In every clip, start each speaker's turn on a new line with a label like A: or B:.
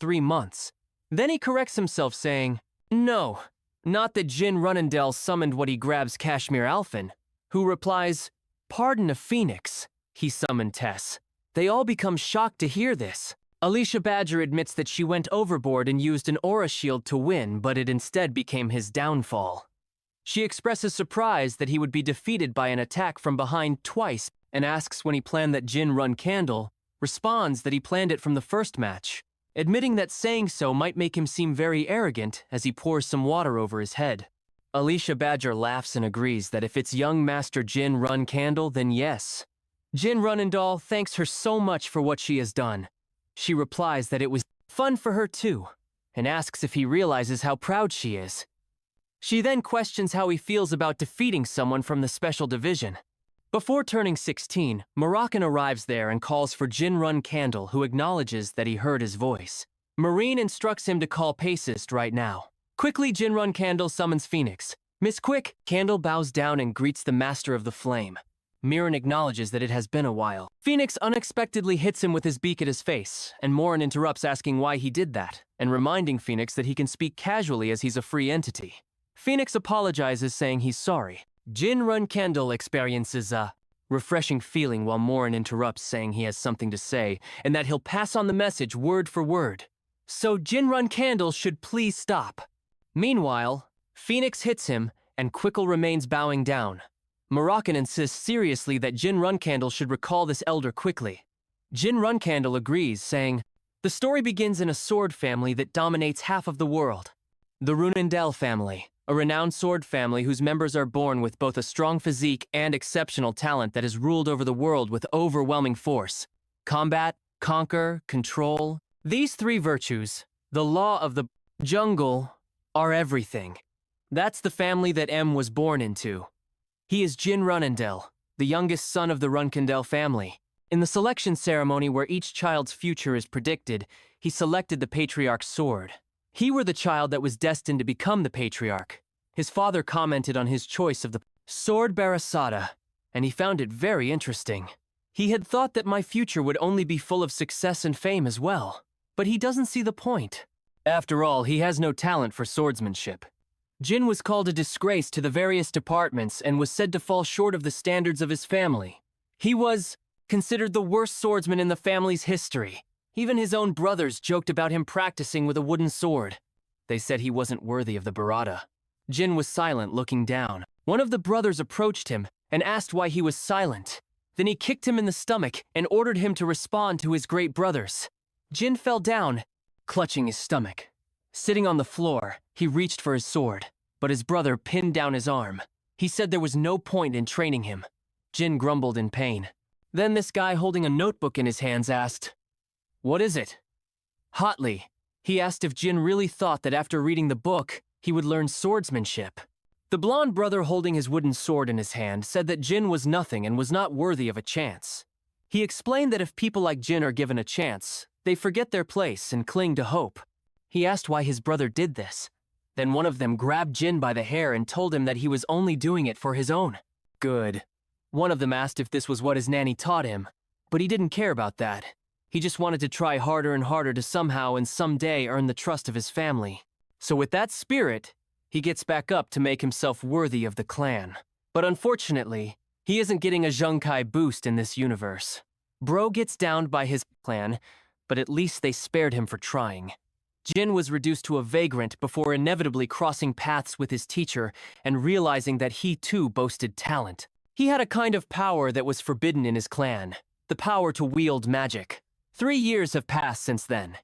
A: 3 months. Then he corrects himself saying, "No, not that Jin Runendell summoned what he grabs Kashmir Alphen," who replies, "Pardon a phoenix, he summoned Tess." They all become shocked to hear this. Alicia Badger admits that she went overboard and used an aura shield to win, but it instead became his downfall. She expresses surprise that he would be defeated by an attack from behind twice and asks when he planned that Jin run Candle, responds that he planned it from the first match, admitting that saying so might make him seem very arrogant as he pours some water over his head. Alicia Badger laughs and agrees that if it's young Master Jin run Candle, then yes. Jin Runendall thanks her so much for what she has done. She replies that it was fun for her too, and asks if he realizes how proud she is. She then questions how he feels about defeating someone from the special division. Before turning 16, Moroccan arrives there and calls for Jin Run Candle, who acknowledges that he heard his voice. Marine instructs him to call Pacist right now. Quickly, Jin Run Candle summons Phoenix. "Miss Quick!" Candle bows down and greets the Master of the Flame. Mirren acknowledges that it has been a while. Phoenix unexpectedly hits him with his beak at his face, and Morin interrupts asking why he did that, and reminding Phoenix that he can speak casually as he's a free entity. Phoenix apologizes, saying he's sorry. Jin Run Candle experiences a refreshing feeling while Morin interrupts, saying he has something to say, and that he'll pass on the message word for word. So Jin Run Candle should please stop. Meanwhile, Phoenix hits him, and Quickle remains bowing down. Moroccan insists seriously that Jin Run Candle should recall this elder quickly. Jin Run Candle agrees, saying, "The story begins in a sword family that dominates half of the world. The Runendell family, a renowned sword family whose members are born with both a strong physique and exceptional talent that has ruled over the world with overwhelming force. Combat, conquer, control. These three virtues, the law of the jungle, are everything. That's the family that M was born into. He is Jin Runendell, the youngest son of the Runkendell family. In the selection ceremony where each child's future is predicted, he selected the Patriarch's sword. He were the child that was destined to become the Patriarch. His father commented on his choice of the sword Barasada, and he found it very interesting. He had thought that my future would only be full of success and fame as well, but he doesn't see the point. After all, he has no talent for swordsmanship. Jin was called a disgrace to the various departments and was said to fall short of the standards of his family. He was considered the worst swordsman in the family's history. Even his own brothers joked about him practicing with a wooden sword. They said he wasn't worthy of the Barada. Jin was silent, looking down. One of the brothers approached him and asked why he was silent. Then he kicked him in the stomach and ordered him to respond to his great brothers. Jin fell down, clutching his stomach. Sitting on the floor, he reached for his sword, but his brother pinned down his arm. He said there was no point in training him. Jin grumbled in pain. Then this guy holding a notebook in his hands asked, "What is it?" Hotly, he asked if Jin really thought that after reading the book, he would learn swordsmanship. The blonde brother holding his wooden sword in his hand said that Jin was nothing and was not worthy of a chance. He explained that if people like Jin are given a chance, they forget their place and cling to hope. He asked why his brother did this. Then one of them grabbed Jin by the hair and told him that he was only doing it for his own good. One of them asked if this was what his nanny taught him, but he didn't care about that. He just wanted to try harder and harder to somehow and someday earn the trust of his family. So with that spirit, he gets back up to make himself worthy of the clan. But unfortunately, he isn't getting a Zhongkai boost in this universe. Bro gets downed by his clan, but at least they spared him for trying. Jin was reduced to a vagrant before inevitably crossing paths with his teacher and realizing that he too boasted talent. He had a kind of power that was forbidden in his clan, the power to wield magic. 3 years have passed since then.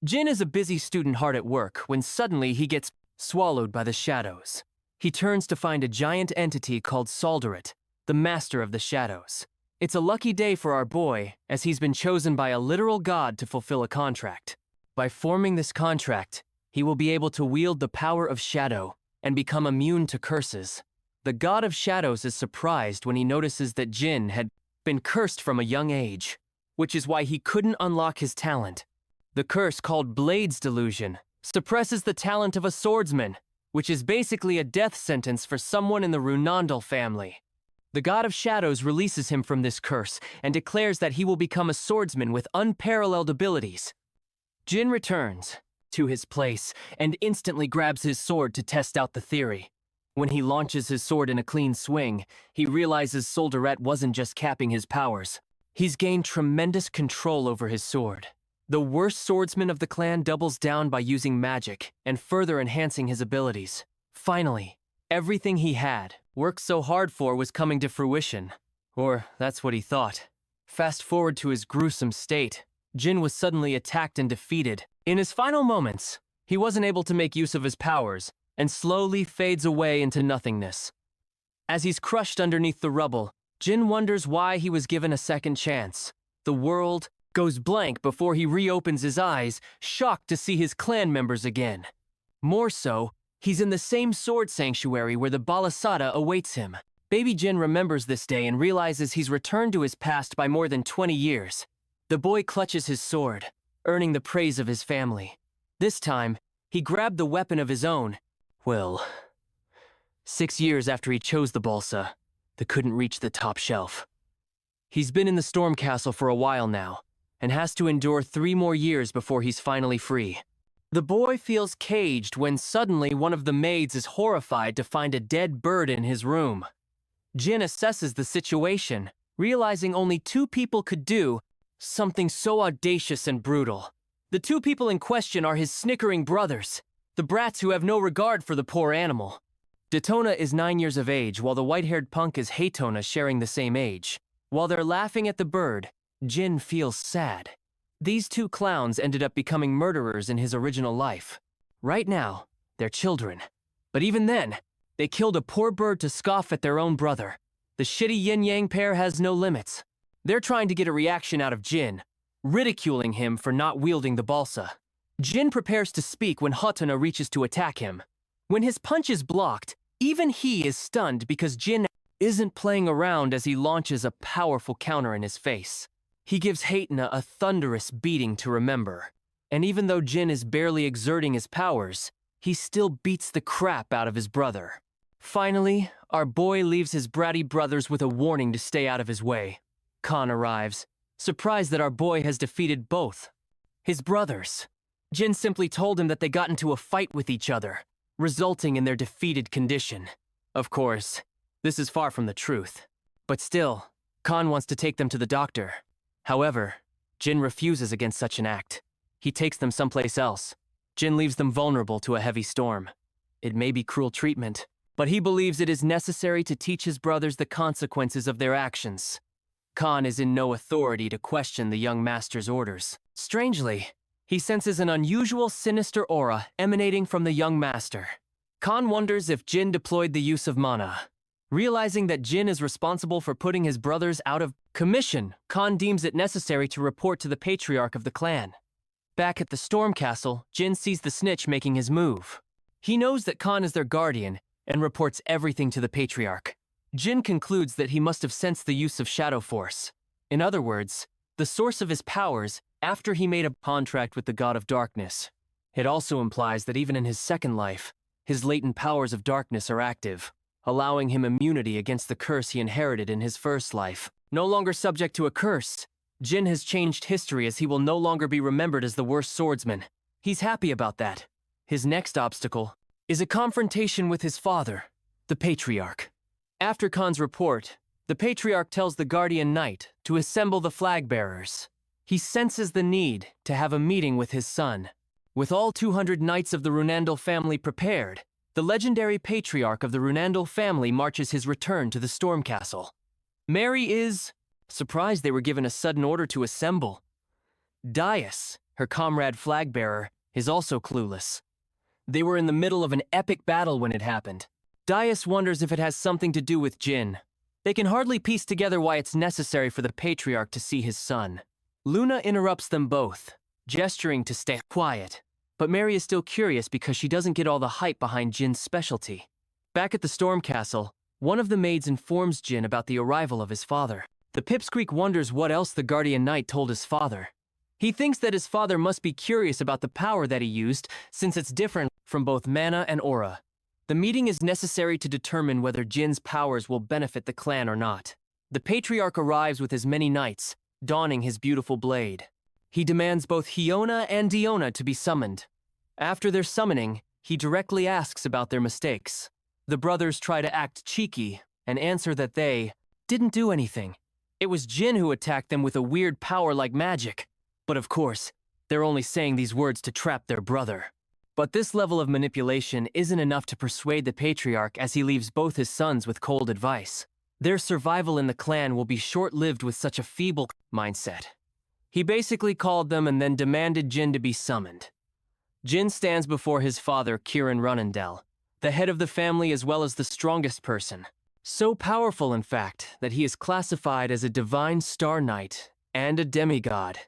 A: Jin is a busy student hard at work when suddenly he gets swallowed by the shadows. He turns to find a giant entity called Salderit, the master of the shadows. It's a lucky day for our boy, as he's been chosen by a literal god to fulfill a contract. By forming this contract, he will be able to wield the power of shadow and become immune to curses. The god of shadows is surprised when he notices that Jin had been cursed from a young age, which is why he couldn't unlock his talent. The curse, called Blade's Delusion, suppresses the talent of a swordsman, which is basically a death sentence for someone in the Runandal family. The god of shadows releases him from this curse and declares that he will become a swordsman with unparalleled abilities. Jin returns to his place and instantly grabs his sword to test out the theory. When he launches his sword in a clean swing, he realizes Solderette wasn't just capping his powers. He's gained tremendous control over his sword. The worst swordsman of the clan doubles down by using magic and further enhancing his abilities. Finally, everything he had worked so hard for was coming to fruition. Or that's what he thought. Fast forward to his gruesome state. Jin was suddenly attacked and defeated. In his final moments, he wasn't able to make use of his powers and slowly fades away into nothingness. As he's crushed underneath the rubble, Jin wonders why he was given a second chance. The world goes blank before he reopens his eyes, shocked to see his clan members again. More so, he's in the same sword sanctuary where the Balasada awaits him. Baby Jin remembers this day and realizes he's returned to his past by more than 20 years. The boy clutches his sword, earning the praise of his family. This time, he grabbed the weapon of his own. Well, 6 years after he chose the balsa, that couldn't reach the top shelf. He's been in the storm castle for a while now, and has to endure 3 more years before he's finally free. The boy feels caged when suddenly one of the maids is horrified to find a dead bird in his room. Jin assesses the situation, realizing only 2 people could do something so audacious and brutal. The 2 people in question are his snickering brothers, the brats who have no regard for the poor animal. Detona is 9 years of age, while the white-haired punk is Haytona, sharing the same age. While they're laughing at the bird, Jin feels sad. These 2 clowns ended up becoming murderers in his original life. Right now, they're children. But even then, they killed a poor bird to scoff at their own brother. The shitty yin-yang pair has no limits. They're trying to get a reaction out of Jin, ridiculing him for not wielding the balsa. Jin prepares to speak when Hatana reaches to attack him. When his punch is blocked, even he is stunned because Jin isn't playing around as he launches a powerful counter in his face. He gives Haytana a thunderous beating to remember. And even though Jin is barely exerting his powers, he still beats the crap out of his brother. Finally, our boy leaves his bratty brothers with a warning to stay out of his way. Khan arrives, surprised that our boy has defeated both his brothers. Jin simply told him that they got into a fight with each other, resulting in their defeated condition. Of course, this is far from the truth. But still, Khan wants to take them to the doctor. However, Jin refuses against such an act. He takes them someplace else. Jin leaves them vulnerable to a heavy storm. It may be cruel treatment, but he believes it is necessary to teach his brothers the consequences of their actions. Khan is in no authority to question the young master's orders. Strangely, he senses an unusual sinister aura emanating from the young master. Khan wonders if Jin deployed the use of mana. Realizing that Jin is responsible for putting his brothers out of commission, Khan deems it necessary to report to the patriarch of the clan. Back at the storm castle, Jin sees the snitch making his move. He knows that Khan is their guardian and reports everything to the patriarch. Jin concludes that he must have sensed the use of Shadow Force. In other words, the source of his powers after he made a contract with the god of darkness. It also implies that even in his second life, his latent powers of darkness are active, allowing him immunity against the curse he inherited in his first life. No longer subject to a curse, Jin has changed history as he will no longer be remembered as the worst swordsman. He's happy about that. His next obstacle is a confrontation with his father, the patriarch. After Khan's report, the patriarch tells the guardian knight to assemble the flag bearers. He senses the need to have a meeting with his son. With all 200 knights of the Runandal family prepared, the legendary patriarch of the Runandal family marches his return to the storm castle. Mary is surprised they were given a sudden order to assemble. Dias, her comrade flag bearer, is also clueless. They were in the middle of an epic battle when it happened. Dias wonders if it has something to do with Jin. They can hardly piece together why it's necessary for the patriarch to see his son. Luna interrupts them both, gesturing to stay quiet. But Mary is still curious because she doesn't get all the hype behind Jin's specialty. Back at the storm castle, one of the maids informs Jin about the arrival of his father. The Pipsqueak wonders what else the guardian knight told his father. He thinks that his father must be curious about the power that he used, since it's different from both mana and aura. The meeting is necessary to determine whether Jin's powers will benefit the clan or not. The patriarch arrives with his many knights, donning his beautiful blade. He demands both Hyona and Diona to be summoned. After their summoning, he directly asks about their mistakes. The brothers try to act cheeky and answer that they didn't do anything. It was Jin who attacked them with a weird power like magic. But of course, they're only saying these words to trap their brother. But this level of manipulation isn't enough to persuade the patriarch, as he leaves both his sons with cold advice. Their survival in the clan will be short-lived with such a feeble mindset. He basically called them and then demanded Jin to be summoned. Jin stands before his father, Kirin Runendel, the head of the family as well as the strongest person. So powerful, in fact, that he is classified as a divine star knight and a demigod.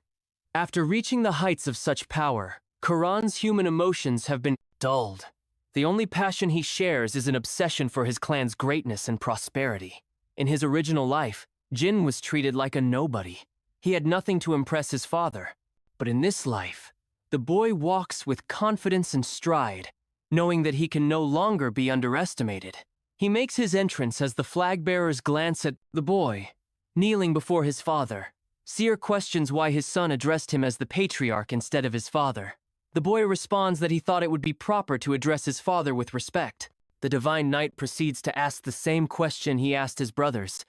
A: After reaching the heights of such power, Kiran's human emotions have been dulled. The only passion he shares is an obsession for his clan's greatness and prosperity. In his original life, Jin was treated like a nobody. He had nothing to impress his father. But in this life, the boy walks with confidence and stride, knowing that he can no longer be underestimated. He makes his entrance as the flag-bearers glance at the boy, kneeling before his father. Seer questions why his son addressed him as the patriarch instead of his father. The boy responds that he thought it would be proper to address his father with respect. The divine knight proceeds to ask the same question he asked his brothers.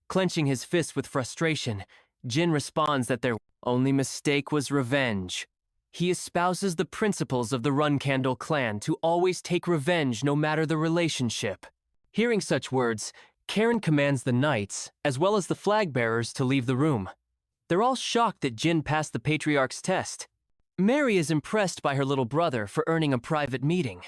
A: Clenching his fists with frustration, Jin responds that their only mistake was revenge. He espouses the principles of the Runcandle clan to always take revenge no matter the relationship. Hearing such words, Karen commands the knights, as well as the flag-bearers, to leave the room. They're all shocked that Jin passed the patriarch's test. Mary is impressed by her little brother for earning a private meeting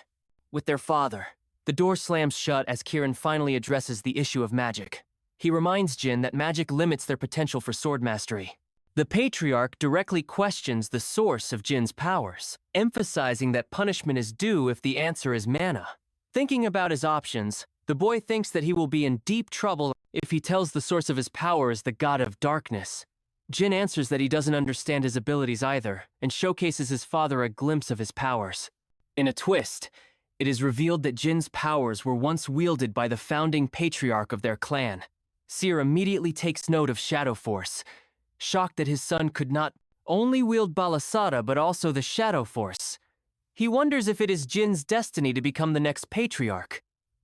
A: with their father. The door slams shut as Kieran finally addresses the issue of magic. He reminds Jin that magic limits their potential for sword mastery. The patriarch directly questions the source of Jin's powers, emphasizing that punishment is due if the answer is mana. Thinking about his options, the boy thinks that he will be in deep trouble if he tells the source of his power is the god of darkness. Jin answers that he doesn't understand his abilities either, and showcases his father a glimpse of his powers. In a twist, it is revealed that Jin's powers were once wielded by the founding patriarch of their clan. Seer immediately takes note of Shadow Force, shocked that his son could not only wield Balasada but also the Shadow Force. He wonders if it is Jin's destiny to become the next patriarch.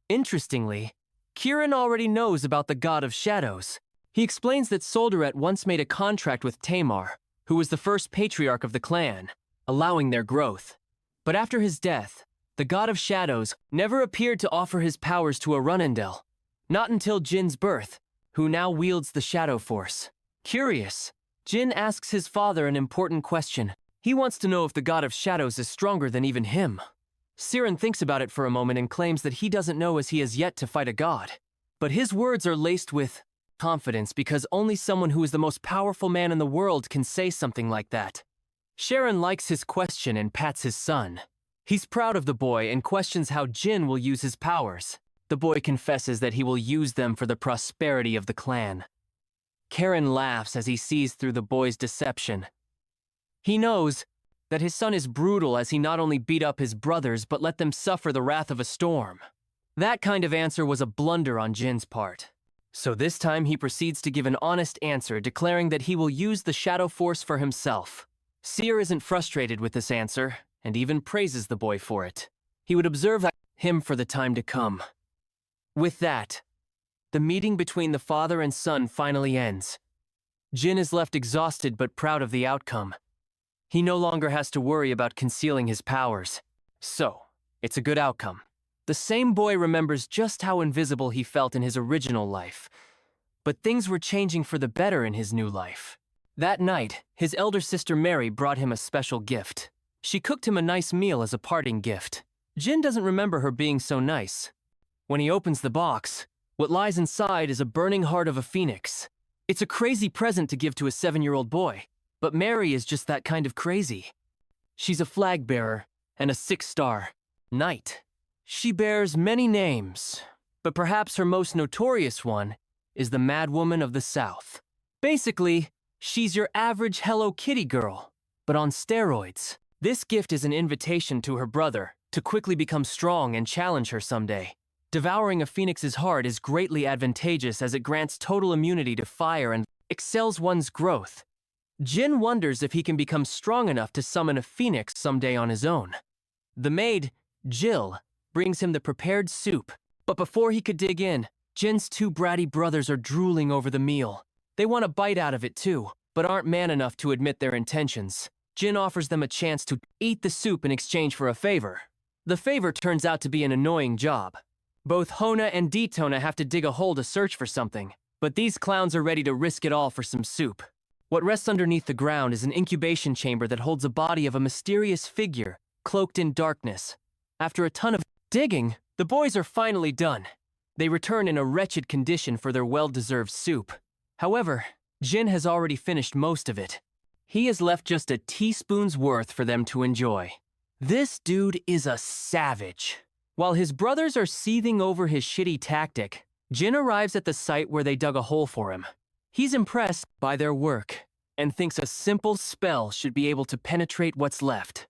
A: Interestingly, Kieran already knows about the God of Shadows. He explains that Soldaret once made a contract with Tamar, who was the first patriarch of the clan, allowing their growth. But after his death, the God of Shadows never appeared to offer his powers to a Runendel, not until Jin's birth, who now wields the Shadow Force. Curious, Jin asks his father an important question. He wants to know if the God of Shadows is stronger than even him. Siren thinks about it for a moment and claims that he doesn't know as he has yet to fight a god. But his words are laced with confidence because only someone who is the most powerful man in the world can say something like that. Sharon likes his question and pats his son. He's proud of the boy and questions how Jin will use his powers. The boy confesses that he will use them for the prosperity of the clan. Karen laughs as he sees through the boy's deception. He knows that his son is brutal as he not only beat up his brothers but let them suffer the wrath of a storm. That kind of answer was a blunder on Jin's part. So this time he proceeds to give an honest answer, declaring that he will use the Shadow Force for himself. Seer isn't frustrated with this answer, and even praises the boy for it. He would observe him for the time to come. With that, the meeting between the father and son finally ends. Jin is left exhausted but proud of the outcome. He no longer has to worry about concealing his powers. So, it's a good outcome. The same boy remembers just how invisible he felt in his original life. But things were changing for the better in his new life. That night, his elder sister Mary brought him a special gift. She cooked him a nice meal as a parting gift. Jin doesn't remember her being so nice. When he opens the box, what lies inside is a burning heart of a phoenix. It's a crazy present to give to a 7-year-old boy. But Mary is just that kind of crazy. She's a flag bearer and a 6-star knight. She bears many names, but perhaps her most notorious one is the Mad Woman of the South. Basically, she's your average Hello Kitty girl, but on steroids. This gift is an invitation to her brother to quickly become strong and challenge her someday. Devouring a phoenix's heart is greatly advantageous as it grants total immunity to fire and excels one's growth. Jin wonders if he can become strong enough to summon a phoenix someday on his own. The maid, Jill, brings him the prepared soup, but before he could dig in, Jin's two bratty brothers are drooling over the meal. They want a bite out of it too, but aren't man enough to admit their intentions. Jin offers them a chance to eat the soup in exchange for a favor. The favor turns out to be an annoying job. Both Hona and Detona have to dig a hole to search for something, but these clowns are ready to risk it all for some soup. What rests underneath the ground is an incubation chamber that holds a body of a mysterious figure, cloaked in darkness. After a ton of digging, the boys are finally done. They return in a wretched condition for their well-deserved soup. However, Jin has already finished most of it. He has left just a teaspoon's worth for them to enjoy. This dude is a savage. While his brothers are seething over his shitty tactic, Jin arrives at the site where they dug a hole for him. He's impressed by their work and thinks a simple spell should be able to penetrate what's left.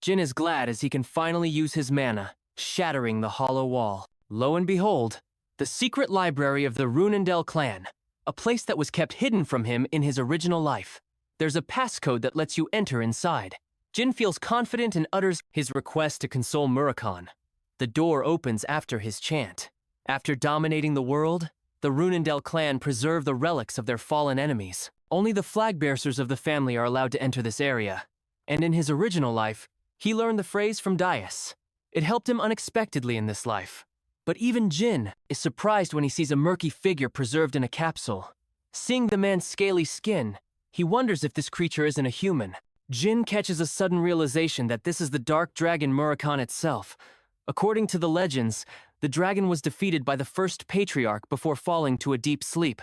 A: Jin is glad as he can finally use his mana, shattering the hollow wall. Lo and behold, the secret library of the Runendell clan, a place that was kept hidden from him in his original life. There's a passcode that lets you enter inside. Jin feels confident and utters his request to console Murakon. The door opens after his chant. After dominating the world, the Runendell clan preserve the relics of their fallen enemies. Only the flag-bearers of the family are allowed to enter this area. And in his original life, he learned the phrase from Dais. It helped him unexpectedly in this life. But even Jin is surprised when he sees a murky figure preserved in a capsule. Seeing the man's scaly skin, he wonders if this creature isn't a human. Jin catches a sudden realization that this is the dark dragon Murakon itself. According to the legends, the dragon was defeated by the first patriarch before falling to a deep sleep.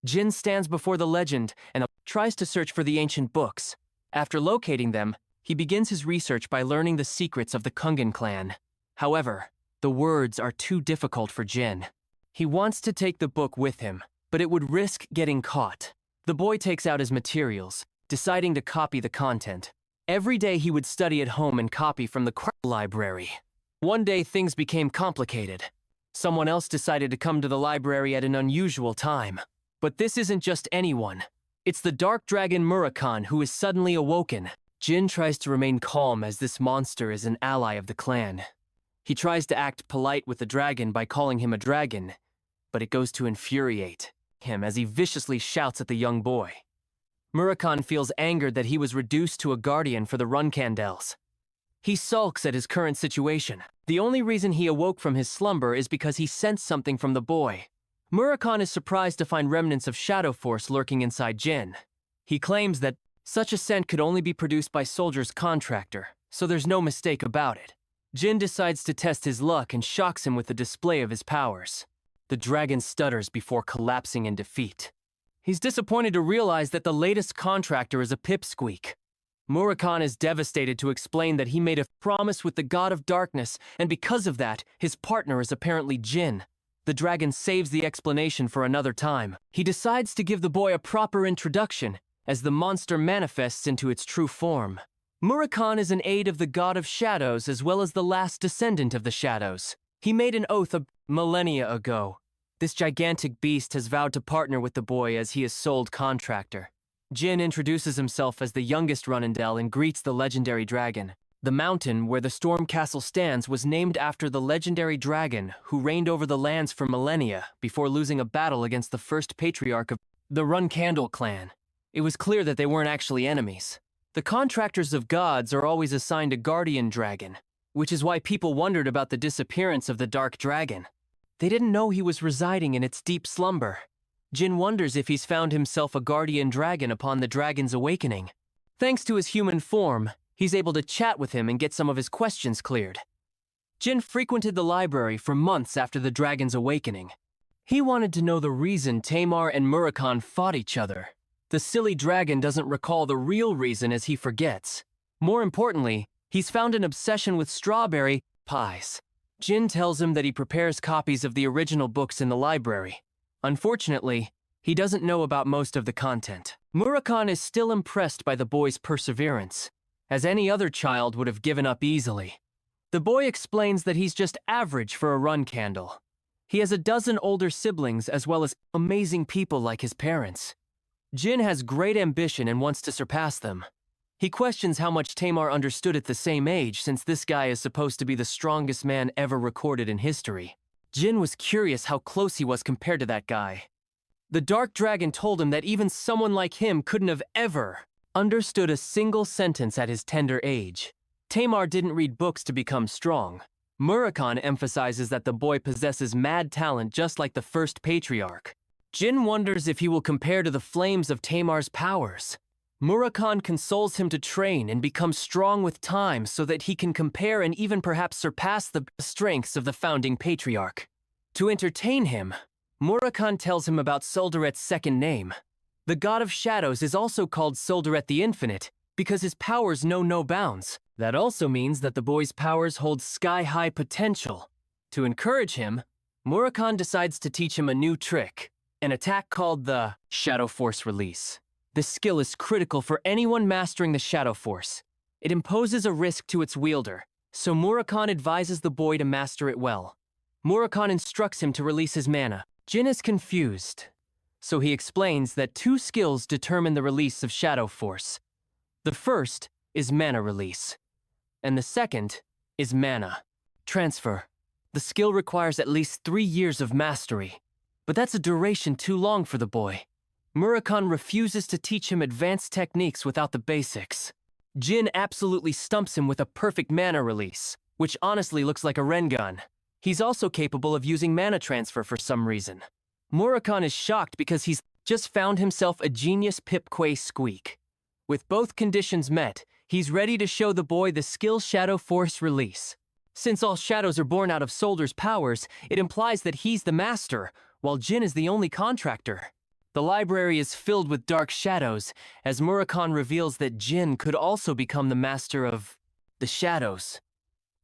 A: Jin stands before the legend and tries to search for the ancient books. After locating them, he begins his research by learning the secrets of the Kungan clan. However, the words are too difficult for Jin. He wants to take the book with him, but it would risk getting caught. The boy takes out his materials, deciding to copy the content. Every day he would study at home and copy from the library. One day things became complicated. Someone else decided to come to the library at an unusual time. But this isn't just anyone. It's the dark dragon Murakon who is suddenly awoken. Jin tries to remain calm as this monster is an ally of the clan. He tries to act polite with the dragon by calling him a dragon, but it goes to infuriate him as he viciously shouts at the young boy. Murakon feels angered that he was reduced to a guardian for the Runcandells. He sulks at his current situation. The only reason he awoke from his slumber is because he sensed something from the boy. Murakon is surprised to find remnants of Shadow Force lurking inside Jin. He claims that such a scent could only be produced by Soldier's contractor, so there's no mistake about it. Jin decides to test his luck and shocks him with the display of his powers. The dragon stutters before collapsing in defeat. He's disappointed to realize that the latest contractor is a pipsqueak. Murakon is devastated to explain that he made a promise with the god of darkness, and because of that, his partner is apparently Jin. The dragon saves the explanation for another time. He decides to give the boy a proper introduction, as the monster manifests into its true form. Murakon is an aide of the god of shadows as well as the last descendant of the shadows. He made an oath a millennia ago. This gigantic beast has vowed to partner with the boy as he is sold contractor. Jin introduces himself as the youngest Runendell and greets the legendary dragon. The mountain where the storm castle stands was named after the legendary dragon who reigned over the lands for millennia before losing a battle against the first patriarch of the Runcandle clan. It was clear that they weren't actually enemies. The contractors of gods are always assigned a guardian dragon, which is why people wondered about the disappearance of the dark dragon. They didn't know he was residing in its deep slumber. Jin wonders if he's found himself a guardian dragon upon the dragon's awakening. Thanks to his human form, he's able to chat with him and get some of his questions cleared. Jin frequented the library for months after the dragon's awakening. He wanted to know the reason Tamar and Murakon fought each other. The silly dragon doesn't recall the real reason as he forgets. More importantly, he's found an obsession with strawberry pies. Jin tells him that he prepares copies of the original books in the library. Unfortunately, he doesn't know about most of the content. Murakon is still impressed by the boy's perseverance, as any other child would have given up easily. The boy explains that he's just average for a Runcandle. He has a dozen older siblings as well as amazing people like his parents. Jin has great ambition and wants to surpass them. He questions how much Tamar understood at the same age, since this guy is supposed to be the strongest man ever recorded in history. Jin was curious how close he was compared to that guy. The Dark Dragon told him that even someone like him couldn't have ever understood a single sentence at his tender age. Tamar didn't read books to become strong. Murakami emphasizes that the boy possesses mad talent just like the first patriarch. Jin wonders if he will compare to the flames of Tamar's powers. Murakami consoles him to train and become strong with time so that he can compare and even perhaps surpass the strengths of the founding patriarch. To entertain him, Murakami tells him about Soldaret's second name. The god of shadows is also called Soldaret the Infinite because his powers know no bounds. That also means that the boy's powers hold sky-high potential. To encourage him, Murakami decides to teach him a new trick, an attack called the Shadow Force Release. This skill is critical for anyone mastering the Shadow Force. It imposes a risk to its wielder, so Murakami advises the boy to master it well. Murakami instructs him to release his mana. Jin is confused, so he explains that two skills determine the release of Shadow Force. The first is mana release, and the second is mana transfer. The skill requires at least 3 years of mastery, but that's a duration too long for the boy. Murakami refuses to teach him advanced techniques without the basics. Jin absolutely stumps him with a perfect mana release, which honestly looks like a Rengun. He's also capable of using mana transfer for some reason. Murakami is shocked because he's just found himself a genius Pipquay Squeak. With both conditions met, he's ready to show the boy the skill Shadow Force Release. Since all shadows are born out of Solder's powers, it implies that he's the master, while Jin is the only contractor. The library is filled with dark shadows, as Murakami reveals that Jin could also become the master of the shadows.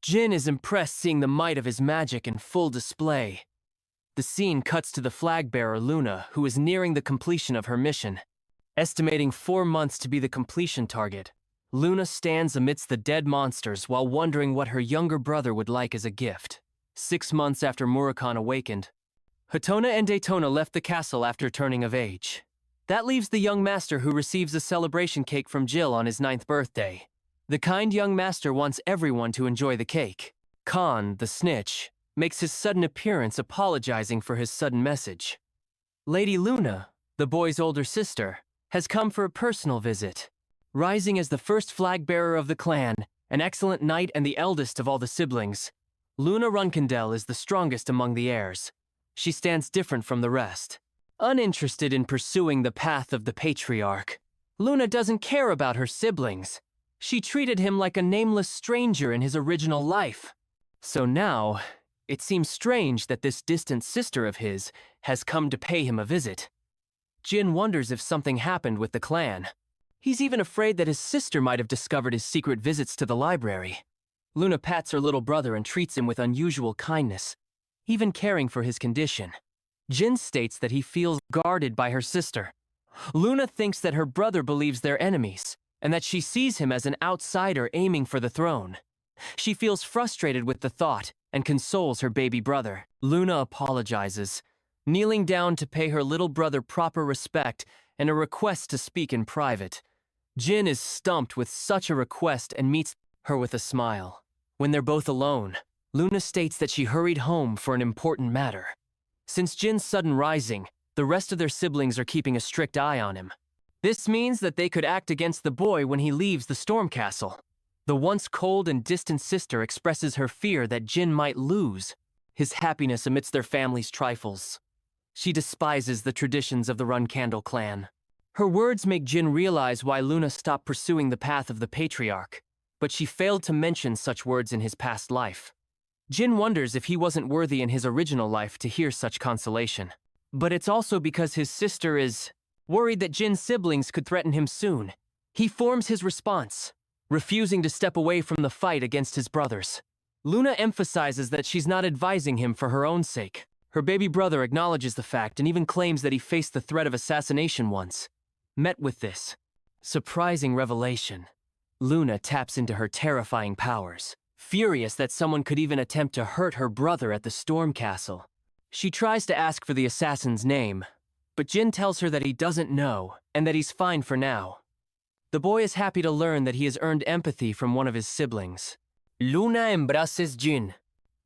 A: Jin is impressed seeing the might of his magic in full display. The scene cuts to the flag-bearer Luna, who is nearing the completion of her mission. Estimating 4 months to be the completion target, Luna stands amidst the dead monsters while wondering what her younger brother would like as a gift. 6 months after Murakami awakened, Hatona and Daytona left the castle after turning of age. That leaves the young master, who receives a celebration cake from Jill on his 9th birthday. The kind young master wants everyone to enjoy the cake. Khan, the snitch, makes his sudden appearance, apologizing for his sudden message. Lady Luna, the boy's older sister, has come for a personal visit. Rising as the first flag-bearer of the clan, an excellent knight and the eldest of all the siblings, Luna Runkendel is the strongest among the heirs. She stands different from the rest. Uninterested in pursuing the path of the patriarch, Luna doesn't care about her siblings. She treated him like a nameless stranger in his original life. So now, it seems strange that this distant sister of his has come to pay him a visit. Jin wonders if something happened with the clan. He's even afraid that his sister might have discovered his secret visits to the library. Luna pats her little brother and treats him with unusual kindness, even caring for his condition. Jin states that he feels guarded by her sister. Luna thinks that her brother believes they're enemies, and that she sees him as an outsider aiming for the throne. She feels frustrated with the thought and consoles her baby brother. Luna apologizes, kneeling down to pay her little brother proper respect and a request to speak in private. Jin is stumped with such a request and meets her with a smile. When they're both alone, Luna states that she hurried home for an important matter. Since Jin's sudden rising, the rest of their siblings are keeping a strict eye on him. This means that they could act against the boy when he leaves the Storm Castle. The once cold and distant sister expresses her fear that Jin might lose his happiness amidst their family's trifles. She despises the traditions of the Runkandle clan. Her words make Jin realize why Luna stopped pursuing the path of the patriarch, but she failed to mention such words in his past life. Jin wonders if he wasn't worthy in his original life to hear such consolation. But it's also because his sister is worried that Jin's siblings could threaten him soon. He forms his response, refusing to step away from the fight against his brothers. Luna emphasizes that she's not advising him for her own sake. Her baby brother acknowledges the fact and even claims that he faced the threat of assassination once. Met with this surprising revelation, Luna taps into her terrifying powers. Furious that someone could even attempt to hurt her brother at the Storm Castle, she tries to ask for the assassin's name, but Jin tells her that he doesn't know and that he's fine for now. The boy is happy to learn that he has earned empathy from one of his siblings. Luna embraces Jin,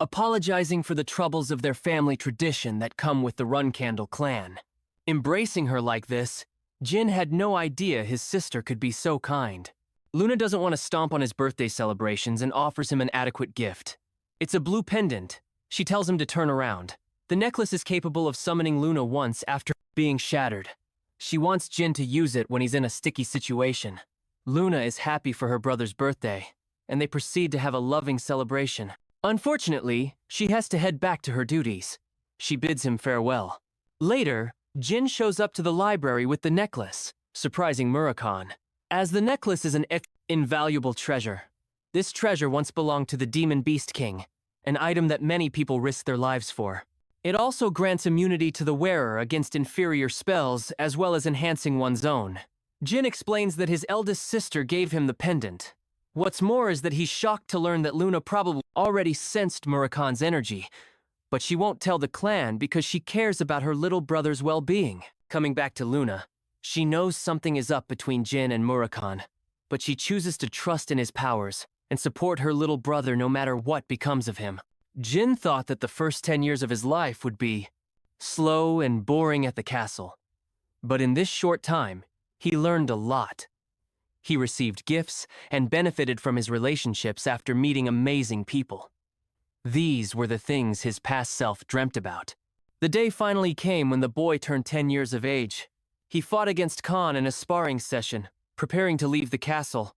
A: apologizing for the troubles of their family tradition that come with the Run Candle clan. Embracing her like this, Jin had no idea his sister could be so kind. Luna doesn't want to stomp on his birthday celebrations and offers him an adequate gift. It's a blue pendant. She tells him to turn around. The necklace is capable of summoning Luna once after being shattered. She wants Jin to use it when he's in a sticky situation. Luna is happy for her brother's birthday, and they proceed to have a loving celebration. Unfortunately, she has to head back to her duties. She bids him farewell. Later, Jin shows up to the library with the necklace, surprising Murakami. As the necklace is an invaluable treasure. This treasure once belonged to the Demon Beast King, an item that many people risk their lives for. It also grants immunity to the wearer against inferior spells, as well as enhancing one's own. Jin explains that his eldest sister gave him the pendant. What's more is that he's shocked to learn that Luna probably already sensed Murakami's energy, but she won't tell the clan because she cares about her little brother's well-being. Coming back to Luna, she knows something is up between Jin and Murakami, but she chooses to trust in his powers and support her little brother no matter what becomes of him. Jin thought that the first 10 years of his life would be slow and boring at the castle. But in this short time, he learned a lot. He received gifts and benefited from his relationships after meeting amazing people. These were the things his past self dreamt about. The day finally came when the boy turned 10 years of age. He fought against Khan in a sparring session, preparing to leave the castle.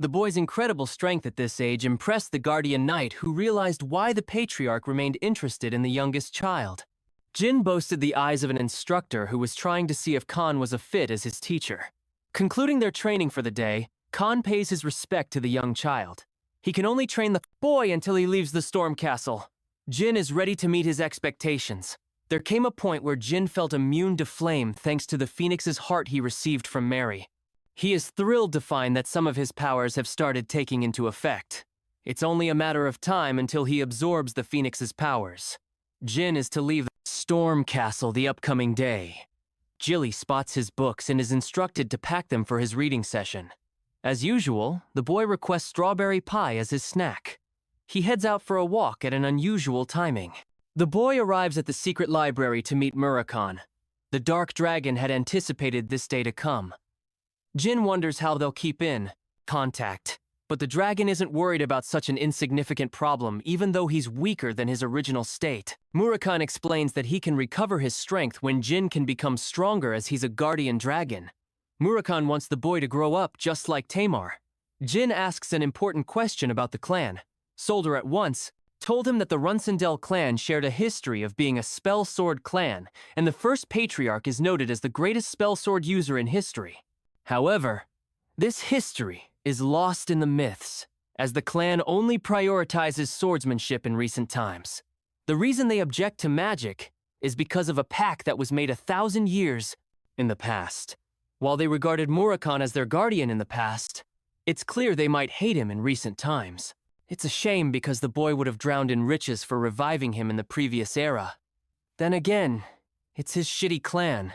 A: The boy's incredible strength at this age impressed the guardian knight, who realized why the patriarch remained interested in the youngest child. Jin boasted the eyes of an instructor who was trying to see if Khan was a fit as his teacher. Concluding their training for the day, Khan pays his respect to the young child. He can only train the boy until he leaves the storm castle. Jin is ready to meet his expectations. There came a point where Jin felt immune to flame thanks to the phoenix's heart he received from Mary. He is thrilled to find that some of his powers have started taking into effect. It's only a matter of time until he absorbs the phoenix's powers. Jin is to leave the storm castle the upcoming day. Jilly spots his books and is instructed to pack them for his reading session. As usual, the boy requests strawberry pie as his snack. He heads out for a walk at an unusual timing. The boy arrives at the secret library to meet Murakami. The dark dragon had anticipated this day to come. Jin wonders how they'll keep in contact, but the dragon isn't worried about such an insignificant problem even though he's weaker than his original state. Murakami explains that he can recover his strength when Jin can become stronger as he's a guardian dragon. Murakami wants the boy to grow up just like Tamar. Jin asks an important question about the clan. Solder at once told him that the Runsendel clan shared a history of being a spell sword clan, and the first patriarch is noted as the greatest spell sword user in history. However, this history is lost in the myths, as the clan only prioritizes swordsmanship in recent times. The reason they object to magic is because of a pact that was made 1,000 years in the past. While they regarded Murakami as their guardian in the past, it's clear they might hate him in recent times. It's a shame because the boy would have drowned in riches for reviving him in the previous era. Then again, it's his shitty clan,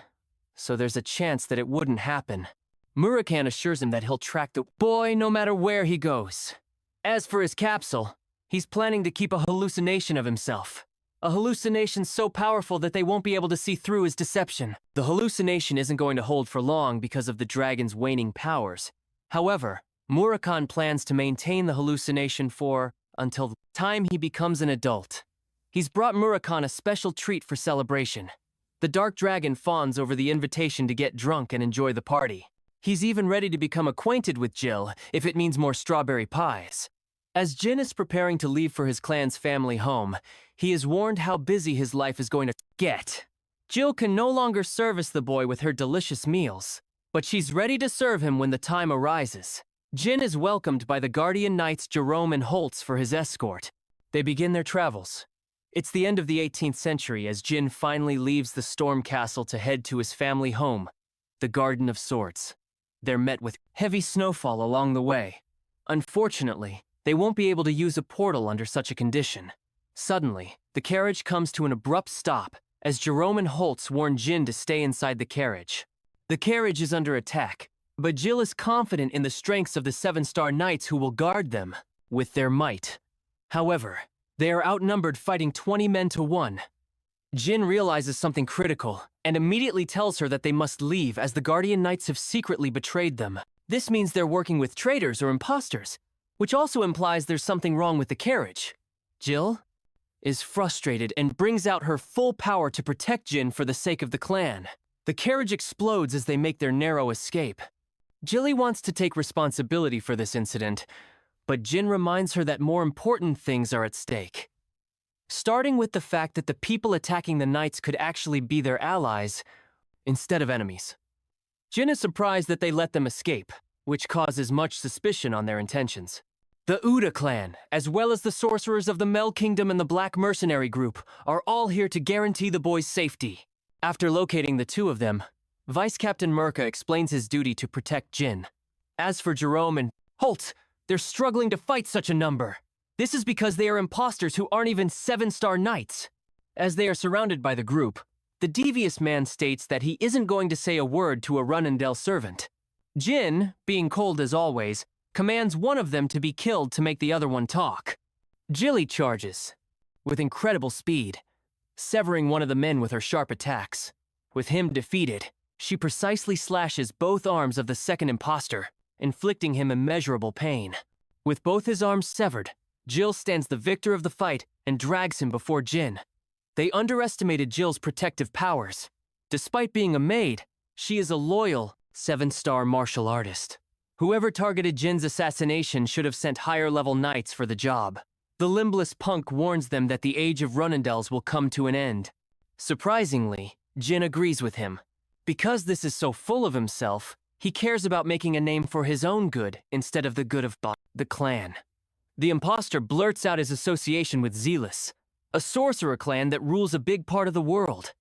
A: so there's a chance that it wouldn't happen. Murakami assures him that he'll track the boy no matter where he goes. As for his capsule, he's planning to keep a hallucination of himself. A hallucination so powerful that they won't be able to see through his deception. The hallucination isn't going to hold for long because of the dragon's waning powers. However, Murakami plans to maintain the hallucination until the time he becomes an adult. He's brought Murakami a special treat for celebration. The dark dragon fawns over the invitation to get drunk and enjoy the party. He's even ready to become acquainted with Jill if it means more strawberry pies. As Jin is preparing to leave for his clan's family home, he is warned how busy his life is going to get. Jill can no longer service the boy with her delicious meals, but she's ready to serve him when the time arises. Jin is welcomed by the guardian knights Jerome and Holtz for his escort. They begin their travels. It's the end of the 18th century as Jin finally leaves the storm castle to head to his family home, the Garden of Swords. They're met with heavy snowfall along the way. Unfortunately, they won't be able to use a portal under such a condition. Suddenly, the carriage comes to an abrupt stop, as Jerome and Holtz warn Jin to stay inside the carriage. The carriage is under attack, but Jill is confident in the strengths of the 7-star knights who will guard them with their might. However, they are outnumbered, fighting 20 men to 1. Jin realizes something critical and immediately tells her that they must leave as the Guardian Knights have secretly betrayed them. This means they're working with traitors or imposters, which also implies there's something wrong with the carriage. Jill is frustrated and brings out her full power to protect Jin for the sake of the clan. The carriage explodes as they make their narrow escape. Jilly wants to take responsibility for this incident, but Jin reminds her that more important things are at stake. Starting with the fact that the people attacking the knights could actually be their allies instead of enemies. Jin is surprised that they let them escape, which causes much suspicion on their intentions. The Uda clan, as well as the sorcerers of the Mel Kingdom and the Black Mercenary Group, are all here to guarantee the boys' safety. After locating the two of them, Vice Captain Mirka explains his duty to protect Jin. As for Jerome and Holt, they're struggling to fight such a number. This is because they are imposters who aren't even 7-star knights. As they are surrounded by the group, the devious man states that he isn't going to say a word to a Runendale servant. Jin, being cold as always, commands one of them to be killed to make the other one talk. Jilly charges, with incredible speed, severing one of the men with her sharp attacks. With him defeated, she precisely slashes both arms of the second imposter, inflicting him immeasurable pain. With both his arms severed, Jill stands the victor of the fight and drags him before Jin. They underestimated Jill's protective powers. Despite being a maid, she is a loyal 7-star martial artist. Whoever targeted Jin's assassination should have sent higher-level knights for the job. The limbless punk warns them that the age of Runendales will come to an end. Surprisingly, Jin agrees with him. Because this is so full of himself, he cares about making a name for his own good instead of the good of the clan. The imposter blurts out his association with Zealous, a sorcerer clan that rules a big part of the world.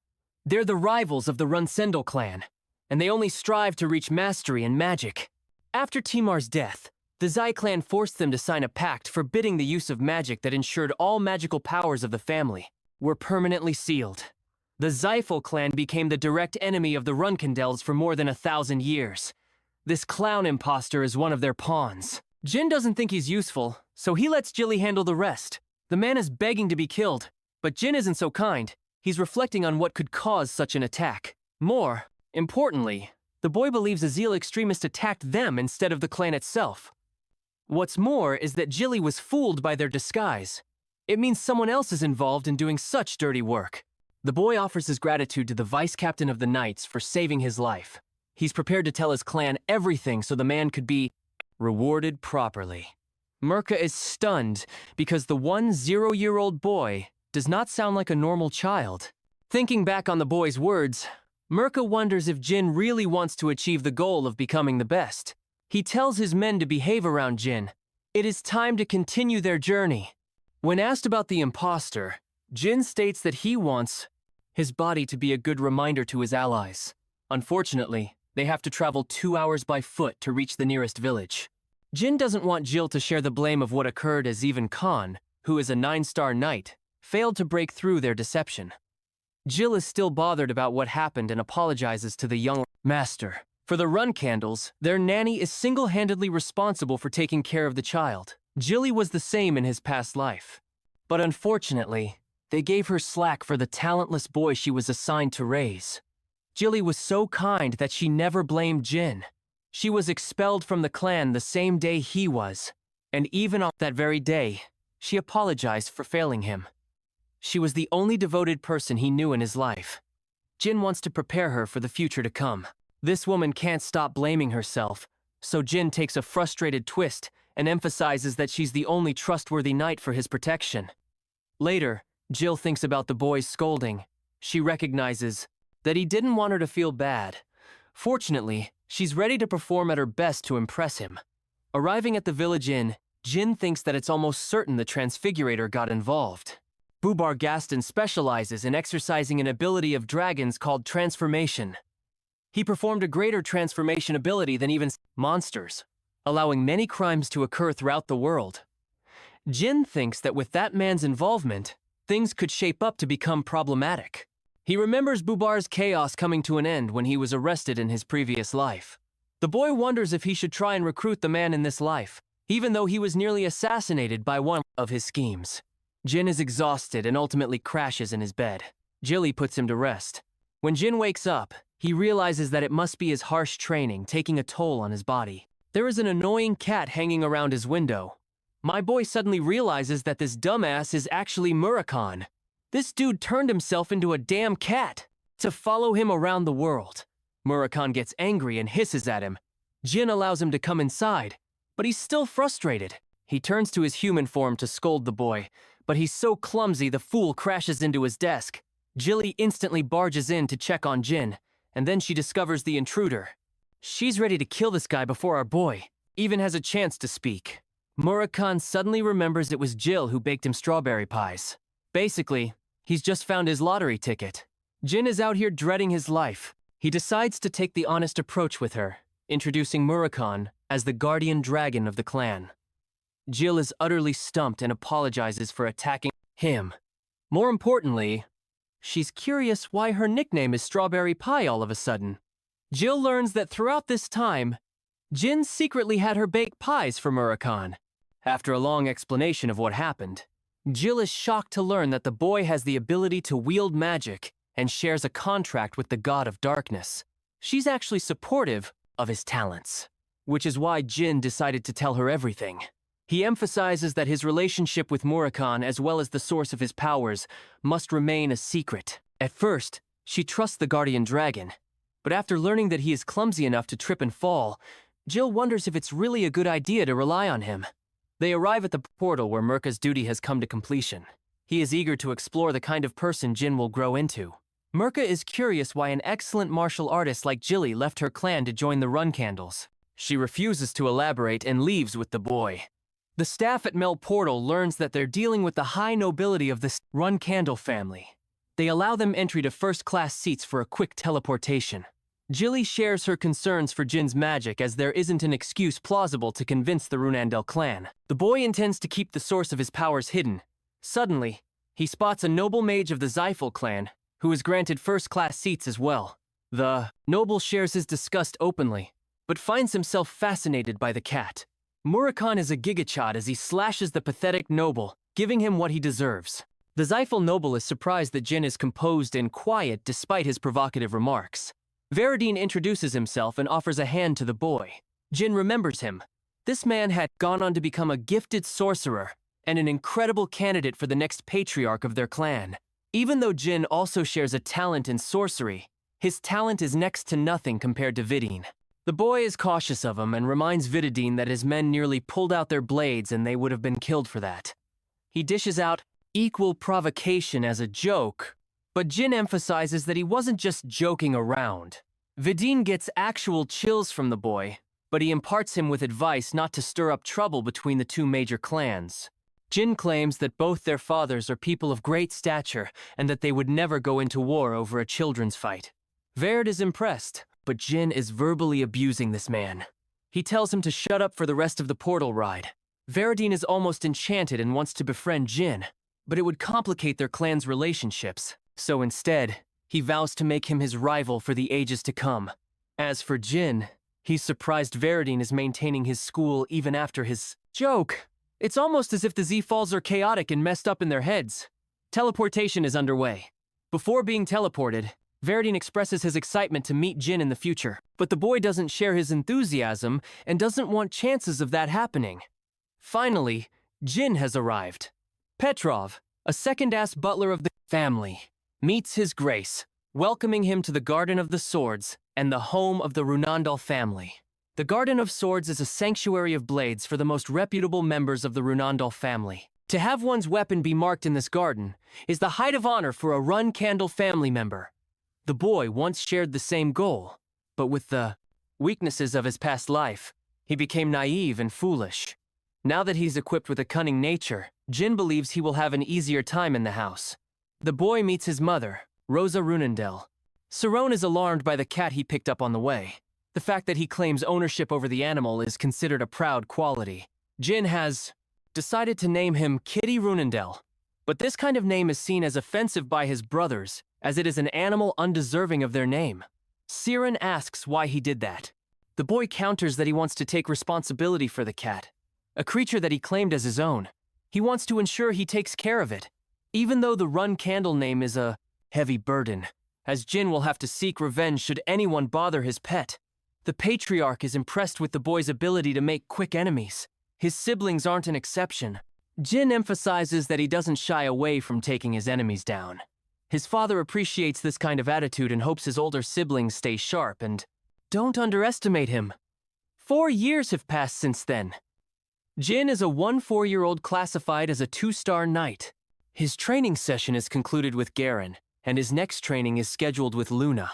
A: They're the rivals of the Runsendal clan, and they only strive to reach mastery in magic. After Timar's death, the Zai clan forced them to sign a pact forbidding the use of magic that ensured all magical powers of the family were permanently sealed. The Zyphal clan became the direct enemy of the Runkendels for more than 1,000 years. This clown imposter is one of their pawns. Jin doesn't think he's useful, so he lets Jilly handle the rest. The man is begging to be killed, but Jin isn't so kind. He's reflecting on what could cause such an attack. More importantly, the boy believes a Zeal extremist attacked them instead of the clan itself. What's more is that Jilly was fooled by their disguise. It means someone else is involved in doing such dirty work. The boy offers his gratitude to the vice captain of the Knights for saving his life. He's prepared to tell his clan everything so the man could be rewarded properly. Mirka is stunned because the 10-year-old boy does not sound like a normal child. Thinking back on the boy's words, Mirka wonders if Jin really wants to achieve the goal of becoming the best. He tells his men to behave around Jin. It is time to continue their journey. When asked about the imposter, Jin states that he wants his body to be a good reminder to his allies. Unfortunately, they have to travel 2 hours by foot to reach the nearest village. Jin doesn't want Jill to share the blame of what occurred as even Khan, who is a 9-star knight, failed to break through their deception. Jill is still bothered about what happened and apologizes to the young master. For the Run Candles, their nanny is single-handedly responsible for taking care of the child. Jilly was the same in his past life. But unfortunately, they gave her slack for the talentless boy she was assigned to raise. Jilly was so kind that she never blamed Jin. She was expelled from the clan the same day he was, and even on that very day, she apologized for failing him. She was the only devoted person he knew in his life. Jin wants to prepare her for the future to come. This woman can't stop blaming herself, so Jin takes a frustrated twist and emphasizes that she's the only trustworthy knight for his protection. Later, Jill thinks about the boy's scolding. She recognizes that he didn't want her to feel bad. Fortunately, she's ready to perform at her best to impress him. Arriving at the village inn, Jin thinks that it's almost certain the Transfigurator got involved. Bubar Gaston specializes in exercising an ability of dragons called Transformation. He performed a greater transformation ability than even monsters, allowing many crimes to occur throughout the world. Jin thinks that with that man's involvement, things could shape up to become problematic. He remembers Bubar's chaos coming to an end when he was arrested in his previous life. The boy wonders if he should try and recruit the man in this life, even though he was nearly assassinated by one of his schemes. Jin is exhausted and ultimately crashes in his bed. Jilly puts him to rest. When Jin wakes up, he realizes that it must be his harsh training taking a toll on his body. There is an annoying cat hanging around his window. My boy suddenly realizes that this dumbass is actually Murakami. This dude turned himself into a damn cat to follow him around the world. Murakami gets angry and hisses at him. Jin allows him to come inside, but he's still frustrated. He turns to his human form to scold the boy, but he's so clumsy the fool crashes into his desk. Jilly instantly barges in to check on Jin, and then she discovers the intruder. She's ready to kill this guy before our boy even has a chance to speak. Murakami suddenly remembers it was Jill who baked him strawberry pies. Basically, he's just found his lottery ticket. Jin is out here dreading his life. He decides to take the honest approach with her, introducing Murakami as the guardian dragon of the clan. Jill is utterly stumped and apologizes for attacking him. More importantly, she's curious why her nickname is Strawberry Pie all of a sudden. Jill learns that throughout this time, Jin secretly had her bake pies for Murakami. After a long explanation of what happened, Jill is shocked to learn that the boy has the ability to wield magic and shares a contract with the god of darkness. She's actually supportive of his talents, which is why Jin decided to tell her everything. He emphasizes that his relationship with Murakami, as well as the source of his powers, must remain a secret. At first, she trusts the guardian dragon, but after learning that he is clumsy enough to trip and fall, Jill wonders if it's really a good idea to rely on him. They arrive at the portal where Mirka's duty has come to completion. He is eager to explore the kind of person Jin will grow into. Mirka is curious why an excellent martial artist like Jilly left her clan to join the Run Candles. She refuses to elaborate and leaves with the boy. The staff at Mel Portal learns that they're dealing with the high nobility of the Run Candle family. They allow them entry to first-class seats for a quick teleportation. Jilly shares her concerns for Jin's magic as there isn't an excuse plausible to convince the Runandel clan. The boy intends to keep the source of his powers hidden. Suddenly, he spots a noble mage of the Zyphel clan, who is granted first-class seats as well. The noble shares his disgust openly, but finds himself fascinated by the cat. Murakami is a gigachad as he slashes the pathetic noble, giving him what he deserves. The Zyphel noble is surprised that Jin is composed and quiet despite his provocative remarks. Veridine introduces himself and offers a hand to the boy. Jin remembers him. This man had gone on to become a gifted sorcerer and an incredible candidate for the next patriarch of their clan. Even though Jin also shares a talent in sorcery, his talent is next to nothing compared to Vidine. The boy is cautious of him and reminds Vidine that his men nearly pulled out their blades and they would have been killed for that. He dishes out equal provocation as a joke, but Jin emphasizes that he wasn't just joking around. Vidine gets actual chills from the boy, but he imparts him with advice not to stir up trouble between the two major clans. Jin claims that both their fathers are people of great stature and that they would never go into war over a children's fight. Verd is impressed, but Jin is verbally abusing this man. He tells him to shut up for the rest of the portal ride. Veridine is almost enchanted and wants to befriend Jin, but it would complicate their clan's relationships. So instead, he vows to make him his rival for the ages to come. As for Jin, he's surprised Veridine is maintaining his school even after his joke. It's almost as if the Z-Falls are chaotic and messed up in their heads. Teleportation is underway. Before being teleported, Veridine expresses his excitement to meet Jin in the future, but the boy doesn't share his enthusiasm and doesn't want chances of that happening. Finally, Jin has arrived. Petrov, a second-ass butler of the family, meets his grace, welcoming him to the Garden of the Swords and the home of the Runandal family. The Garden of Swords is a sanctuary of blades for the most reputable members of the Runandal family. To have one's weapon be marked in this garden is the height of honor for a Run Candle family member. The boy once shared the same goal, but with the weaknesses of his past life, he became naive and foolish. Now that he's equipped with a cunning nature, Jin believes he will have an easier time in the house. The boy meets his mother, Rosa Runandel. Saron is alarmed by the cat he picked up on the way. The fact that he claims ownership over the animal is considered a proud quality. Jin has decided to name him Kitty Runandel, but this kind of name is seen as offensive by his brothers, as it is an animal undeserving of their name. Siren asks why he did that. The boy counters that he wants to take responsibility for the cat, a creature that he claimed as his own. He wants to ensure he takes care of it, even though the Run Candle name is a heavy burden, as Jin will have to seek revenge should anyone bother his pet. The patriarch is impressed with the boy's ability to make quick enemies. His siblings aren't an exception. Jin emphasizes that he doesn't shy away from taking his enemies down. His father appreciates this kind of attitude and hopes his older siblings stay sharp and don't underestimate him. 4 years have passed since then. Jin is a 4-year-old classified as a 2-star knight. His training session is concluded with Garen, and his next training is scheduled with Luna.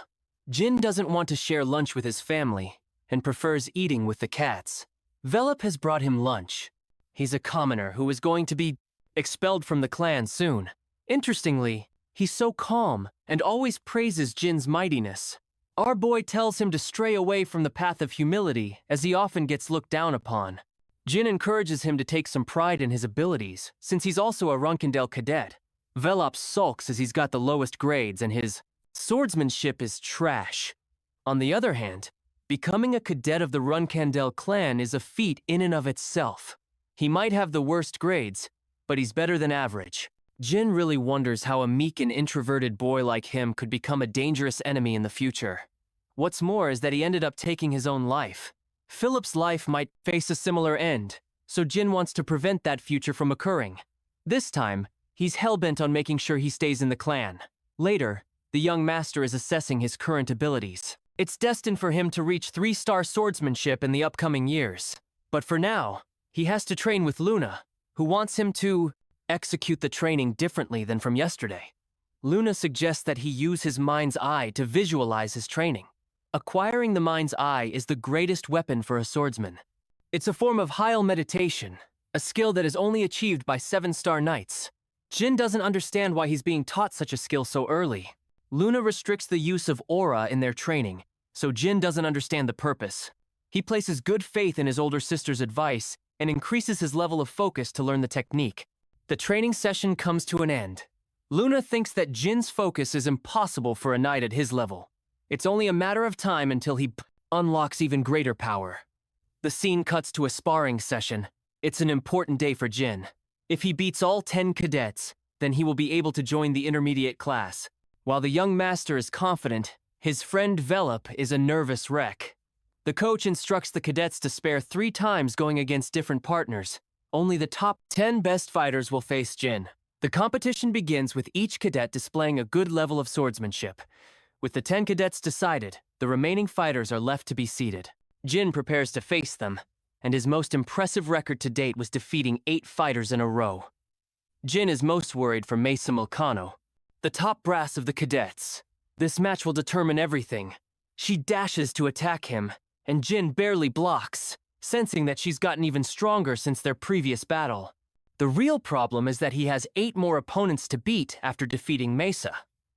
A: Jin doesn't want to share lunch with his family and prefers eating with the cats. Velop has brought him lunch. He's a commoner who is going to be expelled from the clan soon. Interestingly, he's so calm and always praises Jin's mightiness. Our boy tells him to stray away from the path of humility, as he often gets looked down upon. Jin encourages him to take some pride in his abilities, since he's also a Runkendale cadet. Velop sulks as he's got the lowest grades and his swordsmanship is trash. On the other hand, becoming a cadet of the Runkendale clan is a feat in and of itself. He might have the worst grades, but he's better than average. Jin really wonders how a meek and introverted boy like him could become a dangerous enemy in the future. What's more is that he ended up taking his own life. Philip's life might face a similar end, so Jin wants to prevent that future from occurring. This time, he's hell-bent on making sure he stays in the clan. Later, the young master is assessing his current abilities. It's destined for him to reach 3-star swordsmanship in the upcoming years. But for now, he has to train with Luna, who wants him to execute the training differently than from yesterday. Luna suggests that he use his mind's eye to visualize his training. Acquiring the mind's eye is the greatest weapon for a swordsman. It's a form of Heil meditation, a skill that is only achieved by 7-star knights. Jin doesn't understand why he's being taught such a skill so early. Luna restricts the use of aura in their training, so Jin doesn't understand the purpose. He places good faith in his older sister's advice and increases his level of focus to learn the technique. The training session comes to an end. Luna thinks that Jin's focus is impossible for a knight at his level. It's only a matter of time until he unlocks even greater power. The scene cuts to a sparring session. It's an important day for Jin. If he beats all 10 cadets, then he will be able to join the intermediate class. While the young master is confident, his friend Velop is a nervous wreck. The coach instructs the cadets to spare 3 times going against different partners. Only the top 10 best fighters will face Jin. The competition begins with each cadet displaying a good level of swordsmanship. With the 10 cadets decided, the remaining fighters are left to be seated. Jin prepares to face them, and his most impressive record to date was defeating 8 fighters in a row. Jin is most worried for Mesa Milcano, the top brass of the cadets. This match will determine everything. She dashes to attack him, and Jin barely blocks, sensing that she's gotten even stronger since their previous battle. The real problem is that he has 8 more opponents to beat after defeating Mesa.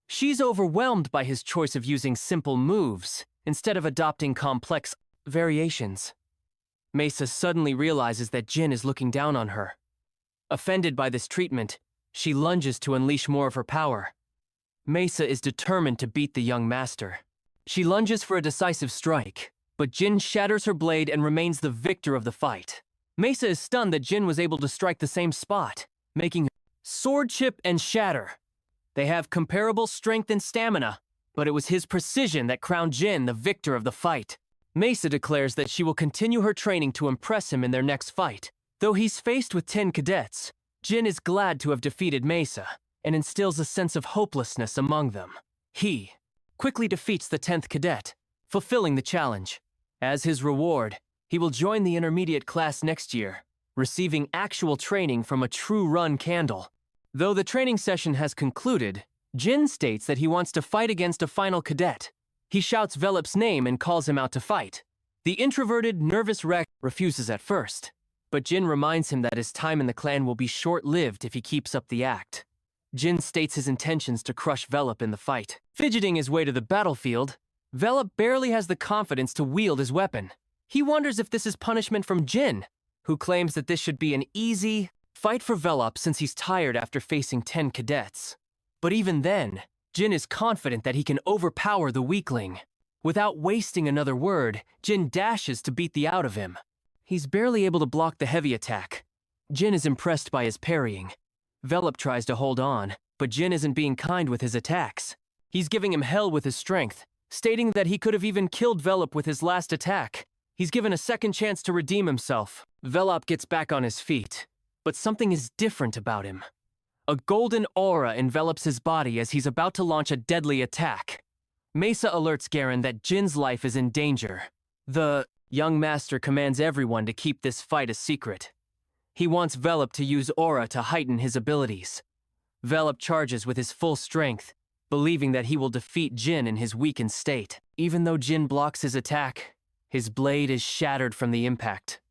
A: She's overwhelmed by his choice of using simple moves instead of adopting complex variations. Mesa suddenly realizes that Jin is looking down on her. Offended by this treatment, she lunges to unleash more of her power. Mesa is determined to beat the young master. She lunges for a decisive strike, but Jin shatters her blade and remains the victor of the fight. Mesa is stunned that Jin was able to strike the same spot, making her sword chip and shatter. They have comparable strength and stamina, but it was his precision that crowned Jin the victor of the fight. Mesa declares that she will continue her training to impress him in their next fight. Though he's faced with 10 cadets, Jin is glad to have defeated Mesa and instills a sense of hopelessness among them. He quickly defeats the 10th cadet, fulfilling the challenge. As his reward, he will join the intermediate class next year, receiving actual training from a true Run Candle. Though the training session has concluded, Jin states that he wants to fight against a final cadet. He shouts Velop's name and calls him out to fight. The introverted, nervous wreck refuses at first, but Jin reminds him that his time in the clan will be short-lived if he keeps up the act. Jin states his intentions to crush Velop in the fight. Fidgeting his way to the battlefield, Velop barely has the confidence to wield his weapon. He wonders if this is punishment from Jin, who claims that this should be an easy fight for Velop since he's tired after facing 10 cadets. But even then, Jin is confident that he can overpower the weakling. Without wasting another word, Jin dashes to beat the out of him. He's barely able to block the heavy attack. Jin is impressed by his parrying. Velop tries to hold on, but Jin isn't being kind with his attacks. He's giving him hell with his strength, stating that he could have even killed Velop with his last attack. He's given a second chance to redeem himself. Velop gets back on his feet, but something is different about him. A golden aura envelops his body as he's about to launch a deadly attack. Mesa alerts Garen that Jin's life is in danger. The young master commands everyone to keep this fight a secret. He wants Velop to use aura to heighten his abilities. Velop charges with his full strength, believing that he will defeat Jin in his weakened state. Even though Jin blocks his attack, his blade is shattered from the impact.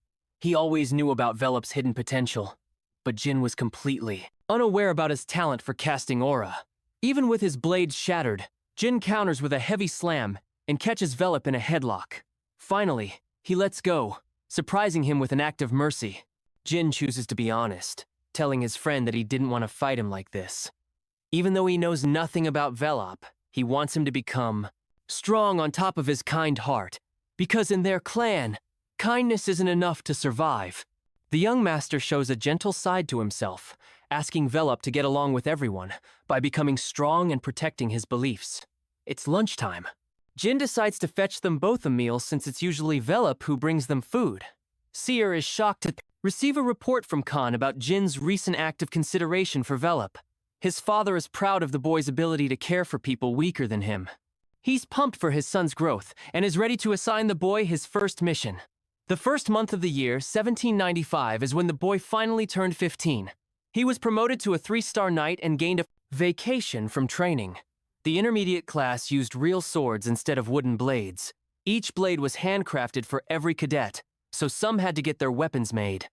A: He always knew about Velop's hidden potential, but Jin was completely unaware about his talent for casting aura. Even with his blade shattered, Jin counters with a heavy slam and catches Velop in a headlock. Finally, he lets go, surprising him with an act of mercy. Jin chooses to be honest, telling his friend that he didn't want to fight him like this. Even though he knows nothing about Velop, he wants him to become strong on top of his kind heart, because in their clan, kindness isn't enough to survive. The young master shows a gentle side to himself, asking Velop to get along with everyone by becoming strong and protecting his beliefs. It's lunchtime. Jin decides to fetch them both a meal since it's usually Velop who brings them food. Seer is shocked to receive a report from Khan about Jin's recent act of consideration for Velop. His father is proud of the boy's ability to care for people weaker than him. He's pumped for his son's growth and is ready to assign the boy his first mission. The first month of the year, 1795, is when the boy finally turned 15. He was promoted to a 3-star knight and gained a vacation from training. The intermediate class used real swords instead of wooden blades. Each blade was handcrafted for every cadet, so some had to get their weapons made.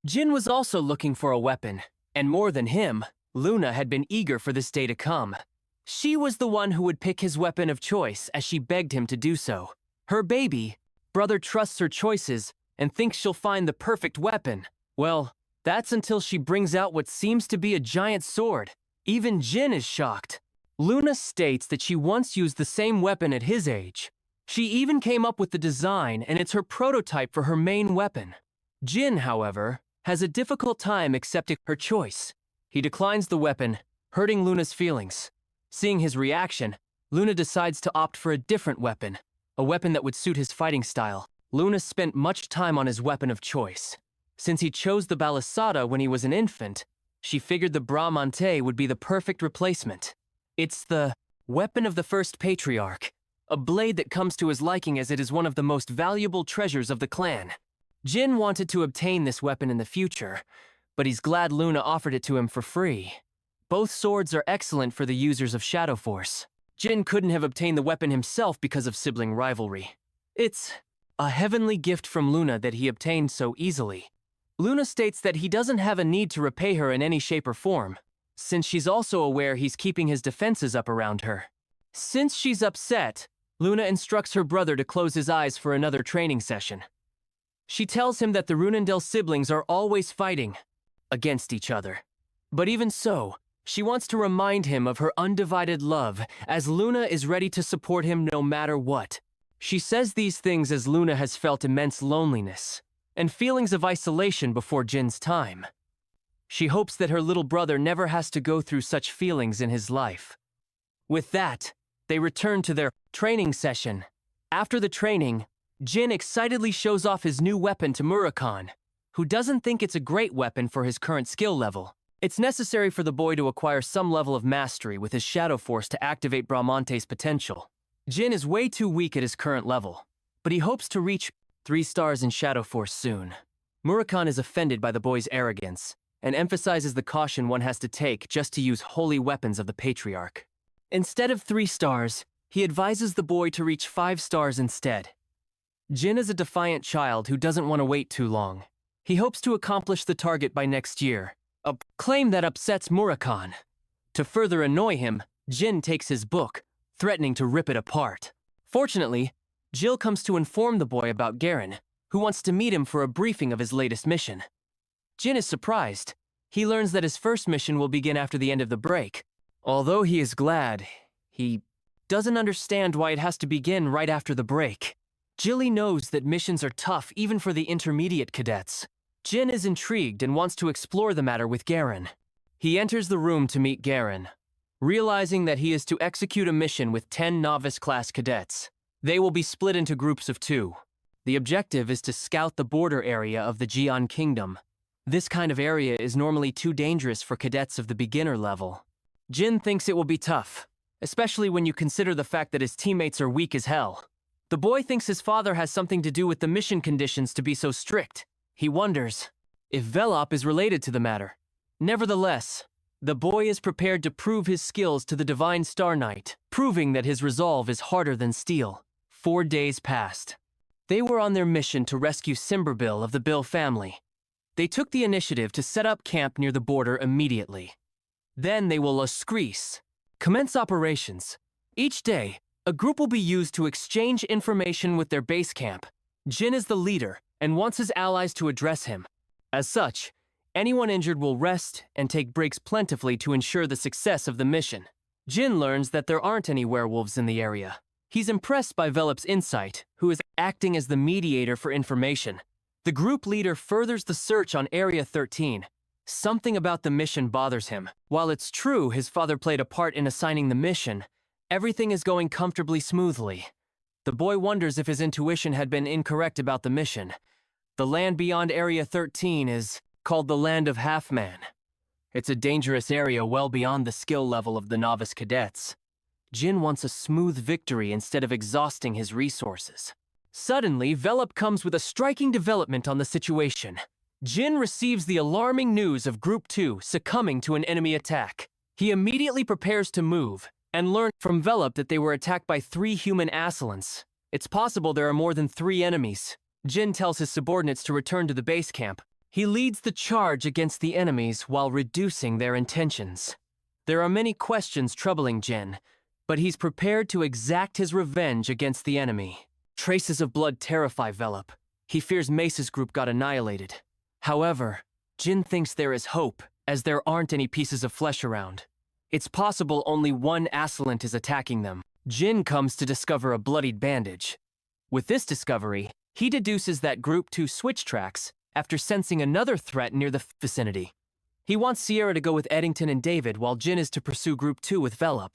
A: Jin was also looking for a weapon, and more than him, Luna had been eager for this day to come. She was the one who would pick his weapon of choice as she begged him to do so. Her baby brother trusts her choices and thinks she'll find the perfect weapon. Well, that's until she brings out what seems to be a giant sword. Even Jin is shocked. Luna states that she once used the same weapon at his age. She even came up with the design, and it's her prototype for her main weapon. Jin, however, has a difficult time accepting her choice. He declines the weapon, hurting Luna's feelings. Seeing his reaction, Luna decides to opt for a different weapon, a weapon that would suit his fighting style. Luna spent much time on his weapon of choice. Since he chose the Balisada when he was an infant, she figured the Bramante would be the perfect replacement. It's the weapon of the first patriarch, a blade that comes to his liking as it is one of the most valuable treasures of the clan. Jin wanted to obtain this weapon in the future, but he's glad Luna offered it to him for free. Both swords are excellent for the users of Shadow Force. Jin couldn't have obtained the weapon himself because of sibling rivalry. It's a heavenly gift from Luna that he obtained so easily. Luna states that he doesn't have a need to repay her in any shape or form, since she's also aware he's keeping his defenses up around her. Since she's upset, Luna instructs her brother to close his eyes for another training session. She tells him that the Runendale siblings are always fighting against each other. But even so, she wants to remind him of her undivided love, as Luna is ready to support him no matter what. She says these things as Luna has felt immense loneliness and feelings of isolation before Jin's time. She hopes that her little brother never has to go through such feelings in his life. With that, they return to their training session. After the training, Jin excitedly shows off his new weapon to Murakhan, who doesn't think it's a great weapon for his current skill level. It's necessary for the boy to acquire some level of mastery with his Shadow Force to activate Bramante's potential. Jin is way too weak at his current level, but he hopes to reach 3 stars in Shadow Force soon. Murakhan is offended by the boy's arrogance and emphasizes the caution one has to take just to use holy weapons of the Patriarch. Instead of 3 stars, he advises the boy to reach 5 stars instead. Jin is a defiant child who doesn't want to wait too long. He hopes to accomplish the target by next year, a claim that upsets Murakhan. To further annoy him, Jin takes his book, threatening to rip it apart. Fortunately, Jill comes to inform the boy about Garen, who wants to meet him for a briefing of his latest mission. Jin is surprised. He learns that his first mission will begin after the end of the break. Although he is glad, He doesn't understand why it has to begin right after the break. Jilly knows that missions are tough even for the intermediate cadets. Jin is intrigued and wants to explore the matter with Garen. He enters the room to meet Garen, realizing that he is to execute a mission with 10 novice-class cadets. They will be split into groups of 2. The objective is to scout the border area of the Jian Kingdom. This kind of area is normally too dangerous for cadets of the beginner level. Jin thinks it will be tough, especially when you consider the fact that his teammates are weak as hell. The boy thinks his father has something to do with the mission conditions to be so strict. He wonders if Velop is related to the matter. Nevertheless, the boy is prepared to prove his skills to the Divine Star Knight, proving that his resolve is harder than steel. 4 days passed. They were on their mission to rescue Simberbill of the Bill family. They took the initiative to set up camp near the border immediately. Then they will commence operations. Each day, a group will be used to exchange information with their base camp. Jin is the leader and wants his allies to address him. As such, anyone injured will rest and take breaks plentifully to ensure the success of the mission. Jin learns that there aren't any werewolves in the area. He's impressed by Velop's insight, who is acting as the mediator for information. The group leader furthers the search on Area 13. Something about the mission bothers him. While it's true his father played a part in assigning the mission, everything is going comfortably smoothly. The boy wonders if his intuition had been incorrect about the mission. The land beyond Area 13 is called the Land of Half-Man. It's a dangerous area well beyond the skill level of the novice cadets. Jin wants a smooth victory instead of exhausting his resources. Suddenly, Velop comes with a striking development on the situation. Jin receives the alarming news of Group 2 succumbing to an enemy attack. He immediately prepares to move, and learns from Velop that they were attacked by 3 human assailants. It's possible there are more than 3 enemies. Jin tells his subordinates to return to the base camp. He leads the charge against the enemies while reducing their intentions. There are many questions troubling Jin, but he's prepared to exact his revenge against the enemy. Traces of blood terrify Velop. He fears Mesa's group got annihilated. However, Jin thinks there is hope, as there aren't any pieces of flesh around. It's possible only one assailant is attacking them. Jin comes to discover a bloodied bandage. With this discovery, he deduces that Group 2 switch tracks after sensing another threat near the vicinity. He wants Sierra to go with Eddington and David while Jin is to pursue Group 2 with Velop.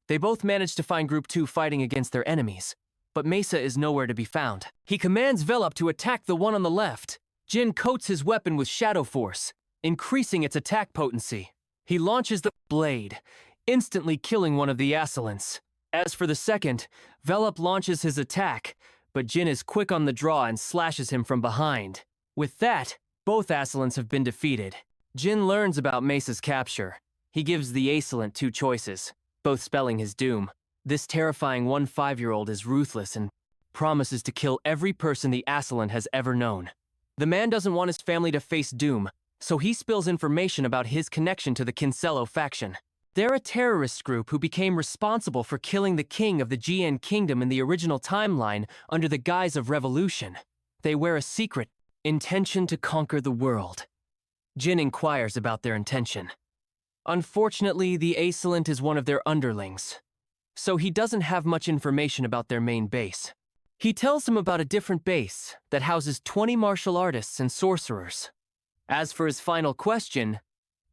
A: They both manage to find Group 2 fighting against their enemies, but Mesa is nowhere to be found. He commands Velop to attack the one on the left. Jin coats his weapon with Shadow Force, increasing its attack potency. He launches the blade, instantly killing one of the assailants. As for the second, Velop launches his attack, but Jin is quick on the draw and slashes him from behind. With that, both assailants have been defeated. Jin learns about Mesa's capture. He gives the assailant 2 choices, both spelling his doom. This terrifying 5-year-old is ruthless and promises to kill every person the assailant has ever known. The man doesn't want his family to face doom, so he spills information about his connection to the Kinsella faction. They're a terrorist group who became responsible for killing the king of the Jian Kingdom in the original timeline under the guise of revolution. They wear a secret intention to conquer the world. Jin inquires about their intention. Unfortunately, the assailant is one of their underlings, so he doesn't have much information about their main base. He tells him about a different base that houses 20 martial artists and sorcerers. As for his final question,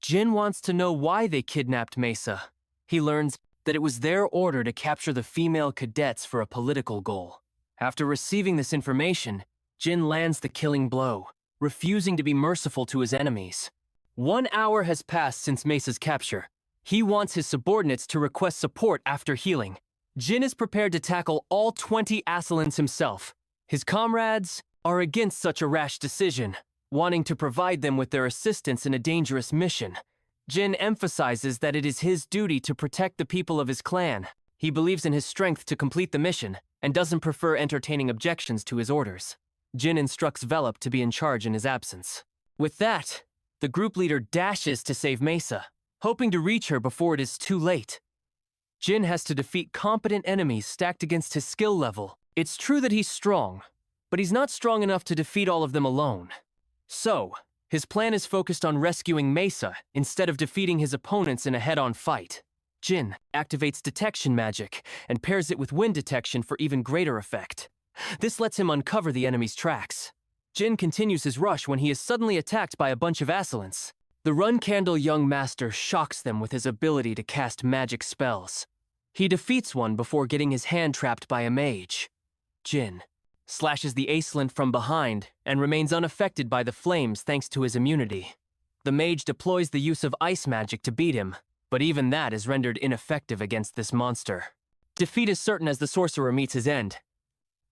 A: Jin wants to know why they kidnapped Mesa. He learns that it was their order to capture the female cadets for a political goal. After receiving this information, Jin lands the killing blow, refusing to be merciful to his enemies. 1 hour has passed since Mesa's capture. He wants his subordinates to request support after healing. Jin is prepared to tackle all 20 assailants himself. His comrades are against such a rash decision, wanting to provide them with their assistance in a dangerous mission. Jin emphasizes that it is his duty to protect the people of his clan. He believes in his strength to complete the mission and doesn't prefer entertaining objections to his orders. Jin instructs Velop to be in charge in his absence. With that, the group leader dashes to save Mesa, hoping to reach her before it is too late. Jin has to defeat competent enemies stacked against his skill level. It's true that he's strong, but he's not strong enough to defeat all of them alone. So, his plan is focused on rescuing Mesa instead of defeating his opponents in a head-on fight. Jin activates detection magic and pairs it with wind detection for even greater effect. This lets him uncover the enemy's tracks. Jin continues his rush when he is suddenly attacked by a bunch of assailants. The Run Candle young master shocks them with his ability to cast magic spells. He defeats one before getting his hand trapped by a mage. Jin slashes the assailant from behind and remains unaffected by the flames thanks to his immunity. The mage deploys the use of ice magic to beat him, but even that is rendered ineffective against this monster. Defeat is certain as the sorcerer meets his end.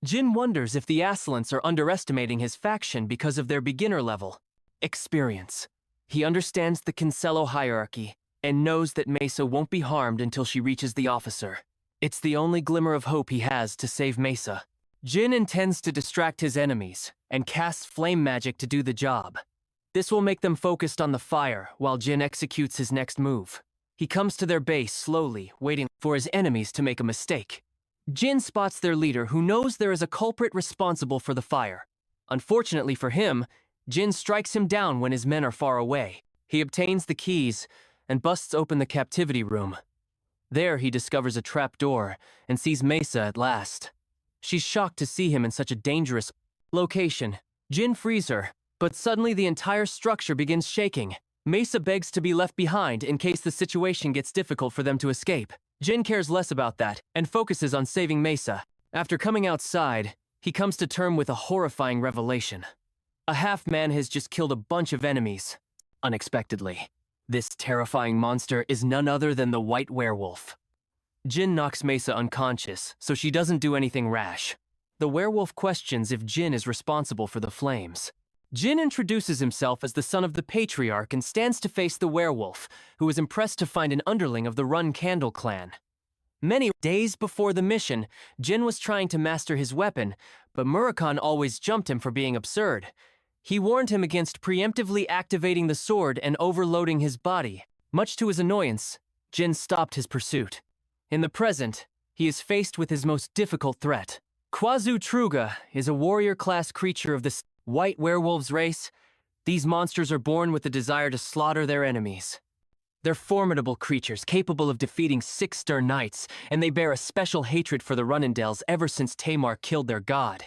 A: Jin wonders if the assailants are underestimating his faction because of their beginner level experience. He understands the Cancelo hierarchy and knows that Mesa won't be harmed until she reaches the officer. It's the only glimmer of hope he has to save Mesa. Jin intends to distract his enemies and casts flame magic to do the job. This will make them focused on the fire while Jin executes his next move. He comes to their base slowly, waiting for his enemies to make a mistake. Jin spots their leader, who knows there is a culprit responsible for the fire. Unfortunately for him, Jin strikes him down when his men are far away. He obtains the keys and busts open the captivity room. There he discovers a trap door and sees Mesa at last. She's shocked to see him in such a dangerous location. Jin frees her, but suddenly the entire structure begins shaking. Mesa begs to be left behind in case the situation gets difficult for them to escape. Jin cares less about that and focuses on saving Mesa. After coming outside, he comes to terms with a horrifying revelation. A half-man has just killed a bunch of enemies, unexpectedly. This terrifying monster is none other than the White Werewolf. Jin knocks Mesa unconscious, so she doesn't do anything rash. The werewolf questions if Jin is responsible for the flames. Jin introduces himself as the son of the patriarch and stands to face the werewolf, who is impressed to find an underling of the Run Candle clan. Many days before the mission, Jin was trying to master his weapon, but Murakhan always jumped him for being absurd. He warned him against preemptively activating the sword and overloading his body. Much to his annoyance, Jin stopped his pursuit. In the present, he is faced with his most difficult threat. Kwazu Truga is a warrior-class creature of the White Werewolves race. These monsters are born with the desire to slaughter their enemies. They're formidable creatures capable of defeating 6 stern knights, and they bear a special hatred for the Runendales ever since Tamar killed their god.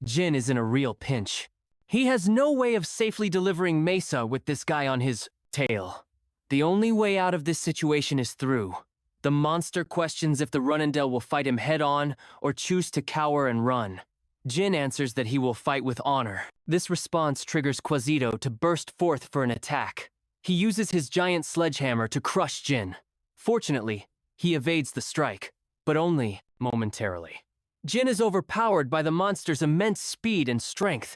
A: Jin is in a real pinch. He has no way of safely delivering Mesa with this guy on his tail. The only way out of this situation is through. The monster questions if the Runendale will fight him head-on or choose to cower and run. Jin answers that he will fight with honor. This response triggers Quasito to burst forth for an attack. He uses his giant sledgehammer to crush Jin. Fortunately, he evades the strike, but only momentarily. Jin is overpowered by the monster's immense speed and strength.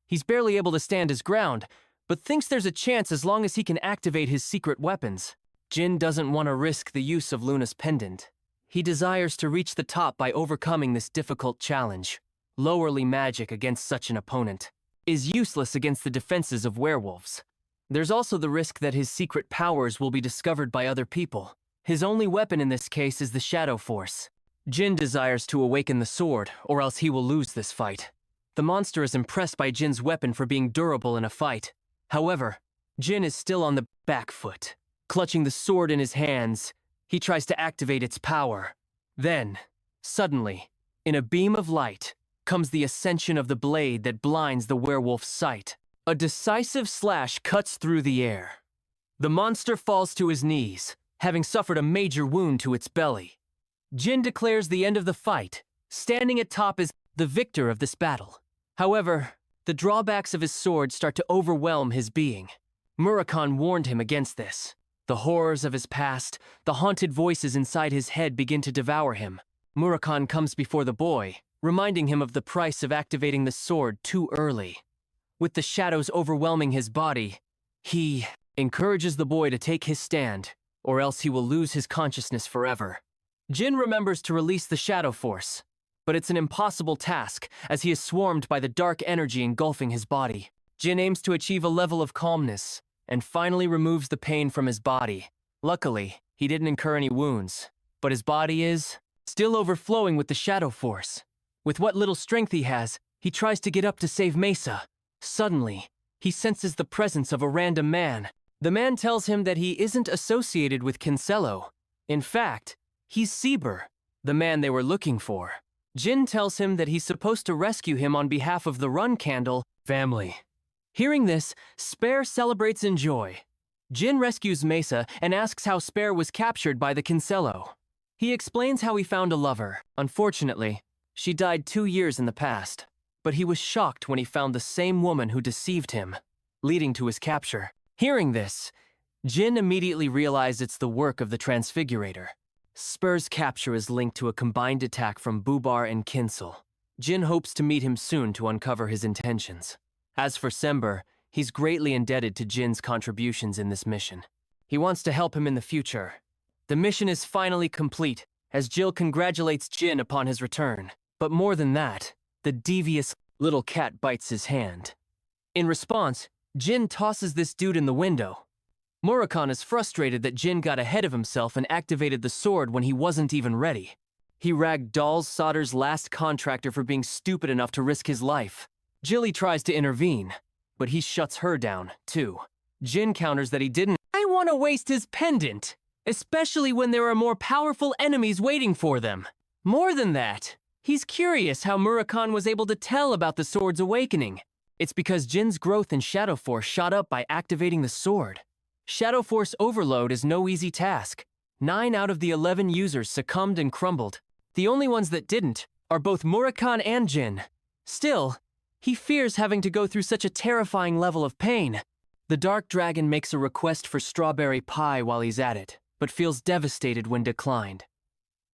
A: He's barely able to stand his ground, but thinks there's a chance as long as he can activate his secret weapons. Jin doesn't want to risk the use of Luna's pendant. He desires to reach the top by overcoming this difficult challenge. Lowerly magic against such an opponent is useless against the defenses of werewolves. There's also the risk that his secret powers will be discovered by other people. His only weapon in this case is the Shadow Force. Jin desires to awaken the sword, or else he will lose this fight. The monster is impressed by Jin's weapon for being durable in a fight. However, Jin is still on the back foot. Clutching the sword in his hands, he tries to activate its power. Then, suddenly, in a beam of light, comes the ascension of the blade that blinds the werewolf's sight. A decisive slash cuts through the air. The monster falls to his knees, having suffered a major wound to its belly. Jin declares the end of the fight, standing atop as the victor of this battle. However, the drawbacks of his sword start to overwhelm his being. Murakhan warned him against this. The horrors of his past, the haunted voices inside his head begin to devour him. Murakhan comes before the boy, reminding him of the price of activating the sword too early. With the shadows overwhelming his body, he encourages the boy to take his stand, or else he will lose his consciousness forever. Jin remembers to release the Shadow Force, but it's an impossible task as he is swarmed by the dark energy engulfing his body. Jin aims to achieve a level of calmness and finally removes the pain from his body. Luckily, he didn't incur any wounds, but his body is still overflowing with the Shadow Force. With what little strength he has, he tries to get up to save Mesa. Suddenly, he senses the presence of a random man. The man tells him that he isn't associated with Cancelo. In fact, he's Sieber, the man they were looking for. Jin tells him that he's supposed to rescue him on behalf of the Run Candle family. Hearing this, Spare celebrates in joy. Jin rescues Mesa and asks how Spare was captured by the Kinsella. He explains how he found a lover. Unfortunately, she died 2 years in the past, but he was shocked when he found the same woman who deceived him, leading to his capture. Hearing this, Jin immediately realized it's the work of the Transfigurator. Spare's capture is linked to a combined attack from Bubar and Kinsel. Jin hopes to meet him soon to uncover his intentions. As for Sember, he's greatly indebted to Jin's contributions in this mission. He wants to help him in the future. The mission is finally complete, as Jill congratulates Jin upon his return. But more than that, the devious little cat bites his hand. In response, Jin tosses this dude in the window. Murakami is frustrated that Jin got ahead of himself and activated the sword when he wasn't even ready. He ragged Dolls Solder's last contractor for being stupid enough to risk his life. Jilly tries to intervene, but he shuts her down, too. Jin counters that he didn't. I want to waste his pendant, especially when there are more powerful enemies waiting for them. More than that, he's curious how Murakami was able to tell about the sword's awakening. It's because Jin's growth in Shadow Force shot up by activating the sword. Shadow Force overload is no easy task. 9 out of the 11 users succumbed and crumbled. The only ones that didn't are both Murakami and Jin. Still, he fears having to go through such a terrifying level of pain. The Dark Dragon makes a request for strawberry pie while he's at it, but feels devastated when declined.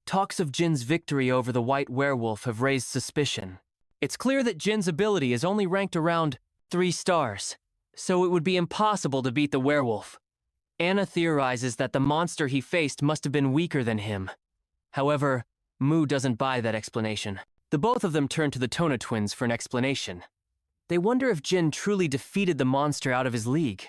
A: Talks of Jin's victory over the White Werewolf have raised suspicion. It's clear that Jin's ability is only ranked around 3 stars, so it would be impossible to beat the werewolf. Anna theorizes that the monster he faced must have been weaker than him. However, Mu doesn't buy that explanation. The both of them turn to the Tona twins for an explanation. They wonder if Jin truly defeated the monster out of his league.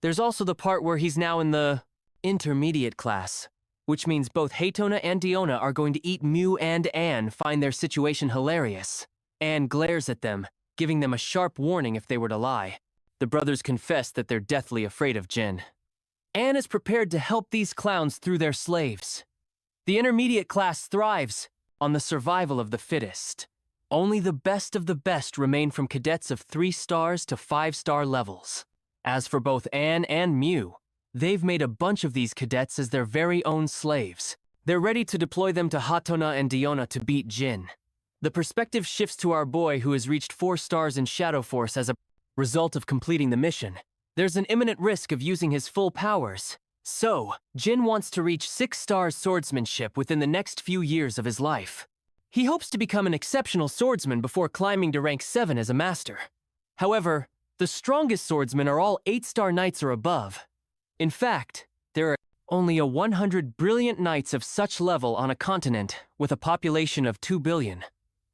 A: There's also the part where he's now in the intermediate class, which means both Heitona and Diona are going to eat Mu and Anne find their situation hilarious. Anne glares at them, giving them a sharp warning if they were to lie. The brothers confess that they're deathly afraid of Jin. Anne is prepared to help these clowns through their slaves. The intermediate class thrives on the survival of the fittest. Only the best of the best remain from cadets of 3 stars to 5-star levels. As for both Anne and Mu, they've made a bunch of these cadets as their very own slaves. They're ready to deploy them to Hatona and Diona to beat Jin. The perspective shifts to our boy who has reached 4 stars in Shadow Force as a result of completing the mission. There's an imminent risk of using his full powers. So, Jin wants to reach 6 stars swordsmanship within the next few years of his life. He hopes to become an exceptional swordsman before climbing to rank 7 as a master. However, the strongest swordsmen are all 8-star knights or above. In fact, there are only a 100 brilliant knights of such level on a continent with a population of 2 billion.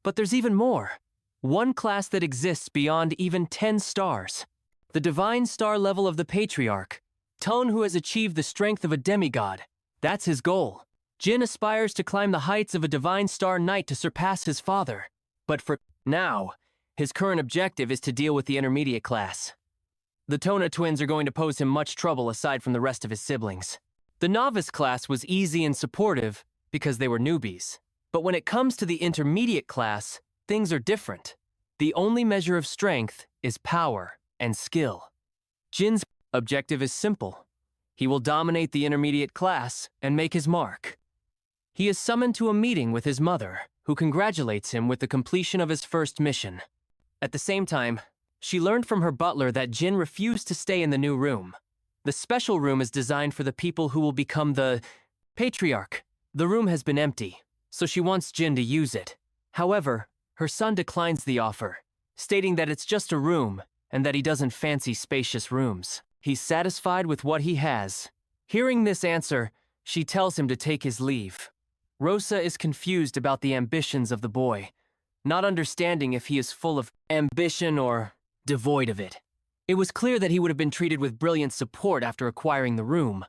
A: But there's even more. One class that exists beyond even 10 stars. The divine star level of the Patriarch. Tone, who has achieved the strength of a demigod. That's his goal. Jin aspires to climb the heights of a divine star knight to surpass his father. But for now, his current objective is to deal with the intermediate class. The Tona twins are going to pose him much trouble aside from the rest of his siblings. The novice class was easy and supportive because they were newbies. But when it comes to the intermediate class, things are different. The only measure of strength is power and skill. Jin's objective is simple. He will dominate the intermediate class and make his mark. He is summoned to a meeting with his mother, who congratulates him with the completion of his first mission. At the same time, she learned from her butler that Jin refused to stay in the new room. The special room is designed for the people who will become the Patriarch. The room has been empty, so she wants Jin to use it. However, her son declines the offer, stating that it's just a room and that he doesn't fancy spacious rooms. He's satisfied with what he has. Hearing this answer, she tells him to take his leave. Rosa is confused about the ambitions of the boy, not understanding if he is full of ambition or devoid of it. It was clear that he would have been treated with brilliant support after acquiring the room,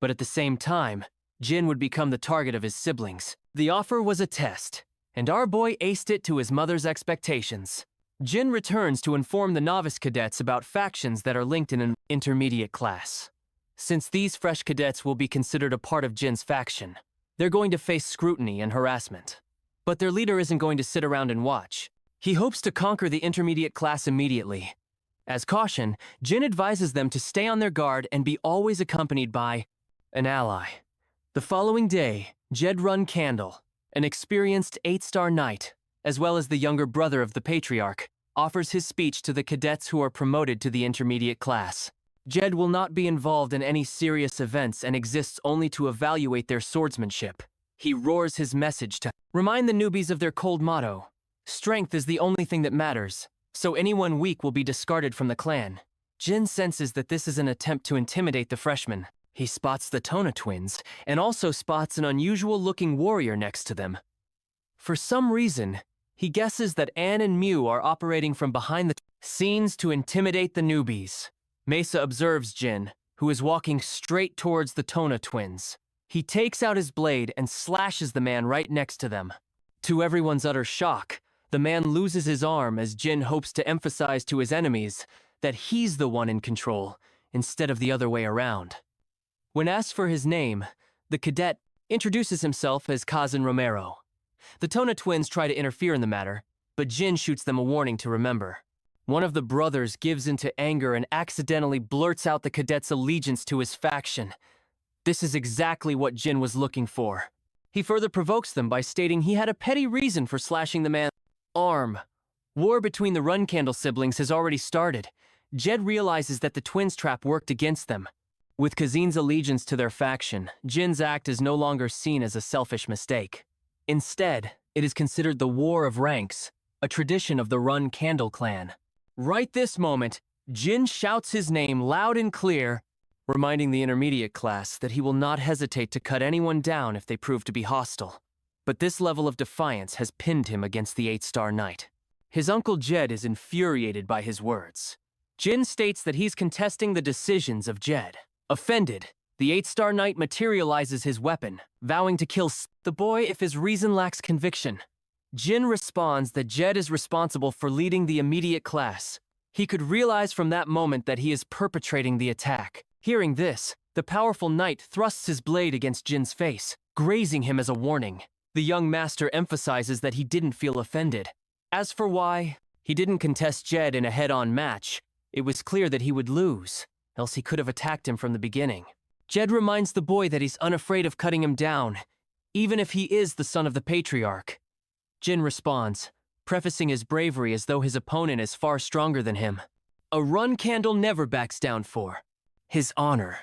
A: but at the same time, Jin would become the target of his siblings. The offer was a test, and our boy aced it to his mother's expectations. Jin returns to inform the novice cadets about factions that are linked in an intermediate class. Since these fresh cadets will be considered a part of Jin's faction, they're going to face scrutiny and harassment. But their leader isn't going to sit around and watch. He hopes to conquer the intermediate class immediately. As caution, Jin advises them to stay on their guard and be always accompanied by an ally. The following day, Jed Run Candle, an experienced 8-star knight, as well as the younger brother of the patriarch, offers his speech to the cadets who are promoted to the intermediate class. Jed will not be involved in any serious events and exists only to evaluate their swordsmanship. He roars his message to remind the newbies of their cold motto: strength is the only thing that matters, so anyone weak will be discarded from the clan. Jin senses that this is an attempt to intimidate the freshmen. He spots the Tona twins, and also spots an unusual-looking warrior next to them. For some reason, he guesses that Anne and Mew are operating from behind the scenes to intimidate the newbies. Mesa observes Jin, who is walking straight towards the Tona twins. He takes out his blade and slashes the man right next to them. To everyone's utter shock, the man loses his arm as Jin hopes to emphasize to his enemies that he's the one in control, instead of the other way around. When asked for his name, the cadet introduces himself as Kazan Romero. The Tona twins try to interfere in the matter, but Jin shoots them a warning to remember. One of the brothers gives into anger and accidentally blurts out the cadet's allegiance to his faction. This is exactly what Jin was looking for. He further provokes them by stating he had a petty reason for slashing the man's arm. War between the Run Candle siblings has already started. Jed realizes that the twins' trap worked against them. With Kazin's allegiance to their faction, Jin's act is no longer seen as a selfish mistake. Instead, it is considered the War of Ranks, a tradition of the Run Candle clan. Right this moment, Jin shouts his name loud and clear, reminding the intermediate class that he will not hesitate to cut anyone down if they prove to be hostile. But this level of defiance has pinned him against the 8-star knight. His uncle Jed is infuriated by his words. Jin states that he's contesting the decisions of Jed. Offended, the 8-star knight materializes his weapon, vowing to kill the boy if his reason lacks conviction. Jin responds that Jed is responsible for leading the immediate class. He could realize from that moment that he is perpetrating the attack. Hearing this, the powerful knight thrusts his blade against Jin's face, grazing him as a warning. The young master emphasizes that he didn't feel offended. As for why he didn't contest Jed in a head-on match, it was clear that he would lose, else he could have attacked him from the beginning. Jed reminds the boy that he's unafraid of cutting him down, even if he is the son of the patriarch. Jin responds, prefacing his bravery as though his opponent is far stronger than him. A Run Candle never backs down for his honor.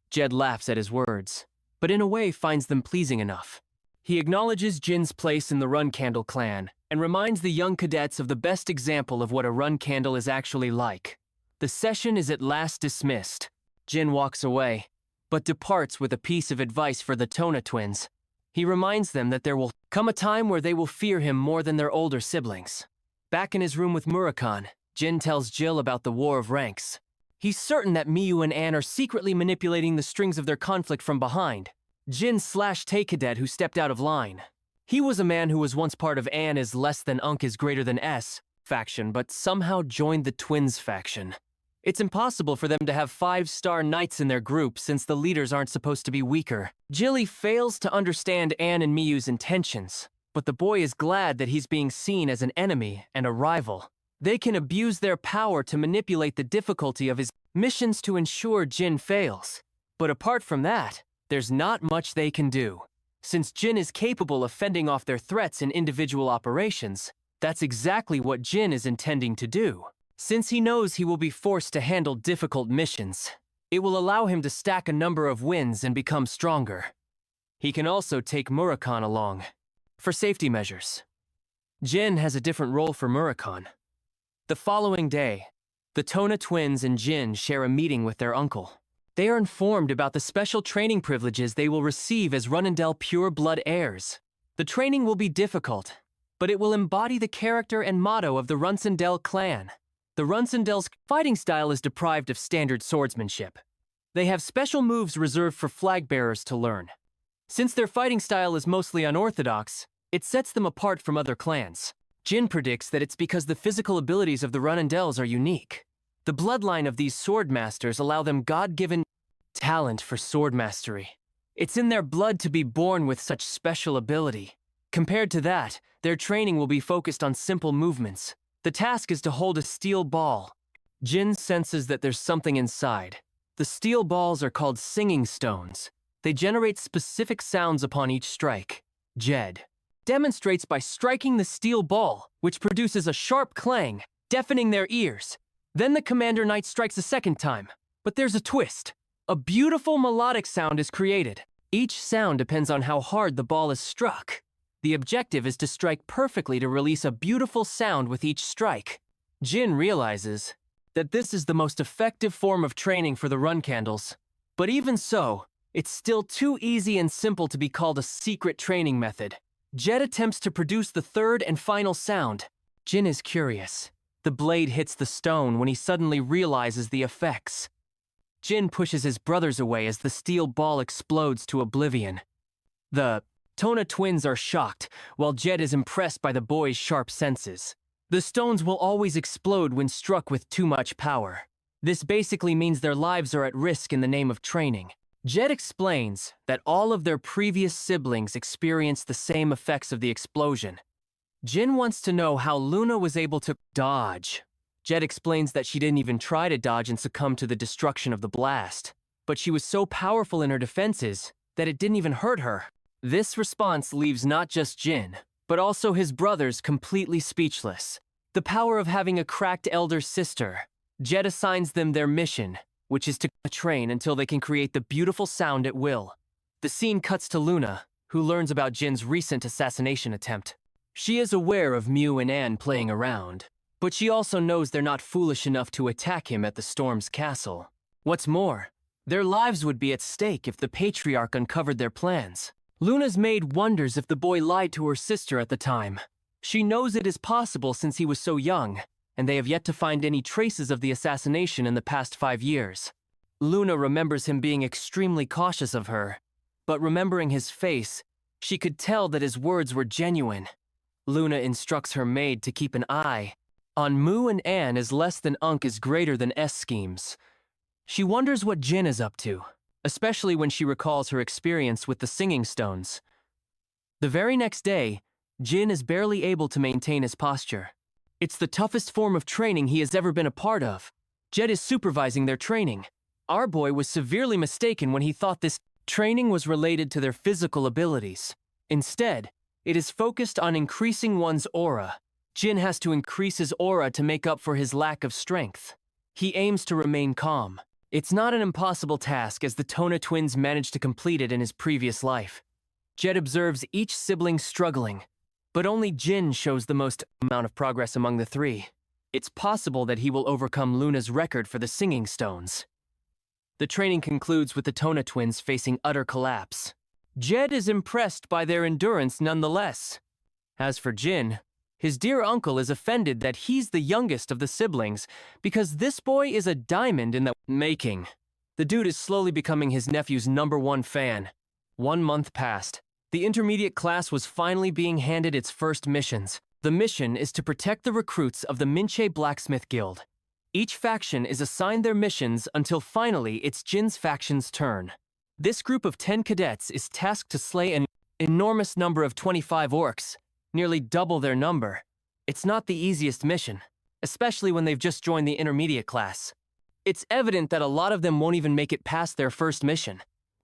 A: Jed laughs at his words, but in a way finds them pleasing enough. He acknowledges Jin's place in the Run Candle clan and reminds the young cadets of the best example of what a Run Candle is actually like. The session is at last dismissed. Jin walks away, but departs with a piece of advice for the Tona twins. He reminds them that there will come a time where they will fear him more than their older siblings. Back in his room with Murakhan, Jin tells Jill about the War of Ranks. He's certain that Miyu and Anne are secretly manipulating the strings of their conflict from behind. Jin slashed Tay Cadet who stepped out of line. He was a man who was once part of Anne is less than Unk is greater than S faction, but somehow joined the twins faction. It's impossible for them to have 5-star knights in their group since the leaders aren't supposed to be weaker. Jilly fails to understand Anne and Miyu's intentions, but the boy is glad that he's being seen as an enemy and a rival. They can abuse their power to manipulate the difficulty of his missions to ensure Jin fails. But apart from that, there's not much they can do. Since Jin is capable of fending off their threats in individual operations, that's exactly what Jin is intending to do. Since he knows he will be forced to handle difficult missions, it will allow him to stack a number of wins and become stronger. He can also take Murakhan along, for safety measures. Jin has a different role for Murakhan. The following day, the Tona twins and Jin share a meeting with their uncle. They are informed about the special training privileges they will receive as Runendell pure-blood heirs. The training will be difficult, but it will embody the character and motto of the Runsendell clan. The Runsendell's fighting style is deprived of standard swordsmanship. They have special moves reserved for flag bearers to learn. Since their fighting style is mostly unorthodox, it sets them apart from other clans. Jin predicts that it's because the physical abilities of the Runendells are unique. The bloodline of these swordmasters allow them God-given talent for sword mastery. It's in their blood to be born with such special ability. Compared to that, their training will be focused on simple movements. The task is to hold a steel ball. Jin senses that there's something inside. The steel balls are called singing stones. They generate specific sounds upon each strike. Jed demonstrates by striking the steel ball, which produces a sharp clang, deafening their ears. Then the Commander Knight strikes a second time. But there's a twist. A beautiful melodic sound is created. Each sound depends on how hard the ball is struck. The objective is to strike perfectly to release a beautiful sound with each strike. Jin realizes that this is the most effective form of training for the run candles. But even so, it's still too easy and simple to be called a secret training method. Jed attempts to produce the third and final sound. Jin is curious. The blade hits the stone when he suddenly realizes the effects. Jin pushes his brothers away as the steel ball explodes to oblivion. The Tona twins are shocked, while Jed is impressed by the boy's sharp senses. The stones will always explode when struck with too much power. This basically means their lives are at risk in the name of training. Jed explains that all of their previous siblings experienced the same effects of the explosion. Jin wants to know how Luna was able to dodge. Jed explains that she didn't even try to dodge and succumb to the destruction of the blast, but she was so powerful in her defenses that it didn't even hurt her. This response leaves not just Jin, but also his brothers completely speechless. The power of having a cracked elder sister. Jed assigns them their mission, which is to train until they can create the beautiful sound at will. The scene cuts to Luna, who learns about Jin's recent assassination attempt. She is aware of Mew and Anne playing around, but she also knows they're not foolish enough to attack him at the Storm's castle. What's more, their lives would be at stake if the Patriarch uncovered their plans. Luna's maid wonders if the boy lied to her sister at the time. She knows it is possible since he was so young, and they have yet to find any traces of the assassination in the past 5 years. Luna remembers him being extremely cautious of her, but remembering his face, she could tell that his words were genuine. Luna instructs her maid to keep an eye on Mu and Anne as less than Unk is greater than S schemes. She wonders what Jin is up to, especially when she recalls her experience with the singing stones. The very next day, Jin is barely able to maintain his posture. It's the toughest form of training he has ever been a part of. Jed is supervising their training. Our boy was severely mistaken when he thought this training was related to their physical abilities. Instead, it is focused on increasing one's aura. Jin has to increase his aura to make up for his lack of strength. He aims to remain calm. It's not an impossible task, as the Tona twins managed to complete it in his previous life. Jed observes each sibling struggling, but only Jin shows the most amount of progress among the three. It's possible that he will overcome Luna's record for the singing stones. The training concludes with the Tona twins facing utter collapse. Jed is impressed by their endurance nonetheless. As for Jin, his dear uncle is offended that he's the youngest of the siblings because this boy is a diamond in the making. The dude is slowly becoming his nephew's #1 fan. 1 month passed. The intermediate class was finally being handed its first missions. The mission is to protect the recruits of the Minche Blacksmith Guild. Each faction is assigned their missions until finally it's Jin's faction's turn. This group of 10 cadets is tasked to slay an enormous number of 25 orcs, nearly double their number. It's not the easiest mission, especially when they've just joined the intermediate class. It's evident that a lot of them won't even make it past their first mission.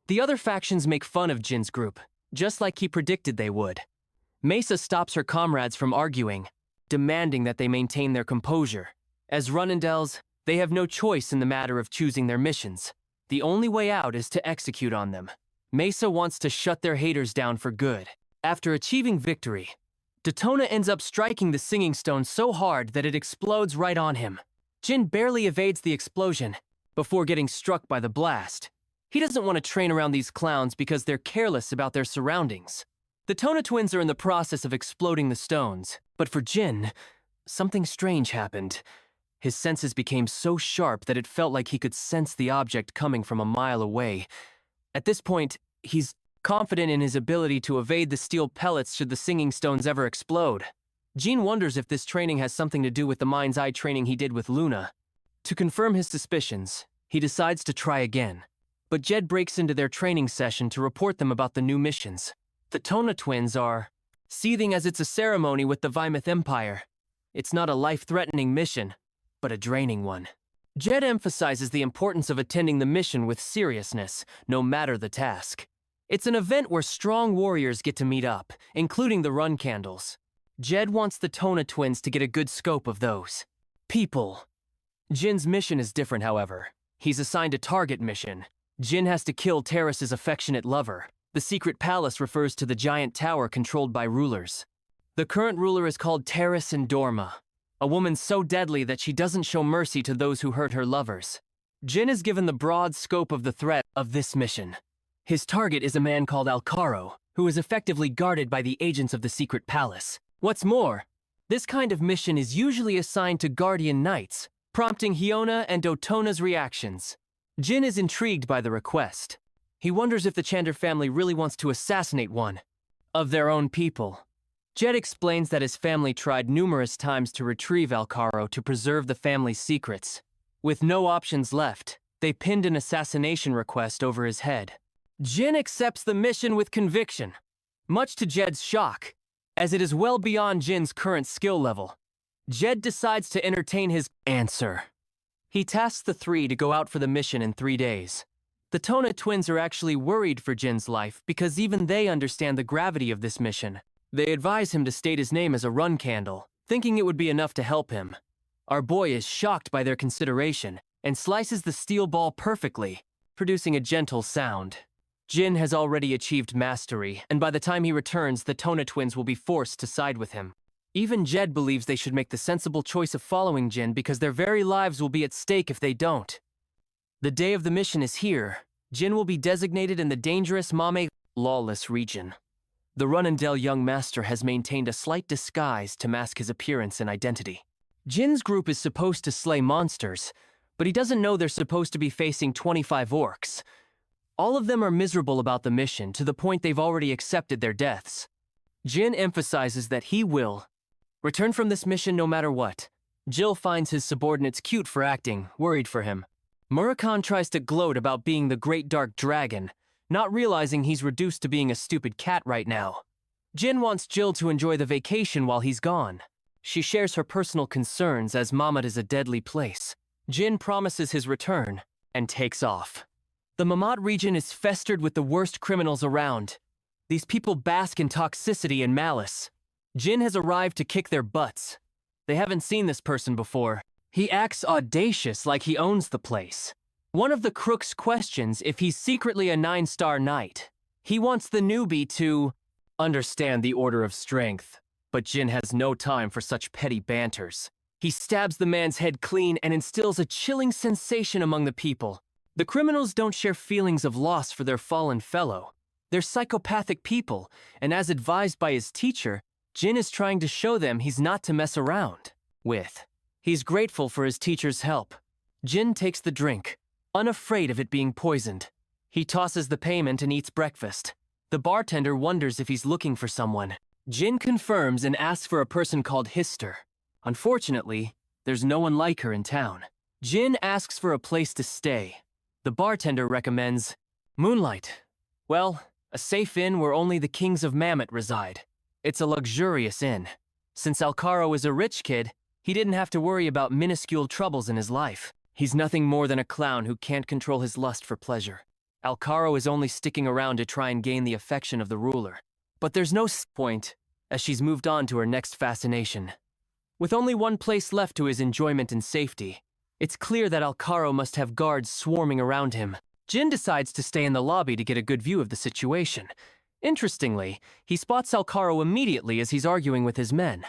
A: The other factions make fun of Jin's group, just like he predicted they would. Mesa stops her comrades from arguing, demanding that they maintain their composure. As Runendels, they have no choice in the matter of choosing their missions. The only way out is to execute on them. Mesa wants to shut their haters down for good. After achieving victory, Daytona ends up striking the singing stone so hard that it explodes right on him. Jin barely evades the explosion before getting struck by the blast. He doesn't want to train around these clowns because they're careless about their surroundings. The Tona twins are in the process of exploding the stones, but for Jin, something strange happened. His senses became so sharp that it felt like he could sense the object coming from a mile away. At this point, he's confident in his ability to evade the steel pellets should the singing stones ever explode. Jin wonders if this training has something to do with the mind's eye training he did with Luna. To confirm his suspicions, he decides to try again. but Jed breaks into their training session to report them about the new missions. The Tona twins are seething as it's a ceremony with the Vimeth Empire. It's not a life-threatening mission, but a draining one. Jed emphasizes the importance of attending the mission with seriousness, no matter the task. It's an event where strong warriors get to meet up, including the Run Candles. Jed wants the Tona twins to get a good scope of those people. Jin's mission is different, however. He's assigned a target mission. Jin has to kill Terrace's affectionate lover. The secret palace refers to the giant tower controlled by rulers. The current ruler is called Terrace Dorma, a woman so deadly that she doesn't show mercy to those who hurt her lovers. Jin is given the broad scope of the threat of this mission. His target is a man called Alcaro, who is effectively guarded by the agents of the secret palace. What's more, this kind of mission is usually assigned to guardian knights, prompting Hyona and Dotona's reactions. Jin is intrigued by the request. He wonders if the Chander family really wants to assassinate one of their own people. Jed explains that his family tried numerous times to retrieve Alcaro to preserve the family's secrets. With no options left, they pinned an assassination request over his head. Jin accepts the mission with conviction, much to Jed's shock, as it is well beyond Jin's current skill level. Jed decides to entertain his answer. He tasks the three to go out for the mission in 3 days. The Tona twins are actually worried for Jin's life because even they understand the gravity of this mission. They advise him to state his name as a run candle, thinking it would be enough to help him. Our boy is shocked by their consideration and slices the steel ball perfectly, producing a gentle sound. Jin has already achieved mastery, and by the time he returns, the Tona twins will be forced to side with him. Even Jed believes they should make the sensible choice of following Jin because their very lives will be at stake if they don't. The day of the mission is here. Jin will be designated in the dangerous Mame lawless region. The Runendale young master has maintained a slight disguise to mask his appearance and identity. Jin's group is supposed to slay monsters, but he doesn't know they're supposed to be facing 25 orcs. All of them are miserable about the mission to the point they've already accepted their deaths. Jin emphasizes that he will return from this mission no matter what. Jill finds his subordinates cute for acting, worried for him. Murakhan tries to gloat about being the great dark dragon, not realizing he's reduced to being a stupid cat right now. Jin wants Jill to enjoy the vacation while he's gone. She shares her personal concerns as Mamad is a deadly place. Jin promises his return and takes off. The Mamad region is festered with the worst criminals around. These people bask in toxicity and malice. Jin has arrived to kick their butts. They haven't seen this person before. He acts audacious like he owns the place. One of the crooks questions if he's secretly a 9-star knight. He wants the newbie to understand the order of strength, but Jin has no time for such petty banters. He stabs the man's head clean and instills a chilling sensation among the people. The criminals don't share feelings of loss for their fallen fellow. They're psychopathic people, and as advised by his teacher, Jin is trying to show them he's not to mess around with. He's grateful for his teacher's help. Jin takes the drink, unafraid of it being poisoned. He tosses the payment and eats breakfast. The bartender wonders if he's looking for someone. Jin confirms and asks for a person called Hister. Unfortunately, there's no one like her in town. Jin asks for a place to stay. The bartender recommends Moonlight. Well, a safe inn where only the kings of Mammoth reside. It's a luxurious inn. Since Alcaro is a rich kid, he didn't have to worry about minuscule troubles in his life. He's nothing more than a clown who can't control his lust for pleasure. Alcaro is only sticking around to try and gain the affection of the ruler. But there's no point, as she's moved on to her next fascination. With only one place left to his enjoyment and safety, it's clear that Alcaro must have guards swarming around him. Jin decides to stay in the lobby to get a good view of the situation. Interestingly, he spots Alcaro immediately as he's arguing with his men.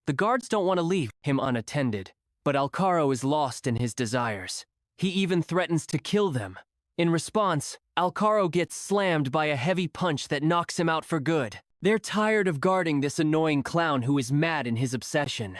A: The guards don't want to leave him unattended, but Alcaro is lost in his desires. He even threatens to kill them. In response, Alcaro gets slammed by a heavy punch that knocks him out for good. They're tired of guarding this annoying clown who is mad in his obsession.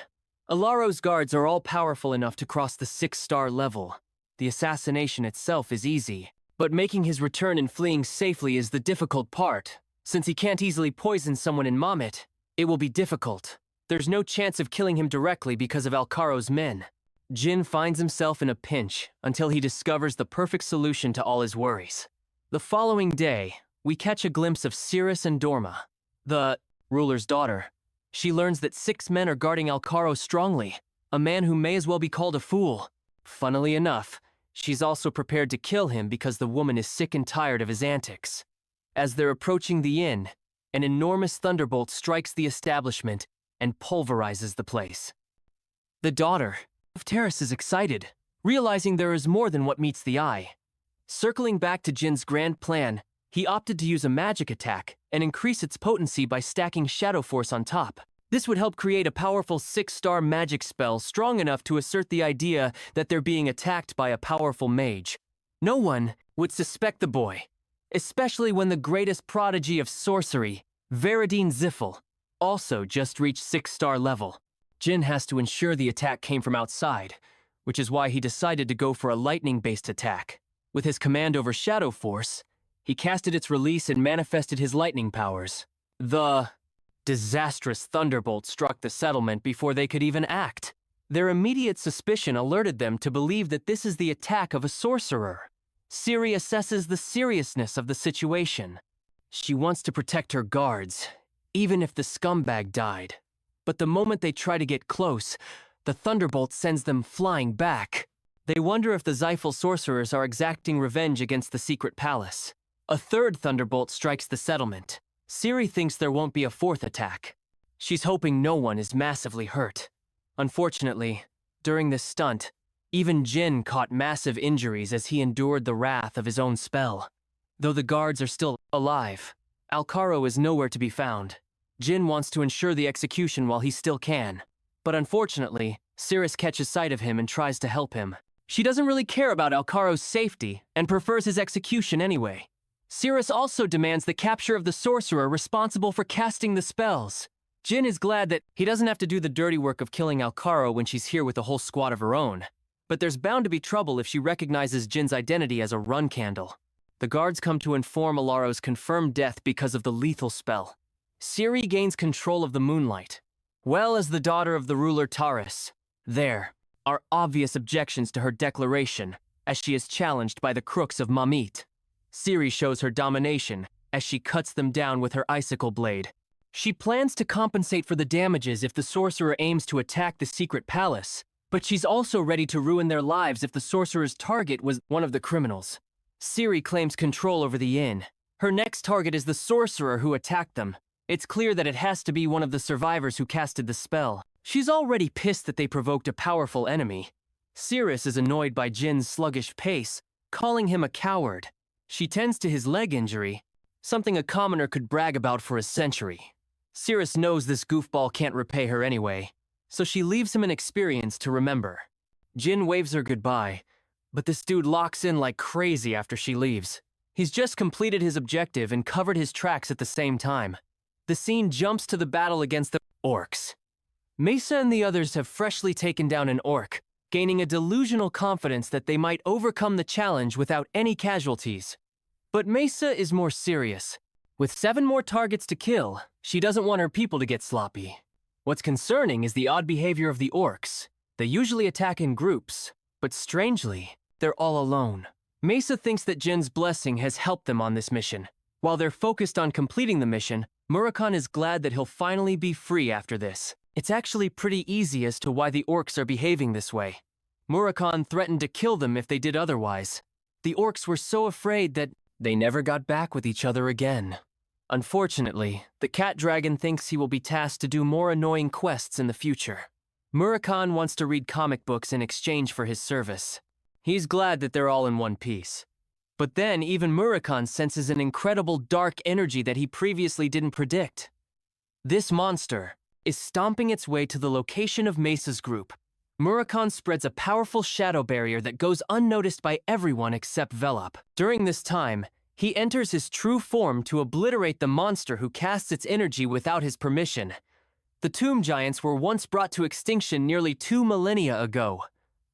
A: Alaro's guards are all powerful enough to cross the 6-star level. The assassination itself is easy, but making his return and fleeing safely is the difficult part. Since he can't easily poison someone in Mammoth, it will be difficult. There's no chance of killing him directly because of Alcaro's men. Jin finds himself in a pinch until he discovers the perfect solution to all his worries. The following day, we catch a glimpse of Cirrus and Dorma, the ruler's daughter. She learns that 6 men are guarding Alcaro strongly, a man who may as well be called a fool. Funnily enough, she's also prepared to kill him because the woman is sick and tired of his antics. As they're approaching the inn, an enormous thunderbolt strikes the establishment and pulverizes the place. The daughter of Terrace is excited, realizing there is more than what meets the eye. Circling back to Jin's grand plan, he opted to use a magic attack and increase its potency by stacking Shadow Force on top. This would help create a powerful 6-star magic spell strong enough to assert the idea that they're being attacked by a powerful mage. No one would suspect the boy, especially when the greatest prodigy of sorcery, Veridine Ziffel, also just reached 6-star level. Jin has to ensure the attack came from outside, which is why he decided to go for a lightning-based attack. With his command over Shadow Force, he casted its release and manifested his lightning powers. The disastrous thunderbolt struck the settlement before they could even act. Their immediate suspicion alerted them to believe that this is the attack of a sorcerer. Ciri assesses the seriousness of the situation. She wants to protect her guards, even if the scumbag died. But the moment they try to get close, the thunderbolt sends them flying back. They wonder if the Zyphel sorcerers are exacting revenge against the secret palace. A third thunderbolt strikes the settlement. Ciri thinks there won't be a 4th attack. She's hoping no one is massively hurt. Unfortunately, during this stunt, even Jin caught massive injuries as he endured the wrath of his own spell. Though the guards are still alive, Alcaro is nowhere to be found. Jin wants to ensure the execution while he still can. But unfortunately, Cirrus catches sight of him and tries to help him. She doesn't really care about Alcaro's safety and prefers his execution anyway. Cirrus also demands the capture of the sorcerer responsible for casting the spells. Jin is glad that he doesn't have to do the dirty work of killing Alcaro when she's here with a whole squad of her own. But there's bound to be trouble if she recognizes Jin's identity as a run candle. The guards come to inform Alaro's confirmed death because of the lethal spell. Ciri gains control of the moonlight, well as the daughter of the ruler Taurus. There are obvious objections to her declaration, as she is challenged by the crooks of Mamit. Ciri shows her domination as she cuts them down with her icicle blade. She plans to compensate for the damages if the sorcerer aims to attack the secret palace, but she's also ready to ruin their lives if the sorcerer's target was one of the criminals. Ciri claims control over the inn. Her next target is the sorcerer who attacked them. It's clear that it has to be one of the survivors who casted the spell. She's already pissed that they provoked a powerful enemy. Cirrus is annoyed by Jin's sluggish pace, calling him a coward. She tends to his leg injury, something a commoner could brag about for a century. Cirrus knows this goofball can't repay her anyway, so she leaves him an experience to remember. Jin waves her goodbye, but this dude locks in like crazy after she leaves. He's just completed his objective and covered his tracks at the same time. The scene jumps to the battle against the orcs. Mesa and the others have freshly taken down an orc, gaining a delusional confidence that they might overcome the challenge without any casualties. But Mesa is more serious. With 7 more targets to kill, she doesn't want her people to get sloppy. What's concerning is the odd behavior of the orcs. They usually attack in groups, but strangely, they're all alone. Mesa thinks that Jin's blessing has helped them on this mission. While they're focused on completing the mission, Murakhan is glad that he'll finally be free after this. It's actually pretty easy as to why the orcs are behaving this way. Murakhan threatened to kill them if they did otherwise. The orcs were so afraid that they never got back with each other again. Unfortunately, the cat dragon thinks he will be tasked to do more annoying quests in the future. Murakhan wants to read comic books in exchange for his service. He's glad that they're all in one piece. But then even Murakhan senses an incredible dark energy that he previously didn't predict. This monster is stomping its way to the location of Mesa's group. Murakhan spreads a powerful shadow barrier that goes unnoticed by everyone except Velop. During this time, he enters his true form to obliterate the monster who casts its energy without his permission. The tomb giants were once brought to extinction nearly 2 millennia ago.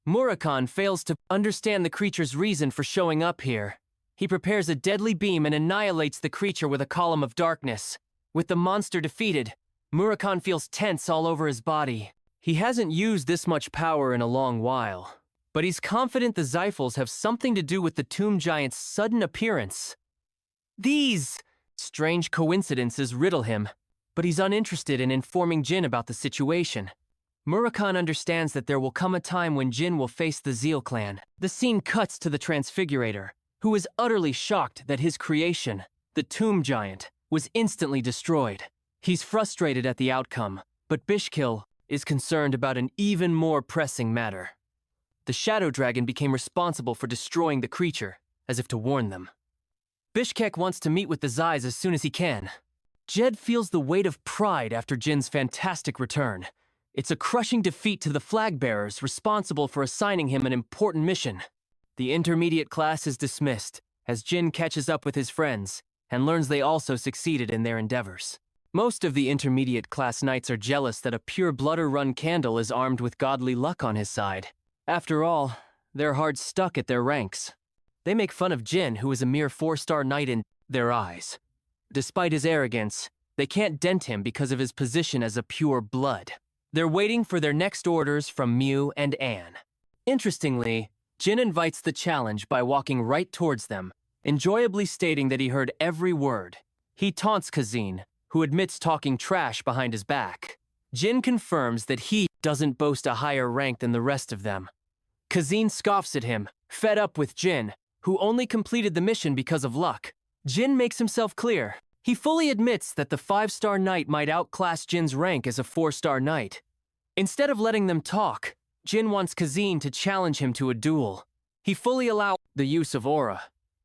A: Murakhan fails to understand the creature's reason for showing up here. He prepares a deadly beam and annihilates the creature with a column of darkness. With the monster defeated, Murakhan feels tense all over his body. He hasn't used this much power in a long while, but he's confident the Xiphals have something to do with the tomb giant's sudden appearance. These strange coincidences riddle him, but he's uninterested in informing Jin about the situation. Murakhan understands that there will come a time when Jin will face the Zeal clan. The scene cuts to the Transfigurator, who is utterly shocked that his creation, the tomb giant, was instantly destroyed. He's frustrated at the outcome, but Bishkil is concerned about an even more pressing matter. The Shadow Dragon became responsible for destroying the creature, as if to warn them. Bishkek wants to meet with the Zais as soon as he can. Jed feels the weight of pride after Jin's fantastic return. It's a crushing defeat to the flag bearers responsible for assigning him an important mission. The intermediate class is dismissed, as Jin catches up with his friends and learns they also succeeded in their endeavors. Most of the intermediate class knights are jealous that a pure Blooder-run Candle is armed with godly luck on his side. After all, they're hard stuck at their ranks. They make fun of Jin, who is a mere 4-star knight in their eyes. Despite his arrogance, they can't dent him because of his position as a pure blood. They're waiting for their next orders from Mew and Anne. Interestingly, Jin invites the challenge by walking right towards them, enjoyably stating that he heard every word. He taunts Kazin, who admits talking trash behind his back. Jin confirms that he doesn't boast a higher rank than the rest of them. Kazin scoffs at him, fed up with Jin, who only completed the mission because of luck. Jin makes himself clear. He fully admits that the 5-star knight might outclass Jin's rank as a 4-star knight. Instead of letting them talk, Jin wants Kazin to challenge him to a duel. He fully allows the use of aura.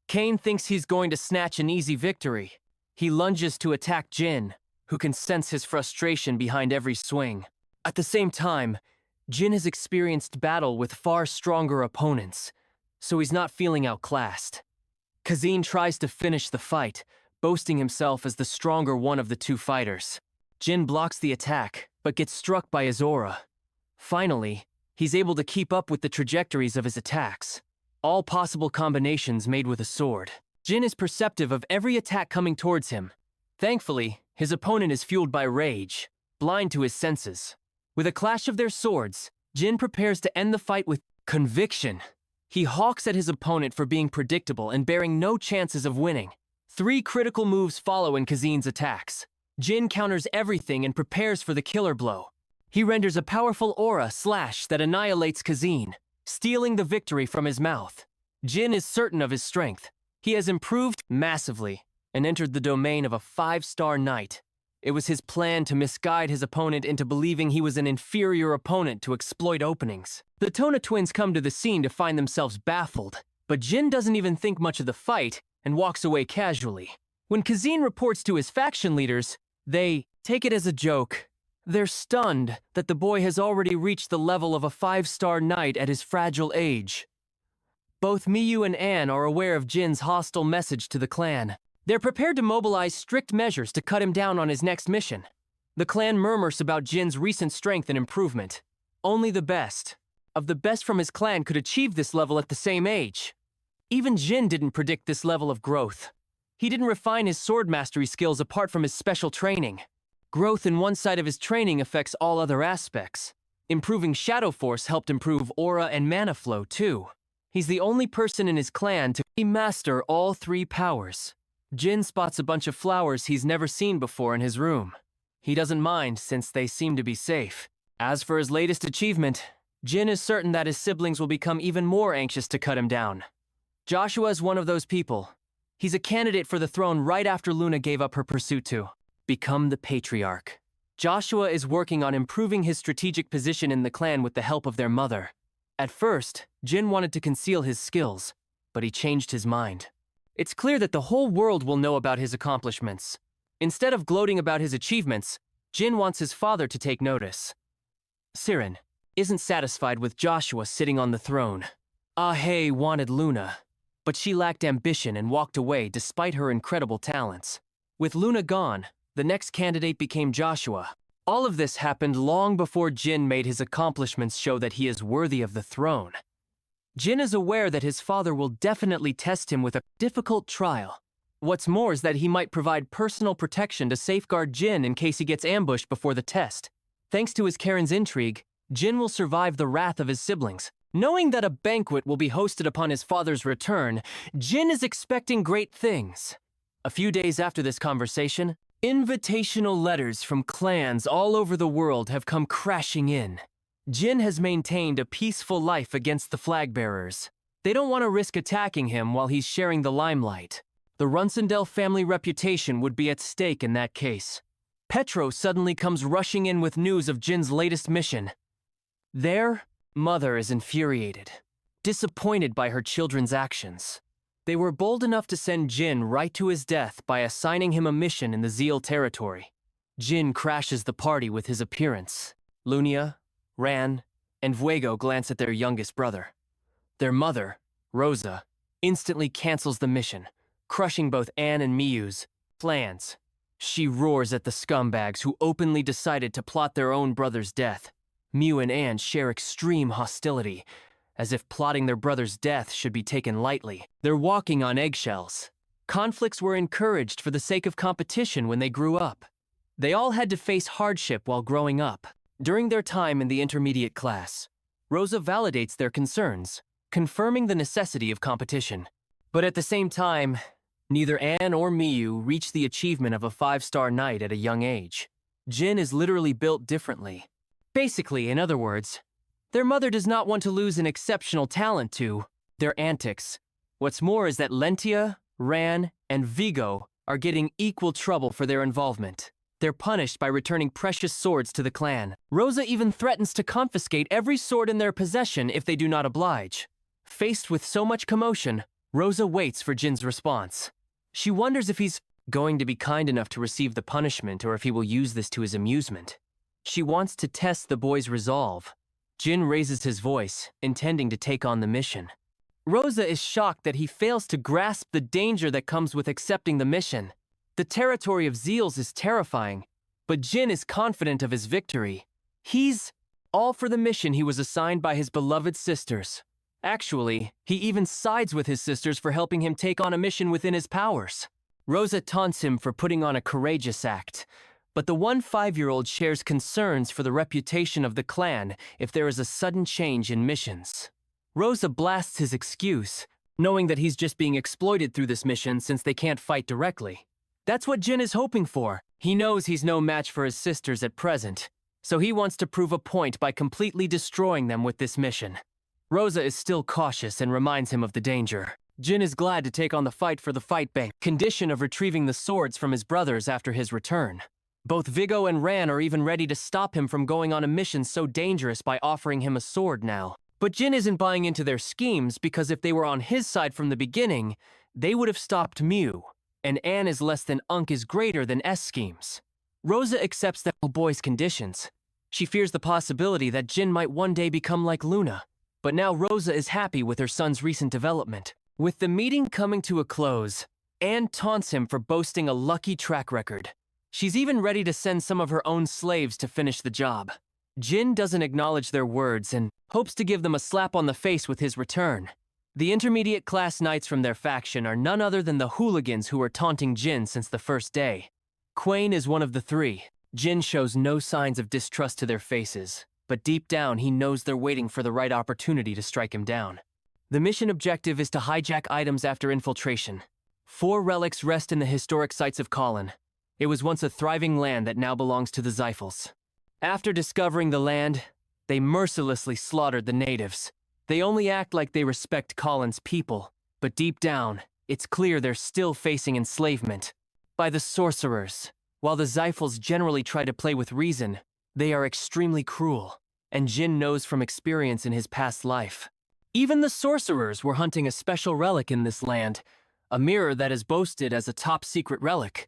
A: Kane thinks he's going to snatch an easy victory. He lunges to attack Jin, who can sense his frustration behind every swing. At the same time, Jin has experienced battle with far stronger opponents, so he's not feeling outclassed. Kazin tries to finish the fight, boasting himself as the stronger one of the two fighters. Jin blocks the attack, but gets struck by his aura. Finally, he's able to keep up with the trajectories of his attacks, all possible combinations made with a sword. Jin is perceptive of every attack coming towards him. Thankfully, his opponent is fueled by rage, blind to his senses. With a clash of their swords, Jin prepares to end the fight with conviction. He hawks at his opponent for being predictable and bearing no chances of winning. 3 critical moves follow in Kazin's attacks. Jin counters everything and prepares for the killer blow. He renders a powerful aura slash that annihilates Kazin, stealing the victory from his mouth. Jin is certain of his strength. He has improved massively and entered the domain of a 5-star knight. It was his plan to misguide his opponent into believing he was an inferior opponent to exploit openings. The Tona twins come to the scene to find themselves baffled, but Jin doesn't even think much of the fight and walks away casually. When Kazin reports to his faction leaders, they take it as a joke. They're stunned that the boy has already reached the level of a 5-star knight at his fragile age. Both Miyu and Anne are aware of Jin's hostile message to the clan. They're prepared to mobilize strict measures to cut him down on his next mission. The clan murmurs about Jin's recent strength and improvement. Only the best of the best from his clan could achieve this level at the same age. Even Jin didn't predict this level of growth. He didn't refine his sword mastery skills apart from his special training. Growth in one side of his training affects all other aspects. Improving Shadow Force helped improve aura and mana flow too. He's the only person in his clan to master all 3 powers. Jin spots a bunch of flowers he's never seen before in his room. He doesn't mind since they seem to be safe. As for his latest achievement, Jin is certain that his siblings will become even more anxious to cut him down. Joshua is one of those people. He's a candidate for the throne right after Luna gave up her pursuit to become the patriarch. Joshua is working on improving his strategic position in the clan with the help of their mother. At first, Jin wanted to conceal his skills, but he changed his mind. It's clear that the whole world will know about his accomplishments. Instead of gloating about his achievements, Jin wants his father to take notice. Siren isn't satisfied with Joshua sitting on the throne. Ah-Hae wanted Luna, but she lacked ambition and walked away despite her incredible talents. With Luna gone, the next candidate became Joshua. All of this happened long before Jin made his accomplishments show that he is worthy of the throne. Jin is aware that his father will definitely test him with a difficult trial. What's more is that he might provide personal protection to safeguard Jin in case he gets ambushed before the test. Thanks to his Karen's intrigue, Jin will survive the wrath of his siblings. Knowing that a banquet will be hosted upon his father's return, Jin is expecting great things. A few days after this conversation, invitational letters from clans all over the world have come crashing in. Jin has maintained a peaceful life against the flag bearers. They don't want to risk attacking him while he's sharing the limelight. The Runsendale family reputation would be at stake in that case. Petro suddenly comes rushing in with news of Jin's latest mission. Their mother is infuriated, disappointed by her children's actions. They were bold enough to send Jin right to his death by assigning him a mission in the Zeal territory. Jin crashes the party with his appearance. Lunia, Ran, and Vuego glance at their youngest brother. Their mother, Rosa, instantly cancels the mission, crushing both Anne and Miyu's plans. She roars at the scumbags who openly decided to plot their own brother's death. Miyu and Anne share extreme hostility, as if plotting their brother's death should be taken lightly. They're walking on eggshells. Conflicts were encouraged for the sake of competition when they grew up. They all had to face hardship while growing up. During their time in the intermediate class, Rosa validates their concerns, confirming the necessity of competition. But at the same time, neither Anne or Miyu reach the achievement of a 5-star knight at a young age. Jin is literally built differently. Basically, in other words, their mother does not want to lose an exceptional talent to their antics. What's more is that Lentia, Ran, and Vigo are getting equal trouble for their involvement. They're punished by returning precious swords to the clan. Rosa even threatens to confiscate every sword in their possession if they do not oblige. Faced with so much commotion, Rosa waits for Jin's response. She wonders if he's going to be kind enough to receive the punishment or if he will use this to his amusement. She wants to test the boy's resolve. Jin raises his voice, intending to take on the mission. Rosa is shocked that he fails to grasp the danger that comes with accepting the mission. The territory of Zeals is terrifying, but Jin is confident of his victory. He's all for the mission he was assigned by his beloved sisters. Actually, he even sides with his sisters for helping him take on a mission within his powers. Rosa taunts him for putting on a courageous act, but the 5-year-old shares concerns for the reputation of the clan if there is a sudden change in missions. Rosa blasts his excuse, knowing that he's just being exploited through this mission since they can't fight directly. That's what Jin is hoping for. He knows he's no match for his sisters at present, so he wants to prove a point by completely destroying them with this mission. Rosa is still cautious and reminds him of the danger. Jin is glad to take on the fight for the fight bank, condition of retrieving the swords from his brothers after his return. Both Vigo and Ran are even ready to stop him from going on a mission so dangerous by offering him a sword now. But Jin isn't buying into their schemes because if they were on his side from the beginning, they would have stopped Miyu. And Anne is less than Unk is greater than S schemes. Rosa accepts the boy's conditions. She fears the possibility that Jin might one day become like Luna. But now Rosa is happy with her son's recent development. With the meeting coming to a close, Anne taunts him for boasting a lucky track record. She's even ready to send some of her own slaves to finish the job. Jin doesn't acknowledge their words and hopes to give them a slap on the face with his return. The intermediate class knights from their faction are none other than the hooligans who are taunting Jin since the first day. Quain is one of the three. Jin shows no signs of distrust to their faces, but deep down he knows they're waiting for the right opportunity to strike him down. The mission objective is to hijack items after infiltration. 4 relics rest in the historic sites of Colin. It was once a thriving land that now belongs to the Zyphals. After discovering the land, they mercilessly slaughtered the natives. They only act like they respect Colin's people, but deep down, it's clear they're still facing enslavement by the sorcerers. While the Zyphals generally try to play with reason, they are extremely cruel, and Jin knows from experience in his past life. Even the sorcerers were hunting a special relic in this land, a mirror that is boasted as a top-secret relic.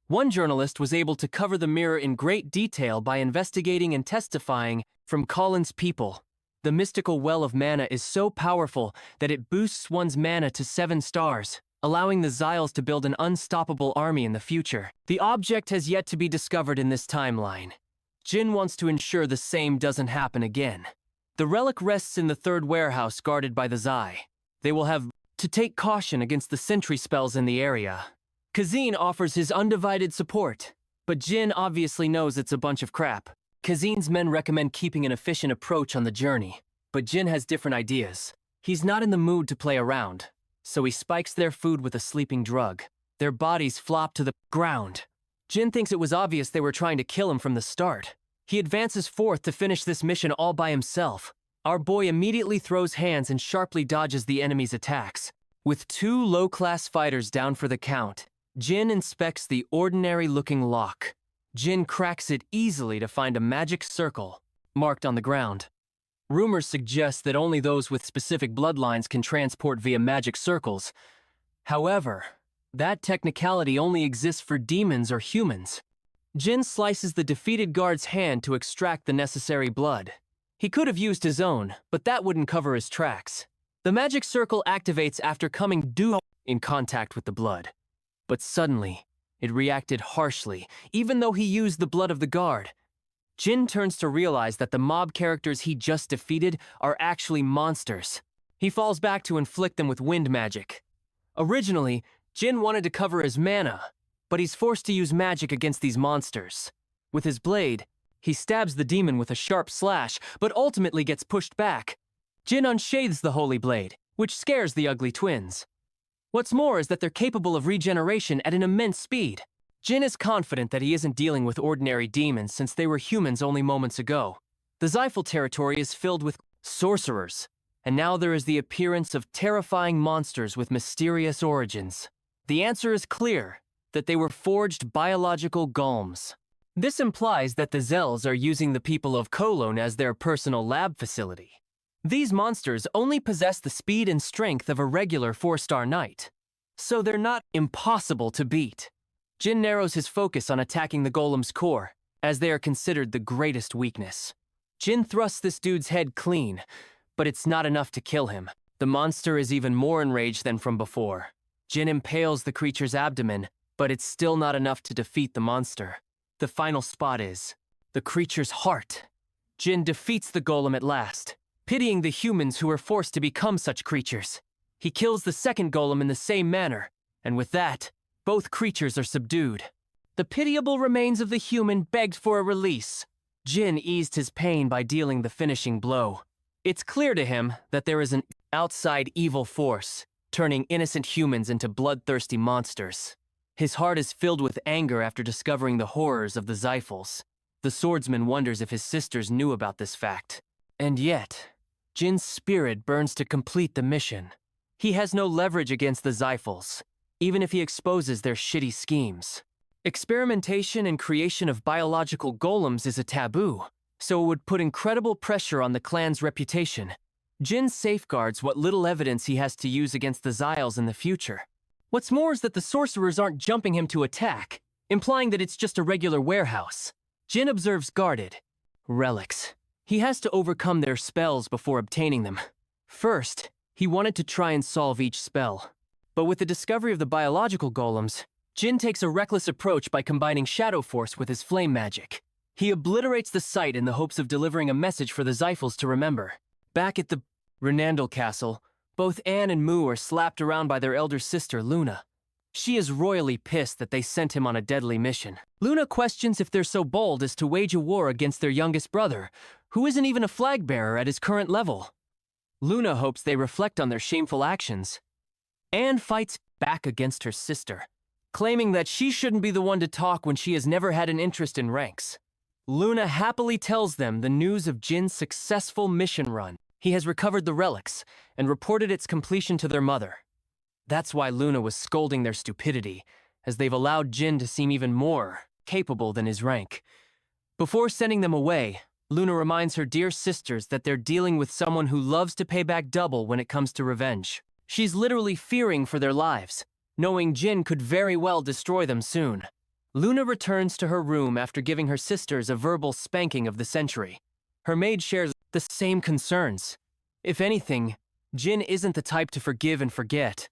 A: One journalist was able to cover the mirror in great detail by investigating and testifying from Colin's people. The mystical well of mana is so powerful that it boosts one's mana to 7 stars, allowing the Zyles to build an unstoppable army in the future. The object has yet to be discovered in this timeline. Jin wants to ensure the same doesn't happen again. The relic rests in the 3rd warehouse guarded by the Zai. They will have to take caution against the sentry spells in the area. Kazin offers his undivided support, but Jin obviously knows it's a bunch of crap. Kazin's men recommend keeping an efficient approach on the journey, but Jin has different ideas. He's not in the mood to play around, so he spikes their food with a sleeping drug. Their bodies flop to the ground. Jin thinks it was obvious they were trying to kill him from the start. He advances forth to finish this mission all by himself. Our boy immediately throws hands and sharply dodges the enemy's attacks. With 2 low-class fighters down for the count, Jin inspects the ordinary-looking lock. Jin cracks it easily to find a magic circle marked on the ground. Rumors suggest that only those with specific bloodlines can transport via magic circles. However, that technicality only exists for demons or humans. Jin slices the defeated guard's hand to extract the necessary blood. He could have used his own, but that wouldn't cover his tracks. The magic circle activates after coming in contact with the blood. But suddenly, it reacted harshly, even though he used the blood of the guard. Jin turns to realize that the mob characters he just defeated are actually monsters. He falls back to inflict them with wind magic. Originally, Jin wanted to cover his mana, but he's forced to use magic against these monsters. With his blade, he stabs the demon with a sharp slash, but ultimately gets pushed back. Jin unsheathes the holy blade, which scares the ugly twins. What's more is that they're capable of regeneration at an immense speed. Jin is confident that he isn't dealing with ordinary demons since they were humans only moments ago. The Zyphal territory is filled with sorcerers, and now there is the appearance of terrifying monsters with mysterious origins. The answer is clear, that they were forged biological golms. This implies that the Zels are using the people of Kowloon as their personal lab facility. These monsters only possess the speed and strength of a regular 4-star knight, so they're not impossible to beat. Jin narrows his focus on attacking the golem's core, as they are considered the greatest weakness. Jin thrusts this dude's head clean, but it's not enough to kill him. The monster is even more enraged than from before. Jin impales the creature's abdomen, but it's still not enough to defeat the monster. The final spot is the creature's heart. Jin defeats the golem at last, pitying the humans who were forced to become such creatures. He kills the second golem in the same manner, and with that, both creatures are subdued. The pitiable remains of the human begged for a release. Jin eased his pain by dealing the finishing blow. It's clear to him that there is an outside evil force, turning innocent humans into bloodthirsty monsters. His heart is filled with anger after discovering the horrors of the Zyphals. The swordsman wonders if his sisters knew about this fact. And yet, Jin's spirit burns to complete the mission. He has no leverage against the Zyphals, even if he exposes their shitty schemes. Experimentation and creation of biological golems is a taboo, so it would put incredible pressure on the clan's reputation. Jin safeguards what little evidence he has to use against the Zyles in the future. What's more is that the sorcerers aren't jumping him to attack, implying that it's just a regular warehouse. Jin observes guarded relics. He has to overcome their spells before obtaining them. First, he wanted to try and solve each spell. But with the discovery of the biological golems, Jin takes a reckless approach by combining Shadow Force with his flame magic. He obliterates the site in the hopes of delivering a message for the Zyphals to remember. Back at the Renandel Castle, both Anne and Mu are slapped around by their elder sister, Luna. She is royally pissed that they sent him on a deadly mission. Luna questions if they're so bold as to wage a war against their youngest brother, who isn't even a flag bearer at his current level. Luna hopes they reflect on their shameful actions. Anne fights back against her sister, claiming that she shouldn't be the one to talk when she has never had an interest in ranks. Luna happily tells them the news of Jin's successful mission run. He has recovered the relics and reported its completion to their mother. That's why Luna was scolding their stupidity, as they've allowed Jin to seem even more capable than his rank. Before sending them away, Luna reminds her dear sisters that they're dealing with someone who loves to pay back double when it comes to revenge. She's literally fearing for their lives, knowing Jin could very well destroy them soon. Luna returns to her room after giving her sisters a verbal spanking of the century. Her maid shares the same concerns. If anything, Jin isn't the type to forgive and forget.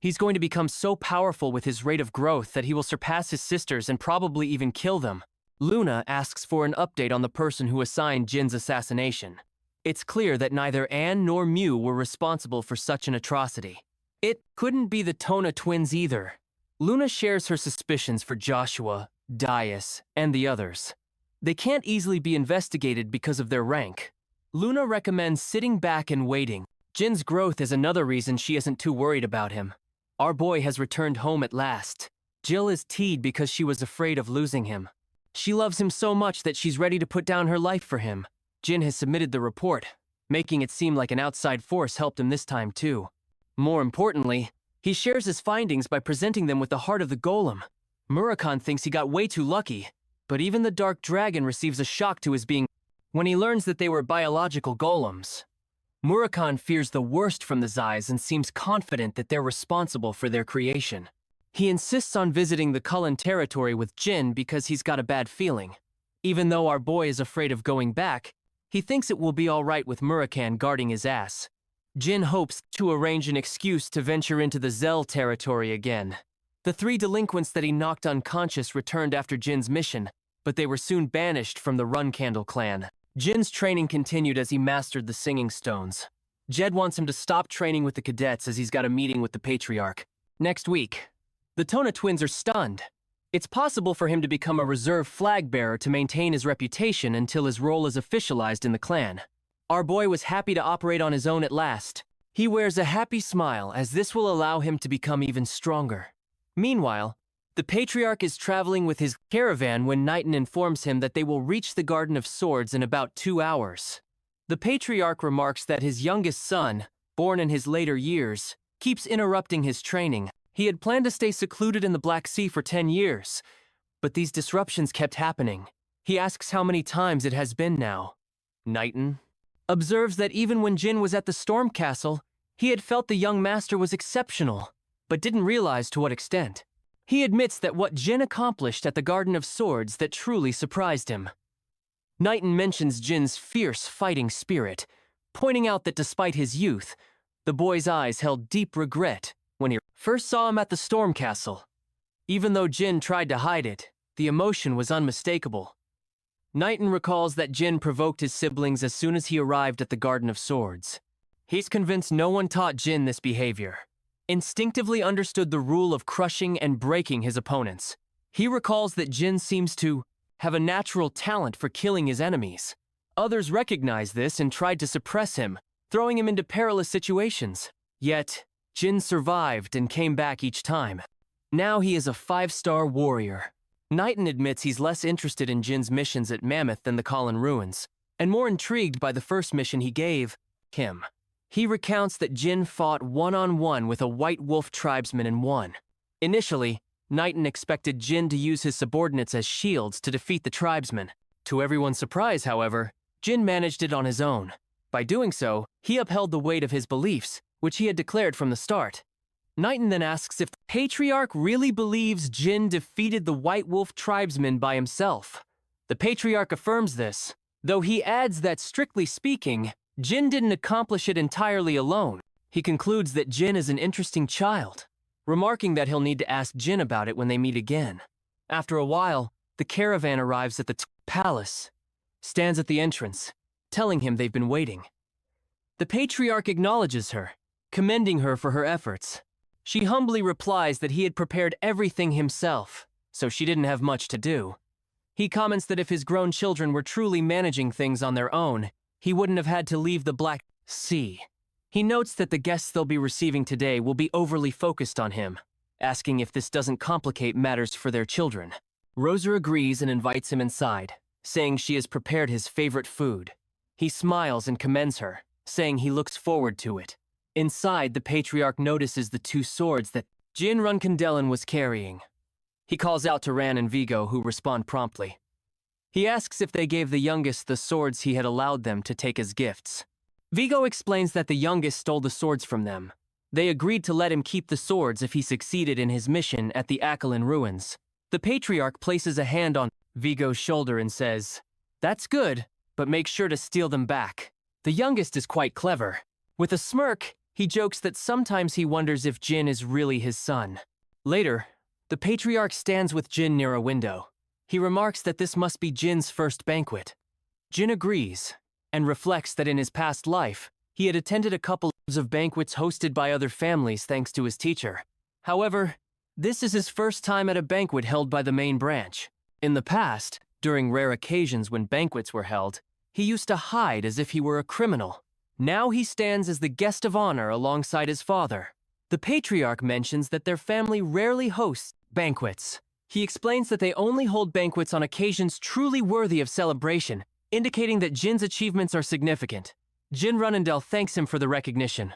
A: He's going to become so powerful with his rate of growth that he will surpass his sisters and probably even kill them. Luna asks for an update on the person who assigned Jin's assassination. It's clear that neither Anne nor Mew were responsible for such an atrocity. It couldn't be the Tona twins either. Luna shares her suspicions for Joshua, Dias, and the others. They can't easily be investigated because of their rank. Luna recommends sitting back and waiting. Jin's growth is another reason she isn't too worried about him. Our boy has returned home at last. Jill is teed because she was afraid of losing him. She loves him so much that she's ready to put down her life for him. Jin has submitted the report, making it seem like an outside force helped him this time too. More importantly, he shares his findings by presenting them with the heart of the golem. Murakhan thinks he got way too lucky, but even the Dark Dragon receives a shock to his being when he learns that they were biological golems. Murakhan fears the worst from the Zais and seems confident that they're responsible for their creation. He insists on visiting the Cullen territory with Jin because he's got a bad feeling. Even though our boy is afraid of going back, he thinks it will be all right with Murakhan guarding his ass. Jin hopes to arrange an excuse to venture into the Zell territory again. The 3 delinquents that he knocked unconscious returned after Jin's mission, but they were soon banished from the Run Candle clan. Jin's training continued as he mastered the singing stones. Jed wants him to stop training with the cadets as he's got a meeting with the Patriarch. Next week, the Tona twins are stunned. It's possible for him to become a reserve flag bearer to maintain his reputation until his role is officialized in the clan. Our boy was happy to operate on his own at last. He wears a happy smile as this will allow him to become even stronger. Meanwhile, the Patriarch is traveling with his caravan when Knighton informs him that they will reach the Garden of Swords in about 2 hours. The Patriarch remarks that his youngest son, born in his later years, keeps interrupting his training. He had planned to stay secluded in the Black Sea for 10 years, but these disruptions kept happening. He asks how many times it has been now. Knighton observes that even when Jin was at the Storm Castle, he had felt the young master was exceptional, but didn't realize to what extent. He admits that what Jin accomplished at the Garden of Swords that truly surprised him. Knighton mentions Jin's fierce fighting spirit, pointing out that despite his youth, the boy's eyes held deep regret when he first saw him at the Storm Castle. Even though Jin tried to hide it, the emotion was unmistakable. Knighton recalls that Jin provoked his siblings as soon as he arrived at the Garden of Swords. He's convinced no one taught Jin this behavior. Instinctively understood the rule of crushing and breaking his opponents. He recalls that Jin seems to have a natural talent for killing his enemies. Others recognized this and tried to suppress him, throwing him into perilous situations. Yet, Jin survived and came back each time. Now he is a 5-star warrior. Knighton admits he's less interested in Jin's missions at Mammoth than the Colin Ruins, and more intrigued by the first mission he gave him. He recounts that Jin fought one-on-one with a White Wolf tribesman and won. Initially, Knighton expected Jin to use his subordinates as shields to defeat the tribesman. To everyone's surprise, however, Jin managed it on his own. By doing so, he upheld the weight of his beliefs, which he had declared from the start. Knighton then asks if the Patriarch really believes Jin defeated the White Wolf tribesman by himself. The Patriarch affirms this, though he adds that strictly speaking, Jin didn't accomplish it entirely alone. He concludes that Jin is an interesting child, remarking that he'll need to ask Jin about it when they meet again. After a while, the caravan arrives at the palace, stands at the entrance, telling him they've been waiting. The Patriarch acknowledges her, commending her for her efforts. She humbly replies that he had prepared everything himself, so she didn't have much to do. He comments that if his grown children were truly managing things on their own, he wouldn't have had to leave the Black Sea. He notes that the guests they'll be receiving today will be overly focused on him, asking if this doesn't complicate matters for their children. Rosa agrees and invites him inside, saying she has prepared his favorite food. He smiles and commends her, saying he looks forward to it. Inside, the Patriarch notices the 2 swords that Jin Runcandellan was carrying. He calls out to Ran and Vigo, who respond promptly. He asks if they gave the youngest the swords he had allowed them to take as gifts. Vigo explains that the youngest stole the swords from them. They agreed to let him keep the swords if he succeeded in his mission at the Aquilan ruins. The Patriarch places a hand on Vigo's shoulder and says, "That's good, but make sure to steal them back." The youngest is quite clever. With a smirk, he jokes that sometimes he wonders if Jin is really his son. Later, the Patriarch stands with Jin near a window. He remarks that this must be Jin's first banquet. Jin agrees, and reflects that in his past life, he had attended a couple of banquets hosted by other families thanks to his teacher. However, this is his first time at a banquet held by the main branch. In the past, During rare occasions when banquets were held, he used to hide as if he were a criminal. Now he stands as the guest of honor alongside his father. The patriarch mentions that their family rarely hosts banquets. He explains that they only hold banquets on occasions truly worthy of celebration, indicating that Jin's achievements are significant. Jin Runendale thanks him for the recognition.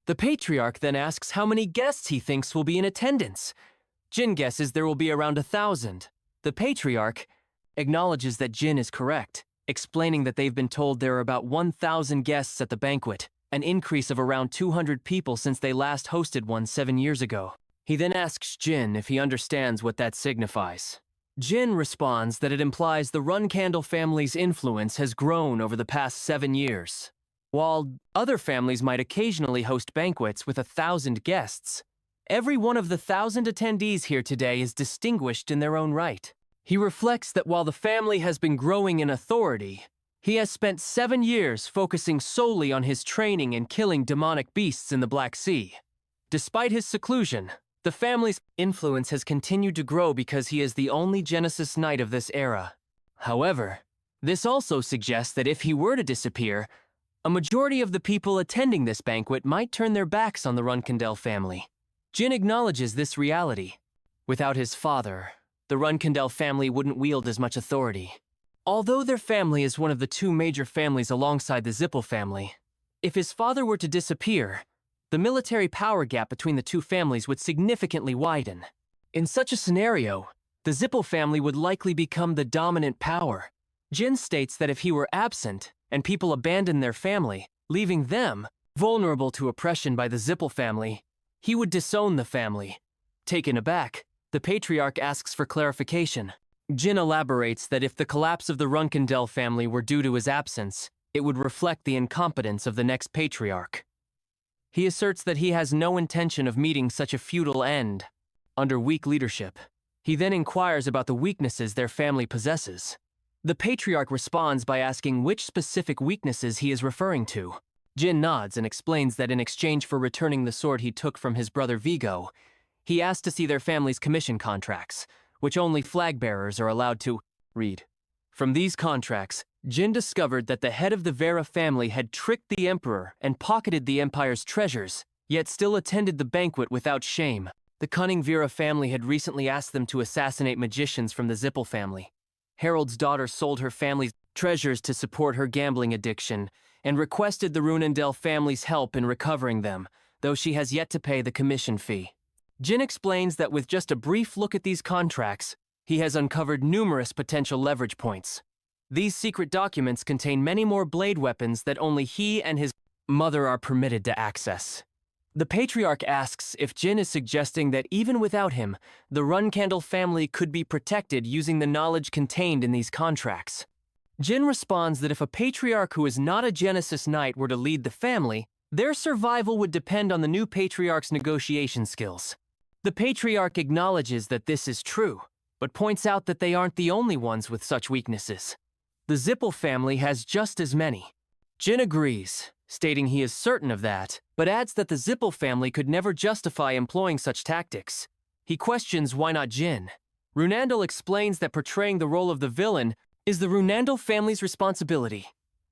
A: The patriarch then asks how many guests he thinks will be in attendance. Jin guesses there will be around 1,000. The patriarch acknowledges that Jin is correct, explaining that they've been told there are about 1,000 guests at the banquet, an increase of around 200 people since they last hosted one 7 years ago. He then asks Jin if he understands what that signifies. Jin responds that it implies the Runcandle family's influence has grown over the past 7 years. While other families might occasionally host banquets with 1,000 guests, every one of the 1,000 attendees here today is distinguished in their own right. He reflects that while the family has been growing in authority, he has spent 7 years focusing solely on his training in killing demonic beasts in the Black Sea. Despite his seclusion, the family's influence has continued to grow because he is the only Genesis Knight of this era. However, this also suggests that if he were to disappear, a majority of the people attending this banquet might turn their backs on the Runcandle family. Jin acknowledges this reality. Without his father, the Runcandle family wouldn't wield as much authority. Although their family is one of the 2 major families alongside the Zippel family, if his father were to disappear, the military power gap between the 2 families would significantly widen. In such a scenario, the Zippel family would likely become the dominant power. Jin states that if he were absent and people abandoned their family, leaving them vulnerable to oppression by the Zippel family, he would disown the family. Taken aback, the patriarch asks for clarification. Jin elaborates that if the collapse of the Runcandle family were due to his absence, it would reflect the incompetence of the next patriarch. He asserts that he has no intention of meeting such a futile end under weak leadership. He then inquires about the weaknesses their family possesses. The patriarch responds by asking which specific weaknesses he is referring to. Jin nods and explains that in exchange for returning the sword he took from his brother Vigo, he asked to see their family's commission contracts, which only flag bearers are allowed to read. From these contracts, Jin discovered that the head of the Vera family had tricked the emperor and pocketed the empire's treasures, yet still attended the banquet without shame. The cunning Vera family had recently asked them to assassinate magicians from the Zippel family. Harold's daughter sold her family's treasures to support her gambling addiction and requested the Runendale family's help in recovering them, though she has yet to pay the commission fee. Jin explains that with just a brief look at these contracts, he has uncovered numerous potential leverage points. These secret documents contain many more blade weapons that only he and his mother are permitted to access. The patriarch asks if Jin is suggesting that even without him, the Runcandle family could be protected using the knowledge contained in these contracts. Jin responds that if a patriarch who is not a Genesis Knight were to lead the family, their survival would depend on the new patriarch's negotiation skills. The patriarch acknowledges that this is true, but points out that they aren't the only ones with such weaknesses. The Zippel family has just as many. Jin agrees, stating he is certain of that, but adds that the Zippel family could never justify employing such tactics. He questions why not Jin. Runandle explains that portraying the role of the villain is the Runandle family's responsibility.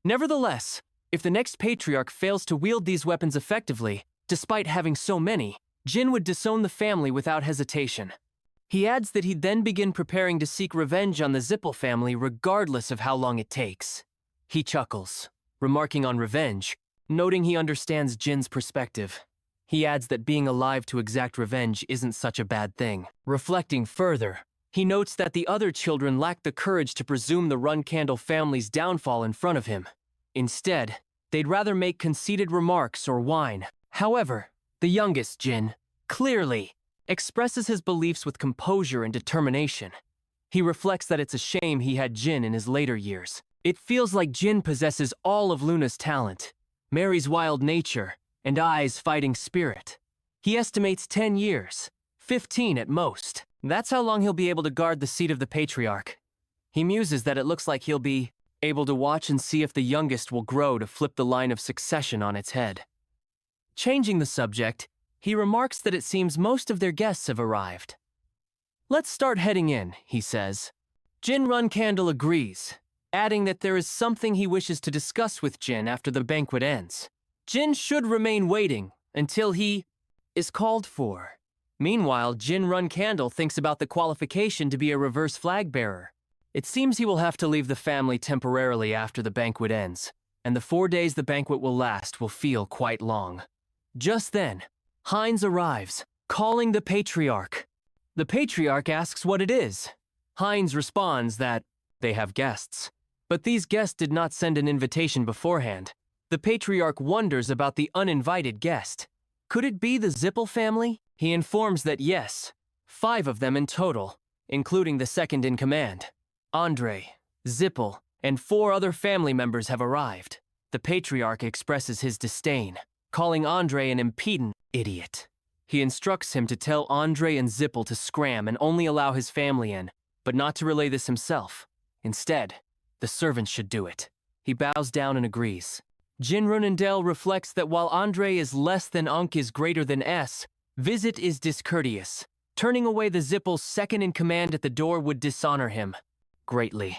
A: Nevertheless, if the next patriarch fails to wield these weapons effectively, despite having so many, Jin would disown the family without hesitation. He adds that he'd then begin preparing to seek revenge on the Zippel family regardless of how long it takes. He chuckles, remarking on revenge, noting he understands Jin's perspective. He adds that being alive to exact revenge isn't such a bad thing. Reflecting further, he notes that the other children lack the courage to presume the Runcandle family's downfall in front of him. Instead, they'd rather make conceited remarks or whine. However, the youngest Jin, clearly, expresses his beliefs with composure and determination. He reflects that it's a shame he had Jin in his later years. It feels like Jin possesses all of Luna's talent, Mary's wild nature, and Ai's fighting spirit. He estimates 10 years, 15 at most. That's how long he'll be able to guard the seat of the patriarch. He muses that it looks like he'll be able to watch and see if the youngest will grow to flip the line of succession on its head. Changing the subject, he remarks that it seems most of their guests have arrived. "Let's start heading in," he says. Jin Runcandle agrees, adding that there is something he wishes to discuss with Jin after the banquet ends. Jin should remain waiting until he is called for. Meanwhile, Jin Runcandle thinks about the qualification to be a reverse flag bearer. It seems he will have to leave the family temporarily after the banquet ends, and the 4 days the banquet will last will feel quite long. Just then, Heinz arrives, calling the Patriarch. The Patriarch asks what it is. Heinz responds that they have guests. But these guests did not send an invitation beforehand. The Patriarch wonders about the uninvited guest. Could it be the Zippel family? He informs that yes, 5 of them in total, including the second in command. Andre, Zippel, and 4 other family members have arrived. The Patriarch expresses his disdain, calling Andre an impudent idiot. He instructs him to tell Andre and Zippel to scram and only allow his family in, but not to relay this himself. Instead, the servants should do it. He bows down and agrees. Jin Runendale reflects that while Andre is less than Unk is greater than S, visit is discourteous. Turning away the Zippel's second in command at the door would dishonor him greatly.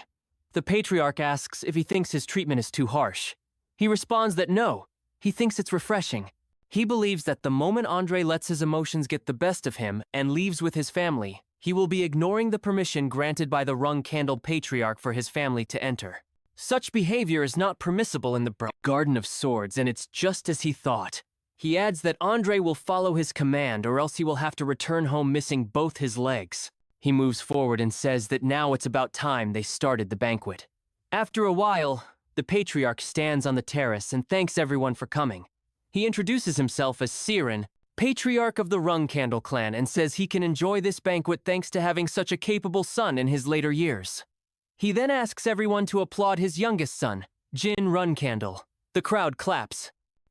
A: The Patriarch asks if he thinks his treatment is too harsh. He responds that no, he thinks it's refreshing. He believes that the moment Andre lets his emotions get the best of him and leaves with his family, he will be ignoring the permission granted by the Runcandle Patriarch for his family to enter. Such behavior is not permissible in the Garden of Swords, and it's just as he thought. He adds that Andre will follow his command or else he will have to return home missing both his legs. He moves forward and says that now it's about time they started the banquet. After a while, the Patriarch stands on the terrace and thanks everyone for coming. He introduces himself as Siren, Patriarch of the Runcandle clan, and says he can enjoy this banquet thanks to having such a capable son in his later years. He then asks everyone to applaud his youngest son, Jin Runcandle. The crowd claps.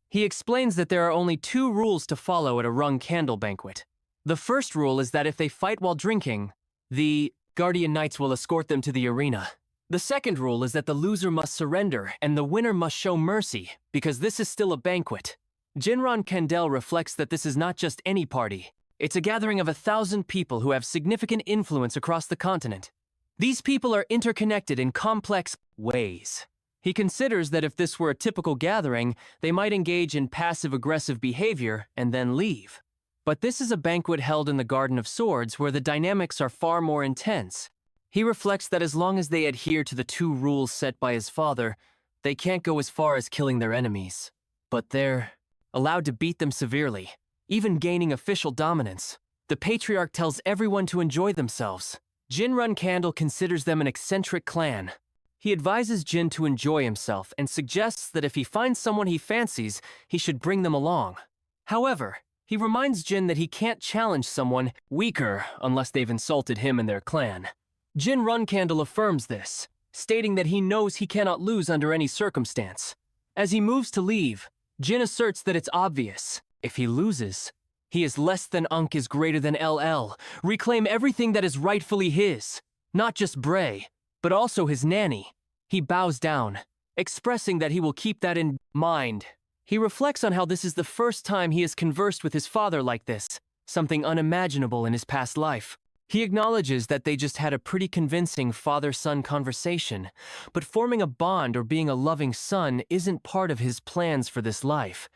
A: He explains that there are only 2 rules to follow at a Runcandle banquet. The first rule is that if they fight while drinking, the Guardian Knights will escort them to the arena. The second rule is that the loser must surrender and the winner must show mercy, because this is still a banquet. Jin Runcandle reflects that this is not just any party. It's a gathering of 1,000 people who have significant influence across the continent. These people are interconnected in complex ways. He considers that if this were a typical gathering, they might engage in passive-aggressive behavior and then leave. But this is a banquet held in the Garden of Swords where the dynamics are far more intense. He reflects that as long as they adhere to the 2 rules set by his father, they can't go as far as killing their enemies. But they're allowed to beat them severely, even gaining official dominance. The Patriarch tells everyone to enjoy themselves. Jin Runcandle considers them an eccentric clan. He advises Jin to enjoy himself and suggests that if he finds someone he fancies, he should bring them along. However, he reminds Jin that he can't challenge someone weaker unless they've insulted him and their clan. Jin Runcandle affirms this, stating that he knows he cannot lose under any circumstance. As he moves to leave, Jin asserts that it's obvious. If he loses, he is less than Unk is greater than LL. Reclaim everything that is rightfully his. Not just Bray, but also his nanny. He bows down, expressing that he will keep that in mind. He reflects on how this is the first time he has conversed with his father like this, something unimaginable in his past life. He acknowledges that they just had a pretty convincing father-son conversation, but forming a bond or being a loving son isn't part of his plans for this life.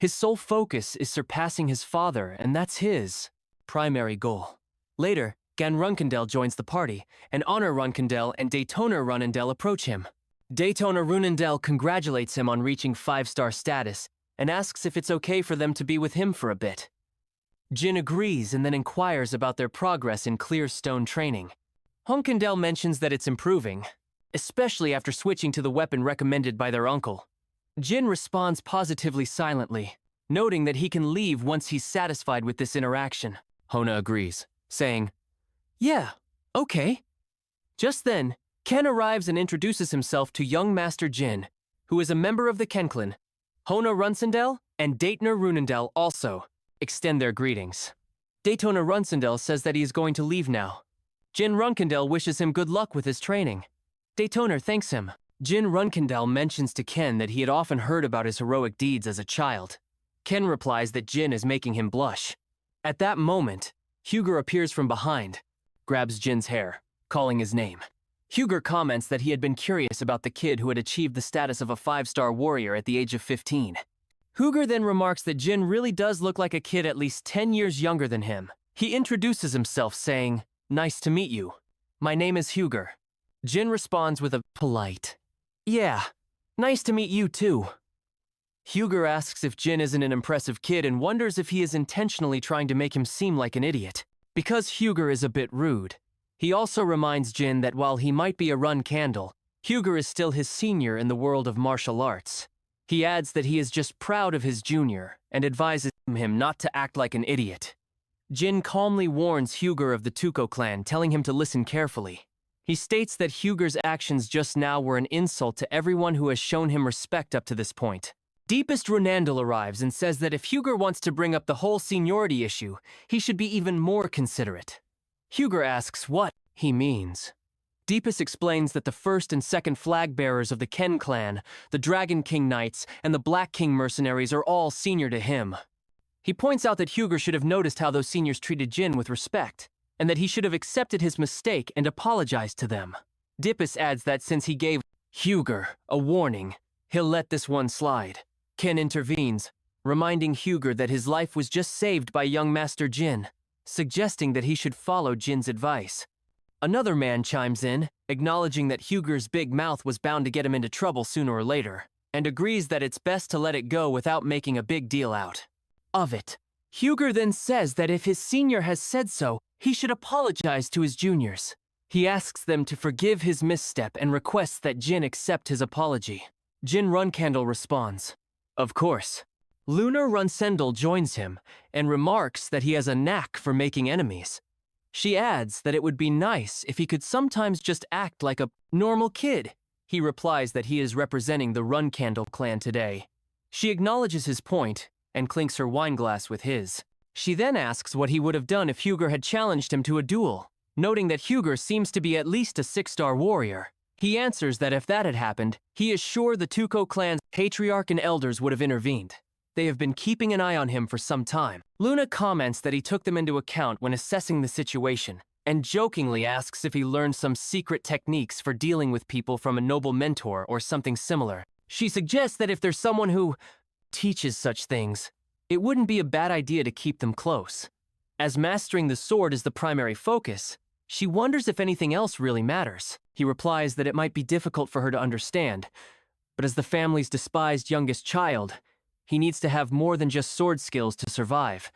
A: His sole focus is surpassing his father, and that's his primary goal. Later, Gan Runcandle joins the party, and Honor Runcandle and Daytona Runcandle approach him. Daytona Runcandle congratulates him on reaching 5-star status and asks if it's okay for them to be with him for a bit. Jin agrees and then inquires about their progress in clear stone training. Runcandle mentions that it's improving, especially after switching to the weapon recommended by their uncle. Jin responds positively silently, noting that he can leave once he's satisfied with this interaction. Hona agrees, saying, "Yeah, okay." Just then, Ken arrives and introduces himself to young Master Jin, who is a member of the Ken clan. Hona Runcandle and Daytona Runcandle also extend their greetings. Daytona Runcandle says that he is going to leave now. Jin Runcandle wishes him good luck with his training. Daytona thanks him. Jin Runcandle mentions to Ken that he had often heard about his heroic deeds as a child. Ken replies that Jin is making him blush. At that moment, Huger appears from behind, grabs Jin's hair, calling his name. Huger comments that he had been curious about the kid who had achieved the status of a 5-star warrior at the age of 15. Huger then remarks that Jin really does look like a kid at least 10 years younger than him. He introduces himself saying, "Nice to meet you. My name is Huger." Jin responds with a polite, "Yeah, nice to meet you too." Huger asks if Jin isn't an impressive kid and wonders if he is intentionally trying to make him seem like an idiot. Because Huger is a bit rude, he also reminds Jin that while he might be a run candle, Huger is still his senior in the world of martial arts. He adds that he is just proud of his junior and advises him not to act like an idiot. Jin calmly warns Huger of the Tuco clan, telling him to listen carefully. He states that Huger's actions just now were an insult to everyone who has shown him respect up to this point. Deepest Runandel arrives and says that if Huger wants to bring up the whole seniority issue, he should be even more considerate. Huger asks what he means. Deepest explains that the first and second flag bearers of the Ken clan, the Dragon King Knights, and the Black King mercenaries are all senior to him. He points out that Huger should have noticed how those seniors treated Jin with respect, and that he should have accepted his mistake and apologized to them. Deepest adds that since he gave Huger a warning, he'll let this one slide. Ken intervenes, reminding Huger that his life was just saved by young Master Jin, suggesting that he should follow Jin's advice. Another man chimes in, acknowledging that Huger's big mouth was bound to get him into trouble sooner or later, and agrees that it's best to let it go without making a big deal out of it. Huger then says that if his senior has said so, he should apologize to his juniors. He asks them to forgive his misstep and requests that Jin accept his apology. Jin Runcandle responds, "Of course." Lunar Runsendel joins him and remarks that he has a knack for making enemies. She adds that it would be nice if he could sometimes just act like a normal kid. He replies that he is representing the Runcandle clan today. She acknowledges his point and clinks her wineglass with his. She then asks what he would have done if Huger had challenged him to a duel, noting that Huger seems to be at least a 6-star warrior. He answers that if that had happened, he is sure the Tuco clan's patriarch and elders would have intervened. They have been keeping an eye on him for some time. Luna comments that he took them into account when assessing the situation, and jokingly asks if he learned some secret techniques for dealing with people from a noble mentor or something similar. She suggests that if there's someone who teaches such things, it wouldn't be a bad idea to keep them close. As mastering the sword is the primary focus, she wonders if anything else really matters. He replies that it might be difficult for her to understand, but as the family's despised youngest child, he needs to have more than just sword skills to survive.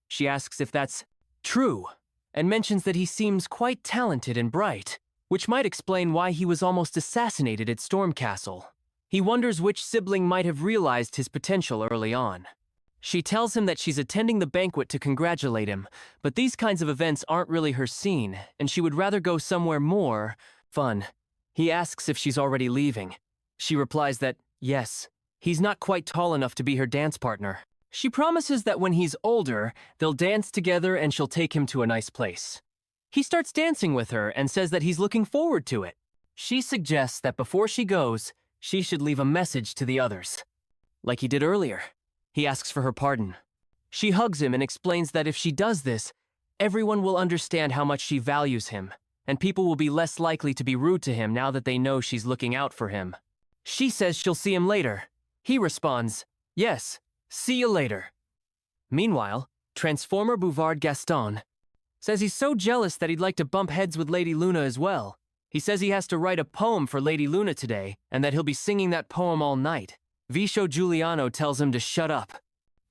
A: She asks if that's true, and mentions that he seems quite talented and bright, which might explain why he was almost assassinated at Stormcastle. He wonders which sibling might have realized his potential early on. She tells him that she's attending the banquet to congratulate him, but these kinds of events aren't really her scene, and she would rather go somewhere more fun. He asks if she's already leaving. She replies that, yes, he's not quite tall enough to be her dance partner. She promises that when he's older, they'll dance together and she'll take him to a nice place. He starts dancing with her and says that he's looking forward to it. She suggests that before she goes, she should leave a message to the others, like he did earlier. He asks for her pardon. She hugs him and explains that if she does this, everyone will understand how much she values him, and people will be less likely to be rude to him now that they know she's looking out for him. She says she'll see him later. He responds, yes, see you later. Meanwhile, Transformer Bouvard Gaston says he's so jealous that he'd like to bump heads with Lady Luna as well. He says he has to write a poem for Lady Luna today, and that he'll be singing that poem all night. Visho Giuliano tells him to shut up.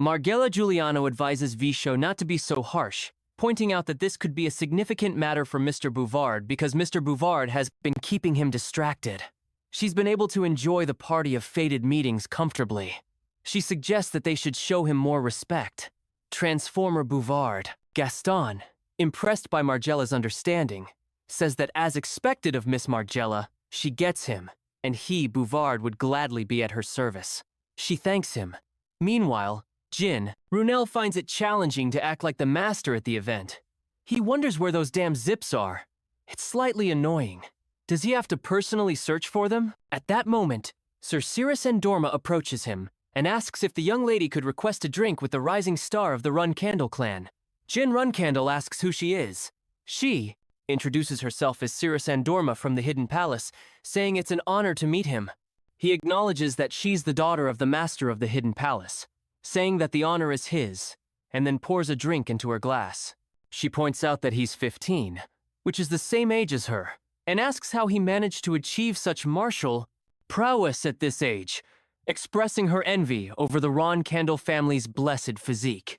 A: Margella Giuliano advises Visho not to be so harsh, pointing out that this could be a significant matter for Mr. Bouvard because Mr. Bouvard has been keeping him distracted. She's been able to enjoy the party of fated meetings comfortably. She suggests that they should show him more respect. Transformer Bouvard, Gaston, impressed by Margella's understanding, says that as expected of Miss Margella, she gets him, and he, Bouvard, would gladly be at her service. She thanks him. Meanwhile, Jin, Runel finds it challenging to act like the master at the event. He wonders where those damn zips are. It's slightly annoying. Does he have to personally search for them? At that moment, Sir Cirrus Endorma approaches him and asks if the young lady could request a drink with the rising star of the Runcandle clan. Jin Runcandle asks who she is. She, introduces herself as Cirrus Andorma from the Hidden Palace, saying it's an honor to meet him. He acknowledges that she's the daughter of the master of the Hidden Palace, saying that the honor is his, and then pours a drink into her glass. She points out that he's 15, which is the same age as her, and asks how he managed to achieve such martial prowess at this age, expressing her envy over the Ron Candle family's blessed physique.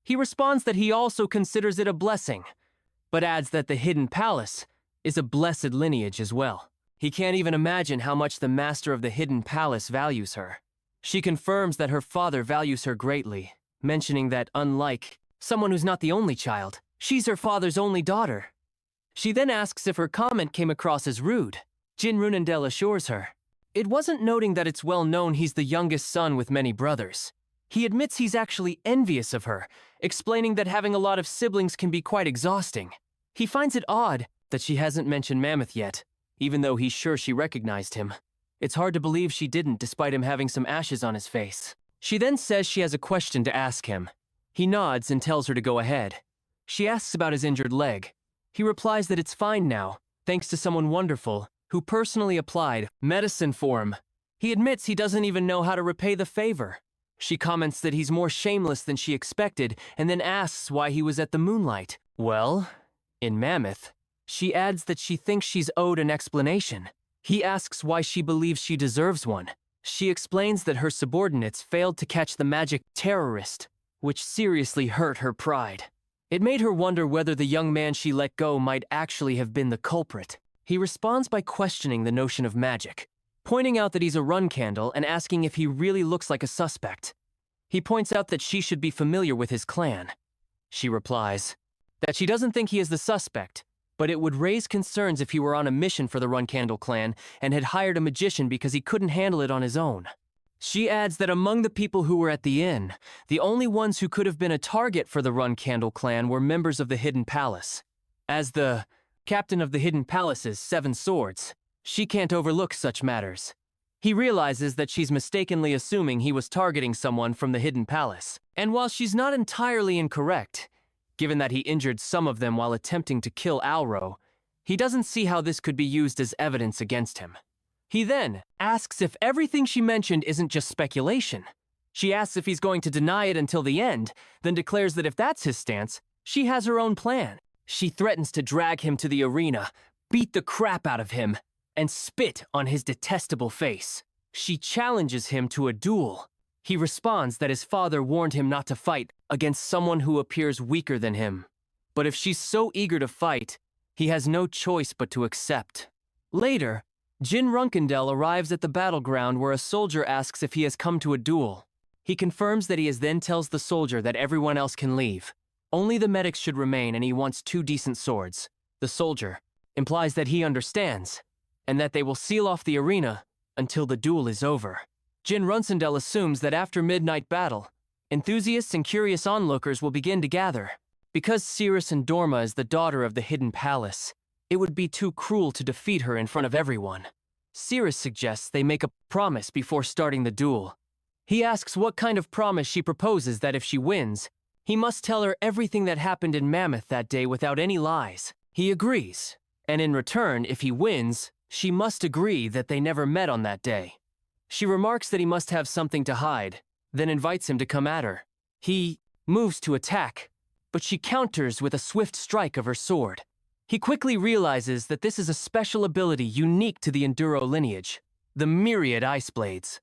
A: He responds that he also considers it a blessing, but adds that the Hidden Palace is a blessed lineage as well. He can't even imagine how much the master of the Hidden Palace values her. She confirms that her father values her greatly, mentioning that unlike someone who's not the only child, she's her father's only daughter. She then asks if her comment came across as rude. Jin Runendale assures her it wasn't, noting that it's well known he's the youngest son with many brothers. He admits he's actually envious of her, explaining that having a lot of siblings can be quite exhausting. He finds it odd that she hasn't mentioned Mammoth yet, even though he's sure she recognized him. It's hard to believe she didn't, despite him having some ashes on his face. She then says she has a question to ask him. He nods and tells her to go ahead. She asks about his injured leg. He replies that it's fine now, thanks to someone wonderful, who personally applied medicine for him. He admits he doesn't even know how to repay the favor. She comments that he's more shameless than she expected, and then asks why he was at the moonlight. Well, in Mammoth, she adds that she thinks she's owed an explanation. He asks why she believes she deserves one. She explains that her subordinates failed to catch the magic terrorist, which seriously hurt her pride. It made her wonder whether the young man she let go might actually have been the culprit. He responds by questioning the notion of magic, pointing out that he's a run candle and asking if he really looks like a suspect. He points out that she should be familiar with his clan. She replies that she doesn't think he is the suspect, but it would raise concerns if he were on a mission for the Run Candle clan and had hired a magician because he couldn't handle it on his own. She adds that among the people who were at the inn, the only ones who could have been a target for the Run Candle clan were members of the Hidden Palace. As the captain of the Hidden Palace's 7 swords, she can't overlook such matters. He realizes that she's mistakenly assuming he was targeting someone from the Hidden Palace. And while she's not entirely incorrect, given that he injured some of them while attempting to kill Alro, he doesn't see how this could be used as evidence against him. He then asks if everything she mentioned isn't just speculation. She asks if he's going to deny it until the end, then declares that if that's his stance, she has her own plan. She threatens to drag him to the arena, beat the crap out of him, and spit on his detestable face. She challenges him to a duel. He responds that his father warned him not to fight against someone who appears weaker than him. But if she's so eager to fight, he has no choice but to accept. Later, Jin Runkendell arrives at the battleground where a soldier asks if he has come to a duel. He confirms that he then tells the soldier that everyone else can leave. Only the medics should remain, and he wants 2 decent swords. The soldier implies that he understands, and that they will seal off the arena until the duel is over. Jin Runsendell assumes that after midnight battle, enthusiasts and curious onlookers will begin to gather. Because Cirrus Andorma is the daughter of the Hidden Palace, it would be too cruel to defeat her in front of everyone. Cirrus suggests they make a promise before starting the duel. He asks what kind of promise she proposes that if she wins, he must tell her everything that happened in Mammoth that day without any lies. He agrees, and in return, if he wins, she must agree that they never met on that day. She remarks that he must have something to hide, then invites him to come at her. He moves to attack, but she counters with a swift strike of her sword. He quickly realizes that this is a special ability unique to the Enduro lineage, the myriad ice blades.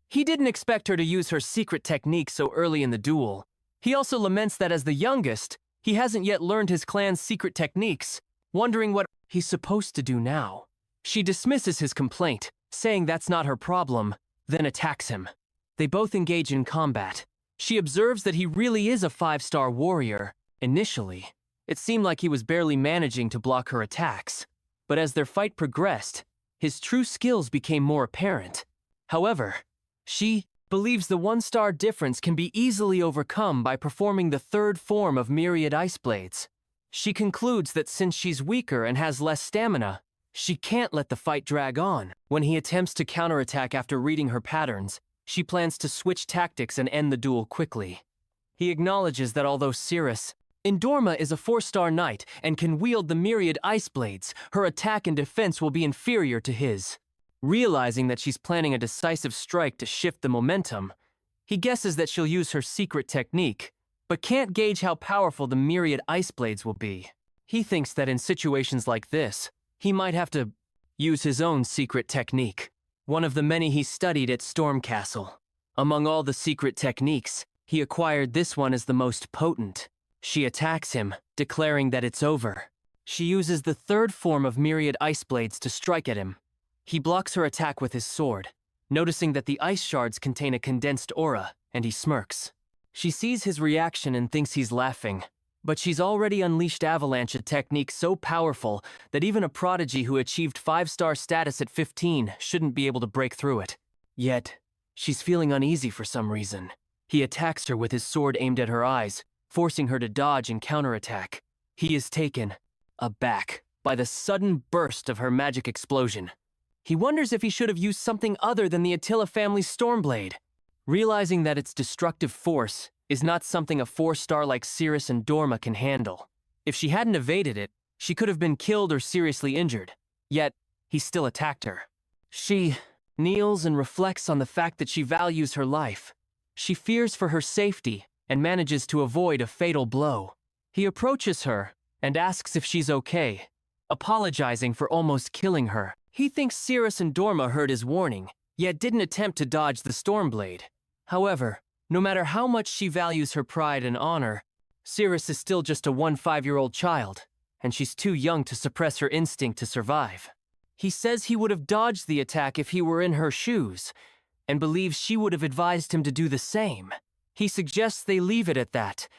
A: He didn't expect her to use her secret technique so early in the duel. He also laments that as the youngest, he hasn't yet learned his clan's secret techniques, wondering what he's supposed to do now. She dismisses his complaint, saying that's not her problem, then attacks him. They both engage in combat. She observes that he really is a 5-star warrior. Initially, it seemed like he was barely managing to block her attacks, but as their fight progressed, his true skills became more apparent. However, she believes the 1-star difference can be easily overcome by performing the 3rd form of myriad ice blades. She concludes that since she's weaker and has less stamina, she can't let the fight drag on. When he attempts to counterattack after reading her patterns, she plans to switch tactics and end the duel quickly. He acknowledges that although Cirrus Indorma is a 4-star knight and can wield the myriad ice blades. Her attack and defense will be inferior to his. Realizing that she's planning a decisive strike to shift the momentum, he guesses that she'll use her secret technique, but can't gauge how powerful the myriad ice blades will be. He thinks that in situations like this, he might have to use his own secret technique, one of the many he studied at Storm Castle. Among all the secret techniques, he acquired this one as the most potent. She attacks him, declaring that it's over. She uses the third form of myriad ice blades to strike at him. He blocks her attack with his sword, noticing that the ice shards contain a condensed aura, and he smirks. She sees his reaction and thinks he's laughing, but she's already unleashed Avalanche, a technique so powerful that even a prodigy who achieved 5-star status at 15 shouldn't be able to break through it. Yet, she's feeling uneasy for some reason. He attacks her with his sword aimed at her eyes, forcing her to dodge and counterattack. He is taken aback by the sudden burst of her magic explosion. He wonders if he should have used something other than the Attila family's Stormblade. Realizing that its destructive force is not something a 4-star like Cirrus and Dorma can handle. If she hadn't evaded it, she could have been killed or seriously injured. Yet, he still attacked her. She kneels and reflects on the fact that she values her life. She fears for her safety and manages to avoid a fatal blow. He approaches her and asks if she's okay, apologizing for almost killing her. He thinks Cirrus and Dorma heard his warning, yet didn't attempt to dodge the Stormblade. However, no matter how much she values her pride and honor, Cirrus is still just a 5-year-old child, and she's too young to suppress her instinct to survive. He says he would have dodged the attack if he were in her shoes, and believes she would have advised him to do the same. He suggests they leave it at that,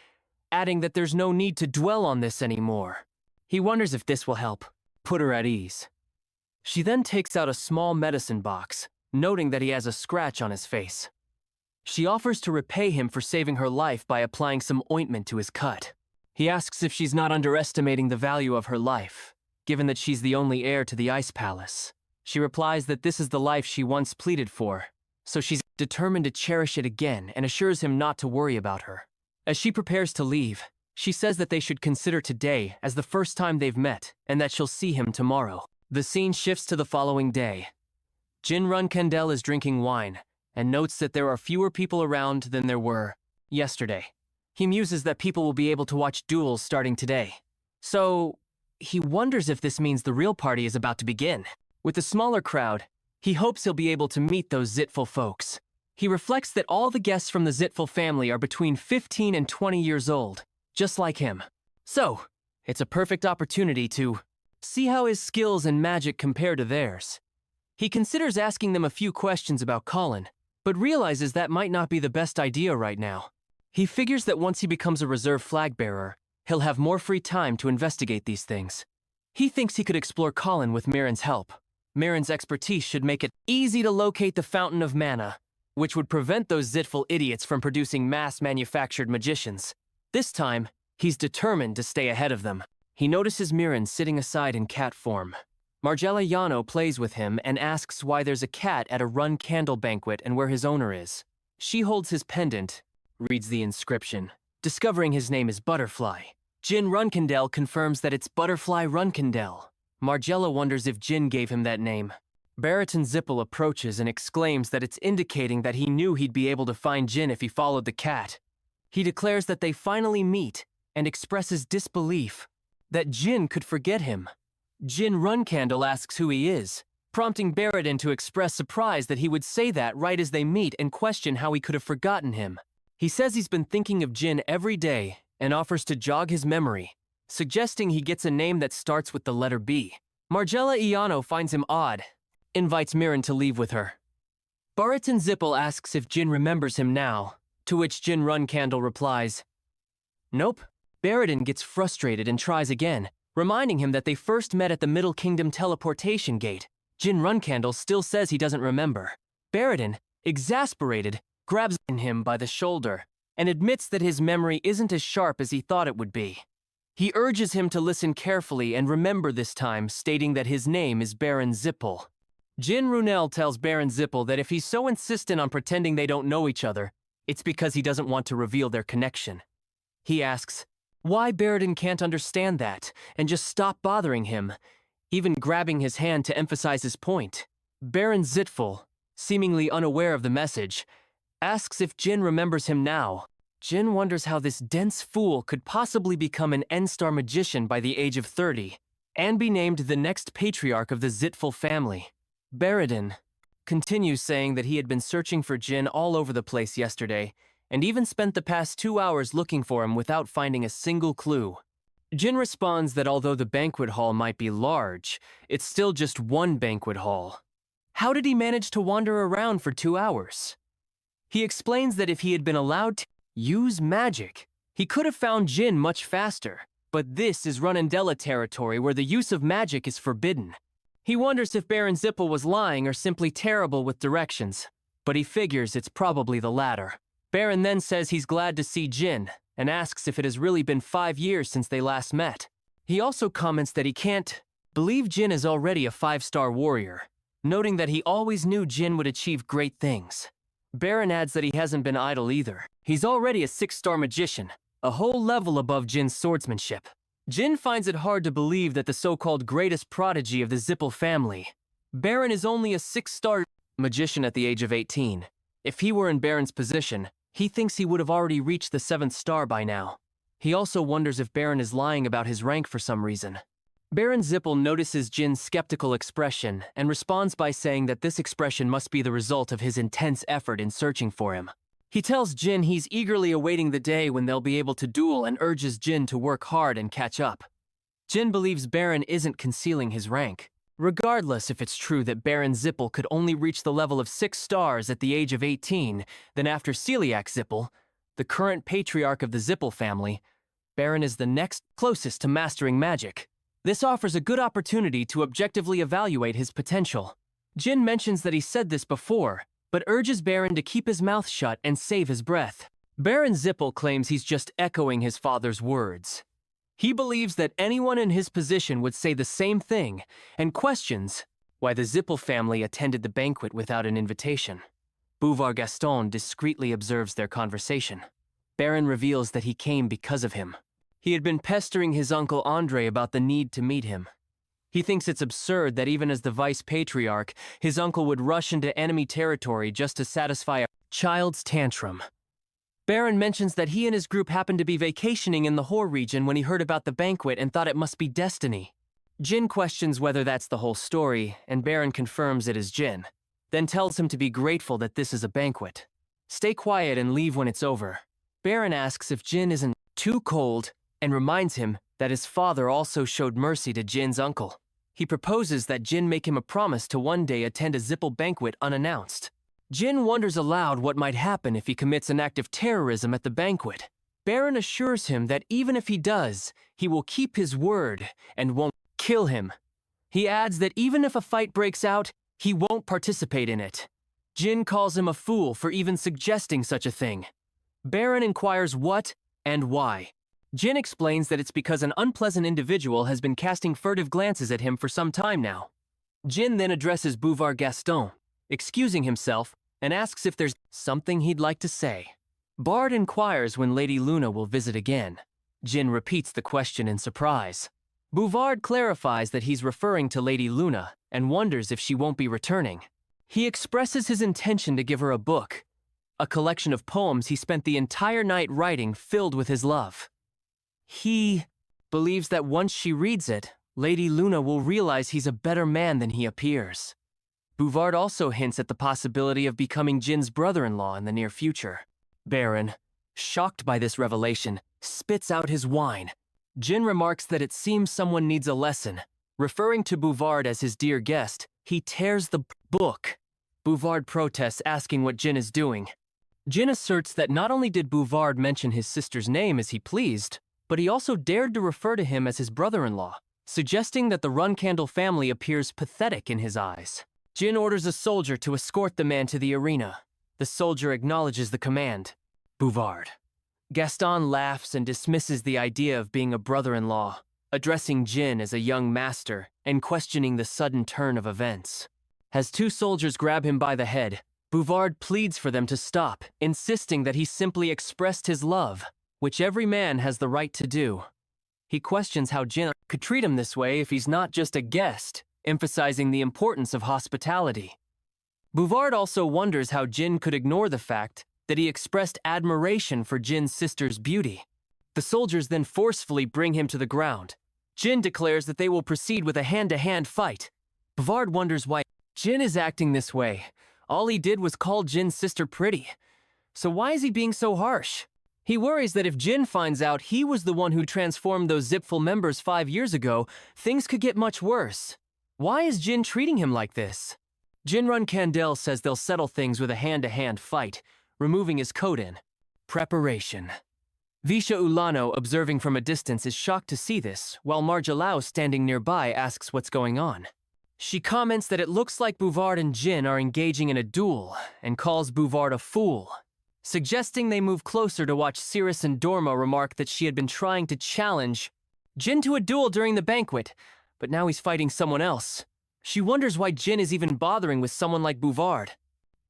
A: adding that there's no need to dwell on this anymore. He wonders if this will help put her at ease. She then takes out a small medicine box, noting that he has a scratch on his face. She offers to repay him for saving her life by applying some ointment to his cut. He asks if she's not underestimating the value of her life, given that she's the only heir to the Ice Palace. She replies that this is the life she once pleaded for, so she's determined to cherish it again and assures him not to worry about her. As she prepares to leave, she says that they should consider today as the first time they've met and that she'll see him tomorrow. The scene shifts to the following day. Jin Runkendel is drinking wine and notes that there are fewer people around than there were yesterday. He muses that people will be able to watch duels starting today. So, he wonders if this means the real party is about to begin. With the smaller crowd, he hopes he'll be able to meet those Zitful folks. He reflects that all the guests from the Zitful family are between 15 and 20 years old, just like him. So, it's a perfect opportunity to see how his skills and magic compare to theirs. He considers asking them a few questions about Colin, but realizes that might not be the best idea right now. He figures that once he becomes a reserve flag bearer, he'll have more free time to investigate these things. He thinks he could explore Colin with Mirren's help. Mirren's expertise should make it easy to locate the Fountain of Mana, which would prevent those Zitful idiots from producing mass-manufactured magicians. This time, he's determined to stay ahead of them. He notices Mirren sitting aside in cat form. Margella Yano plays with him and asks why there's a cat at a run candle banquet and where his owner is. She holds his pendant, reads the inscription, discovering his name is Butterfly. Jin Runkendel confirms that it's Butterfly Runkendel. Margella wonders if Jin gave him that name. Baraton Zippel approaches and exclaims that it's indicating that he knew he'd be able to find Jin if he followed the cat. He declares that they finally meet and expresses disbelief that Jin could forget him. Jin Runkendel asks who he is, prompting Baraton to express surprise that he would say that right as they meet and question how he could have forgotten him. He says he's been thinking of Jin every day and offers to jog his memory, suggesting he gets a name that starts with the letter B. Margella Iano finds him odd, invites Mirren to leave with her. Baraton Zippel asks if Jin remembers him now, to which Jin Runkendel replies, "Nope." Baraton gets frustrated and tries again, reminding him that they first met at the Middle Kingdom teleportation gate. Jin Runkendel still says he doesn't remember. Baraton, exasperated, grabs him by the shoulder and admits that his memory isn't as sharp as he thought it would be. He urges him to listen carefully and remember this time, stating that his name is Baron Zippel. Jin Runel tells Baron Zippel that if he's so insistent on pretending they don't know each other, it's because he doesn't want to reveal their connection. He asks, Why Baradin can't understand that and just stop bothering him, even grabbing his hand to emphasize his point. Baron Zitful, seemingly unaware of the message, asks if Jin remembers him now. Jin wonders how this dense fool could possibly become an N-star magician by the age of 30 and be named the next patriarch of the Zitful family. Baradin continues saying that he had been searching for Jin all over the place yesterday and even spent the past 2 hours looking for him without finding a single clue. Jin responds that although the banquet hall might be large, it's still just one banquet hall. How did he manage to wander around for 2 hours? He explains that if he had been allowed to use magic, he could have found Jin much faster, but this is Runandela territory where the use of magic is forbidden. He wonders if Baron Zippel was lying or simply terrible with directions, but he figures it's probably the latter. Baron then says he's glad to see Jin, and asks if it has really been 5 years since they last met. He also comments that he can't believe Jin is already a 5-star warrior, noting that he always knew Jin would achieve great things. Baron adds that he hasn't been idle either. He's already a 6-star magician, a whole level above Jin's swordsmanship. Jin finds it hard to believe that the so-called greatest prodigy of the Zippel family, Baron, is only a 6-star magician at the age of 18. If he were in Baron's position, he thinks he would have already reached the 7th star by now. He also wonders if Baron is lying about his rank for some reason. Baron Zippel notices Jin's skeptical expression and responds by saying that this expression must be the result of his intense effort in searching for him. He tells Jin he's eagerly awaiting the day when they'll be able to duel and urges Jin to work hard and catch up. Jin believes Baron isn't concealing his rank. Regardless if it's true that Baron Zippel could only reach the level of 6 stars at the age of 18, then after Celiac Zippel, the current patriarch of the Zippel family, Baron is the next closest to mastering magic. This offers a good opportunity to objectively evaluate his potential. Jin mentions that he said this before, but urges Baron to keep his mouth shut and save his breath. Baron Zippel claims he's just echoing his father's words. He believes that anyone in his position would say the same thing, and questions why the Zippel family attended the banquet without an invitation. Bouvard Gaston discreetly observes their conversation. Baron reveals that he came because of him. He had been pestering his uncle Andre about the need to meet him. He thinks it's absurd that even as the vice-patriarch, his uncle would rush into enemy territory just to satisfy a child's tantrum. Baron mentions that he and his group happened to be vacationing in the Hor region when he heard about the banquet and thought it must be destiny. Jin questions whether that's the whole story, and Baron confirms it is Jin, then tells him to be grateful that this is a banquet. Stay quiet and leave when it's over. Baron asks if Jin isn't too cold, and reminds him that his father also showed mercy to Jin's uncle. He proposes that Jin make him a promise to one day attend a Zippel banquet unannounced. Jin wonders aloud what might happen if he commits an act of terrorism at the banquet. Baron assures him that even if he does, he will keep his word and won't kill him. He adds that even if a fight breaks out, he won't participate in it. Jin calls him a fool for even suggesting such a thing. Baron inquires what and why. Jin explains that it's because an unpleasant individual has been casting furtive glances at him for some time now. Jin then addresses Bouvard Gaston, excusing himself, and asks if there's something he'd like to say. Bard inquires when Lady Luna will visit again. Jin repeats the question in surprise. Bouvard clarifies that he's referring to Lady Luna and wonders if she won't be returning. He expresses his intention to give her a book, a collection of poems he spent the entire night writing filled with his love. He believes that once she reads it, Lady Luna will realize he's a better man than he appears. Bouvard also hints at the possibility of becoming Jin's brother-in-law in the near future. Baron, shocked by this revelation, spits out his wine. Jin remarks that it seems someone needs a lesson. Referring to Bouvard as his dear guest, he tears the book. Bouvard protests, asking what Jin is doing. Jin asserts that not only did Bouvard mention his sister's name as he pleased, but he also dared to refer to him as his brother-in-law, suggesting that the Runcandle family appears pathetic in his eyes. Jin orders a soldier to escort the man to the arena. The soldier acknowledges the command. Bouvard. Gaston laughs and dismisses the idea of being a brother-in-law, addressing Jin as a young master and questioning the sudden turn of events. As 2 soldiers grab him by the head, Bouvard pleads for them to stop, insisting that he simply expressed his love. which every man has the right to do. He questions how Jin could treat him this way if he's not just a guest, emphasizing the importance of hospitality. Bouvard also wonders how Jin could ignore the fact that he expressed admiration for Jin's sister's beauty. The soldiers then forcefully bring him to the ground. Jin declares that they will proceed with a hand-to-hand fight. Bouvard wonders why Jin is acting this way. All he did was call Jin's sister pretty. So why is he being so harsh? He worries that if Jin finds out he was the one who transformed those Zipful members 5 years ago, things could get much worse. Why is Jin treating him like this? Jinrun Kandel says they'll settle things with a hand-to-hand fight, removing his coat in. Preparation. Visha Ulano, observing from a distance, is shocked to see this, while Marjalao, standing nearby, asks what's going on. She comments that it looks like Bouvard and Jin are engaging in a duel, and calls Bouvard a fool, suggesting they move closer to watch Cirrus and Dorma remark that she had been trying to challenge Jin to a duel during the banquet, but now he's fighting someone else. She wonders why Jin is even bothering with someone like Bouvard.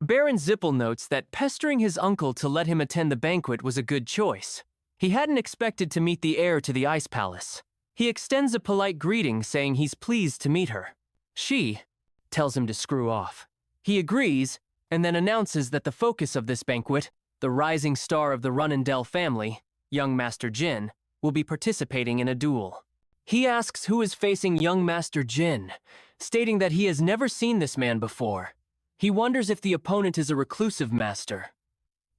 A: Baron Zippel notes that pestering his uncle to let him attend the banquet was a good choice. He hadn't expected to meet the heir to the Ice Palace. He extends a polite greeting saying he's pleased to meet her. She tells him to screw off. He agrees, and then announces that the focus of this banquet, the rising star of the Runendell family, young Master Jin, will be participating in a duel. He asks who is facing young Master Jin, stating that he has never seen this man before. He wonders if the opponent is a reclusive master.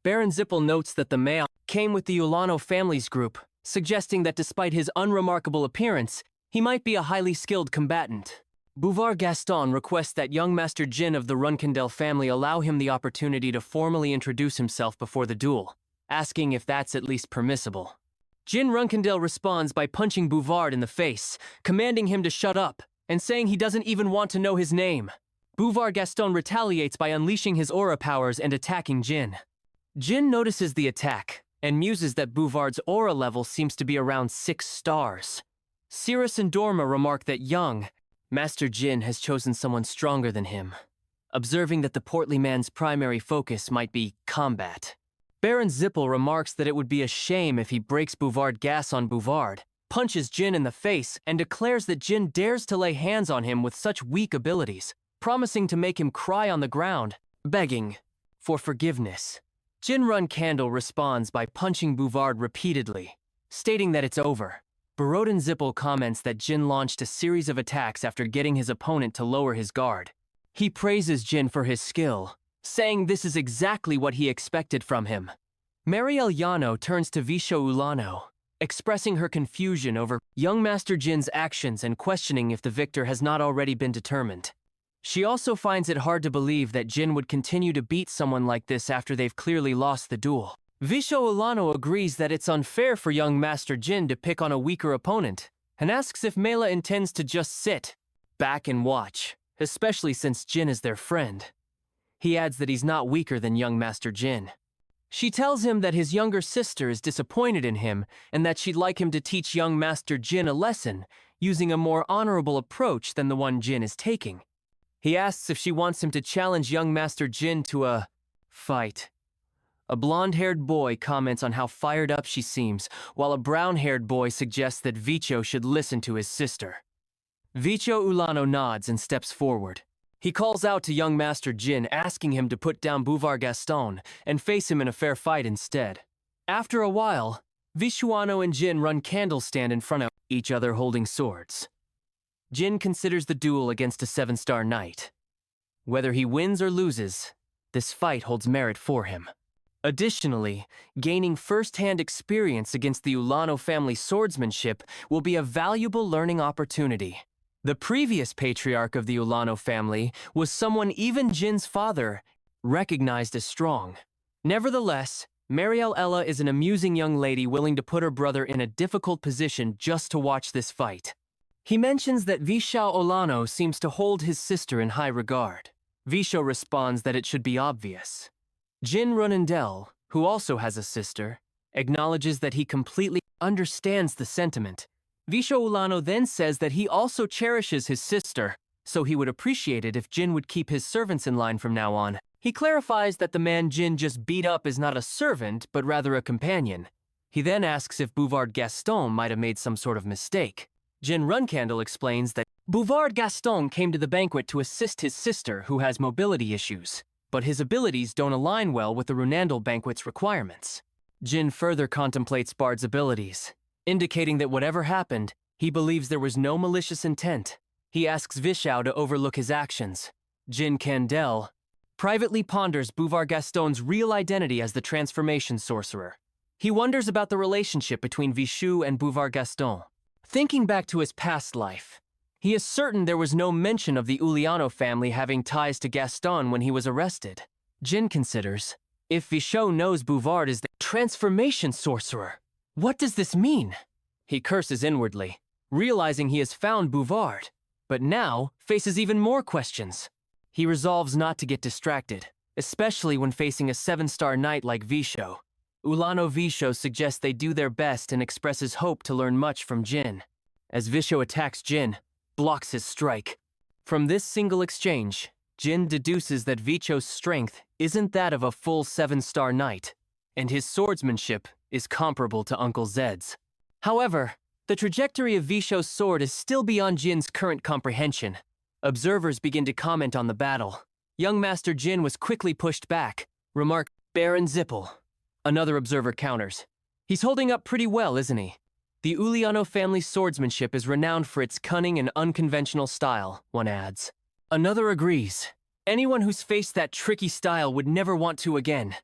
A: Baron Zippel notes that the male came with the Ulano family's group, suggesting that despite his unremarkable appearance, he might be a highly skilled combatant. Bouvard Gaston requests that young Master Jin of the Runkendell family allow him the opportunity to formally introduce himself before the duel, asking if that's at least permissible. Jin Runkendell responds by punching Bouvard in the face, commanding him to shut up, and saying he doesn't even want to know his name. Bouvard Gaston retaliates by unleashing his aura powers and attacking Jin. Jin notices the attack, and muses that Bouvard's aura level seems to be around 6 stars. Cirrus and Dorma remark that young Master Jin has chosen someone stronger than him, observing that the portly man's primary focus might be combat. Baron Zippel remarks that it would be a shame if he breaks Bouvard gas on Bouvard, punches Jin in the face, and declares that Jin dares to lay hands on him with such weak abilities, promising to make him cry on the ground, begging for forgiveness. Jinrun Candle responds by punching Bouvard repeatedly, stating that it's over. Borodin Zippel comments that Jin launched a series of attacks after getting his opponent to lower his guard. He praises Jin for his skill, saying this is exactly what he expected from him. Marielle Yano turns to Visho Ulano, expressing her confusion over young Master Jin's actions and questioning if the victor has not already been determined. She also finds it hard to believe that Jin would continue to beat someone like this after they've clearly lost the duel. Visho Ulano agrees that it's unfair for young Master Jin to pick on a weaker opponent, and asks if Mela intends to just sit back and watch, especially since Jin is their friend. He adds that he's not weaker than young Master Jin. She tells him that his younger sister is disappointed in him and that she'd like him to teach young Master Jin a lesson using a more honorable approach than the one Jin is taking. He asks if she wants him to challenge young Master Jin to a fight. A blonde-haired boy comments on how fired up she seems, while a brown-haired boy suggests that Vicho should listen to his sister. Vicho Ulano nods and steps forward. He calls out to young Master Jin, asking him to put down Bouvard Gaston and face him in a fair fight instead. After a while, Vishuano and Jin run candle stand in front of each other holding swords. Jin considers the duel against a 7-star knight. Whether he wins or loses, this fight holds merit for him. Additionally, gaining first-hand experience against the Ulano family swordsmanship will be a valuable learning opportunity. The previous patriarch of the Ulano family was someone even Jin's father recognized as strong. Nevertheless, Marielle Ella is an amusing young lady willing to put her brother in a difficult position just to watch this fight. He mentions that Vishao Olano seems to hold his sister in high regard. Visho responds that it should be obvious. Jin Runendell, who also has a sister, acknowledges that he completely understands the sentiment. Visho Ulano then says that he also cherishes his sister, so he would appreciate it if Jin would keep his servants in line from now on. He clarifies that the man Jin just beat up is not a servant, but rather a companion. He then asks if Bouvard Gaston might have made some sort of mistake. Jin Runcandle explains that Bouvard Gaston came to the banquet to assist his sister who has mobility issues, but his abilities don't align well with the Runandle banquet's requirements. Jin further contemplates Bard's abilities, indicating that whatever happened, he believes there was no malicious intent. He asks Vishao to overlook his actions. Jin Candel privately ponders Bouvard Gaston's real identity as the transformation sorcerer. He wonders about the relationship between Vishu and Bouvard Gaston. Thinking back to his past life, he is certain there was no mention of the Uliano family having ties to Gaston when he was arrested. Jin considers, if Vishu knows Bouvard is the transformation sorcerer, what does this mean? He curses inwardly, realizing he has found Bouvard, but now faces even more questions. He resolves not to get distracted, especially when facing a 7-star knight like Vishu. Ulano Vishu suggests they do their best and expresses hope to learn much from Jin. As Vishu attacks Jin, blocks his strike. From this single exchange, Jin deduces that Vishu's strength isn't that of a full 7-star knight, and his swordsmanship is comparable to Uncle Zed's. However, the trajectory of Vishu's sword is still beyond Jin's current comprehension. Observers begin to comment on the battle. Young Master Jin was quickly pushed back. Remark, Baron Zippel. Another observer counters. He's holding up pretty well, isn't he? The Uliano family's swordsmanship is renowned for its cunning and unconventional style, one adds. Another agrees. Anyone who's faced that tricky style would never want to again.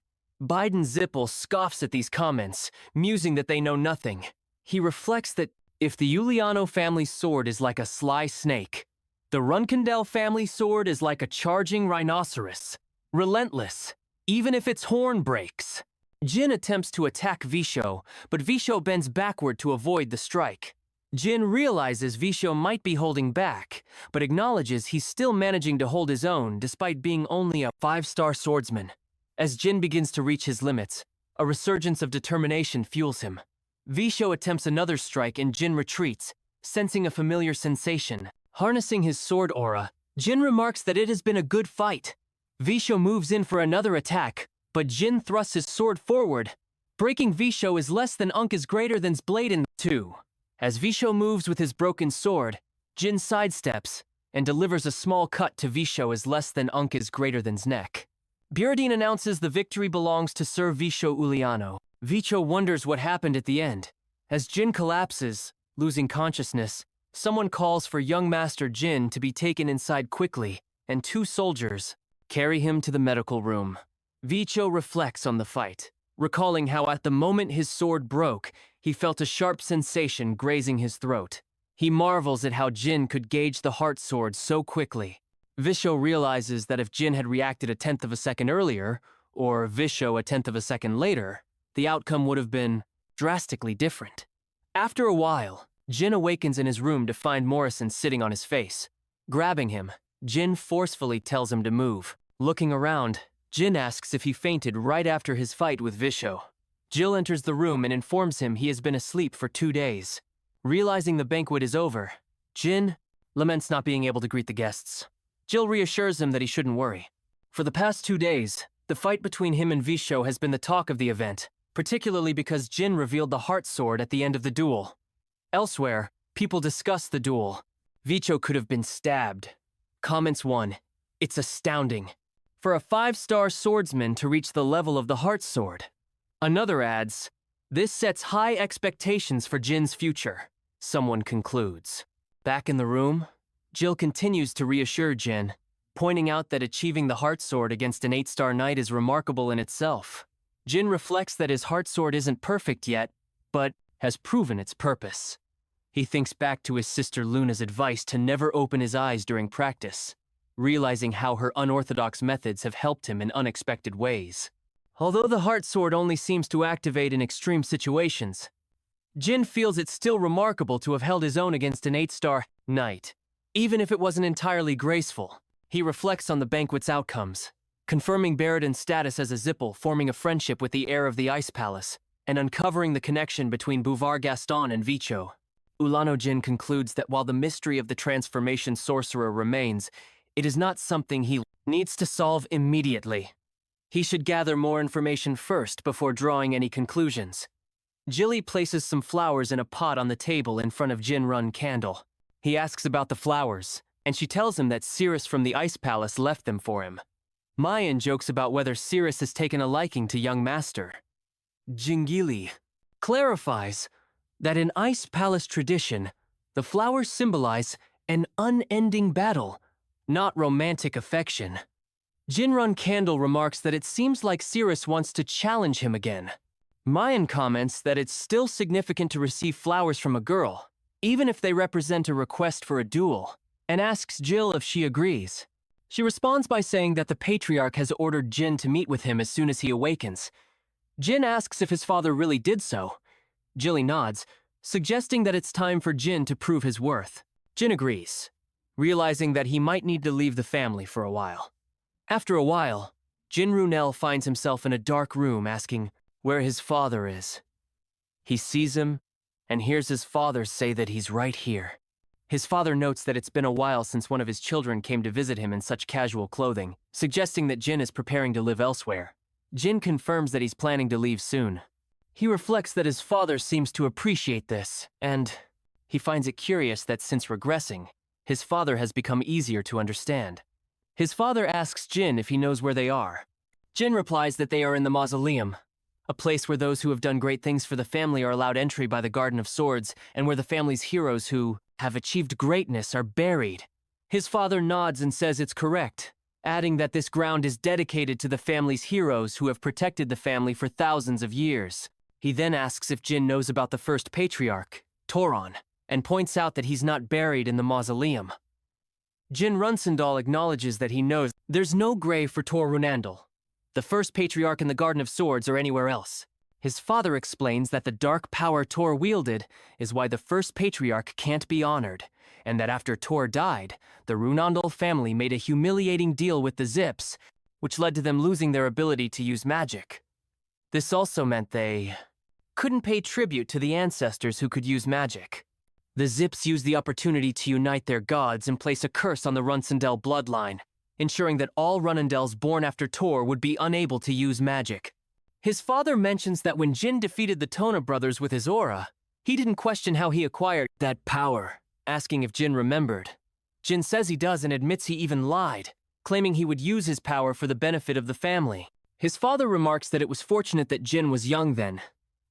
A: Biden Zippel scoffs at these comments, musing that they know nothing. He reflects that if the Uliano family's sword is like a sly snake, the Runcandel family sword is like a charging rhinoceros, relentless, even if its horn breaks. Jin attempts to attack Vishu, but Vishu bends backward to avoid the strike. Jin realizes Vishu might be holding back, but acknowledges he's still managing to hold his own despite being only a 5-star swordsman. As Jin begins to reach his limits, a resurgence of determination fuels him. Vishu attempts another strike and Jin retreats, sensing a familiar sensation. Harnessing his sword aura, Jin remarks that it has been a good fight. Vishu moves in for another attack, but Jin thrusts his sword forward. Breaking Vishu is less than Unk is greater than's blade in 2. As Vishu moves with his broken sword, Jin sidesteps and delivers a small cut to Vishu as less than Unk is greater than's neck. Buridan announces the victory belongs to Sir Vishu Uliano. Vishu wonders what happened at the end. As Jin collapses, losing consciousness, someone calls for young Master Jin to be taken inside quickly, and 2 soldiers carry him to the medical room. Vishu reflects on the fight, recalling how at the moment his sword broke, he felt a sharp sensation grazing his throat. He marvels at how Jin could gauge the heart sword so quickly. Vishu realizes that if Jin had reacted a 1/10 of a second earlier, or Vishu a 1/10 of a second later, the outcome would have been drastically different. After a while, Jin awakens in his room to find Morrison sitting on his face. Grabbing him, Jin forcefully tells him to move. Looking around, Jin asks if he fainted right after his fight with Vishu. Jill enters the room and informs him he has been asleep for 2 days. Realizing the banquet is over, Jin laments not being able to greet the guests. Jill reassures him that he shouldn't worry. For the past 2 days, the fight between him and Vishu has been the talk of the event, particularly because Jin revealed the heart sword at the end of the duel. Elsewhere, people discuss the duel. Vishu could have been stabbed. Comments 1. It's astounding. For a 5-star swordsman to reach the level of the heart sword. Another adds, this sets high expectations for Jin's future. Someone concludes. Back in the room, Jill continues to reassure Jin, pointing out that achieving the heart sword against an 8-star knight is remarkable in itself. Jin reflects that his heart sword isn't perfect yet, but has proven its purpose. He thinks back to his sister Luna's advice to never open his eyes during practice, realizing how her unorthodox methods have helped him in unexpected ways. Although the heart sword only seems to activate in extreme situations, Jin feels it's still remarkable to have held his own against an 8-star knight, even if it wasn't entirely graceful. He reflects on the banquet's outcomes, confirming Buridan's status as a Zippel, forming a friendship with the heir of the Ice Palace, and uncovering the connection between Bouvard Gaston and Vishu. Ulano Jin concludes that while the mystery of the transformation sorcerer remains, it is not something he needs to solve immediately. He should gather more information first before drawing any conclusions. Jilly places some flowers in a pot on the table in front of Jinrun Candle. He asks about the flowers, and she tells him that Cirrus from the Ice Palace left them for him. Mayan jokes about whether Cirrus has taken a liking to young master. Jingili clarifies that in Ice Palace tradition, the flowers symbolize an unending battle, not romantic affection. Jinrun Candle remarks that it seems like Cirrus wants to challenge him again. Mayan comments that it's still significant to receive flowers from a girl, even if they represent a request for a duel, and asks Jill if she agrees. She responds by saying that the patriarch has ordered Jin to meet with him as soon as he awakens. Jin asks if his father really did so. Jilly nods, suggesting that it's time for Jin to prove his worth. Jin agrees, realizing that he might need to leave the family for a while. After a while, Jin Runel finds himself in a dark room asking where his father is. He sees him and hears his father say that he's right here. His father notes that it's been a while since one of his children came to visit him in such casual clothing, suggesting that Jin is preparing to live elsewhere. Jin confirms that he's planning to leave soon. He reflects that his father seems to appreciate this, and he finds it curious that since regressing, his father has become easier to understand. His father asks Jin if he knows where they are. Jin replies that they are in the mausoleum, a place where those who have done great things for the family are allowed entry by the Garden of Swords, and where the family's heroes who have achieved greatness are buried. His father nods and says it's correct, adding that this ground is dedicated to the family's heroes who have protected the family for thousands of years. He then asks if Jin knows about the first patriarch, Toron, and points out that he's not buried in the mausoleum. Jin Runsendal acknowledges that he knows there's no grave for Tor Runandal, the first patriarch in the Garden of Swords or anywhere else. His father explains that the dark power Tor wielded is why the first patriarch can't be honored, and that after Tor died, the Runandal family made a humiliating deal with the Zips, which led to them losing their ability to use magic. This also meant they couldn't pay tribute to the ancestors who could use magic. The Zips used the opportunity to unite their gods and place a curse on the Runsendel bloodline, ensuring that all Runandels born after Tor would be unable to use magic. His father mentions that when Jin defeated the Tona brothers with his aura, he didn't question how he acquired that power, asking if Jin remembered. Jin says he does and admits he even lied, claiming he would use his power for the benefit of the family. His father remarks that it was fortunate that Jin was young then,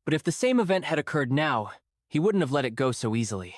A: but if the same event had occurred now, he wouldn't have let it go so easily.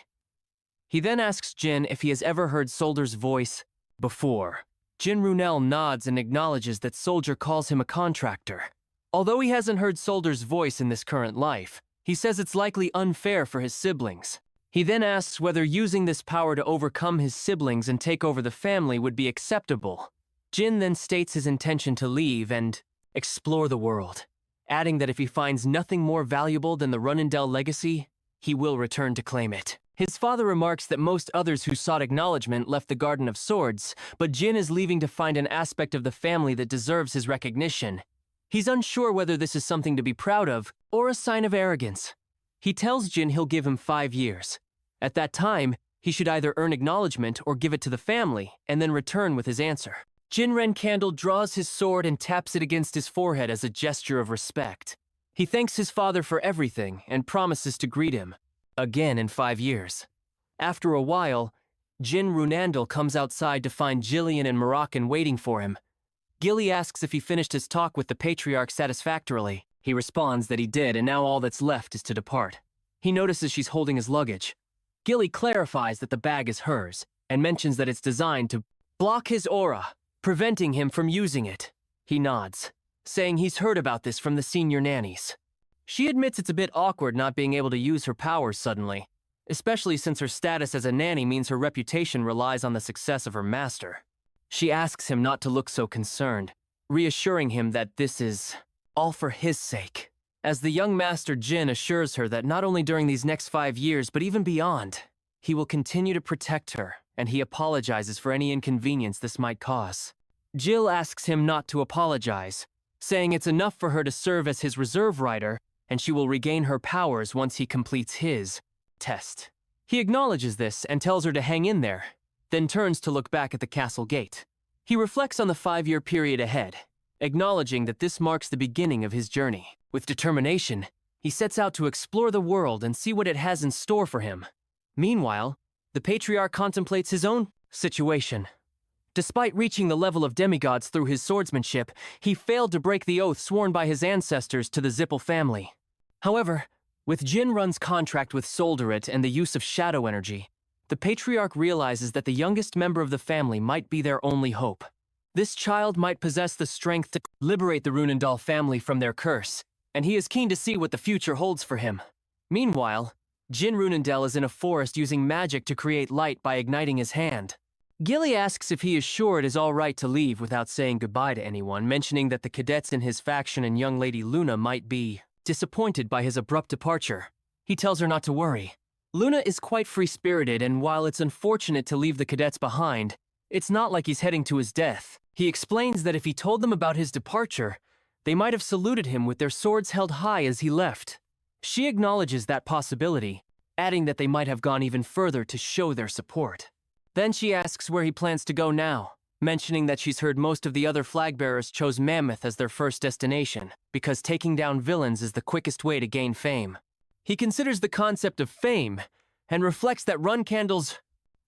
A: He then asks Jin if he has ever heard Solder's voice before. Jin Runel nods and acknowledges that Soldier calls him a contractor. Although he hasn't heard Solder's voice in this current life, he says it's likely unfair for his siblings. He then asks whether using this power to overcome his siblings and take over the family would be acceptable. Jin then states his intention to leave and explore the world, adding that if he finds nothing more valuable than the Runandel legacy, he will return to claim it. His father remarks that most others who sought acknowledgement left the Garden of Swords, but Jin is leaving to find an aspect of the family that deserves his recognition. He's unsure whether this is something to be proud of or a sign of arrogance. He tells Jin he'll give him 5 years. At that time, he should either earn acknowledgement or give it to the family, and then return with his answer. Jinren Candle draws his sword and taps it against his forehead as a gesture of respect. He thanks his father for everything and promises to greet him again in 5 years. After a while, Jin Runandal comes outside to find Jillian and Moroccan waiting for him. Gilly asks if he finished his talk with the patriarch satisfactorily. He responds that he did, and now all that's left is to depart. He notices she's holding his luggage. Gilly clarifies that the bag is hers, and mentions that it's designed to block his aura, preventing him from using it. He nods, saying he's heard about this from the senior nannies. She admits it's a bit awkward not being able to use her powers suddenly, especially since her status as a nanny means her reputation relies on the success of her master. She asks him not to look so concerned, reassuring him that this is all for his sake. As the young master Jin assures her that not only during these next 5 years, but even beyond, he will continue to protect her, and he apologizes for any inconvenience this might cause. Jill asks him not to apologize, saying it's enough for her to serve as his reserve rider, and she will regain her powers once he completes his test. He acknowledges this and tells her to hang in there, then turns to look back at the castle gate. He reflects on the 5-year period ahead, acknowledging that this marks the beginning of his journey. With determination, He sets out to explore the world and see what it has in store for him. Meanwhile, the patriarch contemplates his own situation. Despite reaching the level of demigods through his swordsmanship, he failed to break the oath sworn by his ancestors to the Zippel family. However, with Jinrun's contract with Solderit and the use of shadow energy, the patriarch realizes that the youngest member of the family might be their only hope. This child might possess the strength to liberate the Runendal family from their curse, and he is keen to see what the future holds for him. Meanwhile, Jin Runendal is in a forest using magic to create light by igniting his hand. Gilly asks if he is sure it is all right to leave without saying goodbye to anyone, mentioning that the cadets in his faction and young Lady Luna might be disappointed by his abrupt departure. He tells her not to worry. Luna is quite free-spirited, and while it's unfortunate to leave the cadets behind, it's not like he's heading to his death. He explains that if he told them about his departure, they might have saluted him with their swords held high as he left. She acknowledges that possibility, adding that they might have gone even further to show their support. Then she asks where he plans to go now, mentioning that she's heard most of the other flag-bearers chose Mammoth as their first destination, because taking down villains is the quickest way to gain fame. He considers the concept of fame, and reflects that Runcandle's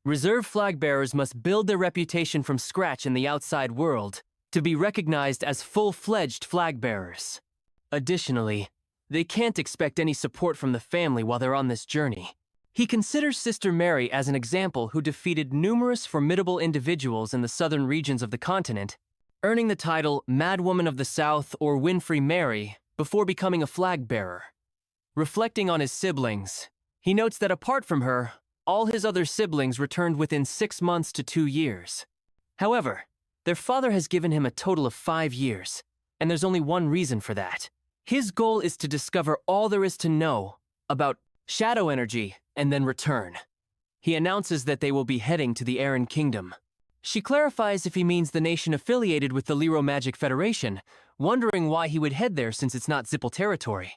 A: reserve flag-bearers must build their reputation from scratch in the outside world to be recognized as full-fledged flag-bearers. Additionally, they can't expect any support from the family while they're on this journey. He considers Sister Mary as an example who defeated numerous formidable individuals in the southern regions of the continent, earning the title Madwoman of the South or Winfrey Mary before becoming a flag-bearer. Reflecting on his siblings, he notes that apart from her, all his other siblings returned within 6 months to 2 years. However, their father has given him a total of 5 years, and there's only one reason for that. His goal is to discover all there is to know about shadow energy and then return. He announces that they will be heading to the Aran Kingdom. She clarifies if he means the nation affiliated with the Lero Magic Federation, wondering why he would head there since it's not Zippel territory.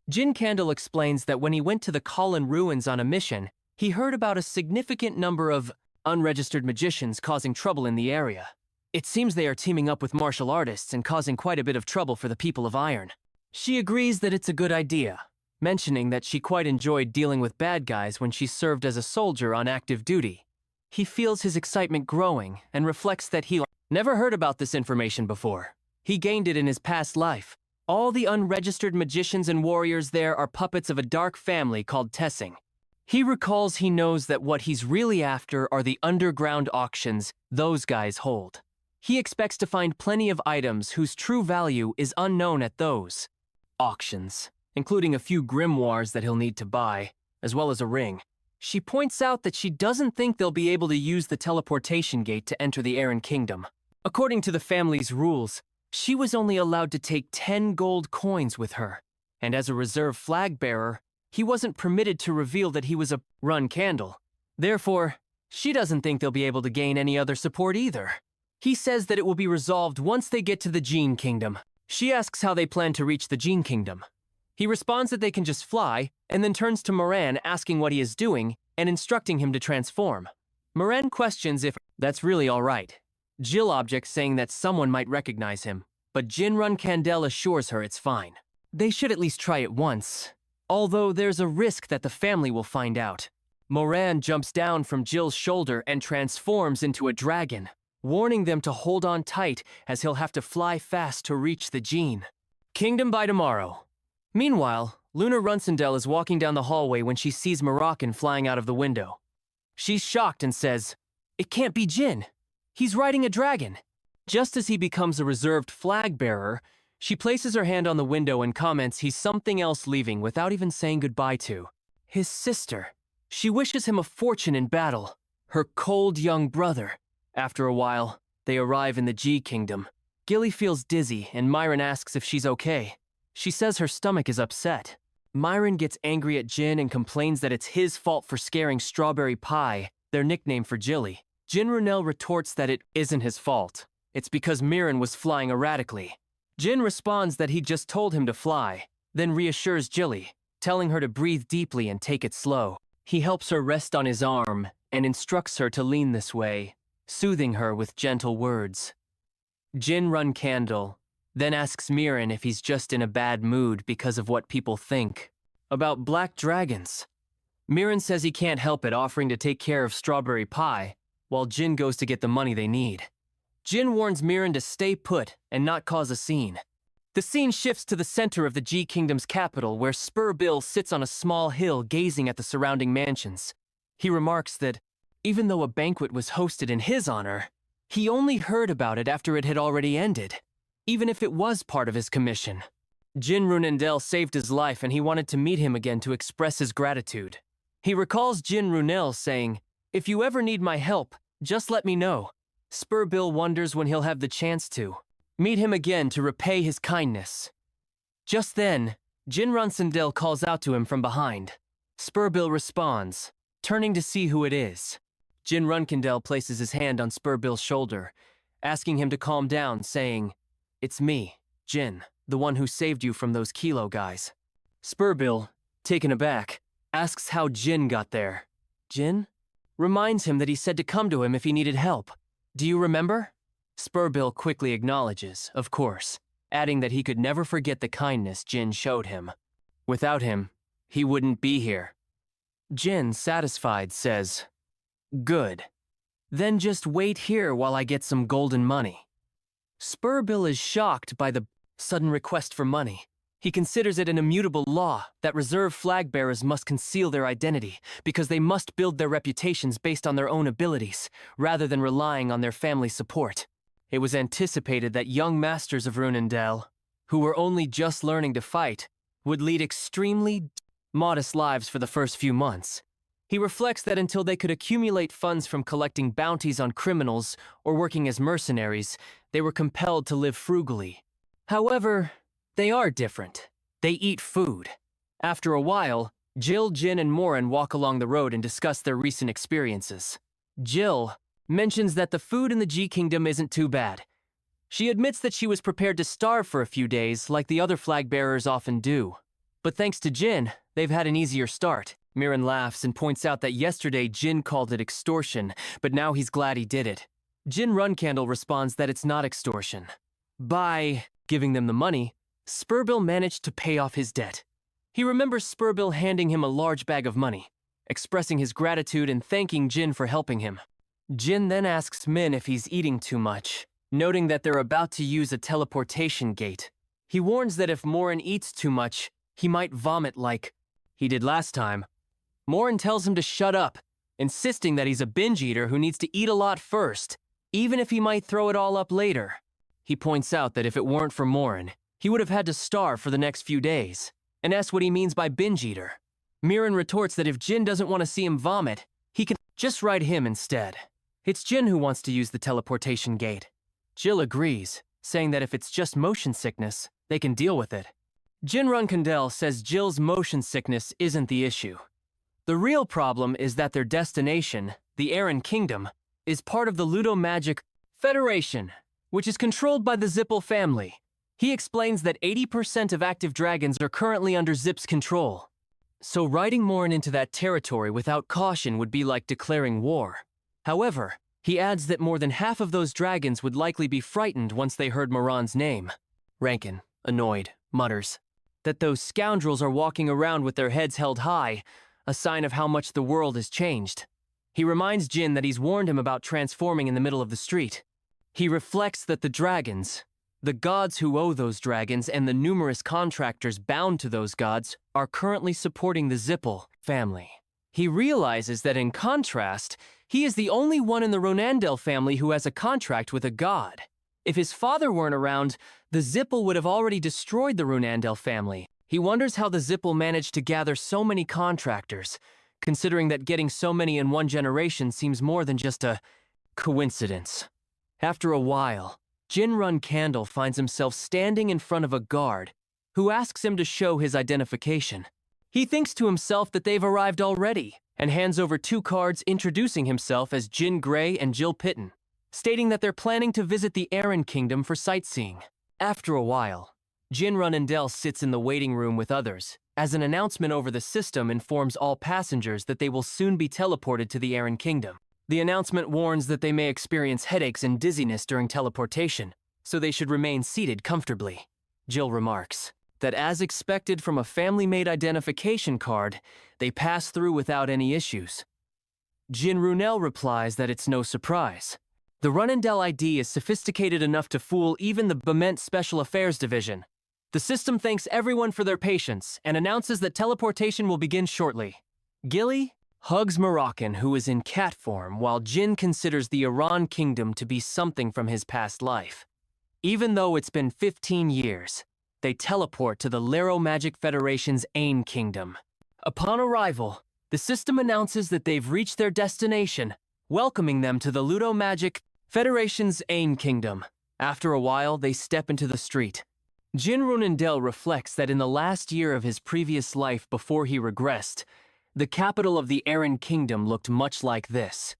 A: Jin Candle explains that when he went to the Kalin ruins on a mission, he heard about a significant number of unregistered magicians causing trouble in the area. It seems they are teaming up with martial artists and causing quite a bit of trouble for the people of Iron. She agrees that it's a good idea, mentioning that she quite enjoyed dealing with bad guys when she served as a soldier on active duty. He feels his excitement growing and reflects that he never heard about this information before. He gained it in his past life. All the unregistered magicians and warriors there are puppets of a dark family called Tessing. He recalls he knows that what he's really after are the underground auctions those guys hold. He expects to find plenty of items whose true value is unknown at those auctions, including a few grimoires that he'll need to buy, as well as a ring. She points out that she doesn't think they'll be able to use the teleportation gate to enter the Aran Kingdom. According to the family's rules, she was only allowed to take 10 gold coins with her, and as a reserve flag-bearer, he wasn't permitted to reveal that he was a Runcandle. Therefore, she doesn't think they'll be able to gain any other support either. He says that it will be resolved once they get to the Gene Kingdom. She asks how they plan to reach the Gene Kingdom. He responds that they can just fly, and then turns to Moran asking what he is doing and instructing him to transform. Moran questions if that's really all right. Jill objects, saying that someone might recognize him, but Jin Runcandle assures her it's fine. They should at least try it once, although there's a risk that the family will find out. Moran jumps down from Jill's shoulder and transforms into a dragon, warning them to hold on tight as he'll have to fly fast to reach the Gene Kingdom by tomorrow. Meanwhile, Luna Runcandle is walking down the hallway when she sees Moroccan flying out of the window. She's shocked and says, "It can't be Jin. He's riding a dragon." Just as he becomes a reserved flag-bearer, she places her hand on the window and comments he's something else leaving without even saying goodbye to. His sister. She wishes him a fortune in battle. Her cold young brother. After a while, they arrive in the G Kingdom. Gilly feels dizzy and Myron asks if she's okay. She says her stomach is upset. Myron gets angry at Jin and complains that it's his fault for scaring Strawberry Pie, their nickname for Jilly. Jin Runel retorts that it isn't his fault. It's because Mirren was flying erratically. Jin responds that he just told him to fly, then reassures Jilly, telling her to breathe deeply and take it slow. He helps her rest on his arm and instructs her to lean this way, soothing her with gentle words. Jin Runcandle then asks Mirren if he's just in a bad mood because of what people think. About black dragons. Mirren says he can't help it, offering to take care of strawberry pie, while Jin goes to get the money they need. Jin warns Mirren to stay put and not cause a scene. The scene shifts to the center of the G Kingdom's capital, where Spur Bill sits on a small hill gazing at the surrounding mansions. He remarks that, even though a banquet was hosted in his honor, he only heard about it after it had already ended, even if it was part of his commission. Jin Runendel saved his life and he wanted to meet him again to express his gratitude. He recalls Jin Runel saying, "If you ever need my help, just let me know." Spur Bill wonders when he'll have the chance to meet him again to repay his kindness. Just then, Jin Runsendel calls out to him from behind. Spur Bill responds, turning to see who it is. Jin Runkendel places his hand on Spur Bill's shoulder, asking him to calm down, saying, "It's me, Jin, the one who saved you from those Kilo guys." Spur Bill, taken aback, asks how Jin got there. Jin reminds him that he said to come to him if he needed help. "Do you remember?" Spur Bill quickly acknowledges, of course, adding that he could never forget the kindness Jin showed him. Without him, he wouldn't be here. Jin, satisfied, says, "Good. Then just wait here while I get some golden money." Spur Bill is shocked by the sudden request for money. He considers it an immutable law that reserve flag bearers must conceal their identity because they must build their reputations based on their own abilities, rather than relying on their family support. It was anticipated that young masters of Runendel, who were only just learning to fight, would lead extremely modest lives for the first few months. He reflects that until they could accumulate funds from collecting bounties on criminals or working as mercenaries, they were compelled to live frugally. However, they are different. They eat food. After a while, Jill, Jin, and Morin walk along the road and discuss their recent experiences. Jill mentions that the food in the G Kingdom isn't too bad. She admits that she was prepared to starve for a few days, like the other flag bearers often do. But thanks to Jin, they've had an easier start. Mirren laughs and points out that yesterday Jin called it extortion, but now he's glad he did it. Jin Runcandle responds that it's not extortion. By giving them the money, Spur Bill managed to pay off his debt. He remembers Spur Bill handing him a large bag of money, expressing his gratitude and thanking Jin for helping him. Jin then asks Min if he's eating too much, noting that they're about to use a teleportation gate. He warns that if Morin eats too much, he might vomit like he did last time. Morin tells him to shut up, insisting that he's a binge eater who needs to eat a lot first, even if he might throw it all up later. He points out that if it weren't for Morin, he would have had to starve for the next few days, and asks what he means by binge eater. Mirren retorts that if Jin doesn't want to see him vomit, he can just ride him instead. It's Jin who wants to use the teleportation gate. Jill agrees, saying that if it's just motion sickness, they can deal with it. Jin Runkandel says Jill's motion sickness isn't the issue. The real problem is that their destination, the Aran Kingdom, is part of the Ludo-Magic Federation, which is controlled by the Zippel family. He explains that 80% of active dragons are currently under Zip's control. So riding Morin into that territory without caution would be like declaring war. However, he adds that more than half of those dragons would likely be frightened once they heard Moran's name. Rankin, annoyed, mutters that those scoundrels are walking around with their heads held high, a sign of how much the world has changed. He reminds Jin that he's warned him about transforming in the middle of the street. He reflects that the dragons, the gods who owe those dragons, and the numerous contractors bound to those gods are currently supporting the Zippel family. He realizes that in contrast, he is the only one in the Ronandel family who has a contract with a god. If his father weren't around, the Zippel would have already destroyed the Ronandel family. He wonders how the Zippel managed to gather so many contractors, considering that getting so many in one generation seems more than just a coincidence. After a while, Jin Runcandle finds himself standing in front of a guard who asks him to show his identification. He thinks to himself that they've arrived already and hands over 2 cards introducing himself as Jin Gray and Jill Pitton, stating that they're planning to visit the Aran Kingdom for sightseeing. After a while, Jin Runendel sits in the waiting room with others, as an announcement over the system informs all passengers that they will soon be teleported to the Aran Kingdom. The announcement warns that they may experience headaches and dizziness during teleportation, so they should remain seated comfortably. Jill remarks that as expected from a family-made identification card, they pass through without any issues. Jin Runel replies that it's no surprise. The Run-and-Del ID is sophisticated enough to fool even the Bement Special Affairs Division. The system thanks everyone for their patience and announces that teleportation will begin shortly. Gilly hugs Moroccan, who is in cat form, while Jin considers the Iran kingdom to be something from his past life. Even though it's been 15 years, they teleport to the Lero Magic Federation's Ain Kingdom. Upon arrival, the system announces that they've reached their destination, welcoming them to the Ludo Magic Federation's Ain Kingdom. After a while, they step into the street. Jin Runendel reflects that in the last year of his previous life before he regressed, the capital of the Aran Kingdom looked much like this.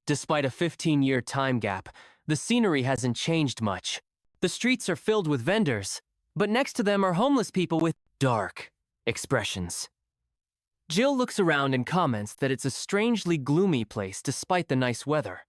A: Despite a 15-year time gap, the scenery hasn't changed much. The streets are filled with vendors, but next to them are homeless people with dark expressions. Jill looks around and comments that it's a strangely gloomy place despite the nice weather.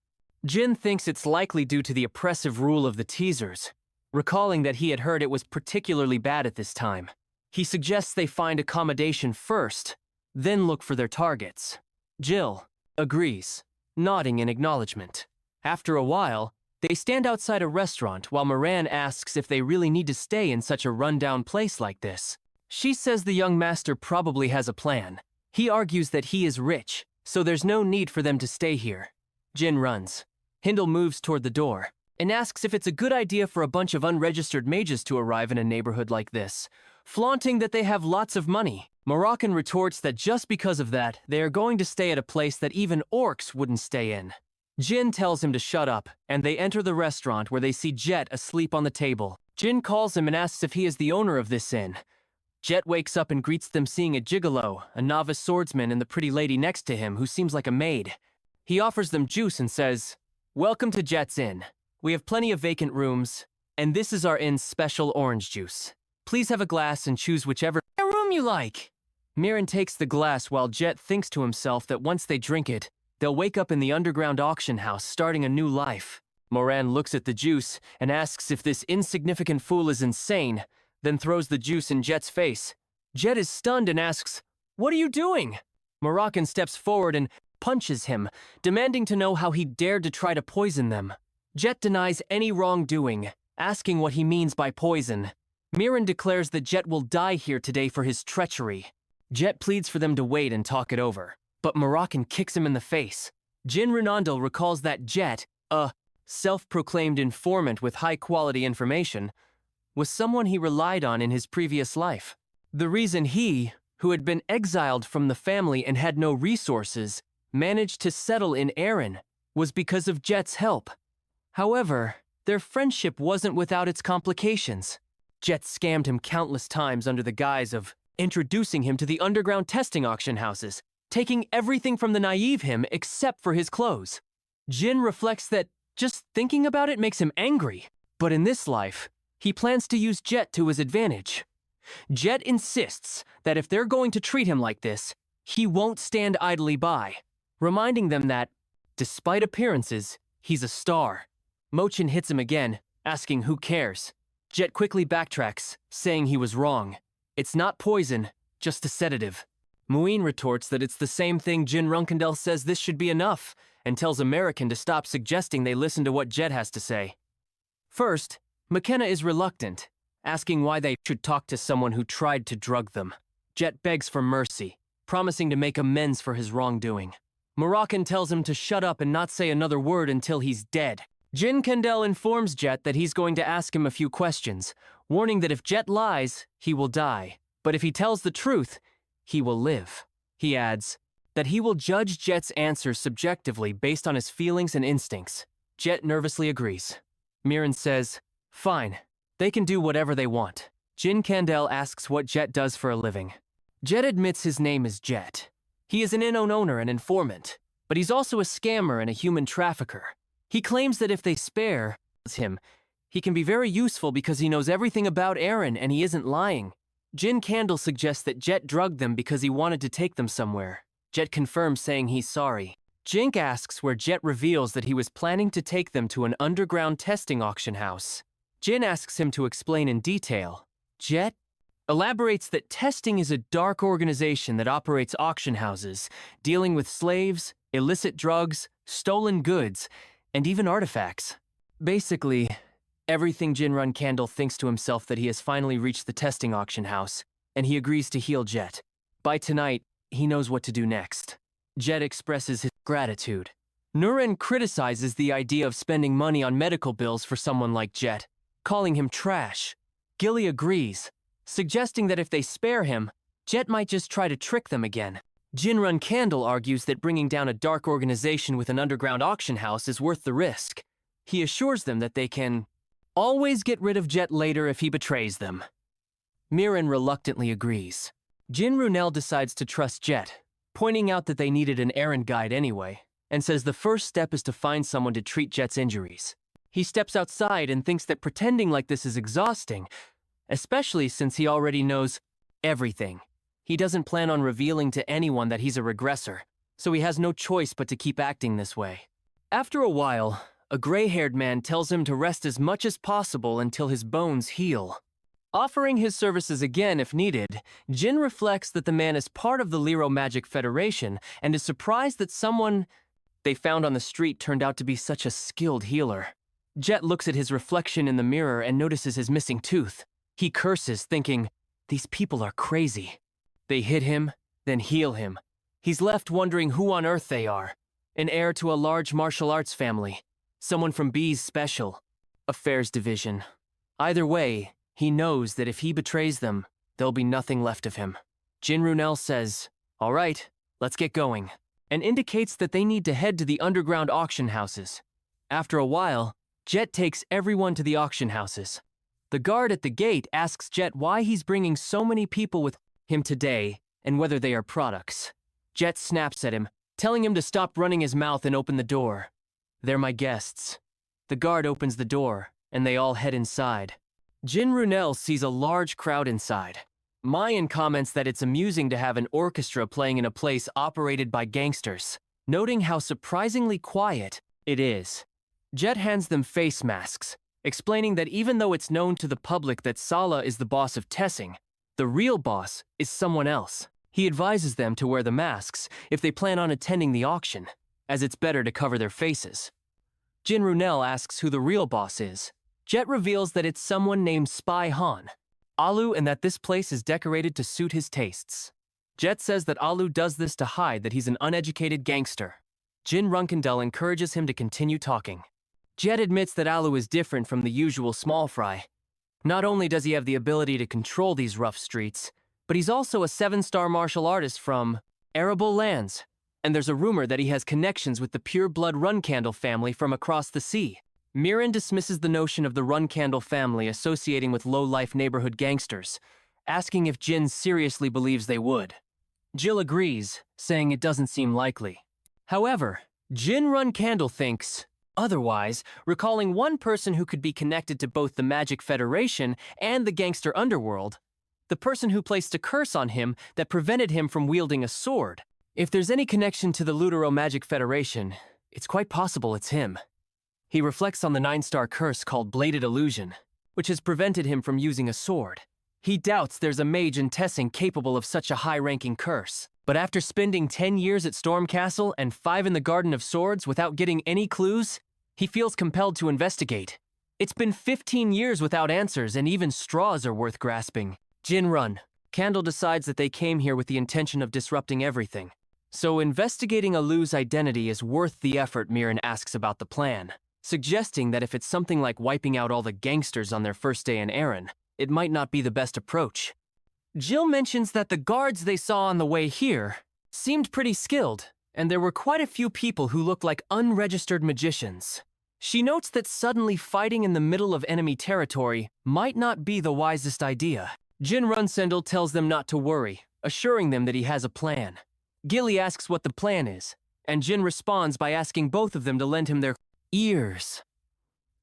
A: Jin thinks it's likely due to the oppressive rule of the teasers, recalling that he had heard it was particularly bad at this time. He suggests they find accommodation first, then look for their targets. Jill agrees, nodding in acknowledgement. After a while, they stand outside a restaurant while Moran asks if they really need to stay in such a rundown place like this. She says the young master probably has a plan. He argues that he is rich, so there's no need for them to stay here. Jin runs. Hindle moves toward the door and asks if it's a good idea for a bunch of unregistered mages to arrive in a neighborhood like this, flaunting that they have lots of money. Moroccan retorts that just because of that, they are going to stay at a place that even orcs wouldn't stay in. Jin tells him to shut up, and they enter the restaurant where they see Jet asleep on the table. Jin calls him and asks if he is the owner of this inn. Jet wakes up and greets them seeing a gigolo, a novice swordsman, and the pretty lady next to him who seems like a maid. He offers them juice and says, "Welcome to Jet's Inn. We have plenty of vacant rooms, and this is our inn's special orange juice. Please have a glass and choose whichever room you like." Mirren takes the glass while Jet thinks to himself that once they drink it, they'll wake up in the underground auction house starting a new life. Moran looks at the juice and asks if this insignificant fool is insane, then throws the juice in Jet's face. Jet is stunned and asks, "What are you doing?" Moroccan steps forward and punches him, demanding to know how he dared to try to poison them. Jet denies any wrongdoing, asking what he means by poison. Mirren declares that Jet will die here today for his treachery. Jet pleads for them to wait and talk it over, but Moroccan kicks him in the face. Jin Renandel recalls that Jet, a self-proclaimed informant with high-quality information, was someone he relied on in his previous life. The reason he, who had been exiled from the family and had no resources, managed to settle in Aran was because of Jet's help. However, their friendship wasn't without its complications. Jet scammed him countless times under the guise of introducing him to the underground testing auction houses, taking everything from the naive him except for his clothes. Jin reflects that just thinking about it makes him angry, but in this life, he plans to use Jet to his advantage. Jet insists that if they're going to treat him like this, he won't stand idly by, reminding them that, despite appearances, he's a star. Mochin hits him again, asking who cares. Jet quickly backtracks, saying he was wrong. It's not poison, just a sedative. Muin retorts that it's the same thing Jin Runkendel says this should be enough, and tells American to stop suggesting they listen to what Jet has to say. First, McKenna is reluctant, asking why they should talk to someone who tried to drug them. Jet begs for mercy, promising to make amends for his wrongdoing. Moroccan tells him to shut up and not say another word until he's dead. Jin Kendall informs Jet that he's going to ask him a few questions, warning that if Jet lies, he will die, but if he tells the truth, he will live. He adds that he will judge Jet's answers subjectively based on his feelings and instincts. Jet nervously agrees. Mirren says, "Fine, they can do whatever they want." Jin Kandel asks what Jet does for a living. Jet admits his name is Jet. He is an inn owner and informant, but he's also a scammer and a human trafficker. He claims that if they spare him, he can be very useful because he knows everything about Aaron and he isn't lying. Jin Candle suggests that Jet drugged them because he wanted to take them somewhere. Jet confirms, saying he's sorry. Jink asks where Jet reveals that he was planning to take them to an underground testing auction house. Jin asks him to explain in detail. Jet elaborates that testing is a dark organization that operates auction houses, dealing with slaves, illicit drugs, stolen goods, and even artifacts. Basically, everything Jinrun Candle thinks to himself that he has finally reached the testing auction house, and he agrees to heal Jet. By tonight, he knows what to do next. Jet expresses his gratitude. Nuren criticizes the idea of spending money on medical bills for someone like Jet, calling him trash. Gilly agrees, suggesting that if they spare him, Jet might just try to trick them again. Jinrun Candle argues that bringing down a dark organization with an underground auction house is worth the risk. He assures them that they can always get rid of Jet later if he betrays them. Mirin reluctantly agrees. Jin Runel decides to trust Jet, pointing out that they needed an errand guide anyway, and says the first step is to find someone to treat Jet's injuries. He steps outside and thinks that pretending like this is exhausting, especially since he already knows everything. He doesn't plan on revealing to anyone that he's a regressor, so he has no choice but to keep acting this way. After a while, a gray-haired man tells him to rest as much as possible until his bones heal. Offering his services again if needed, Jin reflects that the man is part of the Lero Magic Federation and is surprised that someone they found on the street turned out to be such a skilled healer. Jet looks at his reflection in the mirror and notices his missing tooth. He curses, thinking, "These people are crazy." They hit him, then heal him. He's left wondering who on earth they are. An heir to a large martial arts family. Someone from B's Special Affairs Division. Either way, he knows that if he betrays them, there'll be nothing left of him. Jin Runel says, "All right, let's get going," and indicates that they need to head to the underground auction houses. After a while, Jet takes everyone to the auction houses. The guard at the gate asks Jet why he's bringing so many people with him today and whether they are products. Jet snaps at him, telling him to stop running his mouth and open the door. "They're my guests." The guard opens the door, and they all head inside. Jin Runel sees a large crowd inside. Mayan comments that it's amusing to have an orchestra playing in a place operated by gangsters, noting how surprisingly quiet it is. Jet hands them face masks, explaining that even though it's known to the public that Sala is the boss of Tessing, the real boss is someone else. He advises them to wear the masks if they plan on attending the auction, as it's better to cover their faces. Jin Runel asks who the real boss is. Jet reveals that it's someone named Spy Han, Alu, and that this place is decorated to suit his tastes. Jet says that Alu does this to hide that he's an uneducated gangster. Jin Runkendel encourages him to continue talking. Jet admits that Alu is different from the usual small fry. Not only does he have the ability to control these rough streets, but he's also a 7-star martial artist from arable lands, and there's a rumor that he has connections with the pure-blood Runcandle family from across the sea. Mirin dismisses the notion of the Runcandle family associating with low-life neighborhood gangsters, asking if Jin seriously believes they would. Jill agrees, saying it doesn't seem likely. However, Jin Runcandle thinks otherwise, recalling one person who could be connected to both the Magic Federation and the gangster underworld, the person who placed a curse on him that prevented him from wielding a sword. If there's any connection to the Lutero Magic Federation, it's quite possible it's him. He reflects on the 9-star curse called Bladed Illusion, which has prevented him from using a sword. He doubts there's a mage in Tessing capable of such a high-ranking curse. But after spending 10 years at Storm Castle and 5 in the Garden of Swords without getting any clues, he feels compelled to investigate. It's been 15 years without answers, and even straws are worth grasping. Jin Run. Candle decides that they came here with the intention of disrupting everything. So investigating Alu's identity is worth the effort. Mirin asks about the plan, suggesting that if it's something like wiping out all the gangsters on their first day in Erin, it might not be the best approach. Jill mentions that the guards they saw on the way here seemed pretty skilled, and there were quite a few people who looked like unregistered magicians. She notes that suddenly fighting in the middle of enemy territory might not be the wisest idea. Jin Runsendel tells them not to worry, assuring them that he has a plan. Gilly asks what the plan is, and Jin responds by asking both of them to lend him their ears.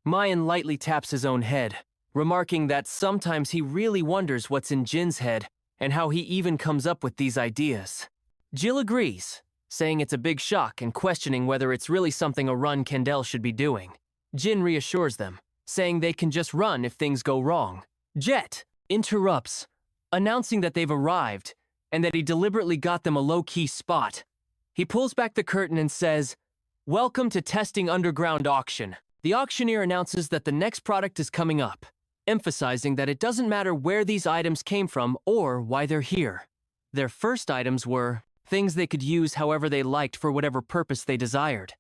A: Mayan lightly taps his own head, remarking that sometimes he really wonders what's in Jin's head and how he even comes up with these ideas. Jill agrees, saying it's a big shock and questioning whether it's really something a Run Kendall should be doing. Jin reassures them, saying they can just run if things go wrong. Jet interrupts, announcing that they've arrived and that he deliberately got them a low-key spot. He pulls back the curtain and says, "Welcome to Testing Underground Auction." The auctioneer announces that the next product is coming up, emphasizing that it doesn't matter where these items came from or why they're here. Their first items were things they could use however they liked for whatever purpose they desired.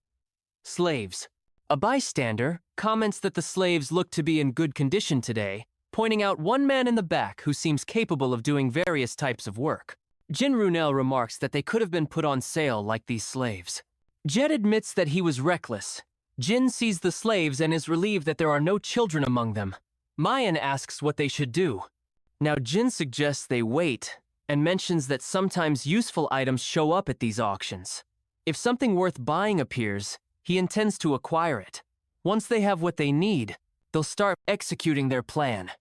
A: Slaves. A bystander comments that the slaves look to be in good condition today, pointing out one man in the back who seems capable of doing various types of work. Jin Runel remarks that they could have been put on sale like these slaves. Jet admits that he was reckless. Jin sees the slaves and is relieved that there are no children among them. Mayan asks what they should do. Now Jin suggests they wait and mentions that sometimes useful items show up at these auctions. If something worth buying appears, he intends to acquire it. Once they have what they need, they'll start executing their plan.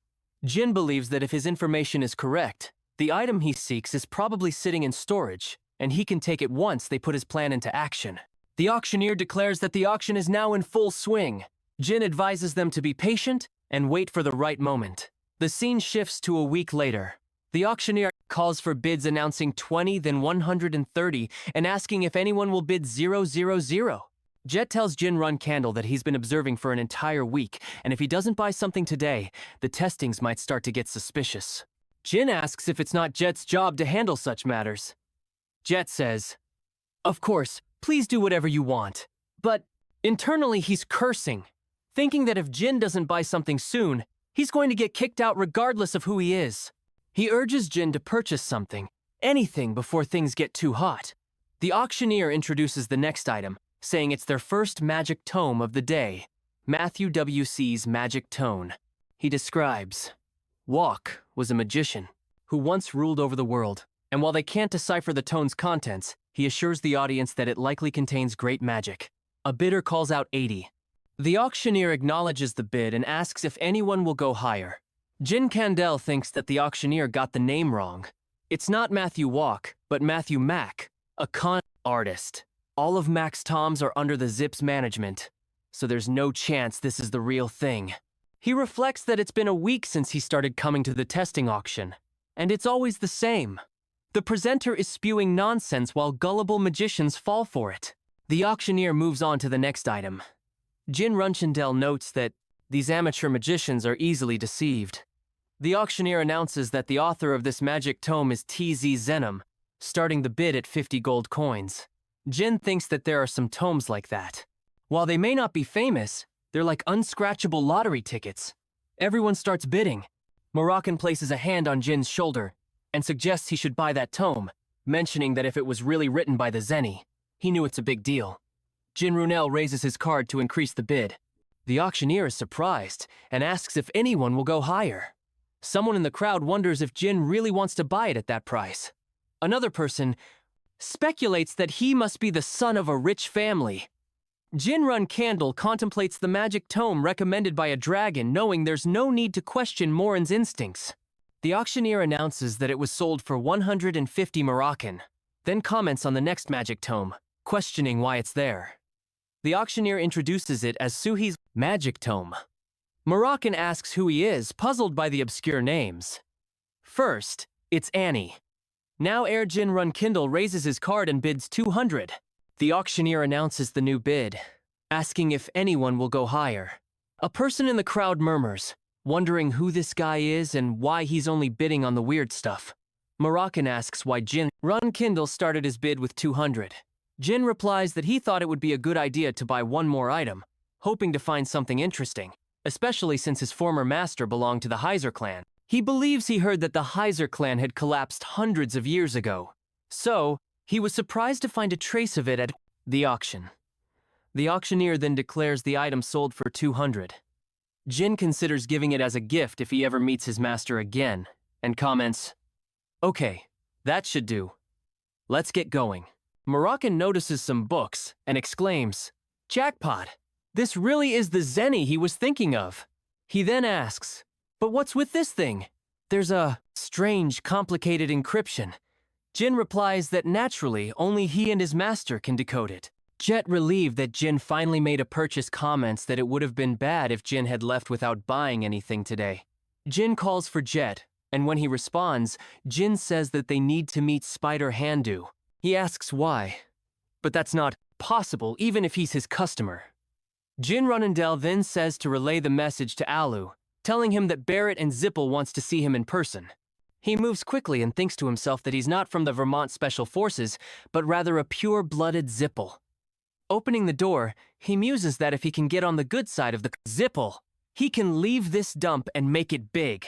A: Jin believes that if his information is correct, the item he seeks is probably sitting in storage, and he can take it once they put his plan into action. The auctioneer declares that the auction is now in full swing. Jin advises them to be patient and wait for the right moment. The scene shifts to a week later. The auctioneer calls for bids announcing 20, then 130, and asking if anyone will bid 000. Jet tells Jin Run Candle that he's been observing for an entire week, and if he doesn't buy something today, the testings might start to get suspicious. Jin asks if it's not Jet's job to handle such matters. Jet says, "Of course, please do whatever you want." But internally he's cursing, thinking that if Jin doesn't buy something soon, he's going to get kicked out regardless of who he is. He urges Jin to purchase something, anything before things get too hot. The auctioneer introduces the next item, saying it's their first magic tome of the day, Matthew W.C.'s Magic Tome. He describes, Walk was a magician who once ruled over the world, and while they can't decipher the tome's contents, he assures the audience that it likely contains great magic. A bidder calls out 80. The auctioneer acknowledges the bid and asks if anyone will go higher. Jin Candel thinks that the auctioneer got the name wrong. It's not Matthew Walk, but Matthew Mack, a con artist. All of Mack's tomes are under the Zip's management, so there's no chance this is the real thing. He reflects that it's been a week since he started coming to the testing auction, and it's always the same. The presenter is spewing nonsense while gullible magicians fall for it. The auctioneer moves on to the next item. Jin Runchendel notes that these amateur magicians are easily deceived. The auctioneer announces that the author of this magic tome is TZ Zenom, starting the bid at 50 gold coins. Jin thinks that there are some tomes like that. While they may not be famous, they're like unscratchable lottery tickets. Everyone starts bidding. Moroccan places a hand on Jin's shoulder and suggests he should buy that tome, mentioning that if it was really written by the Zeni, he knew it's a big deal. Jin Runel raises his card to increase the bid. The auctioneer is surprised and asks if anyone will go higher. Someone in the crowd wonders if Jin really wants to buy it at that price. Another person speculates that he must be the son of a rich family. Jin Run Candle contemplates the magic tome recommended by a dragon, knowing there's no need to question Morin's instincts. The auctioneer announces that it was sold for 150 Moroccan, then comments on the next magic tome, questioning why it's there. The auctioneer introduces it as Suhi's magic tome. Moroccan asks who he is, puzzled by the obscure names. First, it's Annie. Now Jin Run Kindle raises his card and bids 200. The auctioneer announces the new bid, asking if anyone will go higher. A person in the crowd murmurs, wondering who this guy is and why he's only bidding on the weird stuff. Moroccan asks why Jin Run Kindle started his bid with 200. Jin replies that he thought it would be a good idea to buy one more item, hoping to find something interesting, especially since his former master belonged to the Heiser clan. He believes he heard that the Heiser clan had collapsed hundreds of years ago, so he was surprised to find a trace of it at the auction. The auctioneer then declares the item sold for 200. Jin considers giving it as a gift if he ever meets his master again, and comments, "Okay, that should do. Let's get going." Moroccan notices some books and exclaims, "Jackpot! This really is the Zeni he was thinking of." He then asks, "But what's with this thing?" "There's a strange, complicated encryption." Jin replies that naturally only he and his master can decode it. Jet, relieved that Jin finally made a purchase, comments that it would have been bad if Jin had left without buying anything today. Jin calls for Jet, and when he responds, Jin says that they need to meet Spider Handu. He asks why, but that's not possible even if he's his customer. Jin Runendale then says to relay the message to Alu, telling him that Barrett and Zippel wants to see him in person. He moves quickly and thinks to himself that he's not from the Vermont Special Forces, but rather a pure-blooded Zippel. Opening the door, he muses that if he can get on the good side of the Zippel, he can leave this dump and make it big.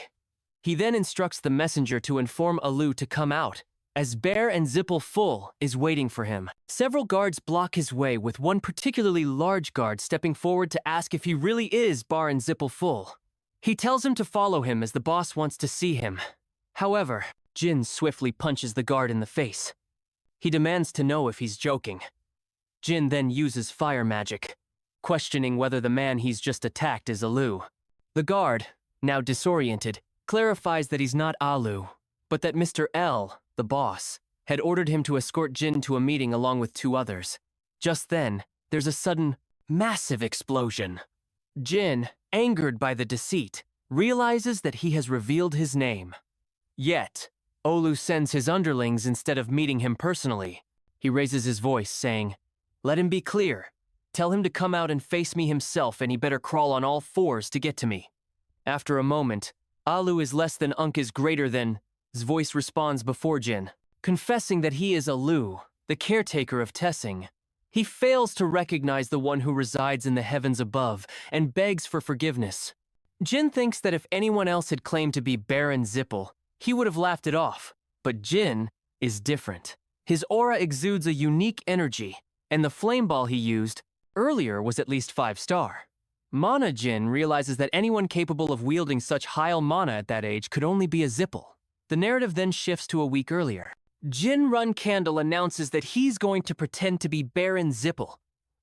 A: He then instructs the messenger to inform Alu to come out, as Bear and Zippel Full is waiting for him. Several guards block his way, with one particularly large guard stepping forward to ask if he really is Bar and Zippel Full. He tells him to follow him as the boss wants to see him. However, Jin swiftly punches the guard in the face. He demands to know if he's joking. Jin then uses fire magic, questioning whether the man he's just attacked is Alu. The guard, now disoriented, clarifies that he's not Alu, but that Mr. L, the boss, had ordered him to escort Jin to a meeting along with two others. Just then, there's a sudden, massive explosion. Jin, angered by the deceit, realizes that he has revealed his name. Yet, Olu sends his underlings instead of meeting him personally. He raises his voice, saying, "Let him be clear. Tell him to come out and face me himself, and he better crawl on all fours to get to me." After a moment, Alu is less than Unk is greater than. His voice responds before Jin, confessing that he is Alu, the caretaker of Tessing. He fails to recognize the one who resides in the heavens above, and begs for forgiveness. Jin thinks that if anyone else had claimed to be Baron Zippel, he would have laughed it off, but Jin is different. His aura exudes a unique energy, and the flame ball he used earlier was at least 5-star. Mana Jin realizes that anyone capable of wielding such high mana at that age could only be a Zippel. The narrative then shifts to a week earlier. Jin Run Candle announces that he's going to pretend to be Baron Zippel.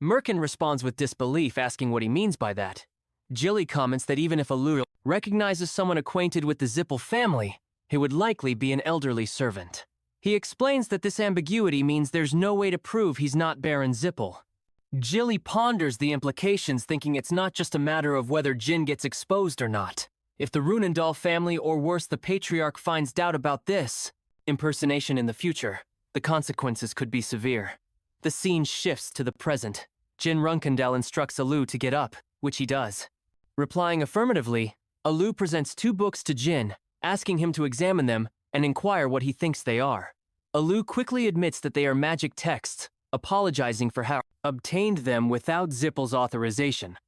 A: Merkin responds with disbelief, asking what he means by that. Jilly comments that even if Alu recognizes someone acquainted with the Zippel family, it would likely be an elderly servant. He explains that this ambiguity means there's no way to prove he's not Baron Zippel. Jilly ponders the implications, thinking it's not just a matter of whether Jin gets exposed or not. If the Runendal family, or worse, the Patriarch, finds out about this impersonation in the future, the consequences could be severe. The scene shifts to the present. Jin Runkendel instructs Alu to get up, which he does. Replying affirmatively, Alu presents 2 books to Jin, asking him to examine them and inquire what he thinks they are. Alu quickly admits that they are magic texts, apologizing for how obtained them without Zippel's authorization.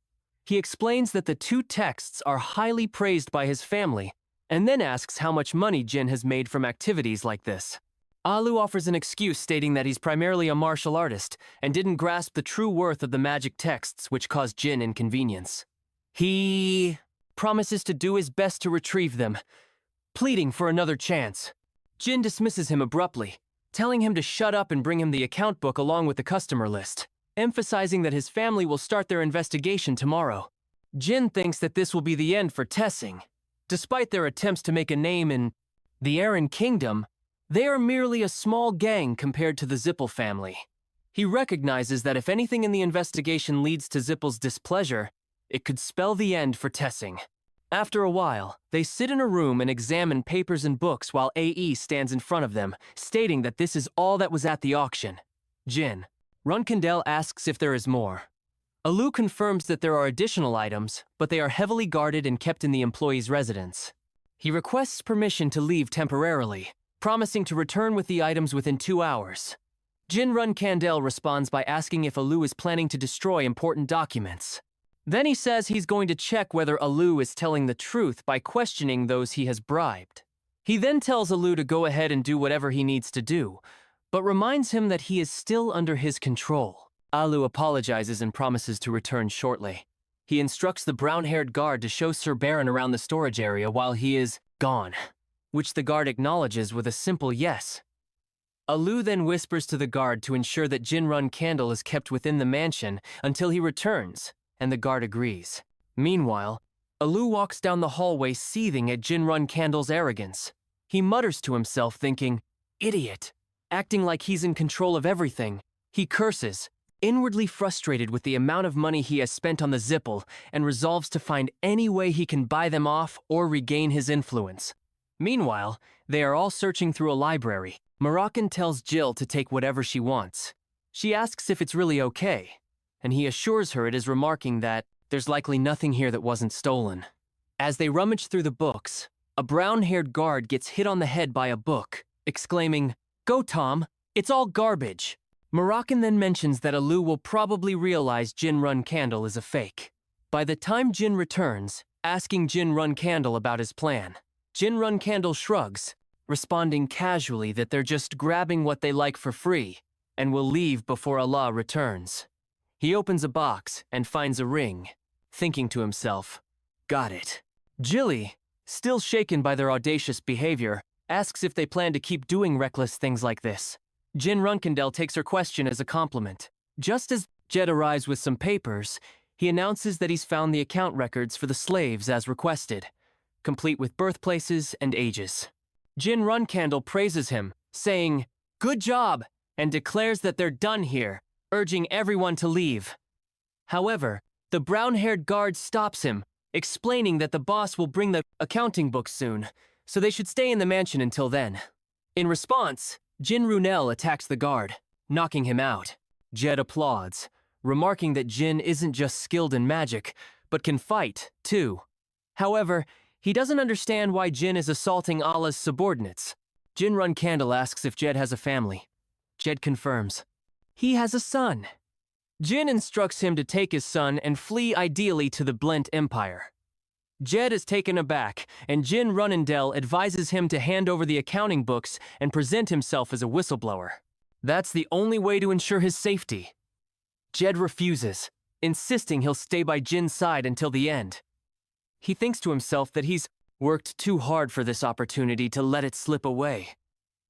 A: He explains that the 2 texts are highly praised by his family, and then asks how much money Jin has made from activities like this. Alu offers an excuse, stating that he's primarily a martial artist and didn't grasp the true worth of the magic texts, which caused Jin inconvenience. He promises to do his best to retrieve them, pleading for another chance. Jin dismisses him abruptly, telling him to shut up and bring him the account book along with the customer list, emphasizing that his family will start their investigation tomorrow. Jin thinks that this will be the end for Tessing. Despite their attempts to make a name in the Aran Kingdom, they are merely a small gang compared to the Zippel family. He recognizes that if anything in the investigation leads to Zippel's displeasure, it could spell the end for Tessing. After a while, they sit in a room and examine papers and books while AE stands in front of them, stating that this is all that was at the auction. Jin Runkendel asks if there is more. Alu confirms that there are additional items, but they are heavily guarded and kept in the employee's residence. He requests permission to leave temporarily, promising to return with the items within 2 hours. Jin Runkendel responds by asking if Alu is planning to destroy important documents. Then he says he's going to check whether Alu is telling the truth by questioning those he has bribed. He then tells Alu to go ahead and do whatever he needs to do, but reminds him that he is still under his control. Alu apologizes and promises to return shortly. He instructs the brown-haired guard to show Sir Baron around the storage area while he is gone, which the guard acknowledges with a simple yes. Alu then whispers to the guard to ensure that Jin Run Candle is kept within the mansion until he returns, and the guard agrees. Meanwhile, Alu walks down the hallway seething at Jin Run Candle's arrogance. He mutters to himself, thinking, "Idiot," acting like he's in control of everything. He curses, inwardly frustrated with the amount of money he has spent on the Zippel, and resolves to find any way he can buy them off or regain his influence. Meanwhile, they are all searching through a library. Moroccan tells Jill to take whatever she wants. She asks if it's really okay, and he assures her it is, remarking that there's likely nothing here that wasn't stolen. As they rummage through the books, a brown-haired guard gets hit on the head by a book, exclaiming, "Go, Tom, it's all garbage." Moroccan then mentions that Alu will probably realize Jin Run Candle is a fake. By the time Jin returns, asking Jin Run Candle about his plan, Jin Run Candle shrugs, responding casually that they're just grabbing what they like for free and will leave before Allah returns. He opens a box and finds a ring, thinking to himself, "Got it." Jilly, still shaken by their audacious behavior, asks if they plan to keep doing reckless things like this. Jin Runkendel takes her question as a compliment. Just as Jed arrives with some papers, he announces that he's found the account records for the slaves as requested, complete with birthplaces and ages. Jin Runcandle praises him, saying, "Good job," and declares that they're done here, urging everyone to leave. However, the brown-haired guard stops him, explaining that the boss will bring the accounting books soon, so they should stay in the mansion until then. In response, Jin Runel attacks the guard, knocking him out. Jed applauds, remarking that Jin isn't just skilled in magic, but can fight, too. However, he doesn't understand why Jin is assaulting Allah's subordinates. Jin Run Candle asks if Jed has a family. Jed confirms. He has a son. Jin instructs him to take his son and flee ideally to the Blent Empire. Jed is taken aback, and Jin Runendel advises him to hand over the accounting books and present himself as a whistleblower. That's the only way to ensure his safety. Jed refuses, insisting he'll stay by Jin's side until the end. He thinks to himself that he's worked too hard for this opportunity to let it slip away.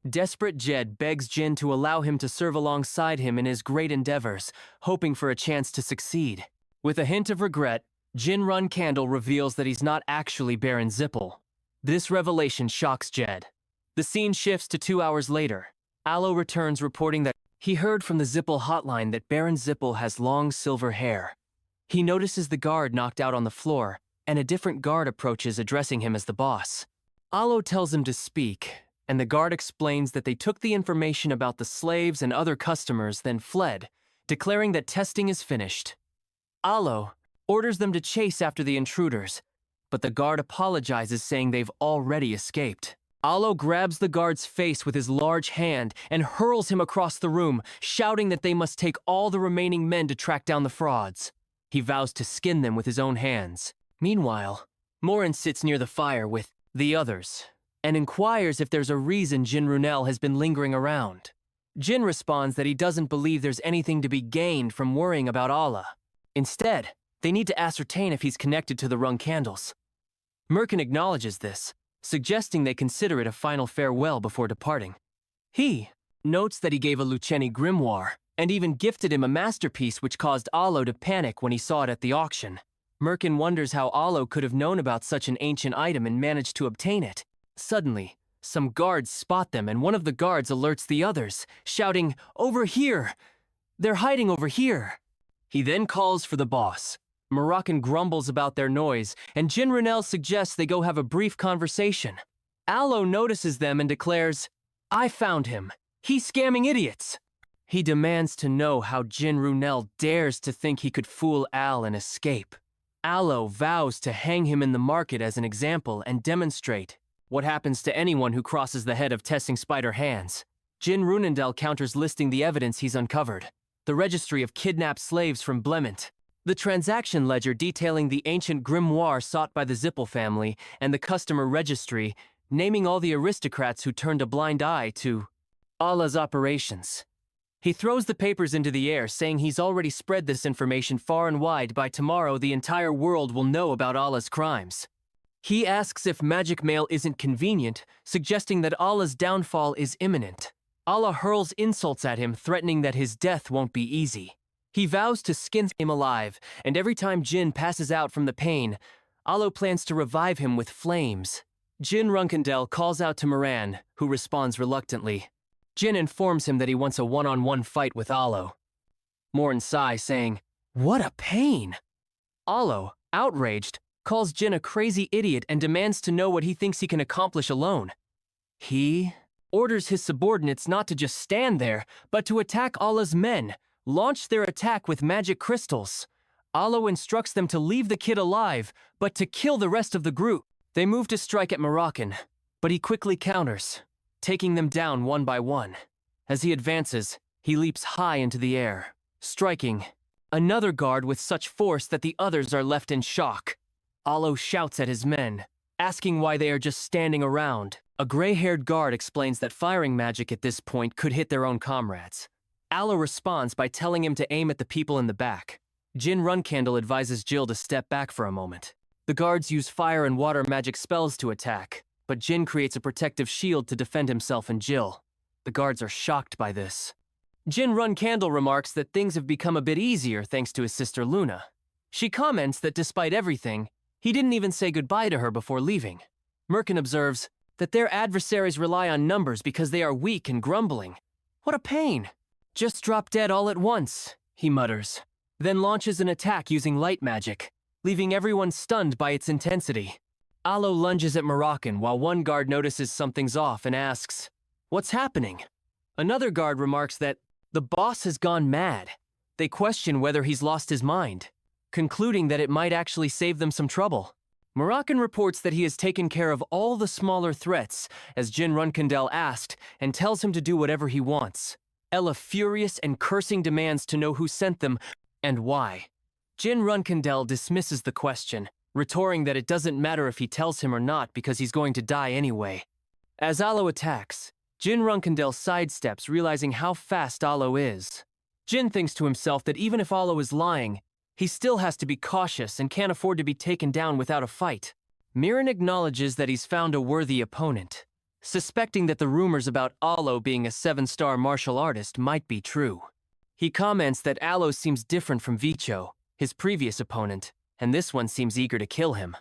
A: Desperate Jed begs Jin to allow him to serve alongside him in his great endeavors, hoping for a chance to succeed. With a hint of regret, Jin Run Candle reveals that he's not actually Baron Zippel. This revelation shocks Jed. The scene shifts to 2 hours later. Aloe returns reporting that he heard from the Zippel hotline that Baron Zippel has long silver hair. He notices the guard knocked out on the floor, and a different guard approaches addressing him as the boss. Aloe tells him to speak, and the guard explains that they took the information about the slaves and other customers, then fled, declaring that testing is finished. Aloe orders them to chase after the intruders, but the guard apologizes, saying they've already escaped. Aloe grabs the guard's face with his large hand and hurls him across the room, shouting that they must take all the remaining men to track down the frauds. He vows to skin them with his own hands. Meanwhile, Morin sits near the fire with the others and inquires if there's a reason Jin Runel has been lingering around. Jin responds that he doesn't believe there's anything to be gained from worrying about Allah. Instead, they need to ascertain if he's connected to the Rung Candles. Merkin acknowledges this, suggesting they consider it a final farewell before departing. He notes that he gave a Luceni grimoire, and even gifted him a masterpiece which caused Aloe to panic when he saw it at the auction. Merkin wonders how Aloe could have known about such an ancient item and managed to obtain it. Suddenly, some guards spot them, and one of the guards alerts the others, shouting, "Over here! They're hiding over here!" He then calls for the boss. Moroccan grumbles about their noise, and Jin Runel suggests they go have a brief conversation. Aloe notices them and declares, "I found him. He's scamming idiots." He demands to know how Jin Runel dares to think he could fool Al and escape. Aloe vows to hang him in the market as an example and demonstrate what happens to anyone who crosses the head of Tessing Spider Hands. Jin Runendel counters, listing the evidence he's uncovered. The registry of kidnapped slaves from Blement, the transaction ledger detailing the ancient grimoire sought by the Zippel family, and the customer registry, naming all the aristocrats who turned a blind eye to Allah's operations. He throws the papers into the air, saying he's already spread this information far and wide. By tomorrow, the entire world will know about Allah's crimes. He asks if magic mail isn't convenient, suggesting that Allah's downfall is imminent. Allah hurls insults at him, threatening that his death won't be easy. He vows to skin him alive, and every time Jin passes out from the pain, Aloe plans to revive him with flames. Jin Runkendel calls out to Moran, who responds reluctantly. Jin informs him that he wants a one-on-one fight with Aloe. Moran sighs, saying, "What a pain!" Aloe, outraged, calls Jin a crazy idiot and demands to know what he thinks he can accomplish alone. He orders his subordinates not to just stand there, but to attack Allah's men, launch their attack with magic crystals. Allah instructs them to leave the kid alive, but to kill the rest of the group. They move to strike at Moroccan, but he quickly counters, taking them down one by one. As he advances, he leaps high into the air, striking another guard with such force that the others are left in shock. Allah shouts at his men, asking why they are just standing around. A gray-haired guard explains that firing magic at this point could hit their own comrades. Allah responds by telling him to aim at the people in the back. Jin Runcandle advises Jill to step back for a moment. The guards use fire and water magic spells to attack, but Jin creates a protective shield to defend himself and Jill. The guards are shocked by this. Jin Runcandle remarks that things have become a bit easier thanks to his sister Luna. She comments that despite everything, he didn't even say goodbye to her before leaving. Merkin observes that their adversaries rely on numbers because they are weak and grumbling. What a pain! Just drop dead all at once, he mutters, then launches an attack using light magic, leaving everyone stunned by its intensity. Alo lunges at Moroccan while one guard notices something's off and asks, "What's happening?" Another guard remarks that the boss has gone mad. They question whether he's lost his mind, concluding that it might actually save them some trouble. Moroccan reports that he has taken care of all the smaller threats, as Jin Runcandle asked, and tells him to do whatever he wants. Ella, furious and cursing, demands to know who sent them and why. Jin Runcandle dismisses the question, retorting that it doesn't matter if he tells him or not because he's going to die anyway. As Alo attacks, Jin Runcandle sidesteps, realizing how fast Alo is. Jin thinks to himself that even if Alo is lying, he still has to be cautious and can't afford to be taken down without a fight. Mirren acknowledges that he's found a worthy opponent, suspecting that the rumors about Alo being a 7-star martial artist might be true. He comments that Alo seems different from Vicho, his previous opponent, and this one seems eager to kill him.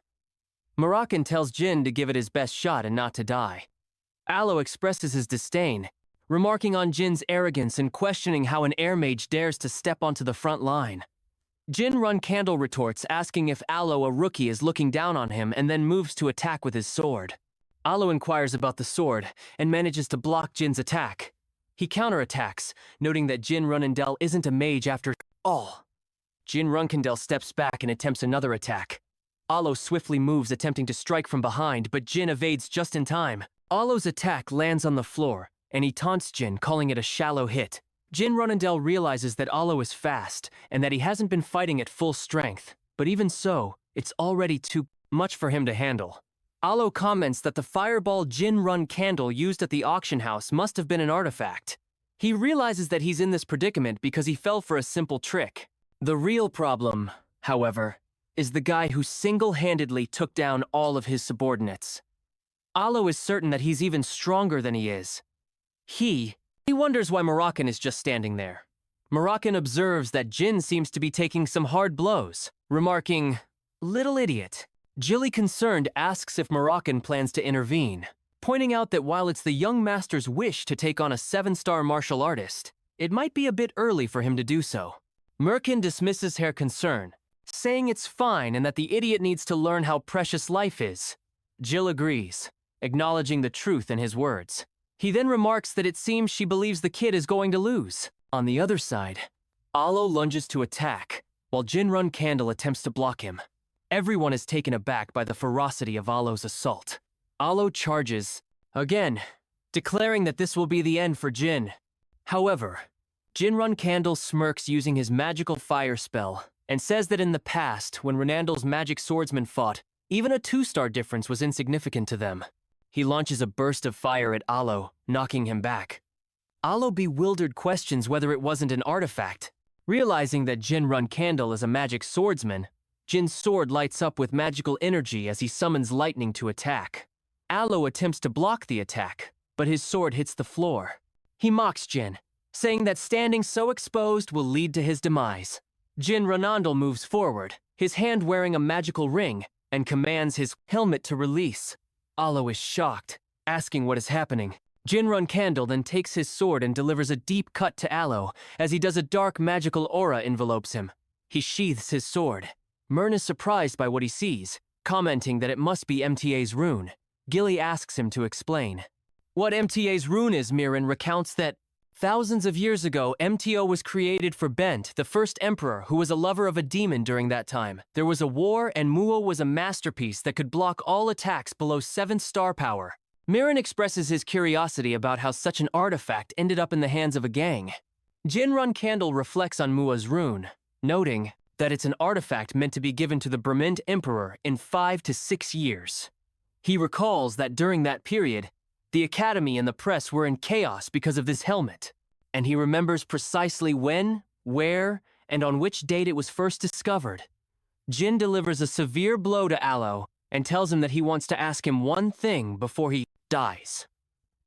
A: Moroccan tells Jin to give it his best shot and not to die. Alo expresses his disdain, remarking on Jin's arrogance and questioning how an air mage dares to step onto the front line. Jin Runcandle retorts, asking if Alo, a rookie, is looking down on him, and then moves to attack with his sword. Alo inquires about the sword and manages to block Jin's attack. He counterattacks, noting that Jin Runcandle isn't a mage after all. Jin Runcandle steps back and attempts another attack. Alo swiftly moves, attempting to strike from behind, but Jin evades just in time. Alo's attack lands on the floor, and he taunts Jin, calling it a shallow hit. Jin Runcandle realizes that Alo is fast and that he hasn't been fighting at full strength, but even so, it's already too much for him to handle. Alo comments that the fireball Jin Runcandle used at the auction house must have been an artifact. He realizes that he's in this predicament because he fell for a simple trick. The real problem, however, is the guy who single-handedly took down all of his subordinates. Alo is certain that he's even stronger than he is. He wonders why Moroccan is just standing there. Moroccan observes that Jin seems to be taking some hard blows, remarking, "Little idiot." Jilly, concerned, asks if Moroccan plans to intervene, pointing out that while it's the young master's wish to take on a 7-star martial artist, it might be a bit early for him to do so. Merkin dismisses her concern, saying it's fine and that the idiot needs to learn how precious life is. Jill agrees, acknowledging the truth in his words. He then remarks that it seems she believes the kid is going to lose. On the other side, Alo lunges to attack, while Jin Runcandle attempts to block him. Everyone is taken aback by the ferocity of Alo's assault. Alo charges, again, declaring that this will be the end for Jin. However, Jin Runcandle smirks using his magical fire spell, and says that in the past, when Renandle's magic swordsmen fought, even a 2-star difference was insignificant to them. He launches a burst of fire at Alo, knocking him back. Alo, bewildered, questions whether it wasn't an artifact. Realizing that Jin Runcandle is a magic swordsman, Jin's sword lights up with magical energy as he summons lightning to attack. Alo attempts to block the attack, but his sword hits the floor. He mocks Jin, saying that standing so exposed will lead to his demise. Jin Runcandle moves forward, his hand wearing a magical ring, and commands his helmet to release. Alo is shocked, asking what is happening. Jin Runcandle then takes his sword and delivers a deep cut to Alo, as he does a dark magical aura envelopes him. He sheaths his sword. Myrn is surprised by what he sees, Commenting that it must be MTA's rune, Gilly asks him to explain. What MTA's rune is, Mirin recounts that thousands of years ago, MTO was created for Bent, the first emperor, who was a lover of a demon during that time. There was a war, and Muo was a masterpiece that could block all attacks below 7th star power. Mirin expresses his curiosity about how such an artifact ended up in the hands of a gang. Jinrun Candle reflects on Muo's rune, noting that it's an artifact meant to be given to the Brahmin Emperor in 5 to 6 years. He recalls that during that period, the Academy and the press were in chaos because of this helmet, and he remembers precisely when, where, and on which date it was first discovered. Jin delivers a severe blow to Alo and tells him that he wants to ask him one thing before he dies.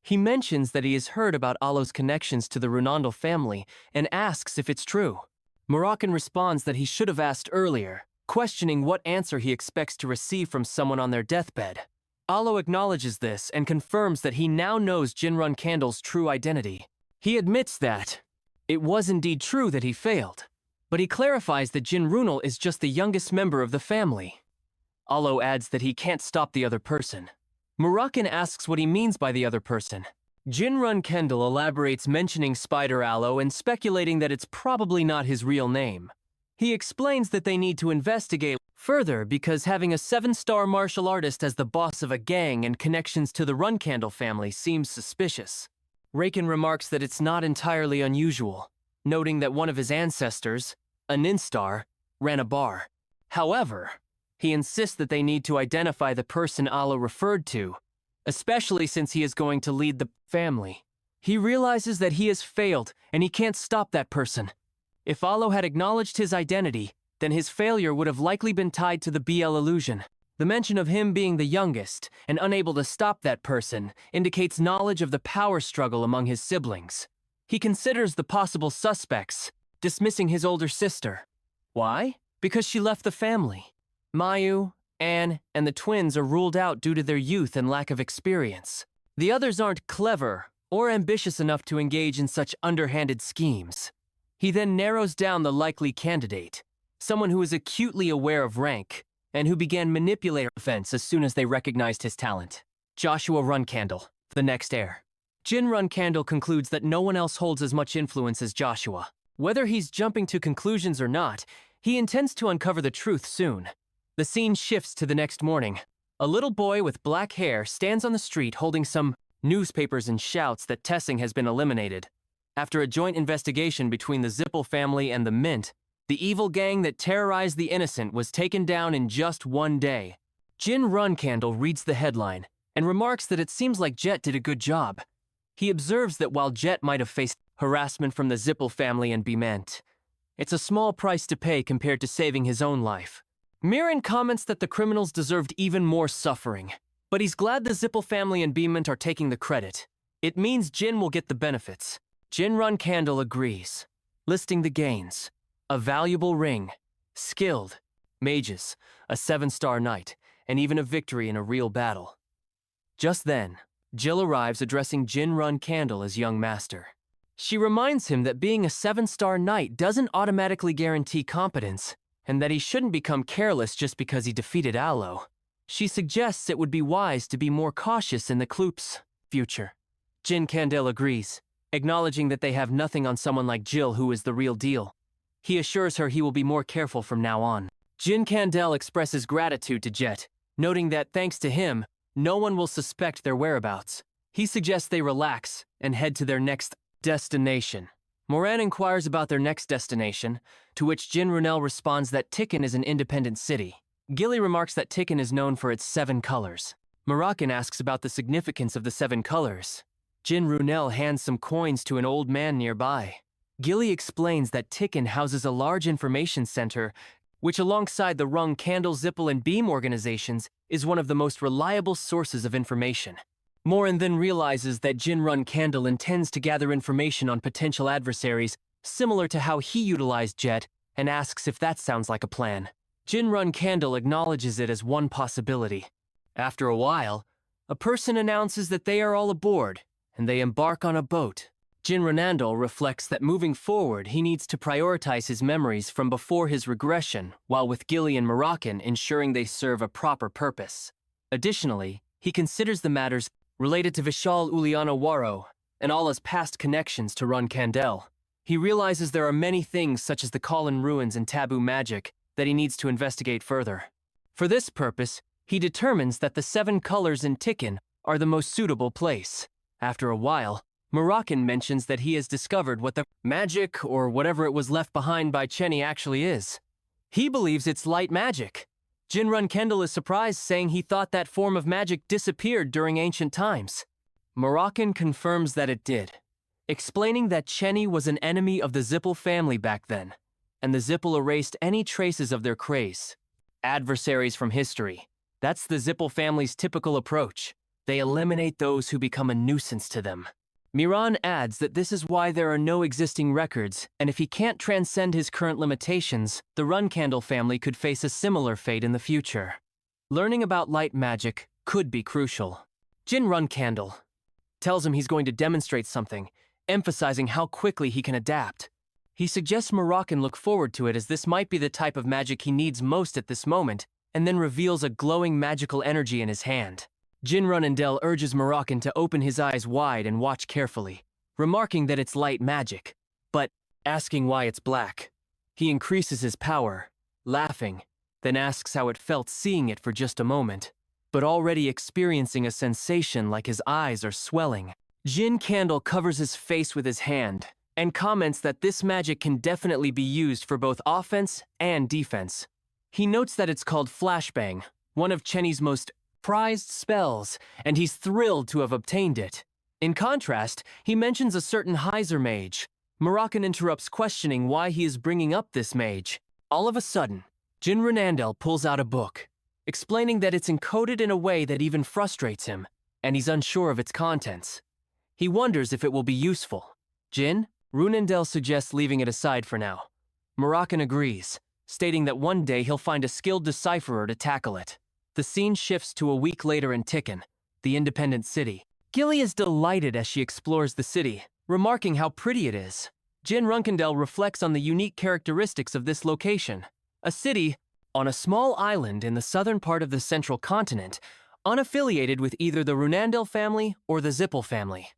A: He mentions that he has heard about Alo's connections to the Runandal family and asks if it's true. Moroccan responds that he should have asked earlier, questioning what answer he expects to receive from someone on their deathbed. Alo acknowledges this and confirms that he now knows Jinrun Candle's true identity. He admits that it was indeed true that he failed, but he clarifies that Jin Runal is just the youngest member of the family. Alo adds that he can't stop the other person. Moroccan asks what he means by the other person. Jinrun Kendall elaborates, mentioning Spider Aloe and speculating that it's probably not his real name. He explains that they need to investigate further because having a 7-star martial artist as the boss of a gang and connections to the Runcandle family seems suspicious. Raken remarks that it's not entirely unusual, noting that one of his ancestors, a Ninstar, ran a bar. However, he insists that they need to identify the person Alo referred to, especially since he is going to lead the family. He realizes that he has failed and he can't stop that person. If Alo had acknowledged his identity, then his failure would have likely been tied to the BL illusion. The mention of him being the youngest and unable to stop that person indicates knowledge of the power struggle among his siblings. He considers the possible suspects, dismissing his older sister. Why? Because she left the family. Mayu, Anne, and the twins are ruled out due to their youth and lack of experience. The others aren't clever or ambitious enough to engage in such underhanded schemes. He then narrows down the likely candidate, someone who is acutely aware of rank and who began manipulating offense as soon as they recognized his talent. Joshua Runcandle, the next heir. Jin Runcandle concludes that no one else holds as much influence as Joshua. Whether he's jumping to conclusions or not, he intends to uncover the truth soon. The scene shifts to the next morning. A little boy with black hair stands on the street holding some newspapers and shouts that Tessing has been eliminated. After a joint investigation between the Zippel family and the Mint, the evil gang that terrorized the innocent was taken down in just one day. Jin Runcandle reads the headline and remarks that it seems like Jet did a good job. He observes that while Jet might have faced harassment from the Zippel family and Bement, it's a small price to pay compared to saving his own life. Mirin comments that the criminals deserved even more suffering, but he's glad the Zippel family and Bement are taking the credit. It means Jin will get the benefits. Jin Runcandle agrees, listing the gains: a valuable ring, skilled, mages, a 7-star knight, and even a victory in a real battle. Just then, Jill arrives addressing Jin Runcandle as young master. She reminds him that being a 7-star knight doesn't automatically guarantee competence, and that he shouldn't become careless just because he defeated Alo. She suggests it would be wise to be more cautious in the Kloop's future. Jin Candle agrees, acknowledging that they have nothing on someone like Jill who is the real deal. He assures her he will be more careful from now on. Jin Candle expresses gratitude to Jet, noting that thanks to him, no one will suspect their whereabouts. He suggests they relax and head to their next destination. Moran inquires about their next destination, to which Jin Runel responds that Tikkun is an independent city. Gilly remarks that Tikkun is known for its 7 colors. Moroccan asks about the significance of the 7 colors. Jin Runel hands some coins to an old man nearby. Gilly explains that Tikkun houses a large information center, which alongside the Rung Candle, Zippel, and Beam organizations is one of the most reliable sources of information. Moran then realizes that Jin Runcandle intends to gather information on potential adversaries, similar to how he utilized Jet, and asks if that sounds like a plan. Jin Runcandle acknowledges it as one possibility. After a while, a person announces that they are all aboard, and they embark on a boat. Jin Renandel reflects that moving forward, he needs to prioritize his memories from before his regression, while with Gilly and Moroccan ensuring they serve a proper purpose. Additionally, he considers the matters related to Vishal Uliana Waro and Allah's past connections to Run Kandel. He realizes there are many things such as the Kalin ruins and taboo magic that he needs to investigate further. For this purpose, he determines that the 7 colors in Tikkun are the most suitable place. After a while, Moroccan mentions that he has discovered what the magic or whatever it was left behind by Chenny actually is. He believes it's light magic. Jinrun Kendall is surprised, saying he thought that form of magic disappeared during ancient times. Moroccan confirms that it did, explaining that Chenny was an enemy of the Zippel family back then, and the Zippel erased any traces of their craze. Adversaries from history. That's the Zippel family's typical approach. They eliminate those who become a nuisance to them. Miran adds that this is why there are no existing records, and if he can't transcend his current limitations, the Runkandel family could face a similar fate in the future. Learning about light magic could be crucial. Jin Runkandel tells him he's going to demonstrate something, emphasizing how quickly he can adapt. He suggests Moroccan look forward to it, as this might be the type of magic he needs most at this moment, and then reveals a glowing magical energy in his hand. Jin Runandel urges Moroccan to open his eyes wide and watch carefully, remarking that it's light magic, but asking why it's black. He increases his power, laughing, then asks how it felt seeing it for just a moment, but already experiencing a sensation like his eyes are swelling. Jin Candle covers his face with his hand and comments that this magic can definitely be used for both offense and defense. He notes that it's called Flashbang, one of Chenny's most prized spells, and he's thrilled to have obtained it. In contrast, he mentions a certain Heiser mage. Moroccan interrupts, questioning why he is bringing up this mage. All of a sudden, Jin Renandel pulls out a book, explaining that it's encoded in a way that even frustrates him, and he's unsure of its contents. He wonders if it will be useful. Jin Runandel suggests leaving it aside for now. Moroccan agrees, stating that one day he'll find a skilled decipherer to tackle it. The scene shifts to a week later in Tikkun, the independent city. Gilly is delighted as she explores the city, remarking how pretty it is. Jin Runkandel reflects on the unique characteristics of this location. A city on a small island in the southern part of the central continent, unaffiliated with either the Runandel family or the Zippel family.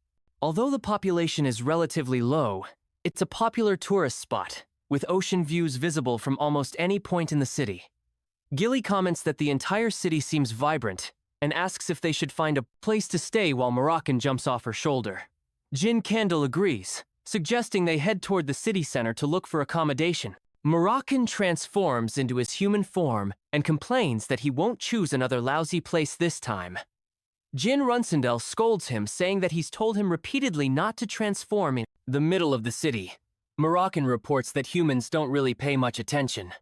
A: Although the population is relatively low, it's a popular tourist spot, with ocean views visible from almost any point in the city. Gilly comments that the entire city seems vibrant and asks if they should find a place to stay while Moroccan jumps off her shoulder. Jin Candle agrees, suggesting they head toward the city center to look for accommodation. Moroccan transforms into his human form and complains that he won't choose another lousy place this time. Jin Runsendel scolds him, saying that he's told him repeatedly not to transform in the middle of the city. Moroccan reports that humans don't really pay much attention.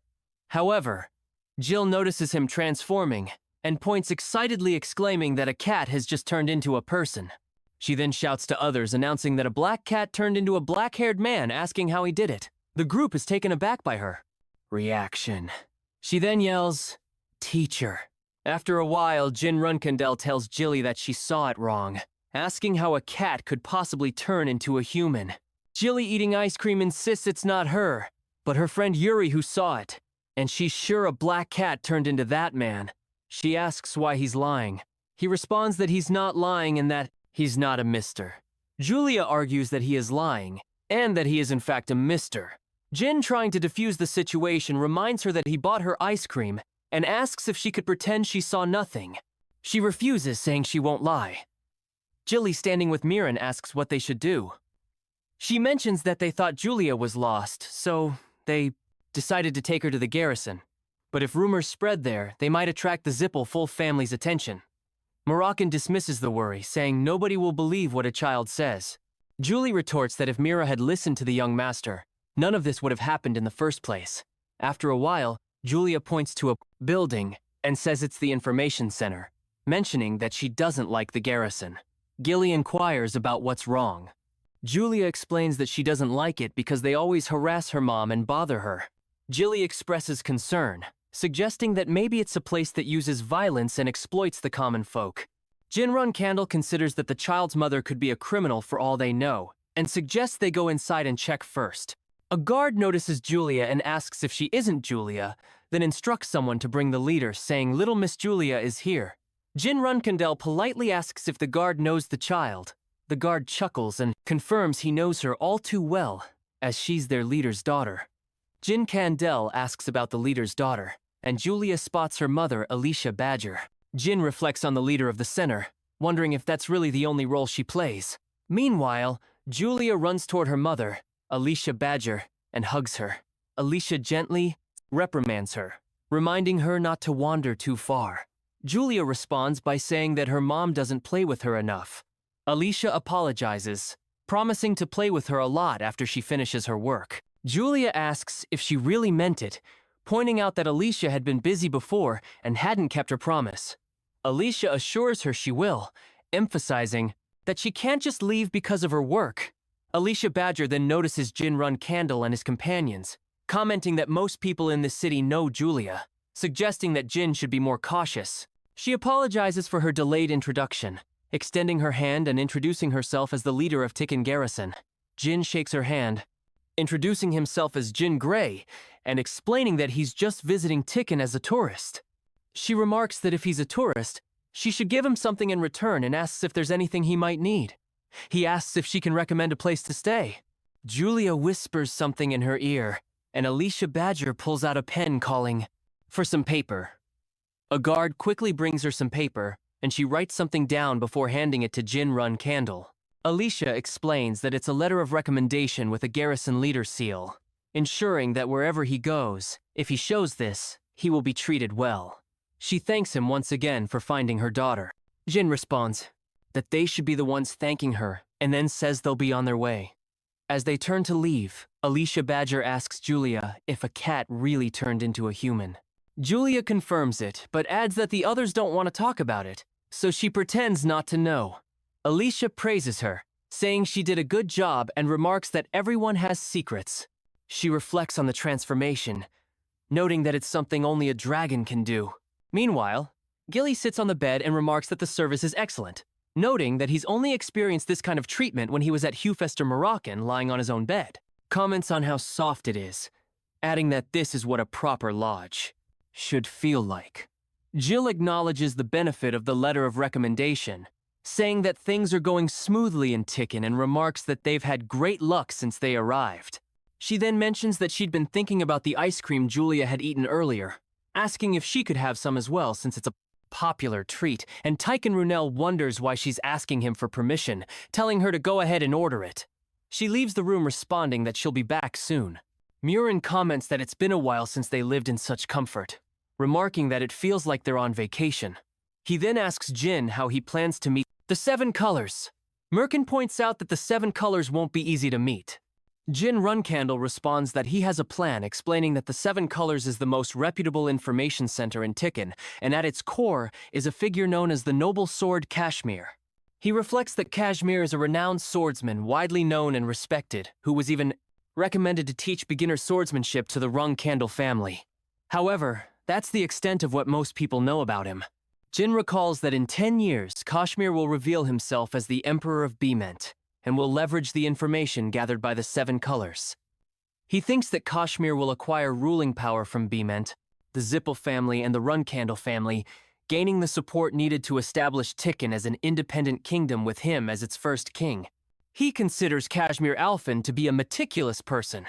A: However, Jill notices him transforming and points excitedly, exclaiming that a cat has just turned into a person. She then shouts to others, announcing that a black cat turned into a black-haired man, asking how he did it. The group is taken aback by her reaction. She then yells, "Teacher." After a while, Jin Runkandel tells Jilly that she saw it wrong, asking how a cat could possibly turn into a human. Jilly, eating ice cream, insists it's not her, but her friend Yuri who saw it, and she's sure a black cat turned into that man. She asks why he's lying. He responds that he's not lying and that he's not a mister. Julia argues that he is lying, and that he is in fact a mister. Jin, trying to defuse the situation, reminds her that he bought her ice cream and asks if she could pretend she saw nothing. She refuses, saying she won't lie. Jilly, standing with Miran, asks what they should do. She mentions that they thought Julia was lost, so they decided to take her to the garrison. But if rumors spread there, they might attract the Zippel full family's attention. Moroccan dismisses the worry, saying nobody will believe what a child says. Julie retorts that if Mira had listened to the young master, none of this would have happened in the first place. After a while, Julia points to a building and says it's the information center, mentioning that she doesn't like the garrison. Gilly inquires about what's wrong. Julia explains that she doesn't like it because they always harass her mom and bother her. Jilly expresses concern, suggesting that maybe it's a place that uses violence and exploits the common folk. Jinrun Candle considers that the child's mother could be a criminal for all they know, and suggests they go inside and check first. A guard notices Julia and asks if she isn't Julia, then instructs someone to bring the leader, saying little Miss Julia is here. Jin Runkandel politely asks if the guard knows the child. The guard chuckles and confirms he knows her all too well, as she's their leader's daughter. Jin Kandel asks about the leader's daughter, and Julia spots her mother, Alicia Badger. Jin reflects on the leader of the center, wondering if that's really the only role she plays. Meanwhile, Julia runs toward her mother, Alicia Badger, and hugs her. Alicia gently reprimands her, reminding her not to wander too far. Julia responds by saying that her mom doesn't play with her enough. Alicia apologizes, promising to play with her a lot after she finishes her work. Julia asks if she really meant it, pointing out that Alicia had been busy before and hadn't kept her promise. Alicia assures her she will, emphasizing that she can't just leave because of her work. Alicia Badger then notices Jin Runkandel and his companions, commenting that most people in this city know Julia, suggesting that Jin should be more cautious. She apologizes for her delayed introduction, extending her hand and introducing herself as the leader of Tikin Garrison. Jin shakes her hand, introducing himself as Jin Gray, and explaining that he's just visiting Tikin as a tourist. She remarks that if he's a tourist, she should give him something in return and asks if there's anything he might need. He asks if she can recommend a place to stay. Julia whispers something in her ear, and Alicia Badger pulls out a pen calling for some paper. A guard quickly brings her some paper, and she writes something down before handing it to Jin Runkandel. Alicia explains that it's a letter of recommendation with a garrison leader seal, ensuring that wherever he goes, if he shows this, he will be treated well. She thanks him once again for finding her daughter. Jin responds that they should be the ones thanking her, and then says they'll be on their way. As they turn to leave, Alicia Badger asks Julia if a cat really turned into a human. Julia confirms it, but adds that the others don't want to talk about it, so she pretends not to know. Alicia praises her, saying she did a good job and remarks that everyone has secrets. She reflects on the transformation, noting that it's something only a dragon can do. Meanwhile, Gilly sits on the bed and remarks that the service is excellent, noting that he's only experienced this kind of treatment when he was at Hewfester Moroccan lying on his own bed. Comments on how soft it is, adding that this is what a proper lodge should feel like. Jill acknowledges the benefit of the letter of recommendation, saying that things are going smoothly in Tikin and remarks that they've had great luck since they arrived. She then mentions that she'd been thinking about the ice cream Julia had eaten earlier, asking if she could have some as well since it's a popular treat, and Tyken Runel wonders why she's asking him for permission, telling her to go ahead and order it. She leaves the room responding that she'll be back soon. Murin comments that it's been a while since they lived in such comfort, remarking that it feels like they're on vacation. He then asks Jin how he plans to meet the 7 colors. Merkin points out that the 7 colors won't be easy to meet. Jin Runkandel responds that he has a plan, explaining that the 7 Colors is the most reputable information center in Tikin, and at its core is a figure known as the Noble Sword Kashmir. He reflects that Kashmir is a renowned swordsman, widely known and respected, who was even recommended to teach beginner swordsmanship to the Runkandel family. However, that's the extent of what most people know about him. Jin recalls that in 10 years, Kashmir will reveal himself as the Emperor of Bement, and will leverage the information gathered by the 7 Colors. He thinks that Kashmir will acquire ruling power from Bement, the Zippel family, and the Runkandel family, gaining the support needed to establish Tikin as an independent kingdom with him as its first king. He considers Kashmir Alfin to be a meticulous person,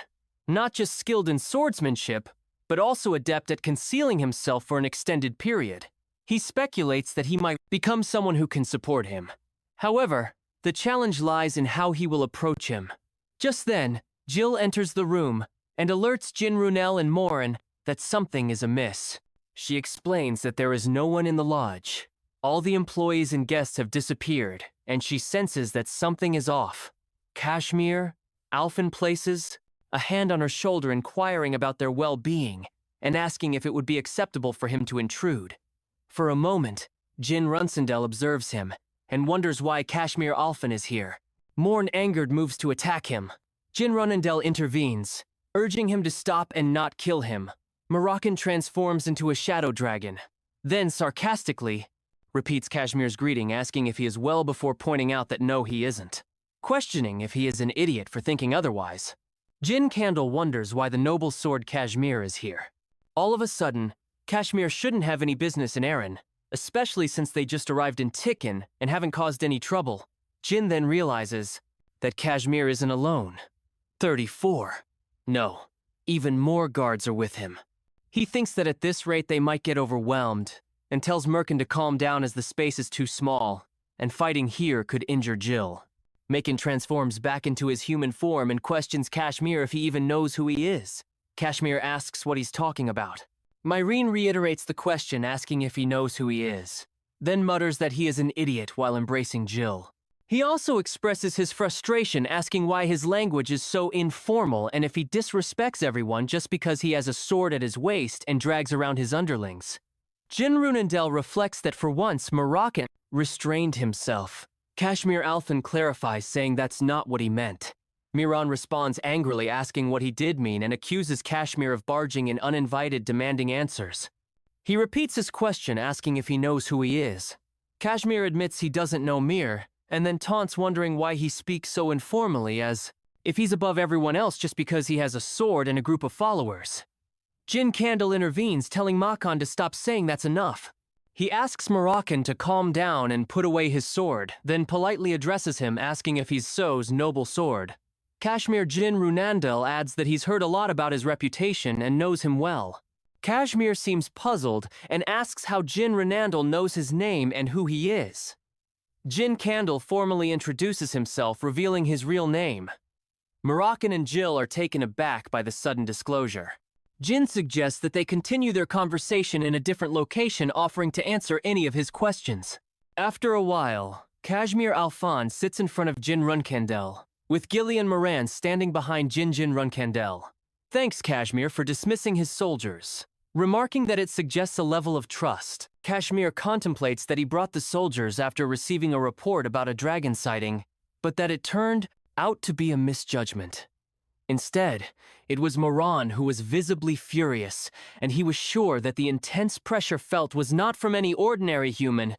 A: not just skilled in swordsmanship, but also adept at concealing himself for an extended period. He speculates that he might become someone who can support him. However, the challenge lies in how he will approach him. Just then, Jill enters the room and alerts Jin Runel and Morin that something is amiss. She explains that there is no one in the lodge. All the employees and guests have disappeared, and she senses that something is off. Kashmir, Alfin places a hand on her shoulder inquiring about their well-being and asking if it would be acceptable for him to intrude. For a moment, Jin Runsendel observes him and wonders why Kashmir Alfin is here. Morn, angered, moves to attack him. Jin Runnendel intervenes, urging him to stop and not kill him. Moroccan transforms into a shadow dragon. Then, sarcastically, repeats Kashmir's greeting, asking if he is well before pointing out that no, he isn't. questioning if he is an idiot for thinking otherwise. Jin Candle wonders why the noble sword Kashmir is here. All of a sudden, Kashmir shouldn't have any business in Aaron, especially since they just arrived in Tikkun and haven't caused any trouble. Jin then realizes that Kashmir isn't alone. 34. No, even more guards are with him. He thinks that at this rate they might get overwhelmed, and tells Merkin to calm down as the space is too small, and fighting here could injure Jill. Merkin transforms back into his human form and questions Kashmir if he even knows who he is. Kashmir asks what he's talking about. Myrene reiterates the question, asking if he knows who he is, then mutters that he is an idiot while embracing Jill. He also expresses his frustration, asking why his language is so informal and if he disrespects everyone just because he has a sword at his waist and drags around his underlings. Jin Runendel reflects that for once Moroccan restrained himself. Kashmir Alphen clarifies, saying that's not what he meant. Miran responds angrily, asking what he did mean, and accuses Kashmir of barging in uninvited, demanding answers. He repeats his question, asking if he knows who he is. Kashmir admits he doesn't know Mir, and then taunts, wondering why he speaks so informally, as if he's above everyone else just because he has a sword and a group of followers. Jin Candle intervenes, telling Makan to stop saying that's enough. He asks Moroccan to calm down and put away his sword, then politely addresses him, asking if he's So's noble sword. Kashmir Jin Runandel adds that he's heard a lot about his reputation and knows him well. Kashmir seems puzzled and asks how Jin Runandel knows his name and who he is. Jin Candle formally introduces himself, revealing his real name. Moroccan and Jill are taken aback by the sudden disclosure. Jin suggests that they continue their conversation in a different location, offering to answer any of his questions. After a while, Kashmir Alphan sits in front of Jin Runkandel, with Gillian Moran standing behind Jin Runkandel. Thanks, Kashmir, for dismissing his soldiers. Remarking that it suggests a level of trust, Kashmir contemplates that he brought the soldiers after receiving a report about a dragon sighting, but that it turned out to be a misjudgment. Instead, it was Moran who was visibly furious, and he was sure that the intense pressure felt was not from any ordinary human,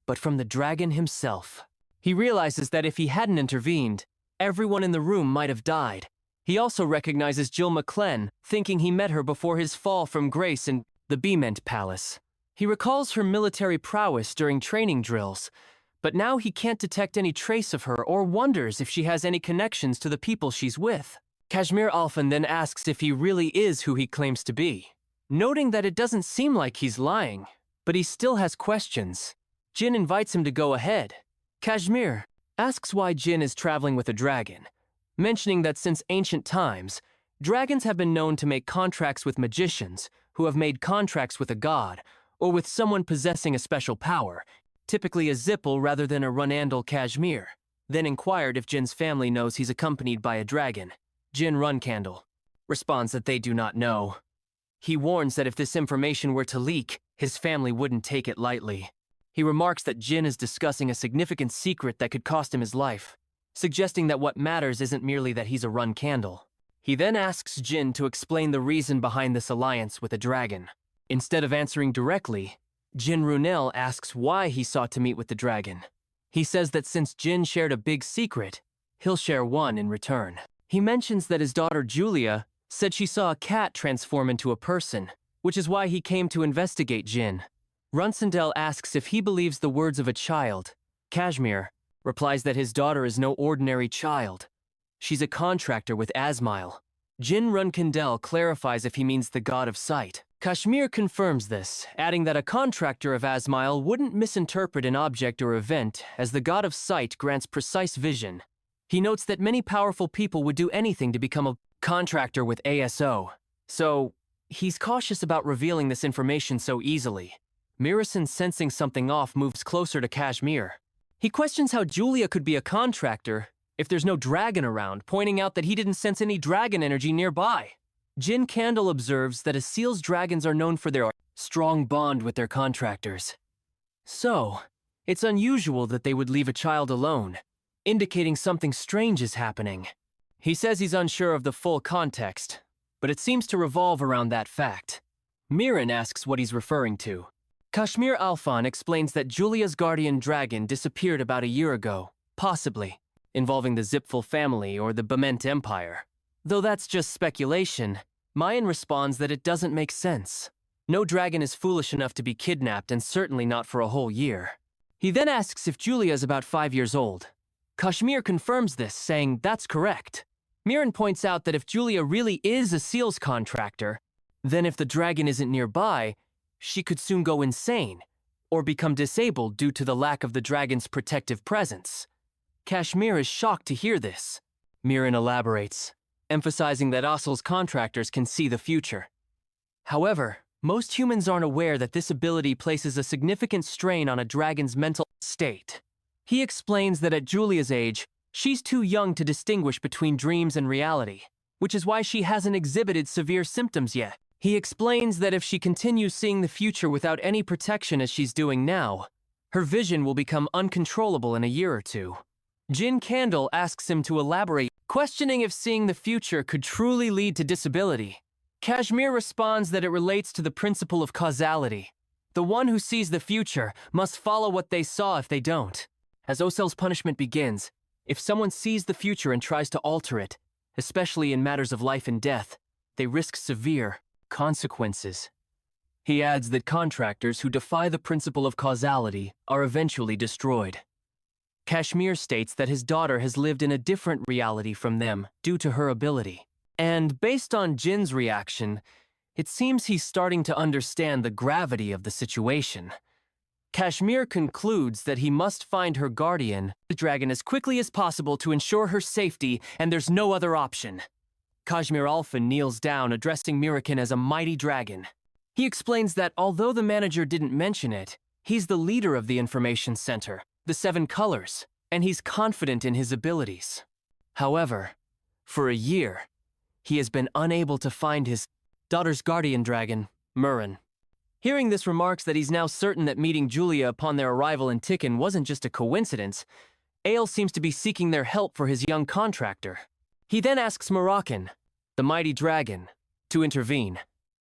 A: but from the dragon himself. He realizes that if he hadn't intervened, everyone in the room might have died. He also recognizes Jill McClen, thinking he met her before his fall from grace in the Bement Palace. He recalls her military prowess during training drills, but now he can't detect any trace of her or wonders if she has any connections to the people she's with. Kashmir Alphen then asks if he really is who he claims to be, noting that it doesn't seem like he's lying, but he still has questions. Jin invites him to go ahead. Kashmir asks why Jin is traveling with a dragon, mentioning that since ancient times, dragons have been known to make contracts with magicians who have made contracts with a god or with someone possessing a special power, typically a Zippel rather than a Runandel. Kashmir then inquired if Jin's family knows he's accompanied by a dragon. Jin Runcandle responds that they do not know. He warns that if this information were to leak, his family wouldn't take it lightly. He remarks that Jin is discussing a significant secret that could cost him his life, suggesting that what matters isn't merely that he's a Runcandle. He then asks Jin to explain the reason behind this alliance with a dragon. Instead of answering directly, Jin Runel asks why he sought to meet with the dragon. He says that since Jin shared a big secret, he'll share one in return. He mentions that his daughter Julia said she saw a cat transform into a person, which is why he came to investigate Jin. Runsendel asks if he believes the words of a child. Kashmir replies that his daughter is no ordinary child. She's a contractor with Asmile. Jin Runkandel clarifies if he means the god of sight. Kashmir confirms this, adding that a contractor of Asmile wouldn't misinterpret an object or event, as the god of sight grants precise vision. He notes that many powerful people would do anything to become a contractor with ASO, so he's cautious about revealing this information so easily. Mirison, sensing something off, moves closer to Kashmir. He questions how Julia could be a contractor if there's no dragon around, pointing out that he didn't sense any dragon energy nearby. Jin Candle observes that Asil's dragons are known for their strong bond with their contractors. So, it's unusual that they would leave a child alone, indicating something strange is happening. He says he's unsure of the full context, but it seems to revolve around that fact. Miran asks what he's referring to. Kashmir Alphan explains that Julia's guardian dragon disappeared about a year ago, possibly involving the Zipfel family or the Bement Empire. Though that's just speculation, Mayan responds that it doesn't make sense. No dragon is foolish enough to be kidnapped, and certainly not for a whole year. He then asks if Julia is about 5 years old. Kashmir confirms this, saying that's correct. Miran points out that if Julia really is a seals contractor, then if the dragon isn't nearby, she could soon go insane, or become disabled due to the lack of the dragon's protective presence. Kashmir is shocked to hear this. Miran elaborates, emphasizing that Asal's contractors can see the future. However, most humans aren't aware that this ability places a significant strain on a dragon's mental state. He explains that at Julia's age, she's too young to distinguish between dreams and reality, which is why she hasn't exhibited severe symptoms yet. He explains that if she continues seeing the future without any protection as she's doing now, her vision will become uncontrollable in a year or two. Jin Candle asks him to elaborate, questioning if seeing the future could truly lead to disability. Kashmir responds that it relates to the principle of causality. The one who sees the future must follow what they saw if they don't. As Osel's punishment begins, if someone sees the future and tries to alter it, especially in matters of life and death, they risk severe consequences. He adds that contractors who defy the principle of causality are eventually destroyed. Kashmir states that his daughter has lived in a different reality from them due to her ability. And based on Jin's reaction, it seems he's starting to understand the gravity of the situation. Kashmir concludes that he must find her guardian, the dragon, as quickly as possible to ensure her safety, and there's no other option. Kashmir Alpha kneels down, addressing Mirakin as a mighty dragon. He explains that although the manager didn't mention it, he's the leader of the information center, the 7 colors, and he's confident in his abilities. However, for a year, he has been unable to find his daughter's guardian dragon, Murin. Hearing this remarks that he's now certain that meeting Julia upon their arrival in Tikkun wasn't just a coincidence. Ale seems to be seeking their help for his young contractor. He then asks Moroccan, the mighty dragon, to intervene.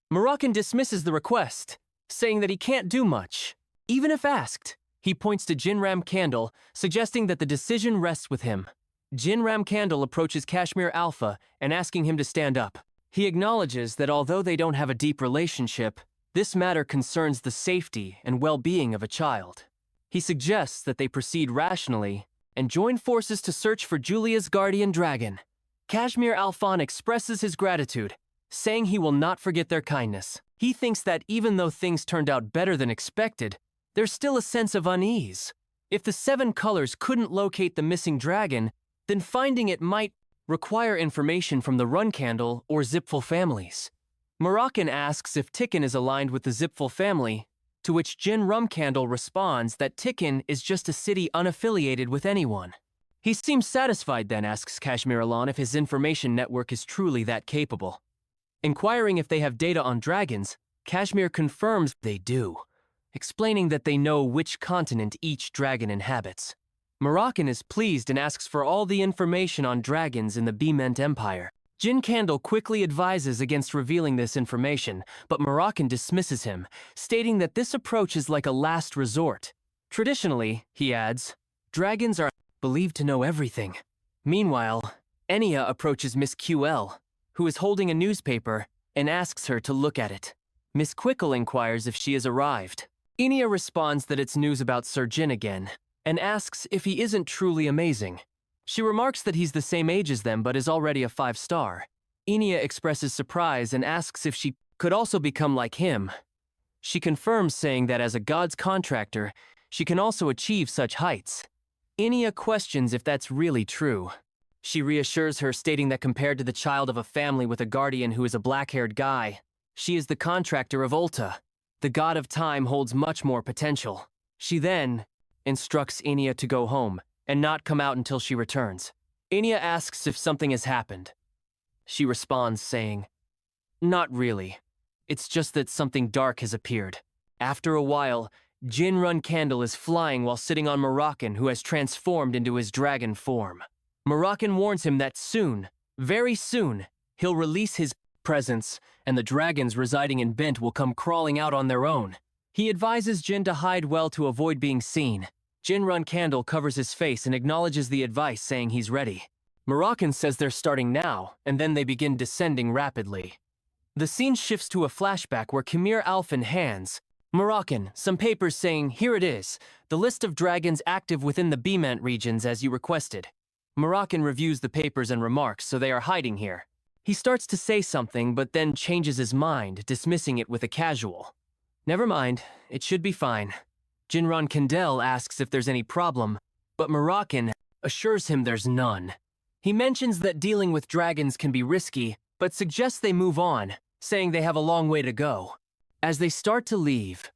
A: Moroccan dismisses the request, saying that he can't do much. Even if asked, he points to Jinram Candle, suggesting that the decision rests with him. Jinram Candle approaches Kashmir Alpha and asking him to stand up. He acknowledges that although they don't have a deep relationship, this matter concerns the safety and well-being of a child. He suggests that they proceed rationally and join forces to search for Julia's guardian dragon. Kashmir Alphan expresses his gratitude, saying he will not forget their kindness. He thinks that even though things turned out better than expected, there's still a sense of unease. If the 7 colors couldn't locate the missing dragon, then finding it might require information from the Run Candle or Zipfel families. Moroccan asks if Tikkun is aligned with the Zipfel family, to which Jin Rum Candle responds that Tikkun is just a city unaffiliated with anyone. He seems satisfied, then asks Kashmir Alan if his information network is truly that capable. Inquiring if they have data on dragons, Kashmir confirms they do, explaining that they know which continent each dragon inhabits. Moroccan is pleased and asks for all the information on dragons in the Bement Empire. Jin Candle quickly advises against revealing this information, but Moroccan dismisses him, stating that this approach is like a last resort. Traditionally, he adds, dragons are believed to know everything. Meanwhile, Enya approaches Miss QL, who is holding a newspaper, and asks her to look at it. Miss Quickle inquires if she has arrived. Enya responds that it's news about Sir Jin again, and asks if he isn't truly amazing. She remarks that he's the same age as them but is already a 5-star. Enya expresses surprise and asks if she could also become like him. She confirms, saying that as a god's contractor, she can also achieve such heights. Enya questions if that's really true. She reassures her, stating that compared to the child of a family with a guardian who is a black-haired guy, she is the contractor of Ulta. The god of time holds much more potential. She then instructs Enya to go home and not come out until she returns. Enya asks if something has happened. She responds, saying, "Not really. It's just that something dark has appeared." After a while, Jin Run Candle is flying while sitting on Moroccan, who has transformed into his dragon form. Moroccan warns him that soon, very soon, he'll release his presence, and the dragons residing in Bent will come crawling out on their own. He advises Jin to hide well to avoid being seen. Jinrun Candle covers his face and acknowledges the advice, saying he's ready. Moroccan says they're starting now, and then they begin descending rapidly. The scene shifts to a flashback where Khmer Alphen hands Moroccan some papers saying, "Here it is, the list of dragons active within the Bemant regions as you requested." Moroccan reviews the papers and remarks, "So they are hiding here." He starts to say something, but then changes his mind, dismissing it with a casual, "Never mind, it should be fine." Jinrun Candle asks if there's any problem, but Moroccan assures him there's none. He mentions that dealing with dragons can be risky, but suggests they move on, saying they have a long way to go. As they start to leave,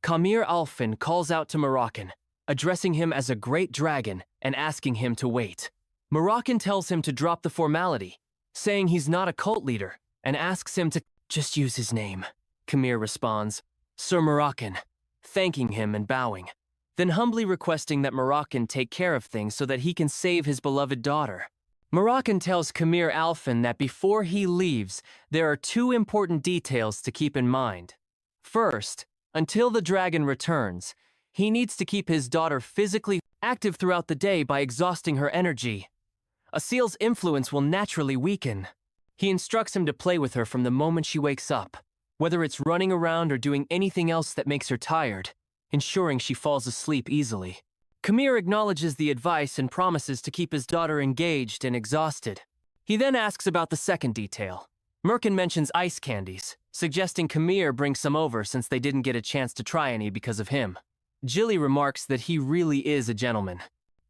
A: Khmer Alphen calls out to Moroccan, addressing him as a great dragon and asking him to wait. Moroccan tells him to drop the formality, saying he's not a cult leader, and asks him to just use his name. Khmer responds, "Sir Moroccan," thanking him and bowing, then humbly requesting that Moroccan take care of things so that he can save his beloved daughter. Moroccan tells Khmer Alphen that before he leaves, there are two important details to keep in mind. First, until the dragon returns, he needs to keep his daughter physically active throughout the day by exhausting her energy. A seal's influence will naturally weaken. He instructs him to play with her from the moment she wakes up, whether it's running around or doing anything else that makes her tired, ensuring she falls asleep easily. Khmer acknowledges the advice and promises to keep his daughter engaged and exhausted. He then asks about the second detail. Merkin mentions ice candies, suggesting Khmer bring some over since they didn't get a chance to try any because of him. Jilly remarks that he really is a gentleman.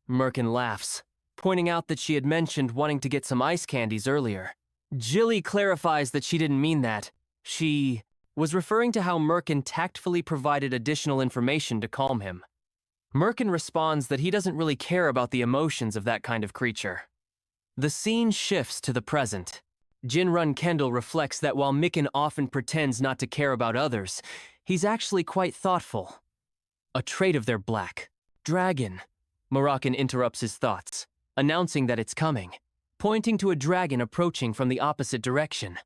A: Merkin laughs, pointing out that she had mentioned wanting to get some ice candies earlier. Jilly clarifies that she didn't mean that. She was referring to how Merkin tactfully provided additional information to calm him. Merkin responds that he doesn't really care about the emotions of that kind of creature. The scene shifts to the present. Jinrun Kendall reflects that while Mikan often pretends not to care about others, he's actually quite thoughtful. A trait of their black dragon. Moroccan interrupts his thoughts, announcing that it's coming, pointing to a dragon approaching from the opposite direction.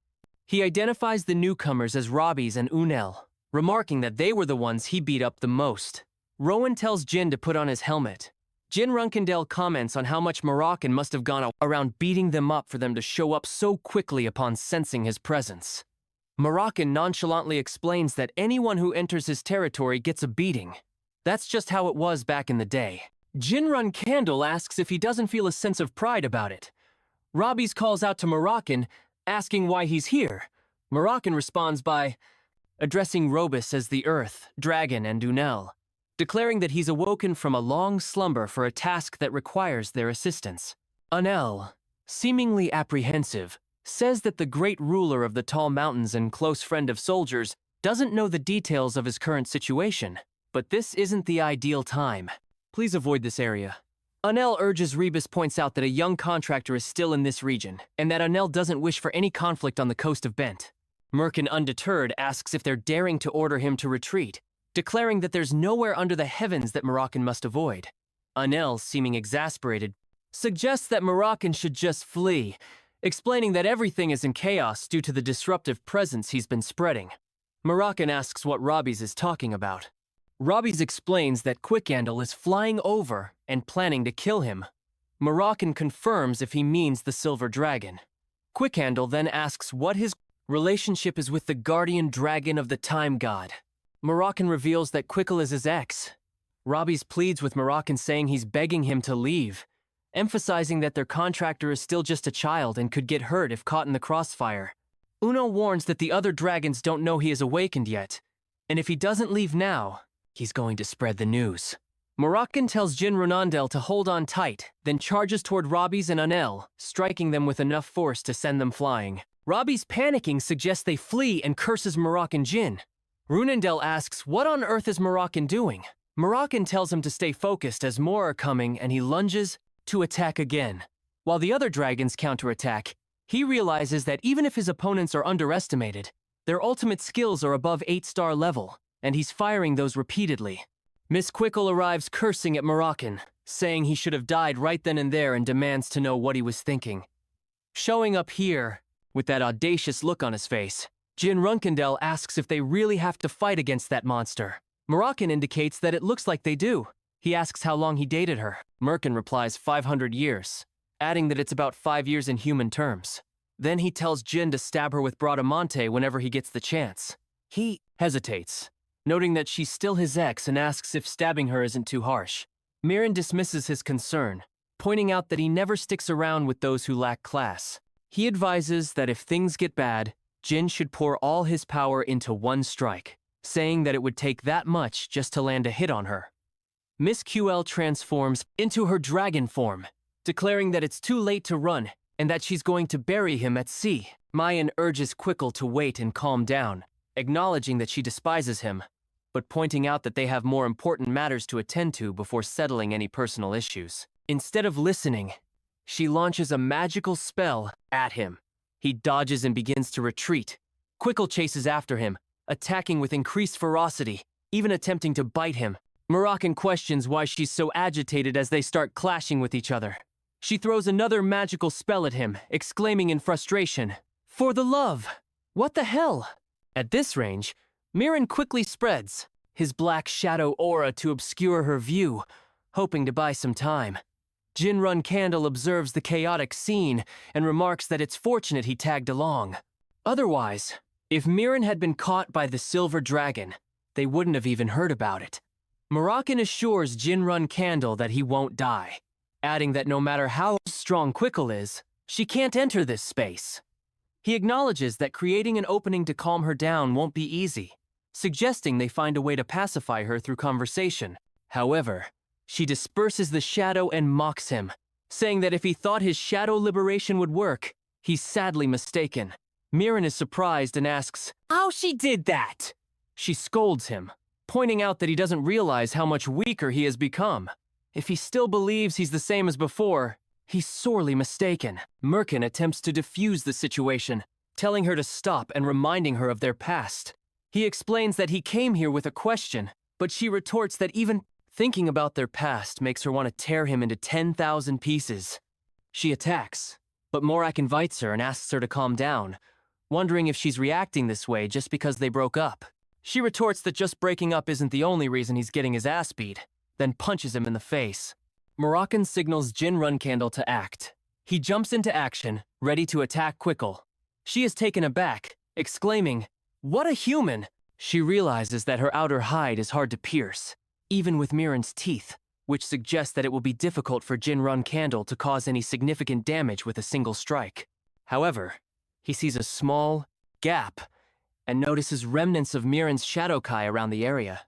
A: He identifies the newcomers as Robbie's and Unel, remarking that they were the ones he beat up the most. Rowan tells Jin to put on his helmet. Jin Runkendale comments on how much Moroccan must have gone around beating them up for them to show up so quickly upon sensing his presence. Moroccan nonchalantly explains that anyone who enters his territory gets a beating. That's just how it was back in the day. Jinrun Candle asks if he doesn't feel a sense of pride about it. Robbie's calls out to Moroccan, asking why he's here. Moroccan responds by addressing Robus as the Earth, Dragon, and Unel, declaring that he's awoken from a long slumber for a task that requires their assistance. Unel, seemingly apprehensive, says that the great ruler of the tall mountains and close friend of soldiers doesn't know the details of his current situation, but this isn't the ideal time. Please avoid this area. Unel urges Rebus points out that a young contractor is still in this region, and that Unel doesn't wish for any conflict on the coast of Bent. Merkin, undeterred, asks if they're daring to order him to retreat, declaring that there's nowhere under the heavens that Moroccan must avoid. Unel, seeming exasperated, suggests that Moroccan should just flee, explaining that everything is in chaos due to the disruptive presence he's been spreading. Moroccan asks what Robbie's is talking about. Robbie's explains that Quickandle is flying over and planning to kill him. Moroccan confirms if he means the Silver Dragon. Quickandle then asks what his relationship is with the guardian dragon of the Time God. Moroccan reveals that Quickle is his ex. Robbie's pleads with Moroccan, saying he's begging him to leave, emphasizing that their contractor is still just a child and could get hurt if caught in the crossfire. Uno warns that the other dragons don't know he is awakened yet, and if he doesn't leave now, he's going to spread the news. Moroccan tells Jin Ronondel to hold on tight, then charges toward Robbie's and Unel, striking them with enough force to send them flying. Robbie's panicking suggests they flee and curses Moroccan Jin. Runendel asks what on earth is Moroccan doing. Moroccan tells him to stay focused as more are coming, and he lunges to attack again. While the other dragons counterattack, he realizes that even if his opponents are underestimated, their ultimate skills are above 8-star level, and he's firing those repeatedly. Miss Quickle arrives cursing at Moroccan, saying he should have died right then and there, and demands to know what he was thinking. Showing up here, with that audacious look on his face, Jin Runkendel asks if they really have to fight against that monster. Moroccan indicates that it looks like they do, He asks how long he dated her. Merkin replies 500 years, adding that it's about 5 years in human terms. Then he tells Jin to stab her with Bradamante whenever he gets the chance. He hesitates, noting that she's still his ex, and asks if stabbing her isn't too harsh. Mirin dismisses his concern, pointing out that he never sticks around with those who lack class. He advises that if things get bad, Jin should pour all his power into one strike, saying that it would take that much just to land a hit on her. Miss QL transforms into her dragon form, declaring that it's too late to run and that she's going to bury him at sea. Mayan urges Quickle to wait and calm down, acknowledging that she despises him, but pointing out that they have more important matters to attend to before settling any personal issues. Instead of listening, she launches a magical spell at him. He dodges and begins to retreat. Quickle chases after him, attacking with increased ferocity, even attempting to bite him. Moroccan questions why she's so agitated as they start clashing with each other. She throws another magical spell at him, exclaiming in frustration, "For the love! What the hell?" At this range, Mirin quickly spreads his black shadow aura to obscure her view, hoping to buy some time. Jinrun Candle observes the chaotic scene and remarks that it's fortunate he tagged along. Otherwise, if Mirin had been caught by the Silver Dragon, they wouldn't have even heard about it. Moroccan assures Jinrun Candle that he won't die, adding that no matter how strong Quickle is, she can't enter this space. He acknowledges that creating an opening to calm her down won't be easy, suggesting they find a way to pacify her through conversation. However, she disperses the shadow and mocks him, saying that if he thought his shadow liberation would work, he's sadly mistaken. Mirin is surprised and asks how she did that. She scolds him, pointing out that he doesn't realize how much weaker he has become. If he still believes he's the same as before, he's sorely mistaken. Merkin attempts to defuse the situation, telling her to stop and reminding her of their past. He explains that he came here with a question, but she retorts that even thinking about their past makes her want to tear him into 10,000 pieces. She attacks, but Morak invites her and asks her to calm down, wondering if she's reacting this way just because they broke up. She retorts that just breaking up isn't the only reason he's getting his ass beat, then punches him in the face. Moroccan signals Jinrun Candle to act. He jumps into action, ready to attack Quickle. She is taken aback, exclaiming, "What a human!" She realizes that her outer hide is hard to pierce, even with Mirin's teeth, which suggests that it will be difficult for Jinrun Candle to cause any significant damage with a single strike. However, he sees a small gap and notices remnants of Mirin's Shadowkai around the area.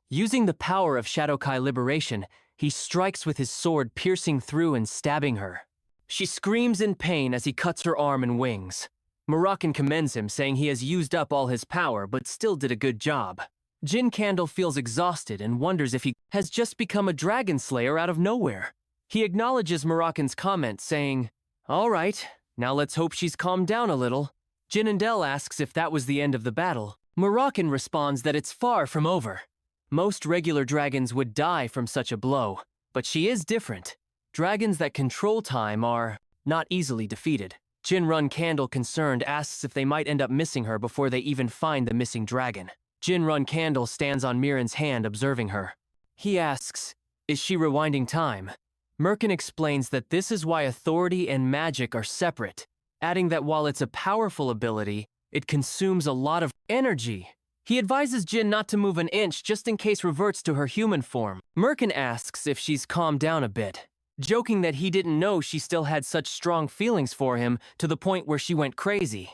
A: Using the power of Shadowkai liberation, he strikes with his sword, piercing through and stabbing her. She screams in pain as he cuts her arm and wings. Moroccan commends him, saying he has used up all his power but still did a good job. Jin Candle feels exhausted and wonders if he has just become a dragon slayer out of nowhere. He acknowledges Moroccan's comment, saying, "All right, now let's hope she's calmed down a little." Jinandel asks if that was the end of the battle. Moroccan responds that it's far from over. Most regular dragons would die from such a blow, but she is different. Dragons that control time are not easily defeated. Jinrun Candle, concerned, asks if they might end up missing her before they even find the missing dragon. Jinrun Candle stands on Mirin's hand, observing her. He asks, is she rewinding time? Merkin explains that this is why authority and magic are separate, adding that while it's a powerful ability, it consumes a lot of energy. He advises Jin not to move an inch just in case reverts to her human form. Merkin asks if she's calmed down a bit, joking that he didn't know she still had such strong feelings for him to the point where she went crazy.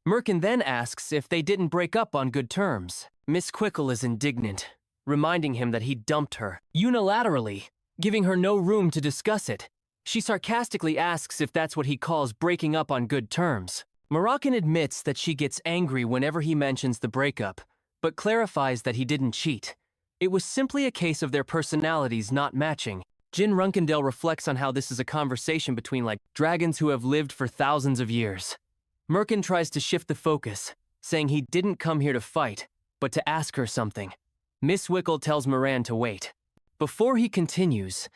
A: Merkin then asks if they didn't break up on good terms. Miss Quickle is indignant, reminding him that he dumped her unilaterally, giving her no room to discuss it. She sarcastically asks if that's what he calls breaking up on good terms. Moroccan admits that she gets angry whenever he mentions the breakup, but clarifies that he didn't cheat. It was simply a case of their personalities not matching. Jin Runkendale reflects on how this is a conversation between dragons who have lived for thousands of years. Merkin tries to shift the focus, saying he didn't come here to fight, but to ask her something. Miss Wickle tells Moran to wait. Before he continues,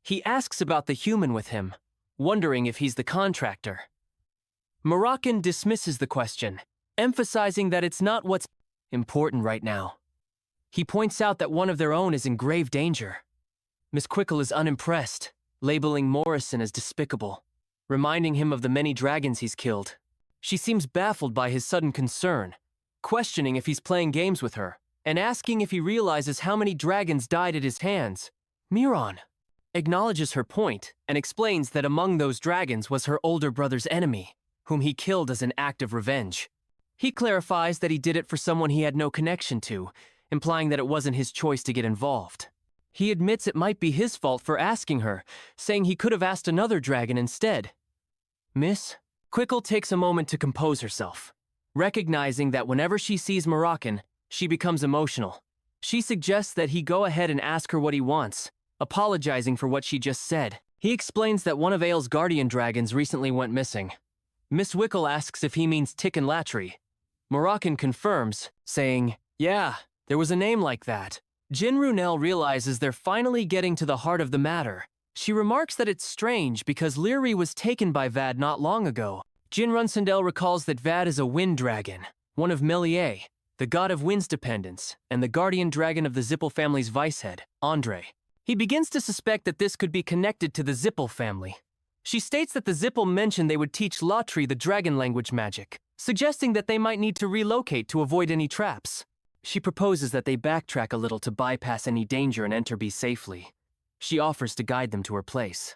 A: he asks about the human with him, wondering if he's the contractor. Moroccan dismisses the question, emphasizing that it's not what's important right now. He points out that one of their own is in grave danger. Miss Quickle is unimpressed, labeling Morrison as despicable, reminding him of the many dragons he's killed. She seems baffled by his sudden concern, questioning if he's playing games with her, and asking if he realizes how many dragons died at his hands. Miron acknowledges her point and explains that among those dragons was her older brother's enemy, whom he killed as an act of revenge. He clarifies that he did it for someone he had no connection to, implying that it wasn't his choice to get involved. He admits it might be his fault for asking her, saying he could have asked another dragon instead. Miss Quickle takes a moment to compose herself, recognizing that whenever she sees Moroccan, she becomes emotional. She suggests that he go ahead and ask her what he wants, apologizing for what she just said. He explains that one of Ael's guardian dragons recently went missing. Miss Wickle asks if he means Tick and Latry. Moroccan confirms, saying, "Yeah, there was a name like that." Jin Runel realizes they're finally getting to the heart of the matter. She remarks that it's strange because Leary was taken by Vad not long ago. Jin Runsendel recalls that Vad is a wind dragon, one of Melier, the god of wind's dependence, and the guardian dragon of the Zippel family's vicehead, Andre. He begins to suspect that this could be connected to the Zippel family. She states that the Zippel mentioned they would teach Latry the dragon language magic, suggesting that they might need to relocate to avoid any traps. She proposes that they backtrack a little to bypass any danger and enter B safely. She offers to guide them to her place,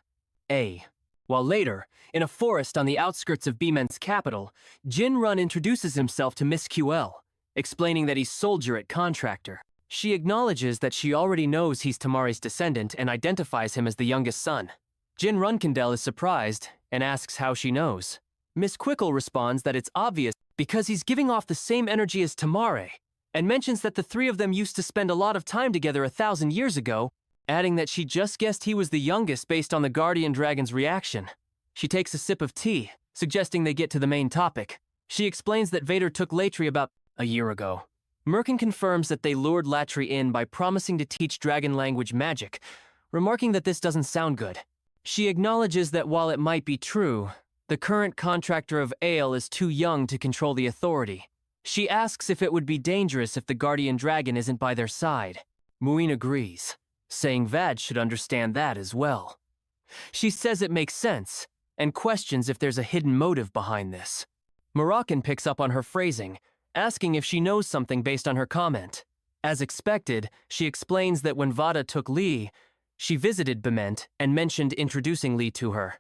A: A. While later, in a forest on the outskirts of B-Men's capital, Jin Run introduces himself to Miss QL, explaining that he's soldier at contractor. She acknowledges that she already knows he's Tamari's descendant and identifies him as the youngest son. Jin Runkindel is surprised and asks how she knows. Miss Quickle responds that it's obvious because he's giving off the same energy as Tamare, and mentions that the three of them used to spend a lot of time together 1,000 years ago, adding that she just guessed he was the youngest based on the guardian dragon's reaction. She takes a sip of tea, suggesting they get to the main topic. She explains that Vader took Latry about a year ago. Merkin confirms that they lured Latry in by promising to teach dragon language magic, remarking that this doesn't sound good. She acknowledges that while it might be true, the current contractor of Ael is too young to control the authority. She asks if it would be dangerous if the guardian dragon isn't by their side. Muin agrees, saying Vad should understand that as well. She says it makes sense, and questions if there's a hidden motive behind this. Moroccan picks up on her phrasing, asking if she knows something based on her comment. As expected, she explains that when Vada took Lee, she visited Bement and mentioned introducing Lee to her.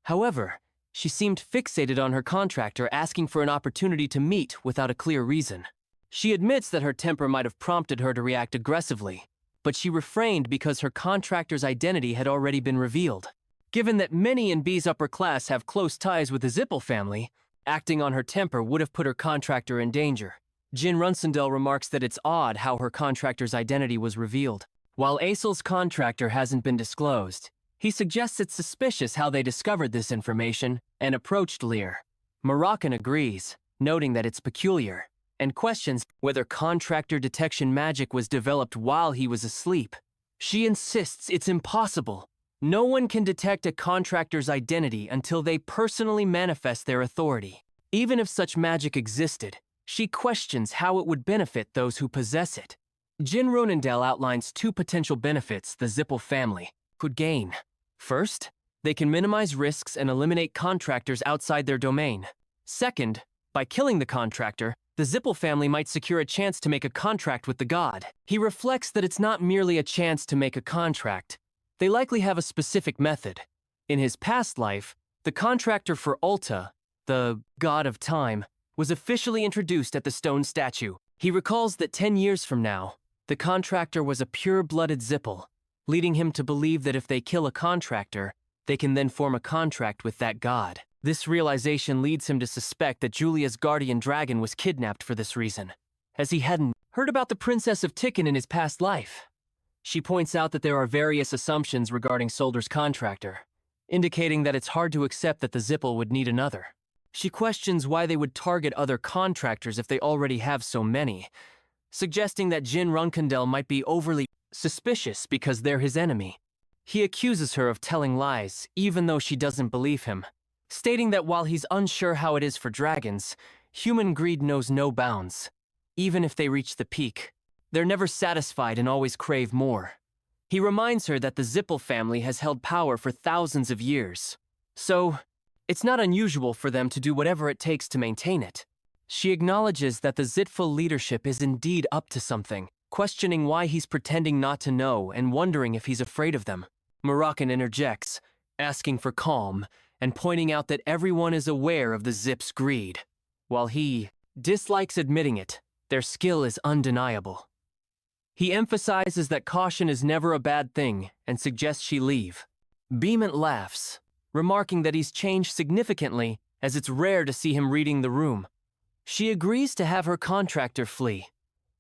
A: However, she seemed fixated on her contractor asking for an opportunity to meet without a clear reason. She admits that her temper might have prompted her to react aggressively, but she refrained because her contractor's identity had already been revealed. Given that many in B's upper class have close ties with the Zippel family, acting on her temper would have put her contractor in danger. Jin Runsendel remarks that it's odd how her contractor's identity was revealed. While Aesel's contractor hasn't been disclosed, he suggests it's suspicious how they discovered this information and approached Lear. Moroccan agrees, noting that it's peculiar, and questions whether contractor detection magic was developed while he was asleep. She insists it's impossible. No one can detect a contractor's identity until they personally manifest their authority. Even if such magic existed, she questions how it would benefit those who possess it. Jin Ronendale outlines two potential benefits the Zippel family could gain. First, they can minimize risks and eliminate contractors outside their domain. Second, by killing the contractor, the Zippel family might secure a chance to make a contract with the god. He reflects that it's not merely a chance to make a contract. They likely have a specific method. In his past life, the contractor for Ulta, the god of time, was officially introduced at the stone statue. He recalls that 10 years from now, the contractor was a pure-blooded Zippel, leading him to believe that if they kill a contractor, they can then form a contract with that god. This realization leads him to suspect that Julia's guardian dragon was kidnapped for this reason, as he hadn't heard about the Princess of Tikkun in his past life. She points out that there are various assumptions regarding Solder's contractor, indicating that it's hard to accept that the Zippel would need another. She questions why they would target other contractors if they already have so many, suggesting that Jin Runkindel might be overly suspicious because they're his enemy. He accuses her of telling lies, even though she doesn't believe him, stating that while he's unsure how it is for dragons, human greed knows no bounds. Even if they reach the peak, they're never satisfied and always crave more. He reminds her that the Zippel family has held power for thousands of years. So, it's not unusual for them to do whatever it takes to maintain it. She acknowledges that the Zipfel leadership is indeed up to something, questioning why he's pretending not to know and wondering if he's afraid of them. Moroccan interjects, asking for calm and pointing out that everyone is aware of the Zip's greed. While he dislikes admitting it, their skill is undeniable. He emphasizes that caution is never a bad thing and suggests she leave. Beeman laughs, remarking that he's changed significantly as it's rare to see him reading the room. She agrees to have her contractor flee.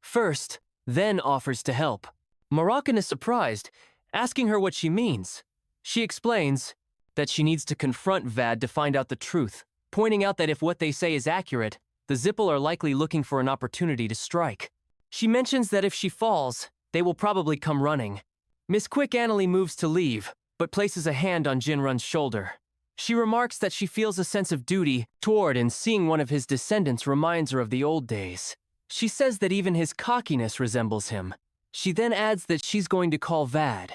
A: First, then offers to help. Moroccan is surprised, asking her what she means. She explains that she needs to confront Vad to find out the truth, pointing out that if what they say is accurate, the Zippel are likely looking for an opportunity to strike. She mentions that if she falls, they will probably come running. Miss Quick Annalie moves to leave, but places a hand on Jinrun's shoulder. She remarks that she feels a sense of duty toward and seeing one of his descendants reminds her of the old days. She says that even his cockiness resembles him. She then adds that she's going to call Vad.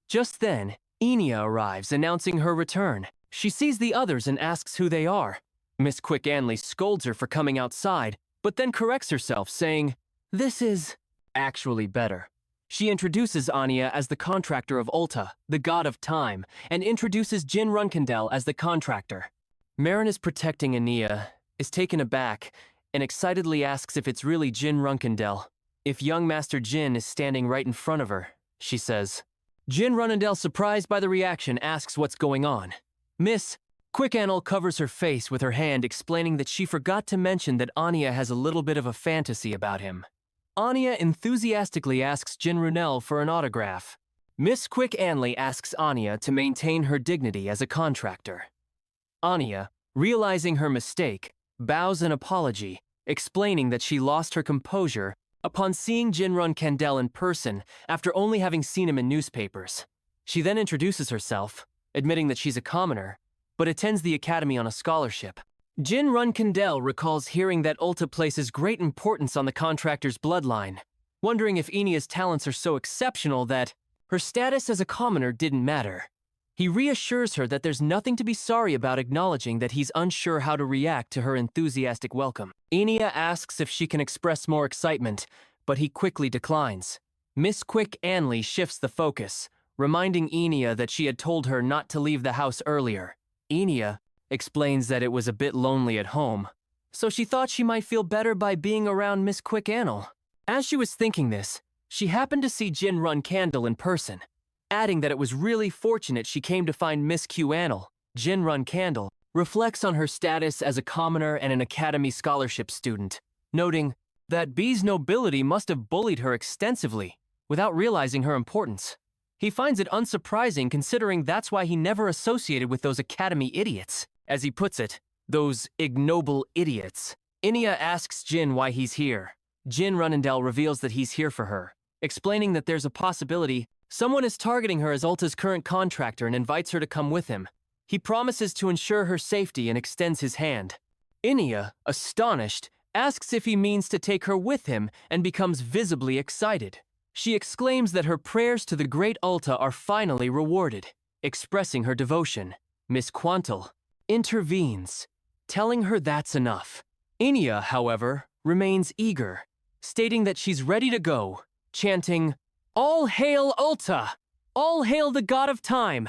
A: Just then, Enya arrives, announcing her return. She sees the others and asks who they are. Miss Quick Annalie scolds her for coming outside, but then corrects herself, saying, "This is actually better." She introduces Anya as the contractor of Ulta, the god of time, and introduces Jin Runkendel as the contractor. Marin is protecting Anya, is taken aback, and excitedly asks if it's really Jin Runkendel. If young Master Jin is standing right in front of her, she says. Jin Runkendel, surprised by the reaction, asks what's going on. Miss Quick Annalie covers her face with her hand, explaining that she forgot to mention that Anya has a little bit of a fantasy about him. Anya enthusiastically asks Jin Runel for an autograph. Miss Quick Annalie asks Anya to maintain her dignity as a contractor. Anya, realizing her mistake, bows an apology, explaining that she lost her composure upon seeing Jin Runkendel in person after only having seen him in newspapers. She then introduces herself, admitting that she's a commoner, but attends the academy on a scholarship. Jin Runkendel recalls hearing that Ulta places great importance on the contractor's bloodline, wondering if Enya's talents are so exceptional that her status as a commoner didn't matter. He reassures her that there's nothing to be sorry about, acknowledging that he's unsure how to react to her enthusiastic welcome. Enya asks if she can express more excitement, but he quickly declines. Miss Quick Annalie shifts the focus, reminding Enya that she had told her not to leave the house earlier. Enya explains that it was a bit lonely at home, so she thought she might feel better by being around Miss Quick Annalie. As she was thinking this, she happened to see Jin Runkendel in person, adding that it was really fortunate she came to find Miss Q Annalie. Jin Runkendel reflects on her status as a commoner and an academy scholarship student, noting that B's nobility must have bullied her extensively without realizing her importance. He finds it unsurprising considering that's why he never associated with those academy idiots. As he puts it, those ignoble idiots. Enya asks Jin why he's here. Jin Runkendel reveals that he's here for her, explaining that there's a possibility someone is targeting her as Ulta's current contractor and invites her to come with him. He promises to ensure her safety and extends his hand. Enya, astonished, asks if he means to take her with him and becomes visibly excited. She exclaims that her prayers to the great Ulta are finally rewarded, expressing her devotion. Miss Quantel intervenes, telling her that's enough. Enya, however, remains eager, stating that she's ready to go, chanting, "All hail Ulta! All hail the god of time!"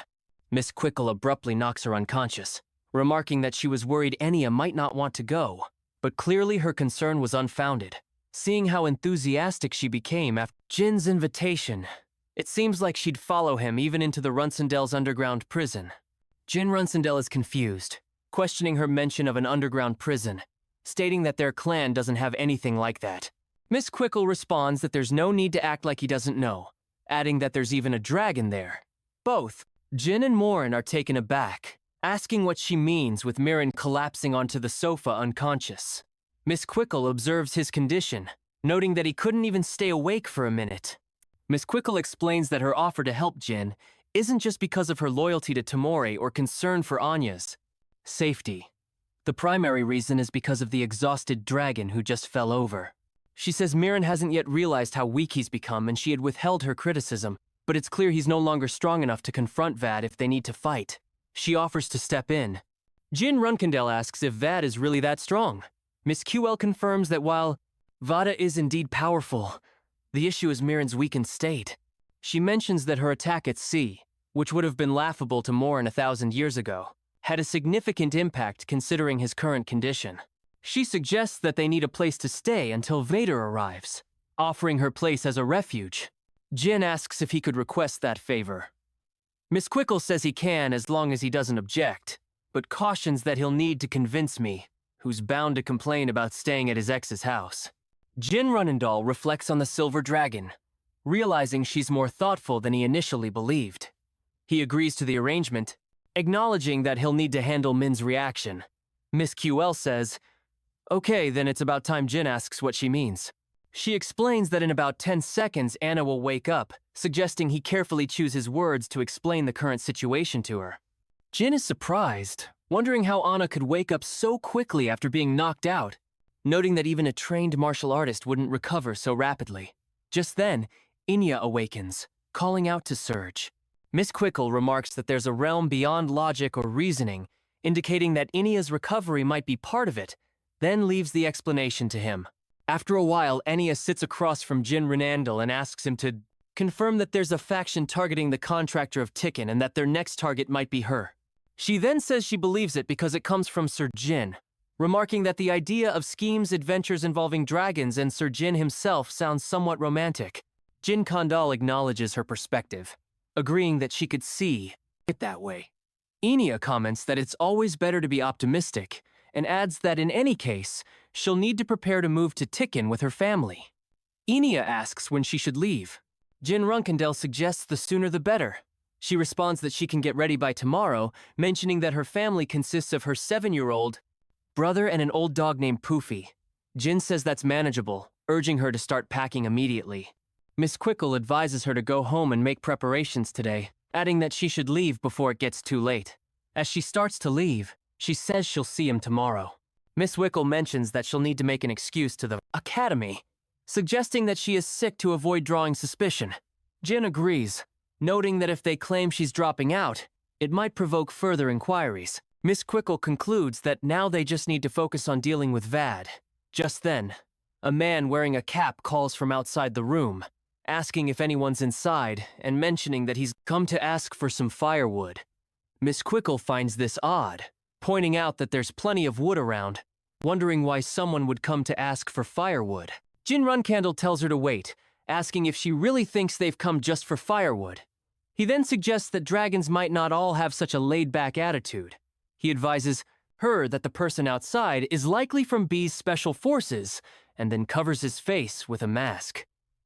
A: Miss Quickle abruptly knocks her unconscious, remarking that she was worried Enya might not want to go, but clearly her concern was unfounded. Seeing how enthusiastic she became after Jin's invitation, it seems like she'd follow him even into the Runsendel's underground prison. Jin Runsendel is confused, questioning her mention of an underground prison, stating that their clan doesn't have anything like that. Miss Quickle responds that there's no need to act like he doesn't know, adding that there's even a dragon there. Both Jin and Morin are taken aback, asking what she means with Mirren collapsing onto the sofa unconscious. Miss Quickle observes his condition, noting that he couldn't even stay awake for a minute. Miss Quickle explains that her offer to help Jin isn't just because of her loyalty to Tamori or concern for Anya's safety. The primary reason is because of the exhausted dragon who just fell over. She says Mirren hasn't yet realized how weak he's become and she had withheld her criticism, but it's clear he's no longer strong enough to confront Vad if they need to fight. She offers to step in. Jin Runkendale asks if Vad is really that strong. Miss QL confirms that while Vada is indeed powerful, the issue is Mirren's weakened state. She mentions that her attack at sea, which would have been laughable to Morin 1,000 years ago, had a significant impact considering his current condition. She suggests that they need a place to stay until Vader arrives, offering her place as a refuge. Jin asks if he could request that favor. Miss Quickle says he can as long as he doesn't object, but cautions that he'll need to convince me, who's bound to complain about staying at his ex's house. Jin Runendal reflects on the Silver Dragon, realizing she's more thoughtful than he initially believed. He agrees to the arrangement, acknowledging that he'll need to handle Min's reaction. Miss QL says, "Okay, then it's about time Jin asks what she means." She explains that in about 10 seconds Anna will wake up, suggesting he carefully choose his words to explain the current situation to her. Jin is surprised, wondering how Anna could wake up so quickly after being knocked out, noting that even a trained martial artist wouldn't recover so rapidly. Just then, Inya awakens, calling out to Surge. Miss Quickle remarks that there's a realm beyond logic or reasoning, indicating that Inya's recovery might be part of it, then leaves the explanation to him. After a while, Enya sits across from Jin Renandel and asks him to confirm that there's a faction targeting the contractor of Tikkun and that their next target might be her. She then says she believes it because it comes from Sir Jin, remarking that the idea of schemes, adventures involving dragons and Sir Jin himself sounds somewhat romantic. Jin Kandal acknowledges her perspective, agreeing that she could see it that way. Enya comments that it's always better to be optimistic, and adds that in any case, she'll need to prepare to move to Tikkun with her family. Enya asks when she should leave. Jin Runkendale suggests the sooner the better. She responds that she can get ready by tomorrow, mentioning that her family consists of her 7-year-old brother and an old dog named Poofy. Jin says that's manageable, urging her to start packing immediately. Miss Quickle advises her to go home and make preparations today, adding that she should leave before it gets too late. As she starts to leave, she says she'll see him tomorrow. Miss Wickle mentions that she'll need to make an excuse to the academy, suggesting that she is sick to avoid drawing suspicion. Jin agrees, noting that if they claim she's dropping out, it might provoke further inquiries. Miss Quickle concludes that now they just need to focus on dealing with Vad. Just then, a man wearing a cap calls from outside the room, asking if anyone's inside and mentioning that he's come to ask for some firewood. Miss Quickle finds this odd, pointing out that there's plenty of wood around, wondering why someone would come to ask for firewood. Jin Runcandle tells her to wait, asking if she really thinks they've come just for firewood. He then suggests that dragons might not all have such a laid-back attitude. He advises her that the person outside is likely from B's special forces, and then covers his face with a mask.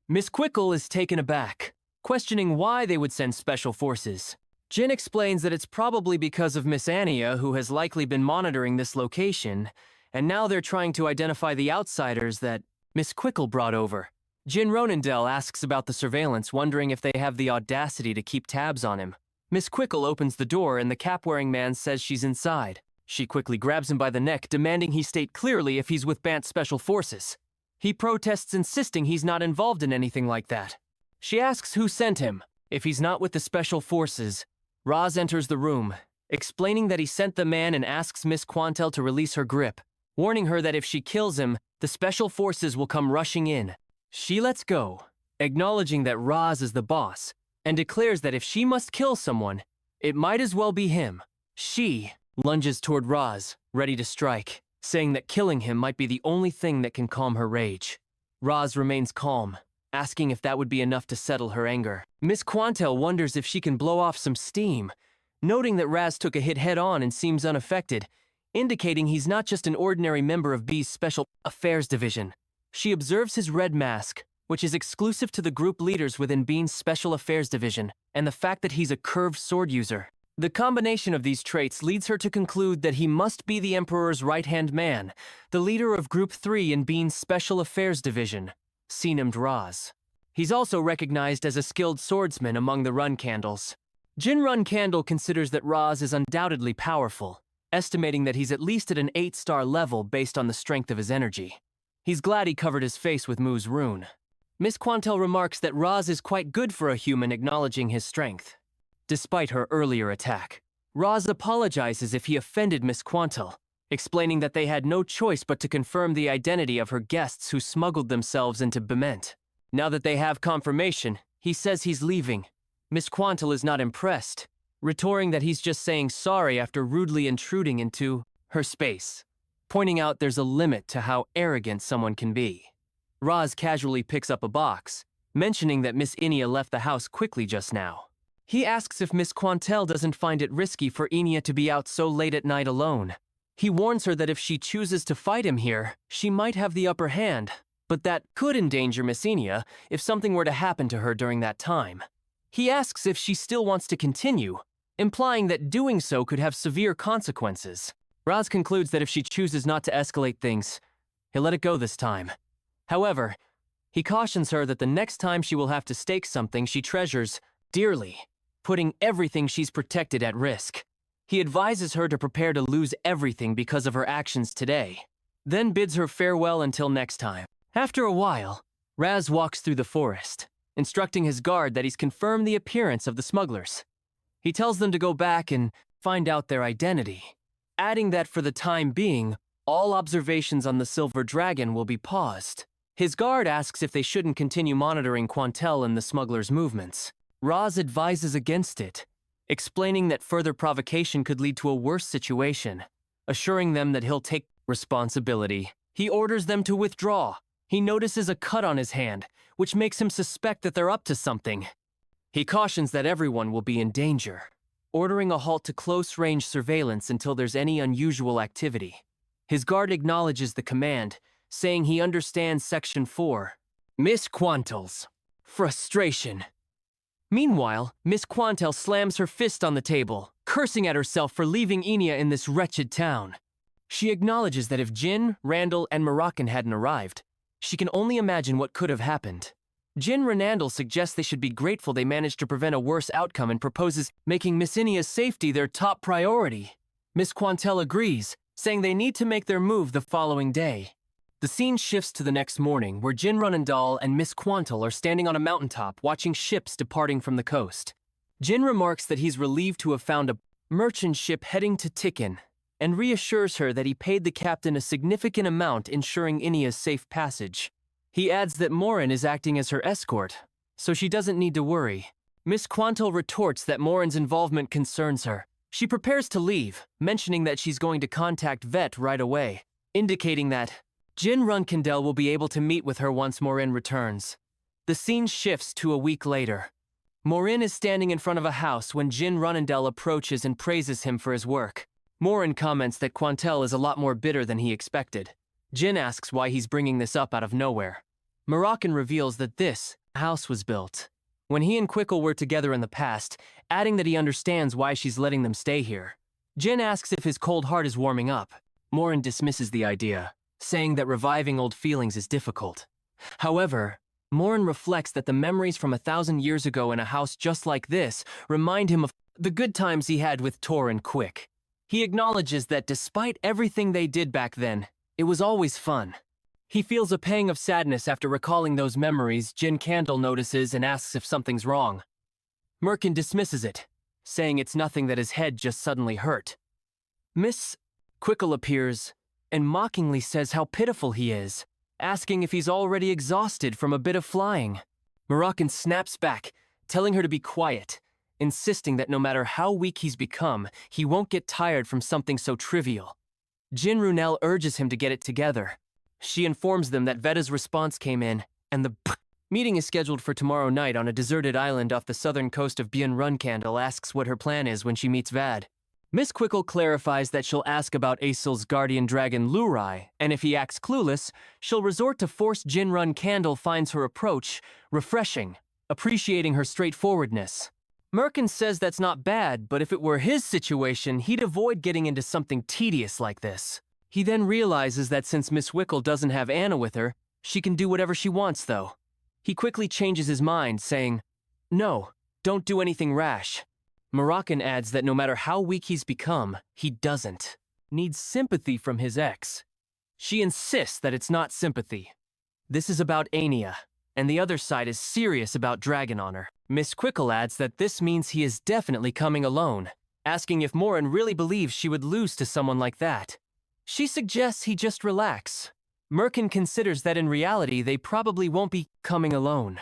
A: Miss Quickle is taken aback, questioning why they would send special forces. Jin explains that it's probably because of Miss Anya, who has likely been monitoring this location, and now they're trying to identify the outsiders that Miss Quickle brought over. Jin Ronendel asks about the surveillance, wondering if they have the audacity to keep tabs on him. Miss Quickle opens the door and the cap-wearing man says she's inside. She quickly grabs him by the neck, demanding he state clearly if he's with Bant's special forces. He protests, insisting he's not involved in anything like that. She asks who sent him. If he's not with the special forces, Raz enters the room, explaining that he sent the man and asks Miss Quantel to release her grip, warning her that if she kills him, the special forces will come rushing in. She lets go, acknowledging that Raz is the boss, and declares that if she must kill someone, it might as well be him. She lunges toward Raz, ready to strike, saying that killing him might be the only thing that can calm her rage. Raz remains calm, asking if that would be enough to settle her anger. Miss Quantel wonders if she can blow off some steam, noting that Raz took a hit head-on and seems unaffected, indicating he's not just an ordinary member of B's Special Affairs Division. She observes his red mask, which is exclusive to the group leaders within Bean's Special Affairs Division, and the fact that he's a curved sword user. The combination of these traits leads her to conclude that he must be the Emperor's right-hand man, the leader of Group 3 in Bean's Special Affairs Division, C-named Raz. He's also recognized as a skilled swordsman among the Runcandles. Jin Runcandle considers that Raz is undoubtedly powerful, estimating that he's at least at an 8-star level based on the strength of his energy. He's glad he covered his face with Mu's rune. Miss Quantel remarks that Roz is quite good for a human, acknowledging his strength. Despite her earlier attack, Roz apologizes if he offended Miss Quantel, explaining that they had no choice but to confirm the identity of her guests who smuggled themselves into Bement. Now that they have confirmation, he says he's leaving. Miss Quantel is not impressed, retorting that he's just saying sorry after rudely intruding into her space, pointing out there's a limit to how arrogant someone can be. Roz casually picks up a box, mentioning that Miss Inia left the house quickly just now. He asks if Miss Quantel doesn't find it risky for Inia to be out so late at night alone. He warns her that if she chooses to fight him here, she might have the upper hand, but that could endanger Miss Inia if something were to happen to her during that time. He asks if she still wants to continue, implying that doing so could have severe consequences. Roz concludes that if she chooses not to escalate things, he'll let it go this time. However, he cautions her that the next time she will have to stake something she treasures dearly, putting everything she's protected at risk. He advises her to prepare to lose everything because of her actions today, then bids her farewell until next time. After a while, Raz walks through the forest, instructing his guard that he's confirmed the appearance of the smugglers. He tells them to go back and find out their identity, adding that for the time being, all observations on the Silver Dragon will be paused. His guard asks if they shouldn't continue monitoring Quantel and the smugglers' movements. Roz advises against it, explaining that further provocation could lead to a worse situation, assuring them that he'll take responsibility. He orders them to withdraw. He notices a cut on his hand, which makes him suspect that they're up to something. He cautions that everyone will be in danger, ordering a halt to close-range surveillance until there's any unusual activity. His guard acknowledges the command, saying he understands Section 4. Miss Quantel's frustration. Meanwhile, Miss Quantel slams her fist on the table, cursing at herself for leaving Inia in this wretched town. She acknowledges that if Jin, Randall, and Moroccan hadn't arrived, she can only imagine what could have happened. Jin Renandel suggests they should be grateful they managed to prevent a worse outcome and proposes making Miss Inia's safety their top priority. Miss Quantel agrees, saying they need to make their move the following day. The scene shifts to the next morning, where Jin Runendal and Miss Quantel are standing on a mountaintop watching ships departing from the coast. Jin remarks that he's relieved to have found a merchant ship heading to Tikin, and reassures her that he paid the captain a significant amount ensuring Inia's safe passage. He adds that Morin is acting as her escort, so she doesn't need to worry. Miss Quantel retorts that Morin's involvement concerns her. She prepares to leave, mentioning that she's going to contact Vet right away, indicating that Jin Runkindel will be able to meet with her once Morin returns. The scene shifts to a week later. Morin is standing in front of a house when Jin Runendel approaches and praises him for his work. Morin comments that Quantel is a lot more bitter than he expected. Jin asks why he's bringing this up out of nowhere. Moroccan reveals that this house was built when he and Quickle were together in the past, adding that he understands why she's letting them stay here. Jin asks if his cold heart is warming up. Morin dismisses the idea, saying that reviving old feelings is difficult. However, Morin reflects that the memories from 1,000 years ago in a house just like this remind him of the good times he had with Tor and Quick. He acknowledges that despite everything they did back then, it was always fun. He feels a pang of sadness after recalling those memories. Jin Candle notices and asks if something's wrong. Merkin dismisses it, saying it's nothing, that his head just suddenly hurt. Miss Quickle appears and mockingly says how pitiful he is, asking if he's already exhausted from a bit of flying. Moroccan snaps back, telling her to be quiet, insisting that no matter how weak he's become, he won't get tired from something so trivial. Jin Runel urges him to get it together. She informs them that Veda's response came in, and the meeting is scheduled for tomorrow night on a deserted island off the southern coast of Bien Runcandle. Asks what her plan is when she meets Vad. Miss Quickle clarifies that she'll ask about Aesil's guardian dragon Lurai, and if he acts clueless, she'll resort to force. Jin Runcandle finds her approach refreshing, appreciating her straightforwardness. Merkin says that's not bad, but if it were his situation, he'd avoid getting into something tedious like this. He then realizes that since Miss Wickle doesn't have Anna with her, she can do whatever she wants, though. He quickly changes his mind, saying, "No, don't do anything rash." Moroccan adds that no matter how weak he's become, he doesn't need sympathy from his ex. She insists that it's not sympathy. This is about Ania. and the other side is serious about dragon honor. Miss Quickle adds that this means he is definitely coming alone, asking if Morin really believes she would lose to someone like that. She suggests he just relax. Merkin considers that in reality they probably won't be coming alone.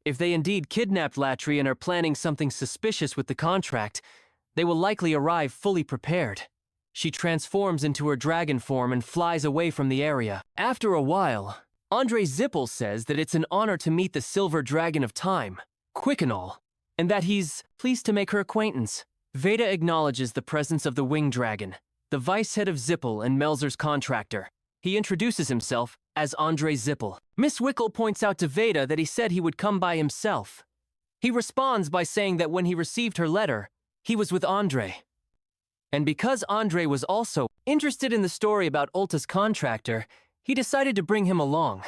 A: If they indeed kidnapped Latry and are planning something suspicious with the contract, they will likely arrive fully prepared. She transforms into her dragon form and flies away from the area. After a while, Andre Zippel says that it's an honor to meet the Silver Dragon of Time, Quickenall, and that he's pleased to make her acquaintance. Veda acknowledges the presence of the Winged Dragon, the vice head of Zippel and Melzer's contractor. He introduces himself as Andre Zippel. Miss Wickle points out to Veda that he said he would come by himself. He responds by saying that when he received her letter, he was with Andre. And because Andre was also interested in the story about Ulta's contractor, he decided to bring him along.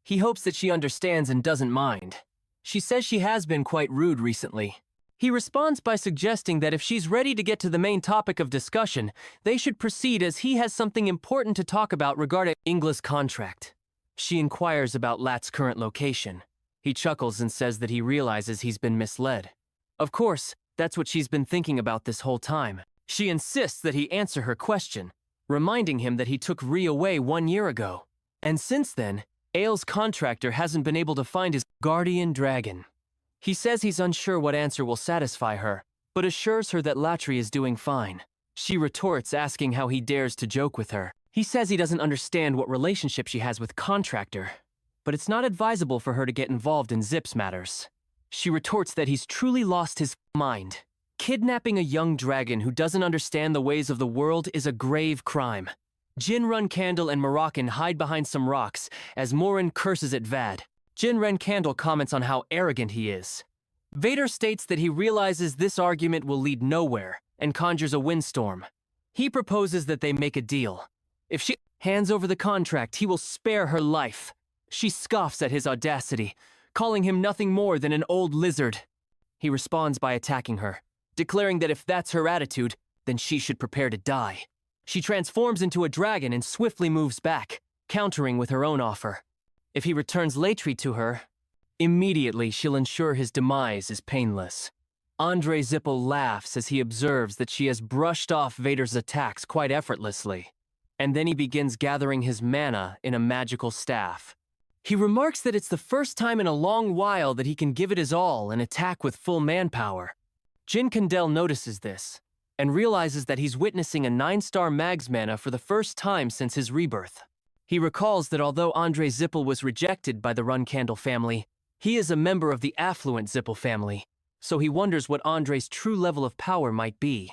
A: He hopes that she understands and doesn't mind. She says she has been quite rude recently. He responds by suggesting that if she's ready to get to the main topic of discussion, they should proceed as he has something important to talk about regarding Ingla's contract. She inquires about Lat's current location. He chuckles and says that he realizes he's been misled. Of course, that's what she's been thinking about this whole time. She insists that he answer her question, reminding him that he took Ree away 1 year ago. And since then, Aile's contractor hasn't been able to find his guardian dragon. He says he's unsure what answer will satisfy her, but assures her that Latry is doing fine. She retorts, asking how he dares to joke with her. He says he doesn't understand what relationship she has with contractor, but it's not advisable for her to get involved in Zip's matters. She retorts that he's truly lost his mind. Kidnapping a young dragon who doesn't understand the ways of the world is a grave crime. Jinrun Candle and Moroccan hide behind some rocks as Morin curses at Vad. Jinren Candle comments on how arrogant he is. Vader states that he realizes this argument will lead nowhere and conjures a windstorm. He proposes that they make a deal. If she hands over the contract, he will spare her life. She scoffs at his audacity, calling him nothing more than an old lizard. He responds by attacking her, declaring that if that's her attitude, then she should prepare to die. She transforms into a dragon and swiftly moves back, countering with her own offer. If he returns Latry to her, immediately she'll ensure his demise is painless. Andre Zippel laughs as he observes that she has brushed off Vader's attacks quite effortlessly, and then he begins gathering his mana in a magical staff. He remarks that it's the first time in a long while that he can give it his all and attack with full manpower. Jin Kandel notices this, and realizes that he's witnessing a 9-star Mag's mana for the first time since his rebirth. He recalls that although Andre Zippel was rejected by the Run Candle family, he is a member of the affluent Zippel family, so he wonders what Andre's true level of power might be.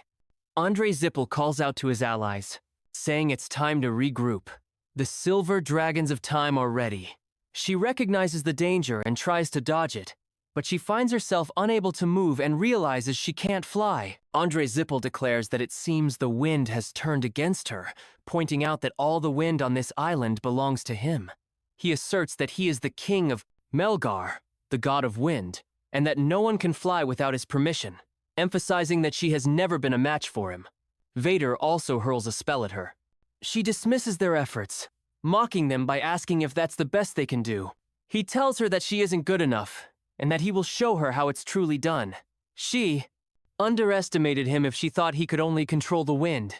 A: Andre Zippel calls out to his allies, saying it's time to regroup. The Silver Dragons of Time are ready. She recognizes the danger and tries to dodge it, but she finds herself unable to move and realizes she can't fly. Andre Zippel declares that it seems the wind has turned against her, pointing out that all the wind on this island belongs to him. He asserts that he is the king of Melgar, the god of wind, and that no one can fly without his permission, emphasizing that she has never been a match for him. Vader also hurls a spell at her. She dismisses their efforts, mocking them by asking if that's the best they can do. He tells her that she isn't good enough, and that he will show her how it's truly done. She underestimated him if she thought he could only control the wind.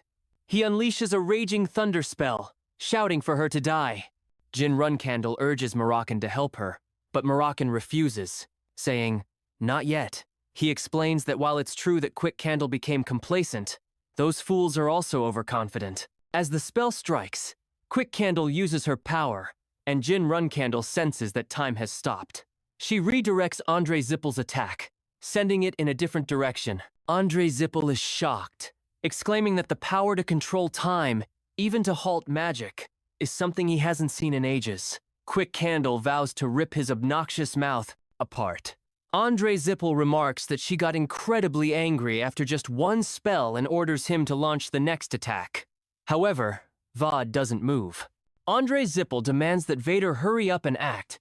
A: He unleashes a raging thunder spell, shouting for her to die. Jin Runcandle urges Moroccan to help her, but Moroccan refuses, saying, "Not yet." He explains that while it's true that Quick Candle became complacent, those fools are also overconfident. As the spell strikes, Quick Candle uses her power, and Jin Runcandle senses that time has stopped. She redirects Andre Zippel's attack, sending it in a different direction. Andre Zippel is shocked, exclaiming that the power to control time, even to halt magic, is something he hasn't seen in ages. Quick Candle vows to rip his obnoxious mouth apart. Andre Zippel remarks that she got incredibly angry after just one spell and orders him to launch the next attack. However, Vod doesn't move. Andre Zippel demands that Vader hurry up and act,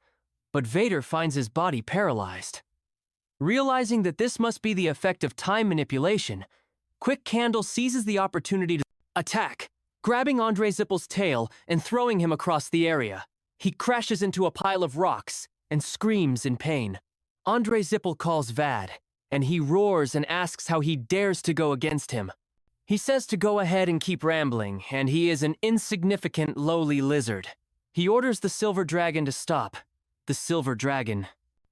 A: but Vader finds his body paralyzed. Realizing that this must be the effect of time manipulation, Quick Candle seizes the opportunity to attack, grabbing Andre Zippel's tail and throwing him across the area. He crashes into a pile of rocks, and screams in pain. Andre Zippel calls Vad, and he roars and asks how he dares to go against him. He says to go ahead and keep rambling, and he is an insignificant, lowly lizard. He orders the silver dragon to stop. The silver dragon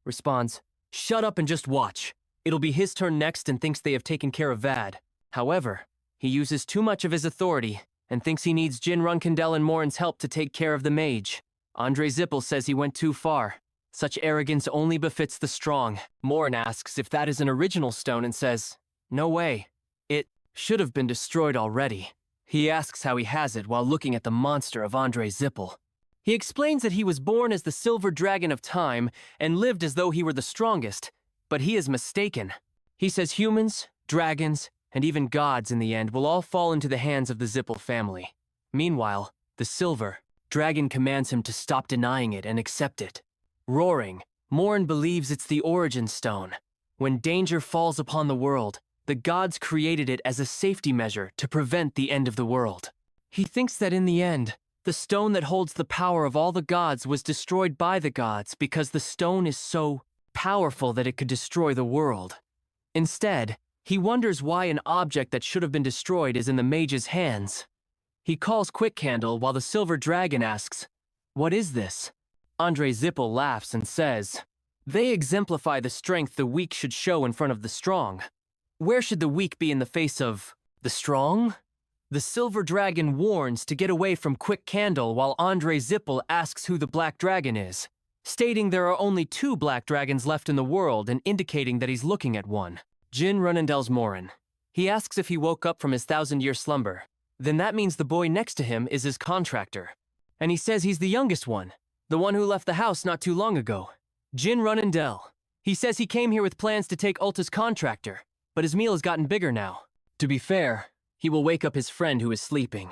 A: responds, "Shut up and just watch. It'll be his turn next," and thinks they have taken care of Vad. However, he uses too much of his authority and thinks he needs Jin Runkandel and Morin's help to take care of the mage. Andre Zippel says he went too far. Such arrogance only befits the strong. Morin asks if that is an original stone and says, "No way. It should have been destroyed already." He asks how he has it while looking at the monster of Andre Zippel. He explains that he was born as the silver dragon of time and lived as though he were the strongest, but he is mistaken. He says humans, dragons, and even gods in the end will all fall into the hands of the Zippel family. Meanwhile, the silver dragon commands him to stop denying it and accept it. Roaring, Morin believes it's the origin stone. When danger falls upon the world, the gods created it as a safety measure to prevent the end of the world. He thinks that in the end, the stone that holds the power of all the gods was destroyed by the gods because the stone is so powerful that it could destroy the world. Instead, he wonders why an object that should have been destroyed is in the mage's hands. He calls Quick Candle while the silver dragon asks, "What is this?" Andre Zippel laughs and says, "They exemplify the strength the weak should show in front of the strong. Where should the weak be in the face of the strong?" The silver dragon warns to get away from Quick Candle while Andre Zippel asks who the black dragon is, stating there are only 2 black dragons left in the world and indicating that he's looking at one. Jin Runendel's Morin. He asks if he woke up from his 1,000-year slumber. Then that means the boy next to him is his contractor. And he says he's the youngest one, the one who left the house not too long ago. Jin Runendel. He says he came here with plans to take Ulta's contractor, but his meal has gotten bigger now. To be fair, he will wake up his friend who is sleeping.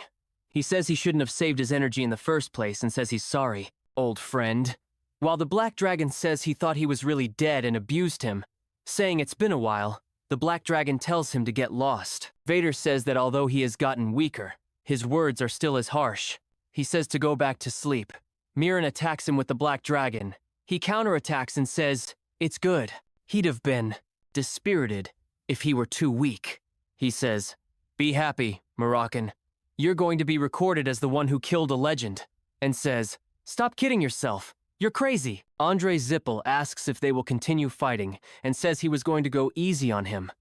A: He says he shouldn't have saved his energy in the first place and says he's sorry, old friend. While the black dragon says he thought he was really dead and abused him, saying it's been a while, the black dragon tells him to get lost. Vader says that although he has gotten weaker, his words are still as harsh. He says to go back to sleep. Mirren attacks him with the black dragon. He counterattacks and says, "It's good. He'd have been dispirited if he were too weak." He says, "Be happy, Moroccan. You're going to be recorded as the one who killed a legend," and says, "Stop kidding yourself. You're crazy." Andre Zippel asks if they will continue fighting and says he was going to go easy on him.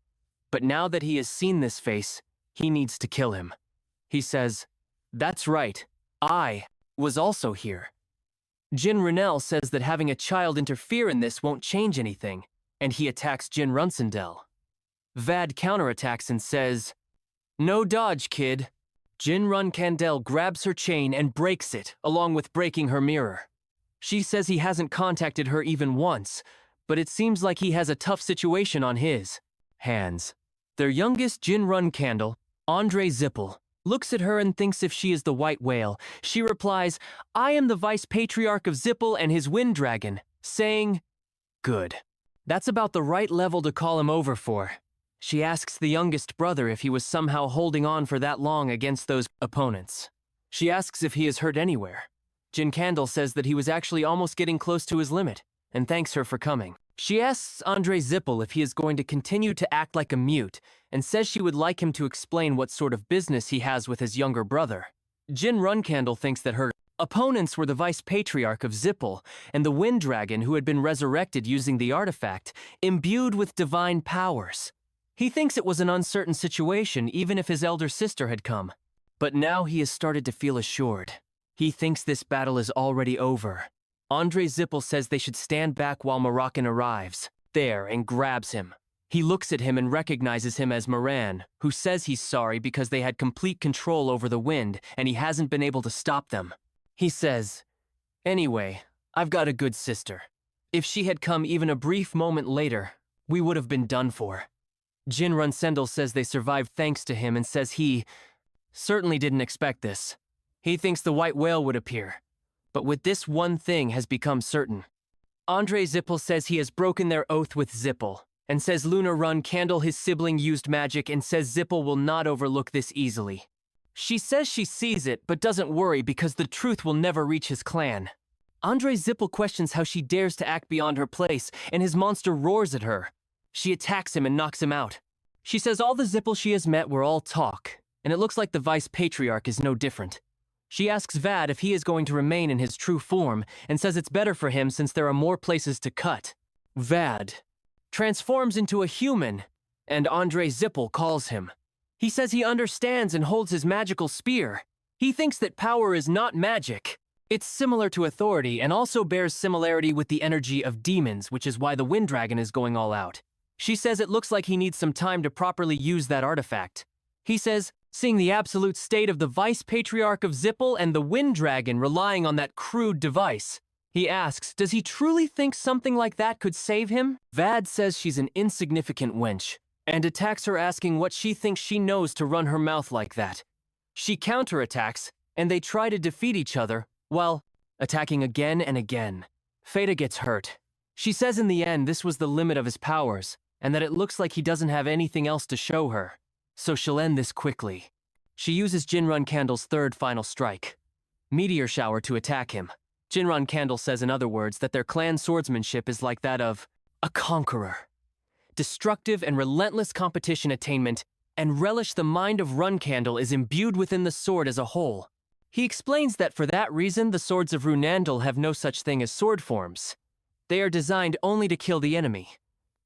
A: But now that he has seen this face, he needs to kill him. He says, "That's right. I was also here." Jin Runel says that having a child interfere in this won't change anything, and he attacks Jin Runsendel. Vad counterattacks and says, "No dodge, kid." Jin Runkandel grabs her chain and breaks it, along with breaking her mirror. She says he hasn't contacted her even once, but it seems like he has a tough situation on his hands. Their youngest Jin Runkandel, Andre Zippel, looks at her and thinks if she is the white whale. She replies, "I am the vice patriarch of Zippel and his wind dragon," saying, "Good. That's about the right level to call him over for." She asks the youngest brother if he was somehow holding on for that long against those opponents. She asks if he is hurt anywhere. Jin Candle says that he was actually almost getting close to his limit, and thanks her for coming. She asks Andre Zippel if he is going to continue to act like a mute, and says she would like him to explain what sort of business he has with his younger brother. Jin Runcandle thinks that her opponents were the vice patriarch of Zippel and the wind dragon who had been resurrected using the artifact, imbued with divine powers. He thinks it was an uncertain situation even if his elder sister had come. But now he has started to feel assured. He thinks this battle is already over. Andre Zippel says they should stand back while Moroccan arrives there and grabs him. He looks at him and recognizes him as Moran, who says he's sorry because they had complete control over the wind and he hasn't been able to stop them. He says, "Anyway, I've got a good sister. If she had come even a brief moment later, we would have been done for." Jin Runsendel says they survived thanks to him and says he certainly didn't expect this. He thinks the white whale would appear, but with this one thing has become certain. Andre Zippel says he has broken their oath with Zippel, and says Lunar Run Candle his sibling used magic and says Zippel will not overlook this easily. She says she sees it but doesn't worry because the truth will never reach his clan. Andre Zippel questions how she dares to act beyond her place, and his monster roars at her. She attacks him and knocks him out. She says all the Zippel she has met were all talk, and it looks like the Vice Patriarch is no different. She asks Vad if he is going to remain in his true form, and says it's better for him since there are more places to cut. Vad transforms into a human, and Andre Zippel calls him. He says he understands and holds his magical spear. He thinks that power is not magic. It's similar to authority and also bears similarity with the energy of demons, which is why the Wind Dragon is going all out. She says it looks like he needs some time to properly use that artifact. He says, seeing the absolute state of the Vice Patriarch of Zippel and the Wind Dragon relying on that crude device, he asks, does he truly think something like that could save him? Vad says she's an insignificant wench, and attacks her asking what she thinks she knows to run her mouth like that. She counterattacks, and they try to defeat each other, while attacking again and again. Feta gets hurt. She says in the end this was the limit of his powers, and that it looks like he doesn't have anything else to show her, so she'll end this quickly. She uses Jinrun Candle's third final strike, Meteor Shower, to attack him. Jinrun Candle says in other words that their clan swordsmanship is like that of a conqueror. Destructive and relentless competition attainment, and relish the mind of Run Candle is imbued within the sword as a whole. He explains that for that reason the swords of Runandel have no such thing as sword forms. They are designed only to kill the enemy.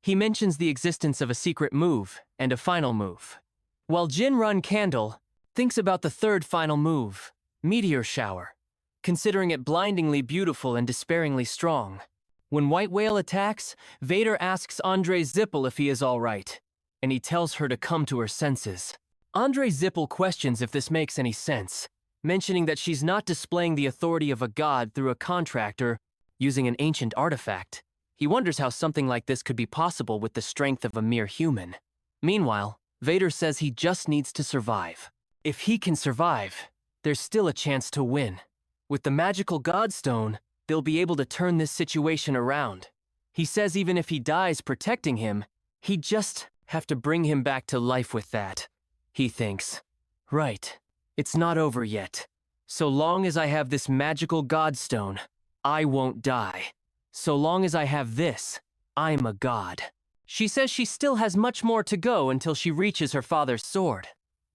A: He mentions the existence of a secret move and a final move, while Jinrun Candle thinks about the third final move, Meteor Shower, considering it blindingly beautiful and despairingly strong. When White Whale attacks, Vader asks Andre Zippel if he is all right, and he tells her to come to her senses. Andre Zippel questions if this makes any sense, mentioning that she's not displaying the authority of a god through a contract or using an ancient artifact. He wonders how something like this could be possible with the strength of a mere human. Meanwhile, Vader says he just needs to survive. If he can survive, there's still a chance to win. With the magical Godstone, they'll be able to turn this situation around. He says even if he dies protecting him, he'd just have to bring him back to life with that. He thinks, right, it's not over yet. So long as I have this magical Godstone, I won't die. So long as I have this, I'm a god. She says she still has much more to go until she reaches her father's sword.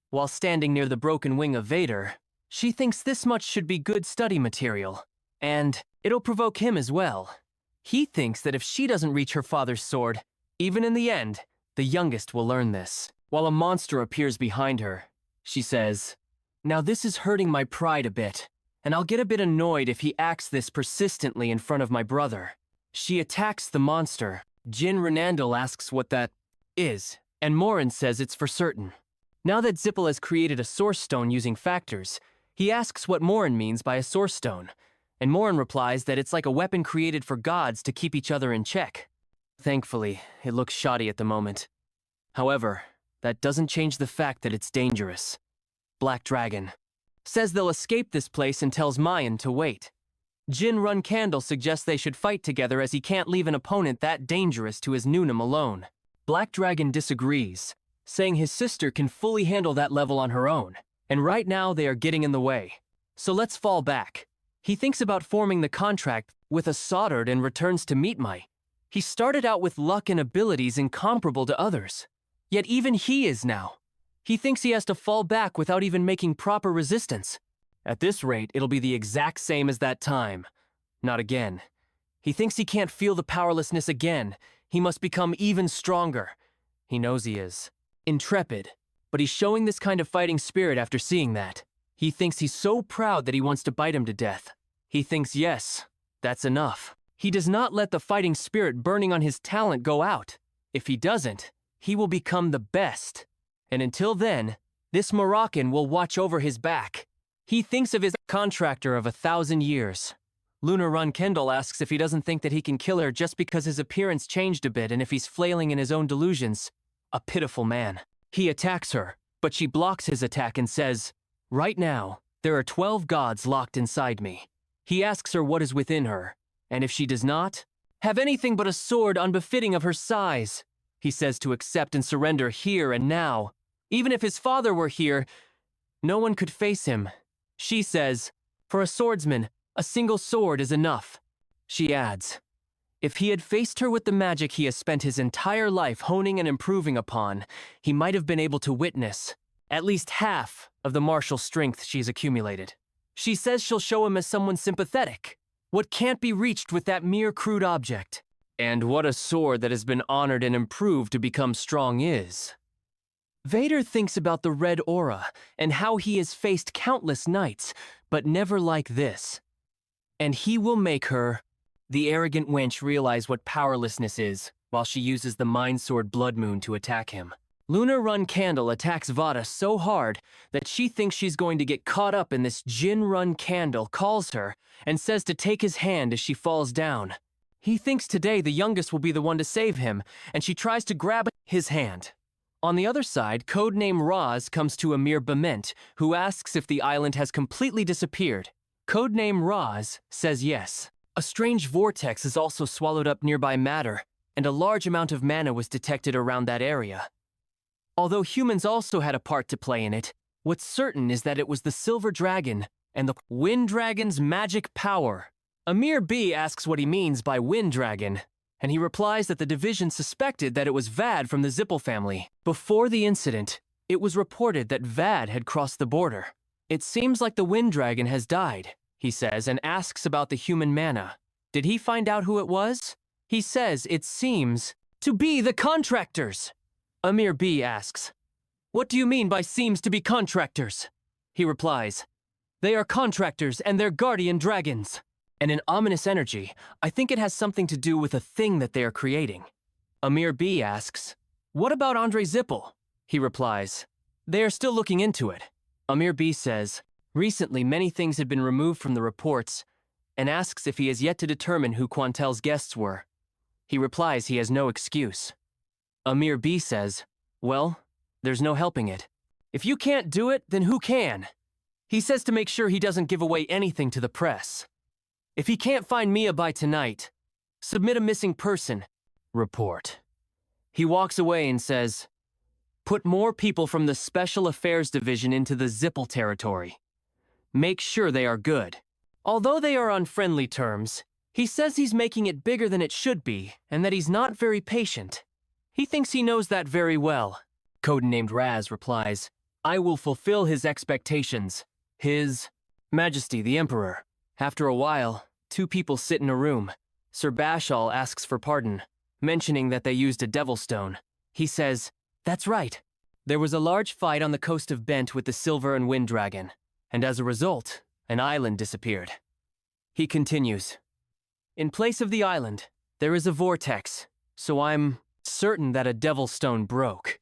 A: While standing near the broken wing of Vader, she thinks this much should be good study material, and it'll provoke him as well. He thinks that if she doesn't reach her father's sword, even in the end, the youngest will learn this. While a monster appears behind her, she says, now this is hurting my pride a bit, and I'll get a bit annoyed if he acts this persistently in front of my brother. She attacks the monster. Jin Renandel asks what that is, and Morin says it's for certain. Now that Zippel has created a source stone using factors, he asks what Morin means by a source stone, and Morin replies that it's like a weapon created for gods to keep each other in check. Thankfully, it looks shoddy at the moment. However, that doesn't change the fact that it's dangerous. Black Dragon says they'll escape this place and tells Mayan to wait. Jin Run Candle suggests they should fight together as he can't leave an opponent that dangerous to his Newnham alone. Black Dragon disagrees, saying his sister can fully handle that level on her own, and right now they are getting in the way. So let's fall back. He thinks about forming the contract with a Soldered and returns to meet Mai. He started out with luck and abilities incomparable to others, yet even he is now. He thinks he has to fall back without even making proper resistance. At this rate, it'll be the exact same as that time. Not again. He thinks he can't feel the powerlessness again. He must become even stronger. He knows he is. Intrepid. But he's showing this kind of fighting spirit after seeing that. He thinks he's so proud that he wants to bite him to death. He thinks, yes, that's enough. He does not let the fighting spirit burning on his talent go out. If he doesn't, he will become the best. And until then, this Moroccan will watch over his back. He thinks of his contractor of 1,000 years. Lunar Run Kendall asks if he doesn't think that he can kill her just because his appearance changed a bit and if he's flailing in his own delusions. A pitiful man. He attacks her, but she blocks his attack and says, right now, there are 12 gods locked inside me. He asks her what is within her, and if she does not have anything but a sword unbefitting of her size, he says to accept and surrender here and now. Even if his father were here, no one could face him. She says, for a swordsman, A single sword is enough. She adds, if he had faced her with the magic he has spent his entire life honing and improving upon, he might have been able to witness at least half of the martial strength she's accumulated. She says she'll show him as someone sympathetic, what can't be reached with that mere crude object. And what a sword that has been honored and improved to become strong is. Vader thinks about the red aura and how he has faced countless knights, but never like this. And he will make her, the arrogant wench, realize what powerlessness is while she uses the Mind Sword Blood Moon to attack him. Lunar Run Candle attacks Vada so hard that she thinks she's going to get caught up in this. Jin Run Candle calls her and says to take his hand as she falls down. He thinks today the youngest will be the one to save him, and she tries to grab his hand. On the other side, codename Roz comes to Amir Bement, who asks if the island has completely disappeared. Codename Roz says yes. A strange vortex has also swallowed up nearby matter, and a large amount of mana was detected around that area. Although humans also had a part to play in it, what's certain is that it was the Silver Dragon and the Wind Dragon's magic power. Amir B asks what he means by Wind Dragon, and he replies that the division suspected that it was Vad from the Zippel family. Before the incident, it was reported that Vad had crossed the border. It seems like the Wind Dragon has died, he says, and asks about the human mana. Did he find out who it was? He says it seems to be the contractors. Amir B asks, what do you mean by seems to be contractors? He replies, they are contractors and they're guardian dragons. And an ominous energy, I think it has something to do with a thing that they are creating. Amir B asks, what about Andre Zippel? He replies, they are still looking into it. Amir B says, recently many things had been removed from the reports, and asks if he has yet to determine who Quantel's guests were. He replies he has no excuse. Amir B says, well, there's no helping it. If you can't do it, then who can? He says to make sure he doesn't give away anything to the press. If he can't find Mia by tonight, submit a missing person report. He walks away and says, put more people from the Special Affairs Division into the Zippel territory. Make sure they are good. Although they are on friendly terms, he says he's making it bigger than it should be and that he's not very patient. He thinks he knows that very well. Codenamed Raz replies, I will fulfill his expectations. His Majesty the Emperor. After a while, two people sit in a room. Sir Bashal asks for pardon, mentioning that they used a devil stone. He says, that's right. There was a large fight on the coast of Bent with the Silver and Wind Dragon, and as a result, an island disappeared. He continues, in place of the island, there is a vortex, so I'm certain that a devil stone broke.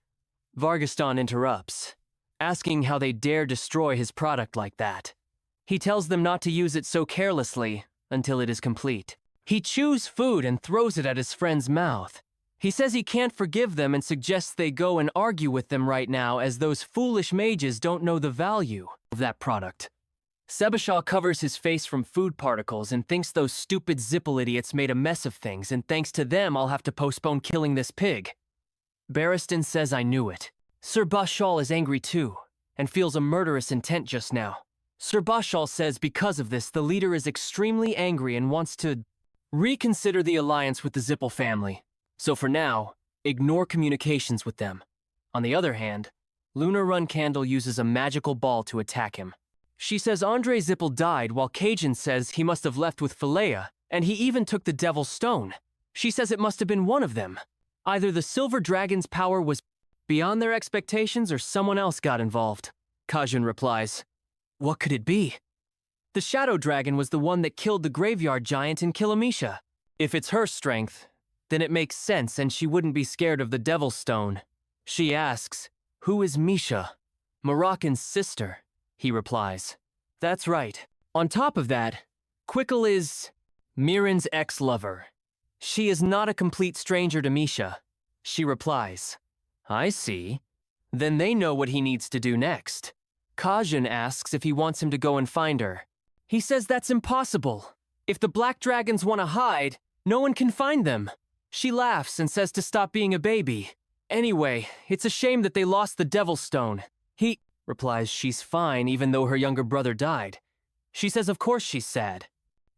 A: Vargaston interrupts, asking how they dare destroy his product like that. He tells them not to use it so carelessly until it is complete. He chews food and throws it at his friend's mouth. He says he can't forgive them and suggests they go and argue with them right now as those foolish mages don't know the value of that product. Sebashaw covers his face from food particles and thinks those stupid Zippel idiots made a mess of things, and thanks to them I'll have to postpone killing this pig. Barristan says I knew it. Sir Bashal is angry too, and feels a murderous intent just now. Sir Bashal says because of this, the leader is extremely angry and wants to reconsider the alliance with the Zippel family. So for now, ignore communications with them. On the other hand, Lunar Run Candle uses a magical ball to attack him. She says Andre Zippel died while Cajun says he must have left with Philea, and he even took the Devil's Stone. She says it must have been one of them. Either the Silver Dragon's power was beyond their expectations or someone else got involved. Cajun replies, what could it be? The Shadow Dragon was the one that killed the graveyard giant in Kilamisha. If it's her strength, then it makes sense and she wouldn't be scared of the Devil's Stone. She asks, who is Misha? Moroccan's sister, he replies. That's right. On top of that, Quickle is Mirren's ex-lover. She is not a complete stranger to Misha. She replies, I see. Then they know what he needs to do next. Kajun asks if he wants him to go and find her. He says that's impossible. If the Black Dragons want to hide, no one can find them. She laughs and says to stop being a baby. Anyway, it's a shame that they lost the Devil's Stone. He replies she's fine even though her younger brother died. She says of course she's sad.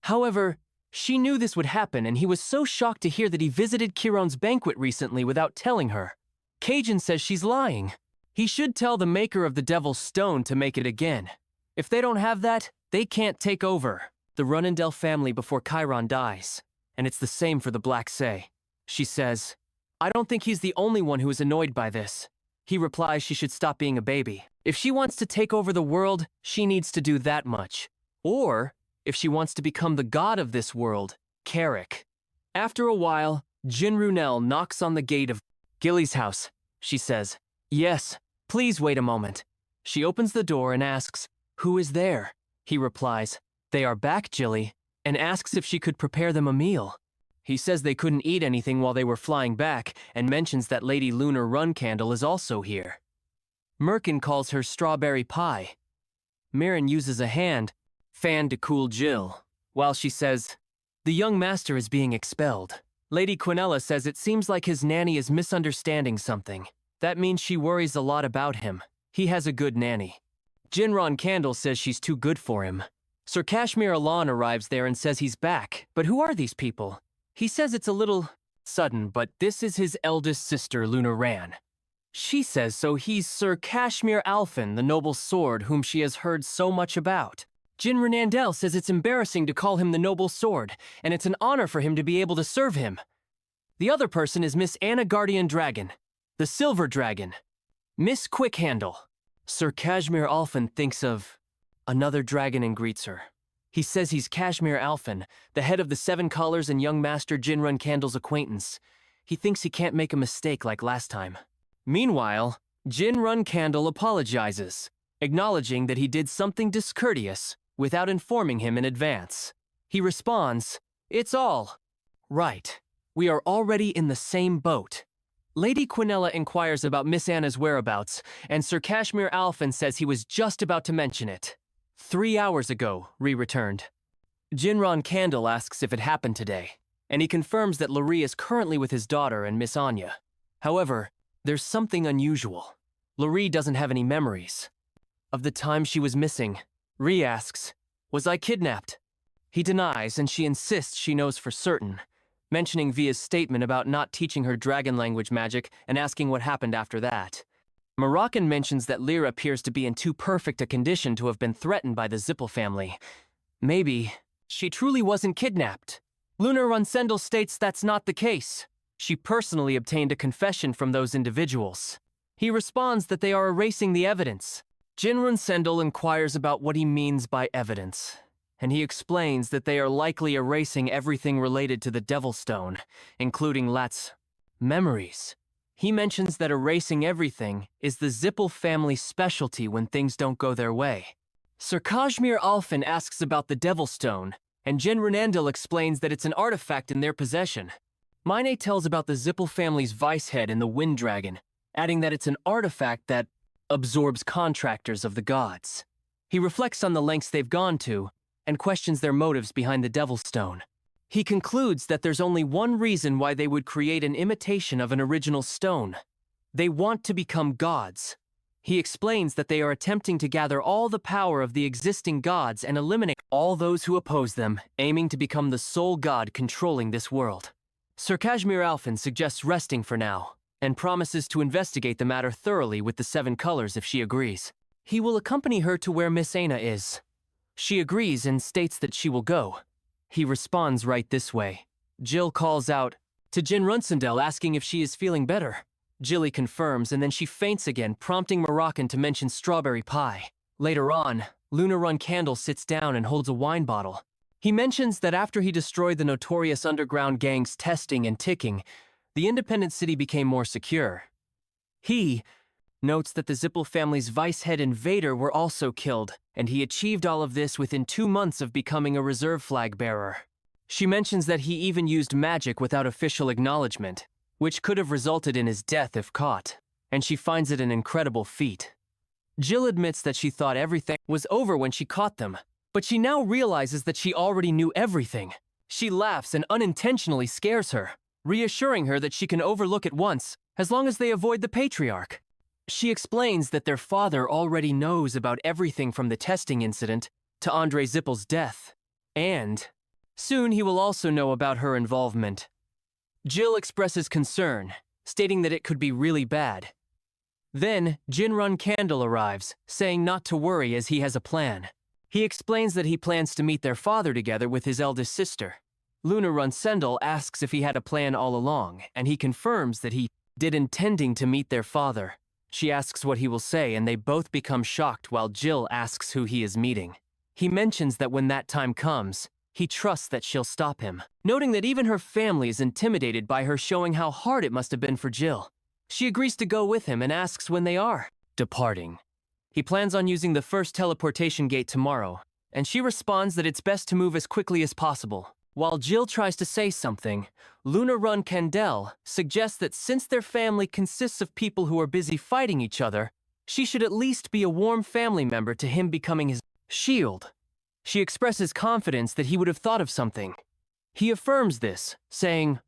A: However, she knew this would happen, and he was so shocked to hear that he visited Chiron's banquet recently without telling her. Cajun says she's lying. He should tell the maker of the Devil's Stone to make it again. If they don't have that, they can't take over the Runendell family before Chiron dies. And it's the same for the Black Say. She says, I don't think he's the only one who is annoyed by this. He replies she should stop being a baby. If she wants to take over the world, she needs to do that much. Or, if she wants to become the god of this world, Carrick. After a while, Jin Runel knocks on the gate of Gilly's house. She says, Yes, please wait a moment. She opens the door and asks, Who is there? He replies, They are back, Jilly, and asks if she could prepare them a meal. He says they couldn't eat anything while they were flying back, and mentions that Lady Lunar Runcandle is also here. Merkin calls her strawberry pie. Mirren uses a hand fan to cool Jill, while she says, The young master is being expelled. Lady Quinella says it seems like his nanny is misunderstanding something. That means she worries a lot about him. He has a good nanny. Jinron Candle says she's too good for him. Sir Kashmir Alan arrives there and says he's back. But who are these people? He says it's a little sudden, but this is his eldest sister, Luna Ran. She says so he's Sir Kashmir Alphen, the noble sword whom she has heard so much about. Jin Renandel says it's embarrassing to call him the noble sword, and it's an honor for him to be able to serve him. The other person is Miss Anna Guardian Dragon, the Silver Dragon, Miss Quickhandle. Sir Kashmir Alphen thinks of another dragon and greets her. He says he's Kashmir Alphen, the head of the Seven Colors and young master Jinrun Candle's acquaintance. He thinks he can't make a mistake like last time. Meanwhile, Jinrun Candle apologizes, acknowledging that he did something discourteous without informing him in advance. He responds, It's all right. We are already in the same boat. Lady Quinella inquires about Miss Anna's whereabouts, and Sir Kashmir Alphen says he was just about to mention it. 3 hours ago, Ree returned. Jinron Candle asks if it happened today, and he confirms that Laree is currently with his daughter and Miss Anya. However, there's something unusual. Laree doesn't have any memories of the time she was missing. Ree asks, Was I kidnapped? He denies, and she insists she knows for certain, mentioning Via's statement about not teaching her dragon language magic and asking what happened after that. Moroccan mentions that Lyra appears to be in too perfect a condition to have been threatened by the Zippel family. Maybe she truly wasn't kidnapped. Lunar Runsendel states that's not the case. She personally obtained a confession from those individuals. He responds that they are erasing the evidence. Jin Runsendel inquires about what he means by evidence, and he explains that they are likely erasing everything related to the Devil's Stone, including Lat's memories. He mentions that erasing everything is the Zippel family's specialty when things don't go their way. Sir Kashmir Alphen asks about the Devil's Stone, and Jin Renandel explains that it's an artifact in their possession. Mine tells about the Zippel family's vice head and the Wind Dragon, adding that it's an artifact that absorbs contractors of the gods. He reflects on the lengths they've gone to, and questions their motives behind the Devil's Stone. He concludes that there's only one reason why they would create an imitation of an original stone. They want to become gods. He explains that they are attempting to gather all the power of the existing gods and eliminate all those who oppose them, aiming to become the sole god controlling this world. Sir Kashmir Alphen suggests resting for now, and promises to investigate the matter thoroughly with the Seven Colors if she agrees. He will accompany her to where Miss Anna is. She agrees and states that she will go. He responds right this way. Jill calls out to Jin Runsendel asking if she is feeling better. Jilly confirms, and then she faints again, prompting Moroccan to mention strawberry pie. Later on, Luna Run Candle sits down and holds a wine bottle. He mentions that after he destroyed the notorious underground gang's testing and ticking, the independent city became more secure. He notes that the Zippel family's vice head and Vader were also killed, and he achieved all of this within 2 months of becoming a reserve flag bearer. She mentions that he even used magic without official acknowledgement, which could have resulted in his death if caught, and she finds it an incredible feat. Jill admits that she thought everything was over when she caught them, but she now realizes that she already knew everything. She laughs and unintentionally scares her, reassuring her that she can overlook it once, as long as they avoid the Patriarch. She explains that their father already knows about everything from the testing incident to Andre Zippel's death, and Soon he will also know about her involvement. Jill expresses concern, stating that it could be really bad. Then, Jinrun Candle arrives, saying not to worry as he has a plan. He explains that he plans to meet their father together with his eldest sister. Lunarun Sendel asks if he had a plan all along, and he confirms that he did intending to meet their father. She asks what he will say, and they both become shocked while Jill asks who he is meeting. He mentions that when that time comes, he trusts that she'll stop him, noting that even her family is intimidated by her, showing how hard it must have been for Jill. She agrees to go with him and asks when they are departing. He plans on using the first teleportation gate tomorrow, and she responds that it's best to move as quickly as possible. While Jill tries to say something, Lunarun Candle suggests that since their family consists of people who are busy fighting each other, she should at least be a warm family member to him, becoming his shield. She expresses confidence that he would have thought of something. He affirms this, saying,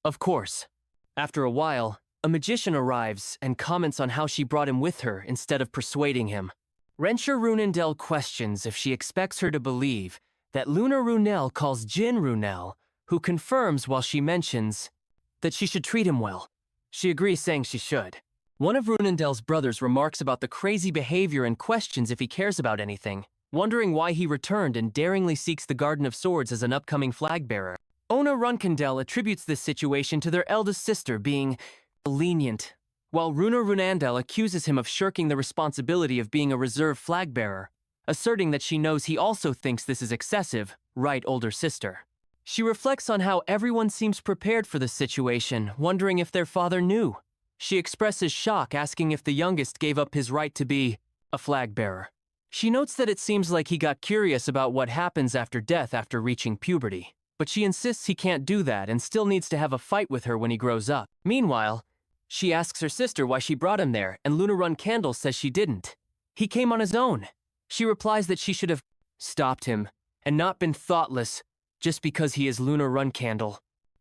A: "Of course." After a while, a magician arrives and comments on how she brought him with her instead of persuading him. Rensher Runendel questions if she expects her to believe that Lunar Runel calls Jin Runel, who confirms while she mentions that she should treat him well. She agrees, saying she should. One of Runendel's brothers remarks about the crazy behavior and questions if he cares about anything, wondering why he returned and daringly seeks the Garden of Swords as an upcoming flag bearer. Ona Runkendel attributes this situation to their eldest sister being lenient, while Runa Runandel accuses him of shirking the responsibility of being a reserve flag bearer, asserting that she knows he also thinks this is excessive, right, older sister. She reflects on how everyone seems prepared for the situation, wondering if their father knew. She expresses shock, asking if the youngest gave up his right to be a flag bearer. She notes that it seems like he got curious about what happens after death after reaching puberty, but she insists he can't do that and still needs to have a fight with her when he grows up. Meanwhile, she asks her sister why she brought him there, and Lunarun Candle says she didn't. He came on his own. She replies that she should have stopped him and not been thoughtless just because he is Lunarun Candle.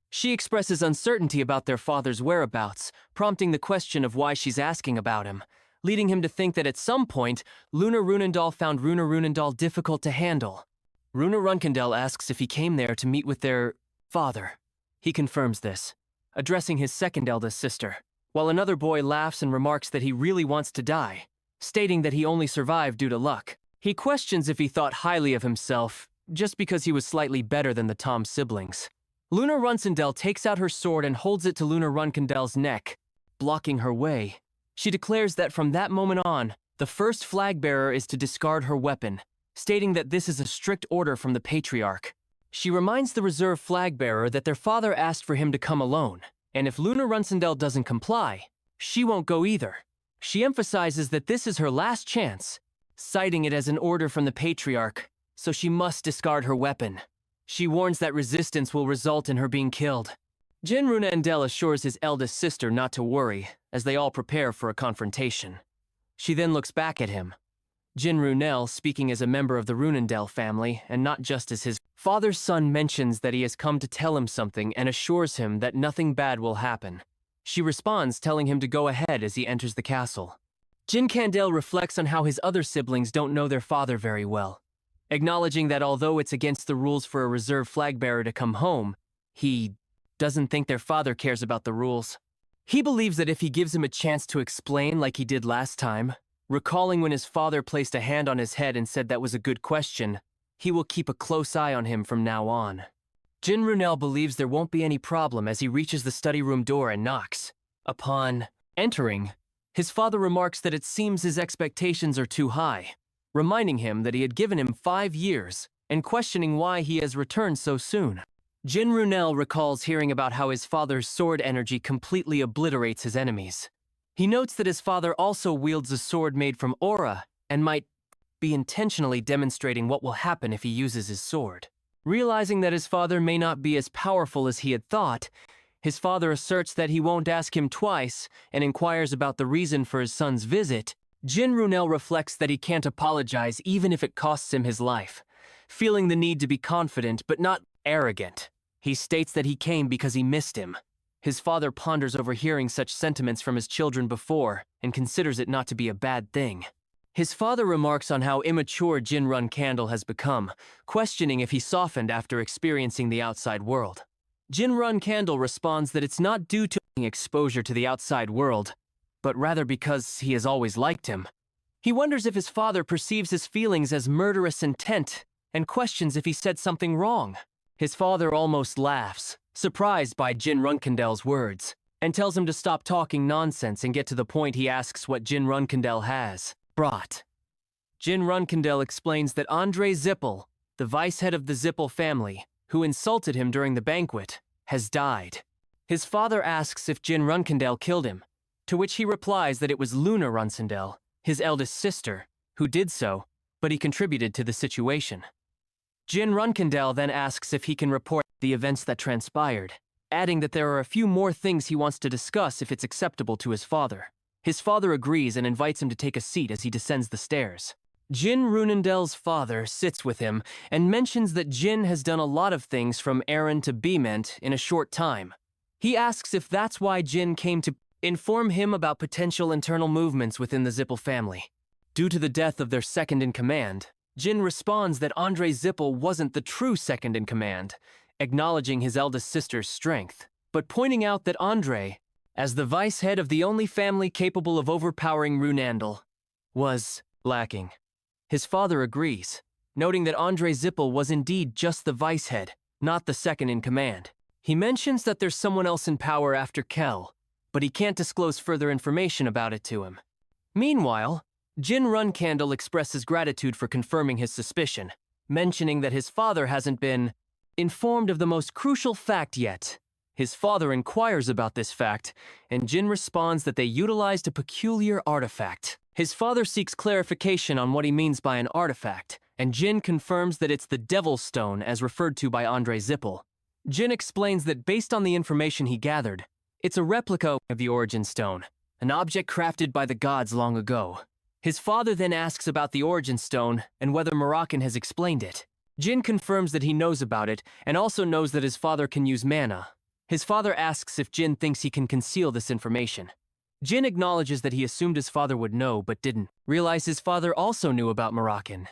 A: She expresses uncertainty about their father's whereabouts, prompting the question of why she's asking about him, leading him to think that at some point, Lunar Runendal found Runa Runendal difficult to handle. Runa Runkendel asks if he came there to meet with their father. He confirms this, addressing his second eldest sister, while another boy laughs and remarks that he really wants to die, stating that he only survived due to luck. He questions if he thought highly of himself, just because he was slightly better than the Tom siblings. Luna Runsendel takes out her sword and holds it to Luna Runkendel's neck, blocking her way. She declares that from that moment on, the first flag bearer is to discard her weapon, stating that this is a strict order from the Patriarch. She reminds the reserve flag bearer that their father asked for him to come alone, and if Luna Runsendel doesn't comply, she won't go either. She emphasizes that this is her last chance, citing it as an order from the Patriarch, so she must discard her weapon. She warns that resistance will result in her being killed. Jin Runendel assures his eldest sister not to worry, as they all prepare for a confrontation. She then looks back at him. Jin Runel, speaking as a member of the Runendel family, and not just as his father's son, mentions that he has come to tell him something and assures him that nothing bad will happen. She responds, telling him to go ahead as he enters the castle. Jin Candel reflects on how his other siblings don't know their father very well, acknowledging that although it's against the rules for a reserve flag bearer to come home, he doesn't think their father cares about the rules. He believes that if he gives him a chance to explain like he did last time, recalling when his father placed a hand on his head and said that was a good question, he will keep a close eye on him from now on. Jin Runel believes there won't be any problem as he reaches the study room door and knocks. Upon entering, his father remarks that it seems his expectations are too high, reminding him that he had given him 5 years and questioning why he has returned so soon. Jin Runel recalls hearing about how his father's sword energy completely obliterates his enemies. He notes that his father also wields a sword made from aura and might be intentionally demonstrating what will happen if he uses his sword. Realizing that his father may not be as powerful as he had thought, his father asserts that he won't ask him twice and inquires about the reason for his son's visit. Jin Runel reflects that he can't apologize even if it costs him his life, feeling the need to be confident but not arrogant. He states that he came because he missed him. His father ponders over hearing such sentiments from his children before and considers it not to be a bad thing. His father remarks on how immature Jin Run-candle has become, questioning if he softened after experiencing the outside world. Jin Run-candle responds that it's not due to exposure to the outside world, but rather because he has always liked him. He wonders if his father perceives his feelings as murderous intent and questions if he said something wrong. His father almost laughs, surprised by Jin Run-candle's words, and tells him to stop talking nonsense and get to the point. He asks what Jin Run-candle has brought. Jin Run-candle explains that Andre Zippel, the vice head of the Zippel family, who insulted him during the banquet, has died. His father asks if Jin Run-candle killed him, to which he replies that it was Luna Run-candle, his eldest sister, who did so, but he contributed to the situation. Jin Run-candle then asks if he can report the events that transpired, adding that there are a few more things he wants to discuss if it's acceptable to his father. His father agrees and invites him to take a seat as he descends the stairs. Jin Run-candle's father sits with him and mentions that Jin has done a lot of things from errand to Bement in a short time. He asks if that's why Jin came to inform him about potential internal movements within the Zippel family. Due to the death of their second-in-command, Jin responds that Andre Zippel wasn't the true second-in-command, acknowledging his eldest sister's strength, but pointing out that Andre, as the vice head of the only family capable of overpowering Run-candle, was lacking. His father agrees, noting that Andre Zippel was indeed just the vice head, not the second-in-command. He mentions that there's someone else in power after Kel, but he can't disclose further information about it to him. Meanwhile, Jin Run-candle expresses gratitude for confirming his suspicion, mentioning that his father hasn't been informed of the most crucial fact yet. His father inquires about this fact, and Jin responds that they utilized a peculiar artifact. His father seeks clarification on what he means by an artifact, and Jin confirms that it's the Devil's Stone as referred to by Andre Zippel. Jin explains that based on the information he gathered, it's a replica of the Origin Stone, an object crafted by the gods long ago. His father then asks about the Origin Stone and whether Moroccan has explained it. Jin confirms that he knows about it and also knows that his father can use mana. His father asks if Jin thinks he can conceal this information. Jin acknowledges that he assumed his father would know but didn't realize his father also knew about Moroccan.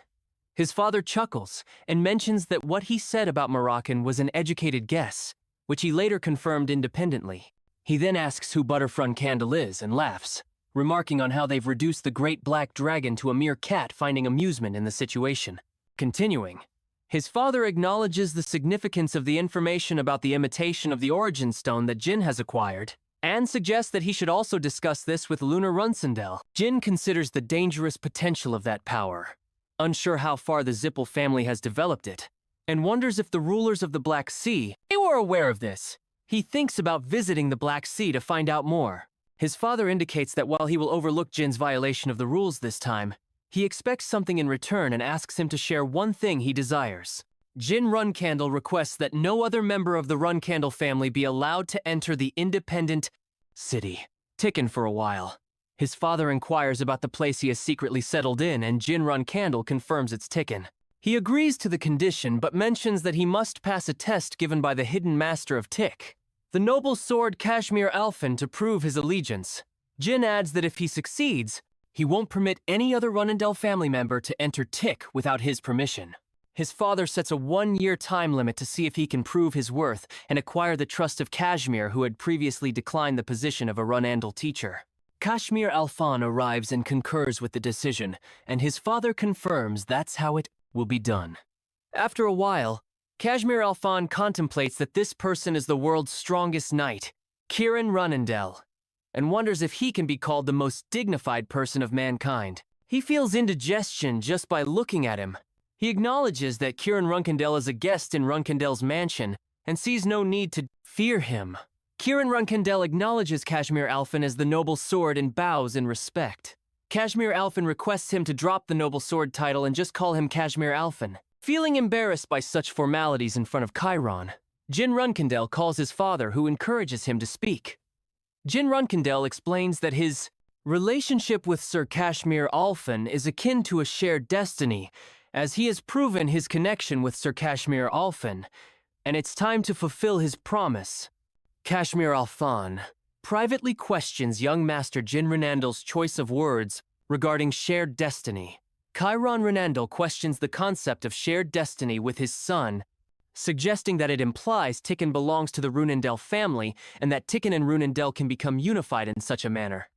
A: His father chuckles and mentions that what he said about Moroccan was an educated guess, which he later confirmed independently. He then asks who Butterfront Candle is and laughs, remarking on how they've reduced the Great Black Dragon to a mere cat, finding amusement in the situation. Continuing, his father acknowledges the significance of the information about the imitation of the Origin Stone that Jin has acquired, and suggests that he should also discuss this with Luna Run-candle. Jin considers the dangerous potential of that power, unsure how far the Zippel family has developed it, and wonders if the rulers of the Black Sea were aware of this. He thinks about visiting the Black Sea to find out more. His father indicates that while he will overlook Jin's violation of the rules this time, he expects something in return and asks him to share one thing he desires. Jin Run-candle requests that no other member of the Run-candle family be allowed to enter the independent city. Ticken for a while. His father inquires about the place he has secretly settled in, and Jin Run-candle confirms it's Ticken. He agrees to the condition, but mentions that he must pass a test given by the hidden master of Tick, the noble sword Kashmir Alphen, to prove his allegiance. Jin adds that if he succeeds, he won't permit any other Run-candle family member to enter Tick without his permission. His father sets a 1-year time limit to see if he can prove his worth and acquire the trust of Kashmir, who had previously declined the position of a Run-candle teacher. Kashmir Alphen arrives and concurs with the decision, and his father confirms that's how it will be done. After a while, Kashmir Alphen contemplates that this person is the world's strongest knight, Kirin Run-candle, and wonders if he can be called the most dignified person of mankind. He feels indigestion just by looking at him. He acknowledges that Kirin Run-candle is a guest in Run-candle's mansion and sees no need to fear him. Kirin Run-candle acknowledges Kashmir Alphen as the noble sword and bows in respect. Kashmir Alphen requests him to drop the noble sword title and just call him Kashmir Alphen. Feeling embarrassed by such formalities in front of Chiron, Jin Run-candle calls his father, who encourages him to speak. Jin Run-candle explains that his relationship with Sir Kashmir Alphen is akin to a shared destiny, as he has proven his connection with Sir Kashmir Alphen, and it's time to fulfill his promise. Kashmir Alphen privately questions young master Jin Run-candle's choice of words regarding shared destiny. Chiron Renandel questions the concept of shared destiny with his son, suggesting that it implies Tikkun belongs to the Runendel family and that Tikkun and Runendel can become unified in such a manner.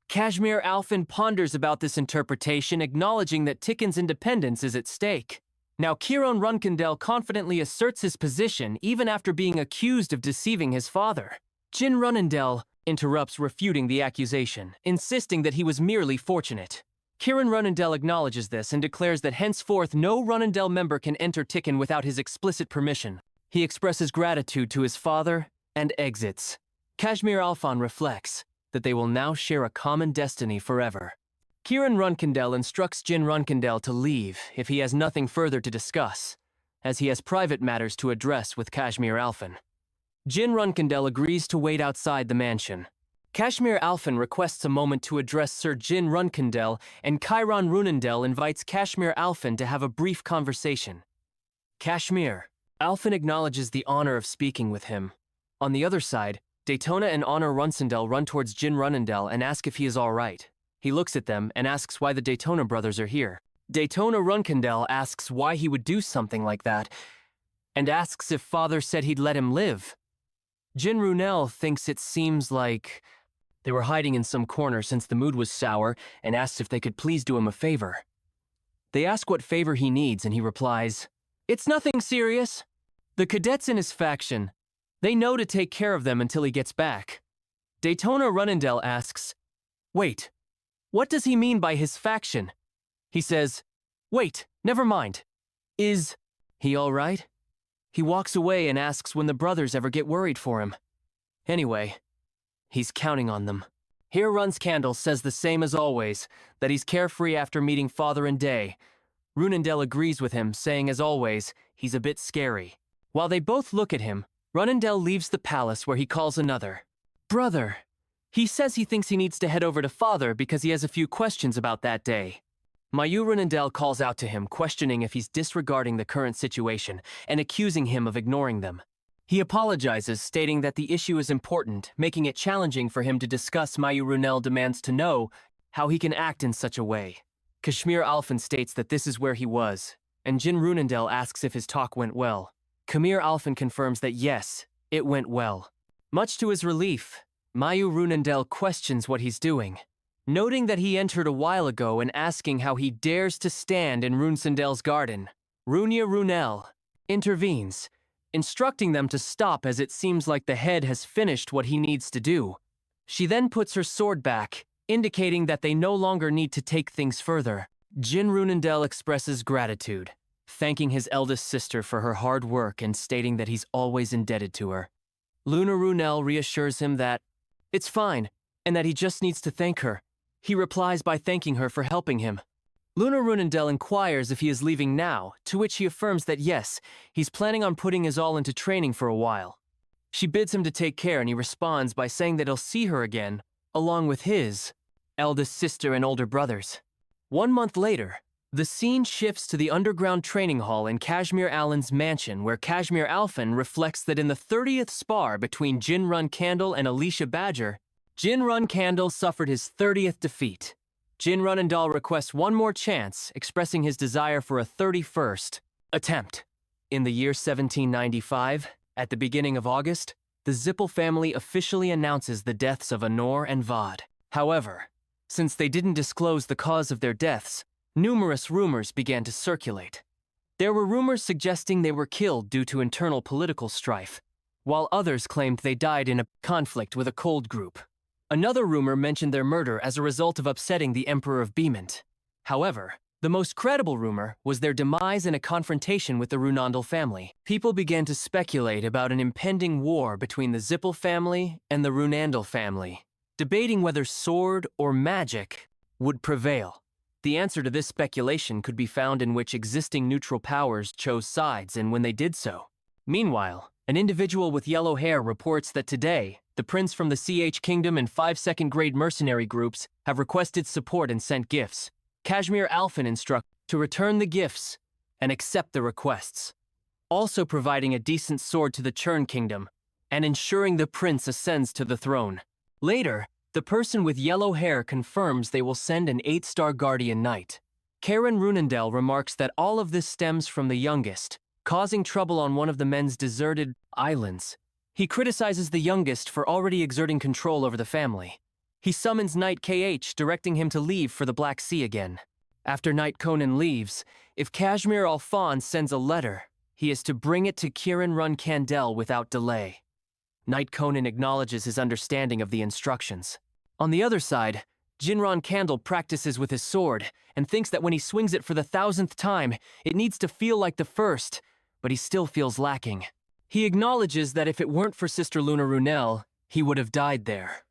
A: Kashmir Alfin ponders about this interpretation, acknowledging that Tikkun's independence is at stake. Now Chiron Runkendel confidently asserts his position even after being accused of deceiving his father. Jin Runendel interrupts, refuting the accusation, insisting that he was merely fortunate. Chiron Runendel acknowledges this and declares that henceforth no Runendel member can enter Tikkun without his explicit permission. He expresses gratitude to his father and exits. Kashmir Alfan reflects that they will now share a common destiny forever. Chiron Runkendel instructs Jin Runkendel to leave if he has nothing further to discuss, as he has private matters to address with Kashmir Alfan. Jin Runkendel agrees to wait outside the mansion. Kashmir Alfan requests a moment to address Sir Jin Runkendel, and Chiron Runendel invites Kashmir Alfan to have a brief conversation. Kashmir Alfan acknowledges the honor of speaking with him. On the other side, Daytona and Honor Runsendel run towards Jin Runendel and ask if he is all right. He looks at them and asks why the Daytona brothers are here. Daytona Runkendel asks why he would do something like that, and asks if father said he'd let him live. Jin Runel thinks it seems like they were hiding in some corner since the mood was sour, and asks if they could please do him a favor. They ask what favor he needs, and he replies, "It's nothing serious. The cadets in his faction, they know to take care of them until he gets back." Daytona Runendel asks, "Wait, what does he mean by his faction?" He says, "Wait, never mind. Is he all right?" He walks away and asks when the brothers ever get worried for him. Anyway, he's counting on them. Here Runs Candle says the same as always, that he's carefree after meeting Father and Day. Runendel agrees with him, saying as always, he's a bit scary. While they both look at him, Runendel leaves the palace where he calls another. Brother. He says he thinks he needs to head over to Father because he has a few questions about that day. Mayu Runendel calls out to him, questioning if he's disregarding the current situation and accusing him of ignoring them. He apologizes, stating that the issue is important, making it challenging for him to discuss. Mayu Runel demands to know how he can act in such a way. Kashmir Alfan states that this is where he was, and Jin Runendel asks if his talk went well. Kashmir Alfan confirms that yes, it went well. Much to his relief, Mayu Runendel questions what he's doing, noting that he entered a while ago and asking how he dares to stand in Runsendel's garden. Runya Runel intervenes, instructing them to stop as it seems like the head has finished what he needs to do. She then puts her sword back, indicating that they no longer need to take things further. Jin Runendel expresses gratitude, thanking his eldest sister for her hard work and stating that he's always indebted to her. Luna Runel reassures him that it's fine and that he just needs to thank her. He replies by thanking her for helping him. Luna Runendel inquires if he is leaving now, to which he affirms that yes, he's planning on putting his all into training for a while. She bids him to take care, and he responds by saying that he'll see her again, along with his eldest sister and older brothers. 1 month later, the scene shifts to the underground training hall in Kashmir Allen's mansion, where Kashmir Alfan reflects that in the 30th spar between Jin Run Candle and Alicia Badger, Jin Run Candle suffered his 30th defeat. Jin Runendal requests one more chance, expressing his desire for a 31st attempt. In the year 1795, at the beginning of August, the Zippel family officially announces the deaths of Honor and Vod. However, since they didn't disclose the cause of their deaths, numerous rumors began to circulate. There were rumors suggesting they were killed due to internal political strife, while others claimed they died in a conflict with a cold group. Another rumor mentioned their murder as a result of upsetting the Emperor of Beemont. However, the most credible rumor was their demise in a confrontation with the Runandal family. People began to speculate about an impending war between the Zippel family and the Runandal family, debating whether sword or magic would prevail. The answer to this speculation could be found in which existing neutral powers chose sides and when they did so. Meanwhile, an individual with yellow hair reports that today, the prince from the CH Kingdom and 5 second-grade mercenary groups have requested support and sent gifts. Kashmir Alfan instructs to return the gifts and accept the requests, also providing a decent sword to the Churn Kingdom and ensuring the prince ascends to the throne. Later, The person with yellow hair confirms they will send an 8-star guardian knight. Karen Runendell remarks that all of this stems from the youngest, causing trouble on one of the men's deserted islands. He criticizes the youngest for already exerting control over the family. He summons Knight KH, directing him to leave for the Black Sea again. After Knight Conan leaves, if Kashmir Alphonse sends a letter, he is to bring it to Kiran Run Kandel without delay. Knight Conan acknowledges his understanding of the instructions. On the other side, Jinran Kandel practices with his sword and thinks that when he swings it for the 1000th time, it needs to feel like the first, but he still feels lacking. He acknowledges that if it weren't for Sister Luna Runel, he would have died there.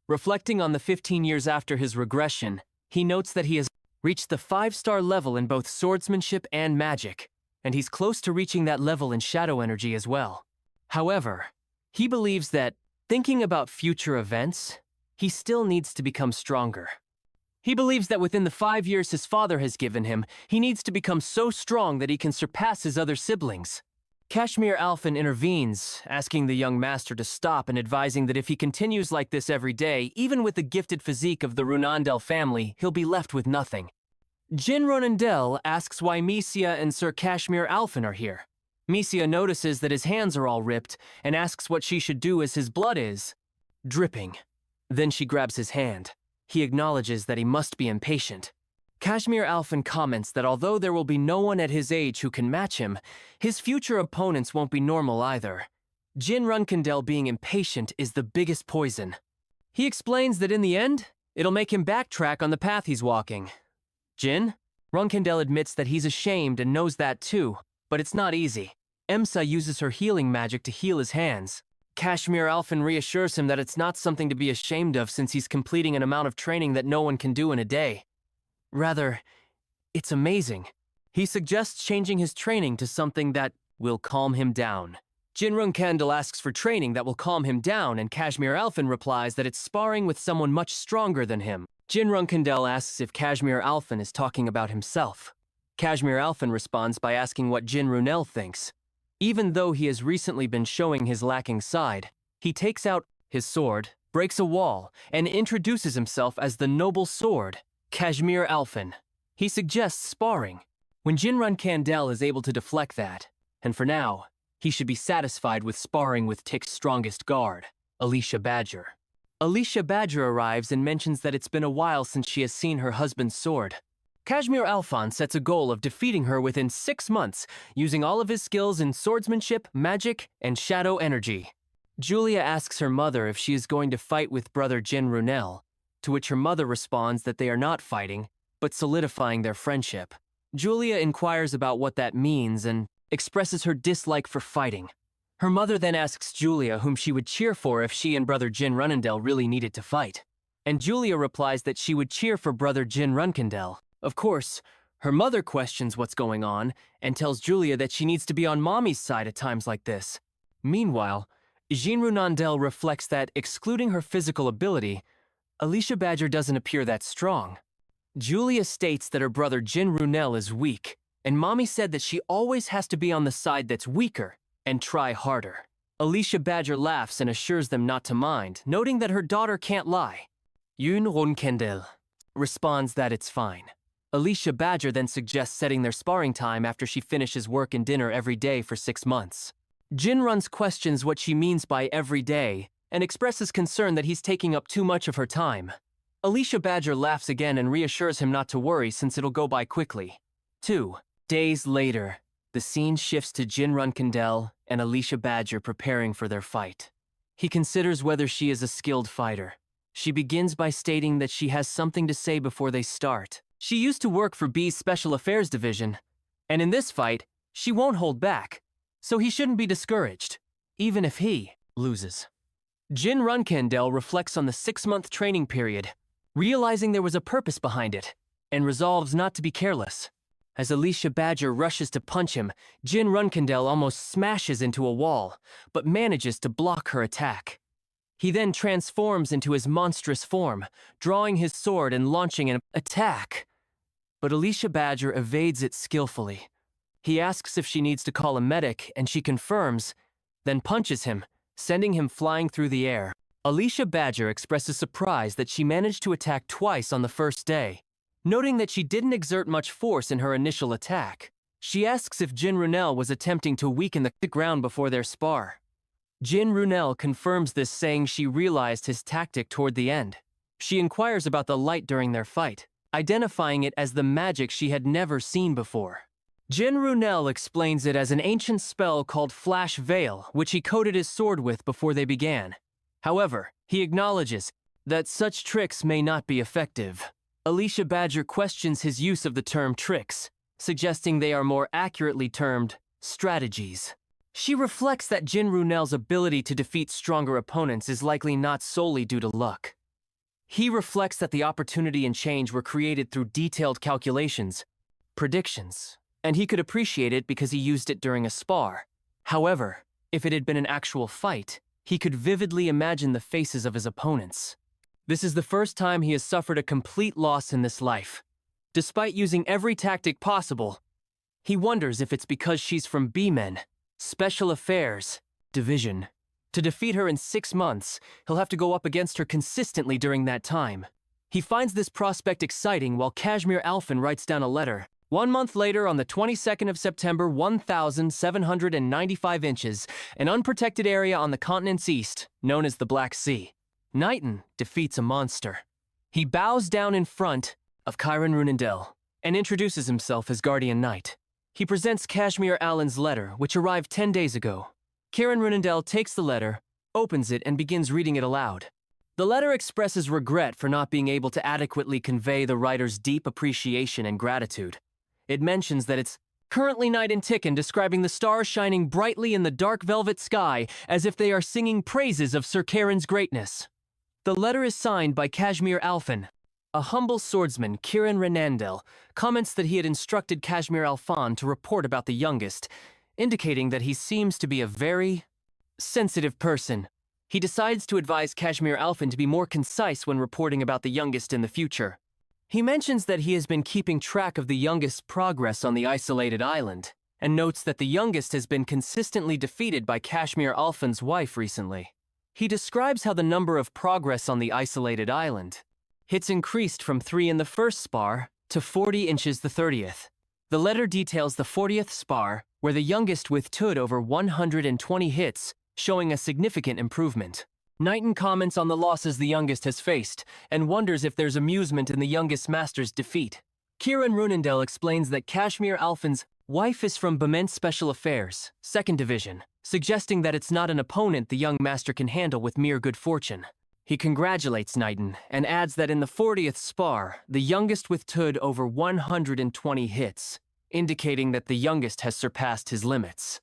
A: Reflecting on the 15 years after his regression, he notes that he has reached the 5-star level in both swordsmanship and magic, and he's close to reaching that level in shadow energy as well. However, he believes that, thinking about future events, he still needs to become stronger. He believes that within the 5 years his father has given him, he needs to become so strong that he can surpass his other siblings. Kashmir Alphen intervenes, asking the young master to stop and advising that if he continues like this every day, even with the gifted physique of the Runandel family, he'll be left with nothing. Jin Runandel asks why Misia and Sir Kashmir Alphen are here. Misia notices that his hands are all ripped and asks what she should do as his blood is dripping. Then she grabs his hand. He acknowledges that he must be impatient. Kashmir Alphen comments that although there will be no one at his age who can match him, his future opponents won't be normal either. Jin Runkandel being impatient is the biggest poison. He explains that in the end, it'll make him backtrack on the path he's walking. Jin? Runkandel admits that he's ashamed and knows that too, but it's not easy. Emsa uses her healing magic to heal his hands. Kashmir Alphen reassures him that it's not something to be ashamed of since he's completing an amount of training that no one can do in a day. Rather, it's amazing. He suggests changing his training to something that will calm him down. Jinrung Kandel asks for training that will calm him down, and Kashmir Alphen replies that it's sparring with someone much stronger than him. Jinrung Kandel asks if Kashmir Alphen is talking about himself. Kashmir Alphen responds by asking what Jin Runel thinks. Even though he has recently been showing his lacking side, he takes out his sword, breaks a wall, and introduces himself as the Noble Sword, Kashmir Alphen. He suggests sparring. When Jinrun Kandel is able to deflect that, and for now, he should be satisfied with sparring with Tick's strongest guard, Alicia Badger. Alicia Badger arrives and mentions that it's been a while since she has seen her husband's sword. Kashmir Alphen sets a goal of defeating her within 6 months, using all of his skills in swordsmanship, magic, and shadow energy. Julia asks her mother if she is going to fight with brother Jin Runel, to which her mother responds that they are not fighting, but solidifying their friendship. Julia inquires about what that means and expresses her dislike for fighting. Her mother then asks Julia whom she would cheer for if she and brother Jin Runendel really needed to fight. And Julia replies that she would cheer for brother Jin Runkandel. Of course, her mother questions what's going on and tells Julia that she needs to be on mommy's side at times like this. Meanwhile, Jin Runandel reflects that, excluding her physical ability, Alicia Badger doesn't appear that strong. Julia states that her brother Jin Runel is weak, and mommy said that she always has to be on the side that's weaker and try harder. Alicia Badger laughs and assures them not to mind, noting that her daughter can't lie. Yun Runkandel responds that it's fine. Alicia Badger then suggests setting their sparring time after she finishes work and dinner every day for 6 months. Jin Runs questions what she means by every day and expresses concern that he's taking up too much of her time. Alicia Badger laughs again and reassures him not to worry since it'll go by quickly. 2 days later, the scene shifts to Jin Runkandel and Alicia Badger preparing for their fight. He considers whether she is a skilled fighter. She begins by stating that she has something to say before they start. She used to work for B's Special Affairs Division, and in this fight, she won't hold back, so he shouldn't be discouraged, even if he loses. Jin Runkandel reflects on the 6-month training period, realizing there was a purpose behind it, and resolves not to be careless. As Alicia Badger rushes to punch him, Jin Runkandel almost smashes into a wall, but manages to block her attack. He then transforms into his monstrous form, drawing his sword and launching an attack. But Alicia Badger evades it skillfully. He asks if she needs to call a medic, and she confirms, then punches him, sending him flying through the air. Alicia Badger expresses surprise that she managed to attack twice on the first day, noting that she didn't exert much force in her initial attack. She asks if Jin Runel was attempting to weaken the ground before their spar. Jin Runel confirms this, saying she realized his tactic toward the end. She inquires about the light during their fight, identifying it as the magic she had never seen before. Jin Runel explains it as an ancient spell called Flash Veil, which he coated his sword with before they began. However, he acknowledges that such tricks may not be effective. Alicia Badger questions his use of the term tricks, suggesting they are more accurately termed strategies. She reflects that Jin Runel's ability to defeat stronger opponents is likely not solely due to luck. He reflects that the opportunity and change were created through detailed calculations, predictions, and he could appreciate it because he used it during a spar. However, if it had been an actual fight, he could vividly imagine the faces of his opponents. This is the first time he has suffered a complete loss in this life. Despite using every tactic possible, he wonders if it's because she's from B-Men, Special Affairs, Division. To defeat her in 6 months, he'll have to go up against her consistently during that time. He finds this prospect exciting while Kashmir Alphen writes down a letter. 1 month later, on the 22nd of September, 1,795 inches, an unprotected area on the continent's east, known as the Black Sea. Knighton defeats a monster. He bows down in front of Kiran Runendel and introduces himself as Guardian Knight. He presents Kashmir Allen's letter, which arrived 10 days ago. Kiran Runendel takes the letter, opens it, and begins reading it aloud. The letter expresses regret for not being able to adequately convey the writer's deep appreciation and gratitude. It mentions that it's currently night in Tikkun, describing the stars shining brightly in the dark velvet sky as if they are singing praises of Sir Karen's greatness. The letter is signed by Kashmir Alphen. A humble swordsman, Kiran Renandel, comments that he had instructed Kashmir Alphan to report about the youngest, indicating that he seems to be a very sensitive person. He decides to advise Kashmir Alphen to be more concise when reporting about the youngest in the future. He mentions that he has been keeping track of the youngest's progress on the isolated island, and notes that the youngest has been consistently defeated by Kashmir Alphen's wife recently. He describes how the number of progress on the isolated island hits increased from 3 in the first spar to 40 inches the 30th. The letter details the 40th spar, where the youngest withstood over 120 hits, showing a significant improvement. Knighton comments on the losses the youngest has faced, and wonders if there's amusement in the youngest master's defeat. Kiran Runendel explains that Kashmir Alphen's wife is from Bement Special Affairs, 2nd Division, suggesting that it's not an opponent the young master can handle with mere good fortune. He congratulates Knighton, and adds that in the 40th spar, the youngest withstood over 120 hits, indicating that the youngest has surpassed his limits.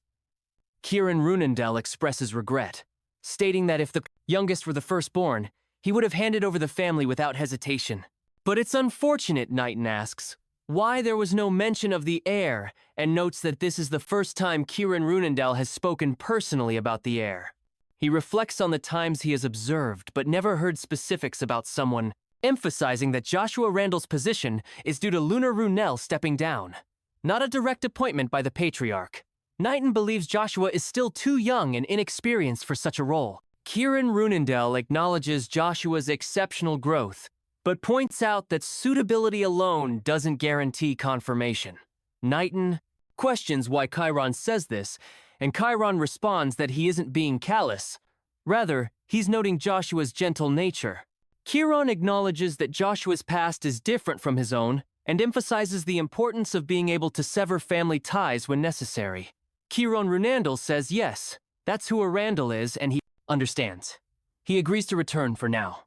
A: Kiran Runendel expresses regret, stating that if the youngest were the firstborn, he would have handed over the family without hesitation. But it's unfortunate, Knighton asks, why there was no mention of the heir, and notes that this is the first time Kiran Runendel has spoken personally about the heir. He reflects on the times he has observed but never heard specifics about someone, emphasizing that Joshua Randall's position is due to Lunar Runel stepping down, not a direct appointment by the Patriarch. Knighton believes Joshua is still too young and inexperienced for such a role. Kiran Runendel acknowledges Joshua's exceptional growth, but points out that suitability alone doesn't guarantee confirmation. Knighton questions why Chiron says this, and Chiron responds that he isn't being callous. Rather, he's noting Joshua's gentle nature. Chiron acknowledges that Joshua's past is different from his own, and emphasizes the importance of being able to sever family ties when necessary. Kiran Runendel says yes, that's who a Randall is, and he understands. He agrees to return for now.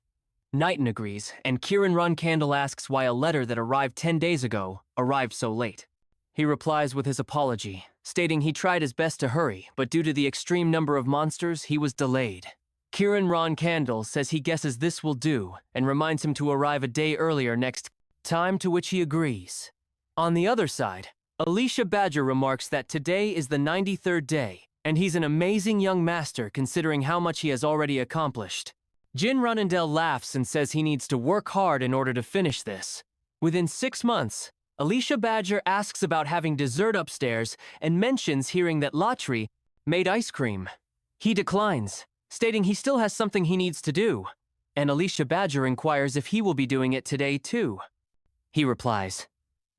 A: Knighton agrees, and Kiran Runcandle asks why a letter that arrived 10 days ago arrived so late. He replies with his apology, stating he tried his best to hurry, but due to the extreme number of monsters, he was delayed. Kiran Runcandle says he guesses this will do, and reminds him to arrive a day earlier next time, to which he agrees. On the other side, Alicia Badger remarks that today is the 93rd day, and he's an amazing young master considering how much he has already accomplished. Jin Runendel laughs and says he needs to work hard in order to finish this. Within 6 months, Alicia Badger asks about having dessert upstairs and mentions hearing that Latri made ice cream. He declines, stating he still has something he needs to do, and Alicia Badger inquires if he will be doing it today too. He replies,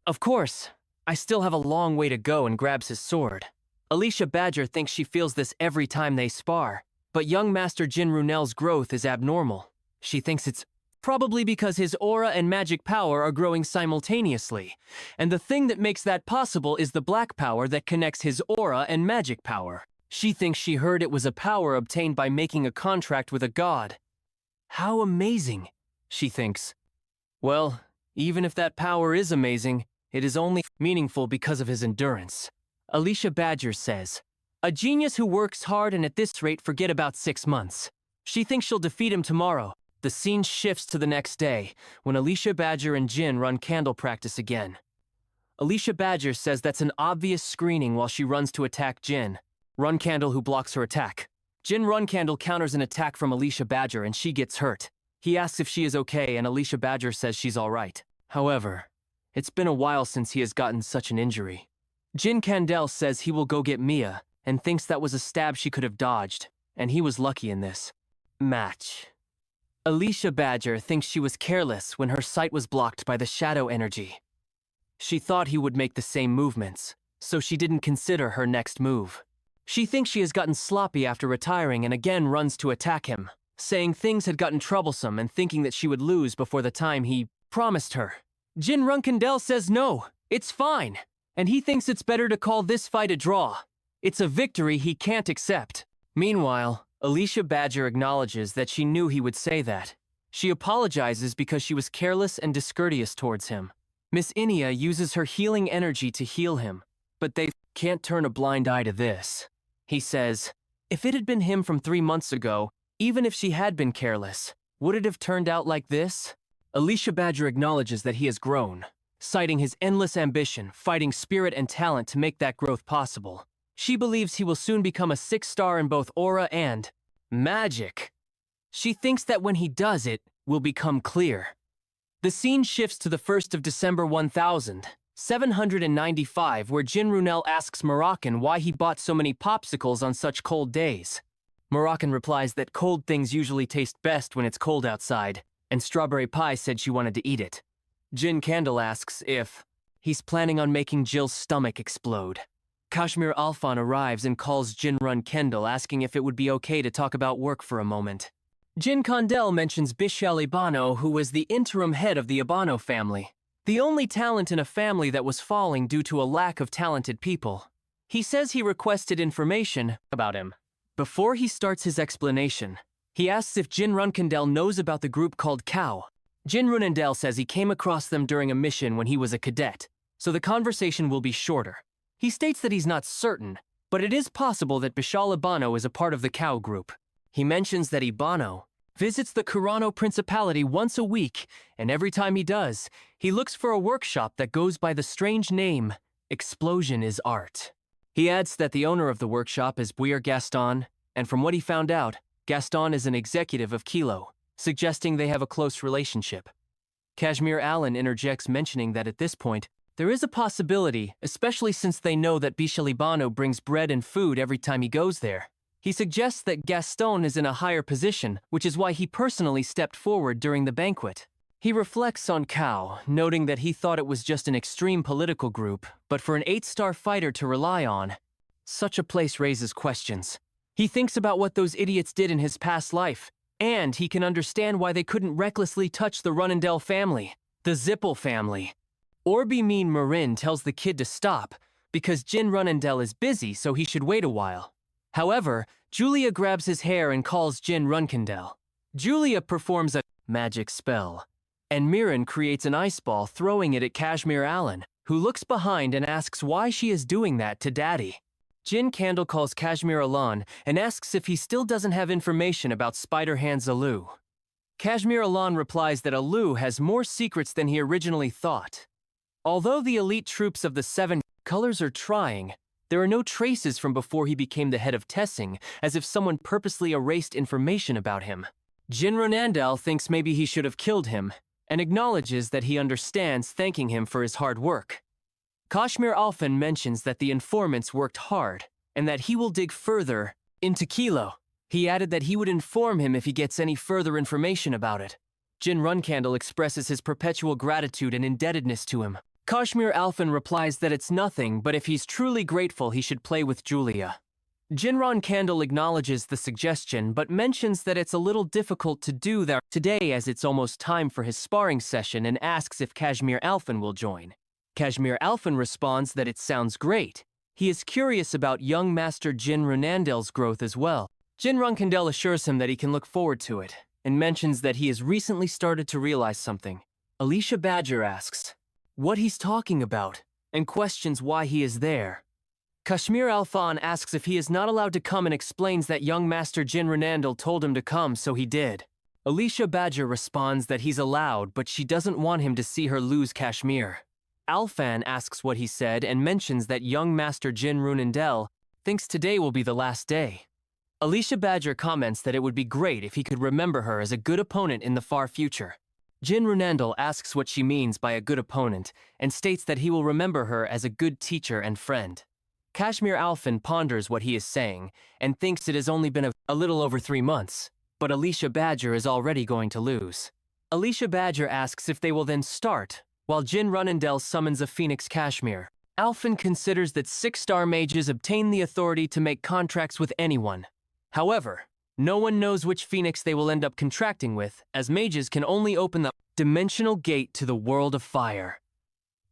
A: "Of course, I still have a long way to go," and grabs his sword. Alicia Badger thinks she feels this every time they spar, but young Master Jin Runel's growth is abnormal. She thinks it's probably because his aura and magic power are growing simultaneously, and the thing that makes that possible is the black power that connects his aura and magic power. She thinks she heard it was a power obtained by making a contract with a god. How amazing, she thinks. Well, even if that power is amazing, it is only meaningful because of his endurance. Alicia Badger says, "A genius who works hard and at this rate forget about 6 months. She thinks she'll defeat him tomorrow." The scene shifts to the next day, when Alicia Badger and Jin run candle practice again. Alicia Badger says that's an obvious screening while she runs to attack Jin Runcandle, who blocks her attack. Jin Runcandle counters an attack from Alicia Badger and she gets hurt. He asks if she is okay and Alicia Badger says she's alright. However, it's been a while since he has gotten such an injury. Jin Candle says he will go get Mia and thinks that was a stab she could have dodged, and he was lucky in this match. Alicia Badger thinks she was careless when her sight was blocked by the shadow energy. She thought he would make the same movements, so she didn't consider her next move. She thinks she has gotten sloppy after retiring and again runs to attack him, saying things had gotten troublesome and thinking that she would lose before the time he promised her. Jin Runcandle says no, it's fine, and he thinks it's better to call this fight a draw. It's a victory he can't accept. Meanwhile, Alicia Badger acknowledges that she knew he would say that. She apologizes because she was careless and discourteous towards him. Miss Inia uses her healing energy to heal him, but they can't turn a blind eye to this. He says, if it had been him from 3 months ago, even if she had been careless, would it have turned out like this? Alicia Badger acknowledges that he has grown, citing his endless ambition, fighting spirit and talent to make that growth possible. She believes he will soon become a 6-star in both aura and magic. She thinks that when he does, it will become clear. The scene shifts to the 1st of December 1795, where Jin Runel asks Moroccan why he bought so many popsicles on such cold days. Moroccan replies that cold things usually taste best when it's cold outside, and Strawberry Pie said she wanted to eat it. Jin Candle asks if he's planning on making Jill's stomach explode. Kashmir Alfan arrives and calls Jin Runcandle, asking if it would be okay to talk about work for a moment. Jin Candle mentions Bishal Ibano, who was the interim head of the Ibano family, the only talent in a family that was falling due to a lack of talented people. He says he requested information about him. Before he starts his explanation, he asks if Jin Runcandle knows about the group called Cow. Jin Runcandle says he came across them during a mission when he was a cadet, so the conversation will be shorter. He states that he's not certain, but it is possible that Bishal Ibano is a part of the Cow group. He mentions that Ibano visits the Kurano Principality once a week, and every time he does, he looks for a workshop that goes by the strange name, Explosion is Art. He adds that the owner of the workshop is Buir Gaston, and from what he found out, Gaston is an executive of Kilo, suggesting they have a close relationship. Kashmir Allen interjects, mentioning that at this point, there is a possibility, especially since they know that Bishalibano brings bread and food every time he goes there. He suggests that Gaston is in a higher position, which is why he personally stepped forward during the banquet. He reflects on Cow, noting that he thought it was just an extreme political group, but for an 8-star fighter to rely on, such a place raises questions. He thinks about what those idiots did in his past life, and he can understand why they couldn't recklessly touch the Runnandale family, the Zippel family. Orby Mean Marin tells the kid to stop, because Jin Runnandale is busy, so he should wait a while. However, Julia grabs his hair and calls Jin Runcandle. Julia performs a magic spell, and Mirren creates an ice ball, throwing it at Kashmir Allen, who looks behind and asks why she is doing that to Daddy. Jin Candle calls Kashmir Alon and asks if he still doesn't have information about Spider-Hand's Alu. Kashmir Alon replies that Alu has more secrets than he originally thought. Although the elite troops of the 7 colors are trying, there are no traces from before he became the head of Tessing, as if someone purposely erased information about him. Jin Runnandale thinks maybe he should have killed him, and acknowledges that he understands, thanking him for his hard work. Kashmir Alfan mentions that the informants worked hard, and that he will dig further into Kilo. He added that he would inform him if he gets any further information about it. Jin Runcandle expresses his perpetual gratitude and indebtedness to him. Kashmir Alphen replies that it's nothing, but if he's truly grateful, he should play with Julia. Jin Runcandle acknowledges the suggestion, but mentions that it's a little difficult to do that today as it's almost time for his sparring session and asks if Kashmir Alphen will join. Kashmir Alphen responds that it sounds great. He is curious about young Master Jin Runandel's growth as well. Jin Runcandle assures him that he can look forward to it, and mentions that he has recently started to realize something. Alicia Badger asks what he's talking about, and questions why he is there. Kashmir Alphen asks if he is not allowed to come and explains that young Master Jin Runandel told him to come, so he did. Alicia Badger responds that he's allowed, but she doesn't want him to see her lose Kashmir. Alphen asks what he said and mentions that young Master Jin Runandel thinks today will be the last day. Alicia Badger comments that it would be great if he could remember her as a good opponent in the far future. Jin Runandel asks what she means by a good opponent and states that he will remember her as a good teacher and friend. Kashmir Alphen ponders what he is saying and thinks it has only been a little over 3 months, but Alicia Badger is already going to lose. Alicia Badger asks if they will then start, while Jin Runandel summons a Phoenix Kashmir. Alphen considers that 6-star mages obtain the authority to make contracts with anyone. However, no one knows which Phoenix they will end up contracting with, as mages can only open the dimensional gate to the world of fire.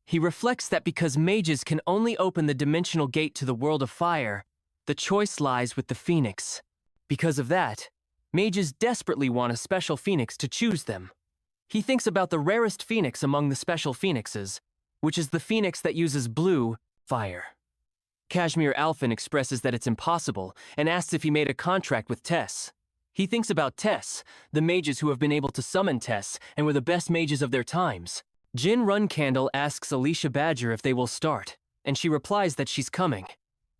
A: He reflects that because mages can only open the dimensional gate to the world of fire, the choice lies with the Phoenix. Because of that, mages desperately want a special Phoenix to choose them. He thinks about the rarest Phoenix among the special Phoenixes, which is the Phoenix that uses blue fire. Kashmir Alphen expresses that it's impossible and asks if he made a contract with Tess. He thinks about Tess, the mages who have been able to summon Tess and were the best mages of their times. Jin Runcandle asks Alicia Badger if they will start, and she replies that she's coming.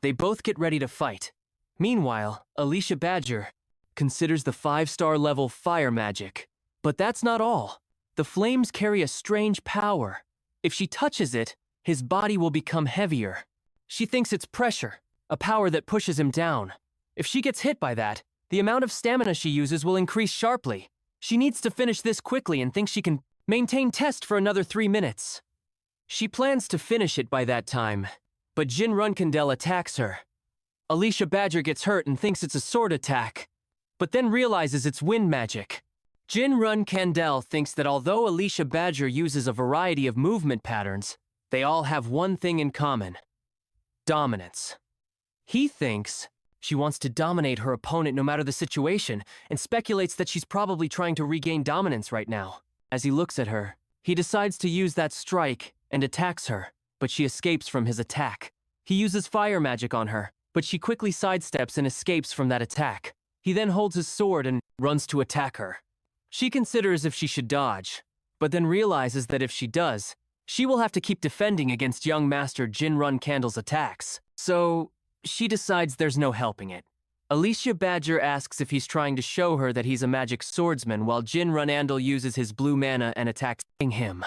A: They both get ready to fight. Meanwhile, Alicia Badger considers the 5-star level fire magic. But that's not all. The flames carry a strange power. If she touches it, his body will become heavier. She thinks it's pressure, a power that pushes him down. If she gets hit by that, the amount of stamina she uses will increase sharply. She needs to finish this quickly and thinks she can maintain test for another 3 minutes. She plans to finish it by that time, but Jin Runcandle attacks her. Alicia Badger gets hurt and thinks it's a sword attack, but then realizes it's wind magic. Jin Runcandle thinks that although Alicia Badger uses a variety of movement patterns, they all have one thing in common: dominance. He thinks she wants to dominate her opponent no matter the situation, and speculates that she's probably trying to regain dominance right now. As he looks at her, he decides to use that strike and attacks her, but she escapes from his attack. He uses fire magic on her, but she quickly sidesteps and escapes from that attack. He then holds his sword and runs to attack her. She considers if she should dodge, but then realizes that if she does, she will have to keep defending against young Master Jin Runcandle's attacks. So she decides there's no helping it. Alicia Badger asks if he's trying to show her that he's a magic swordsman while Jin Runandel uses his blue mana and attacks him.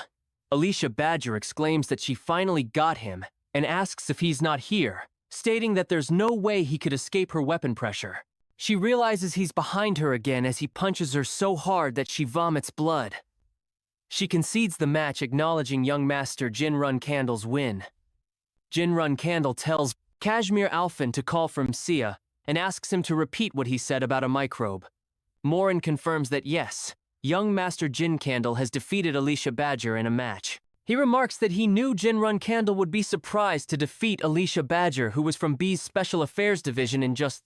A: Alicia Badger exclaims that she finally got him and asks if he's not here, stating that there's no way he could escape her weapon pressure. She realizes he's behind her again as he punches her so hard that she vomits blood. She concedes the match, acknowledging young Master Jin Runcandle's win. Jin Runcandle tells Kashmir Alphen to call from Sia and asks him to repeat what he said about a microbe. Morin confirms that yes, young Master Jin Candle has defeated Alicia Badger in a match. He remarks that he knew Jin Runcandle would be surprised to defeat Alicia Badger, who was from B's Special Affairs Division, in just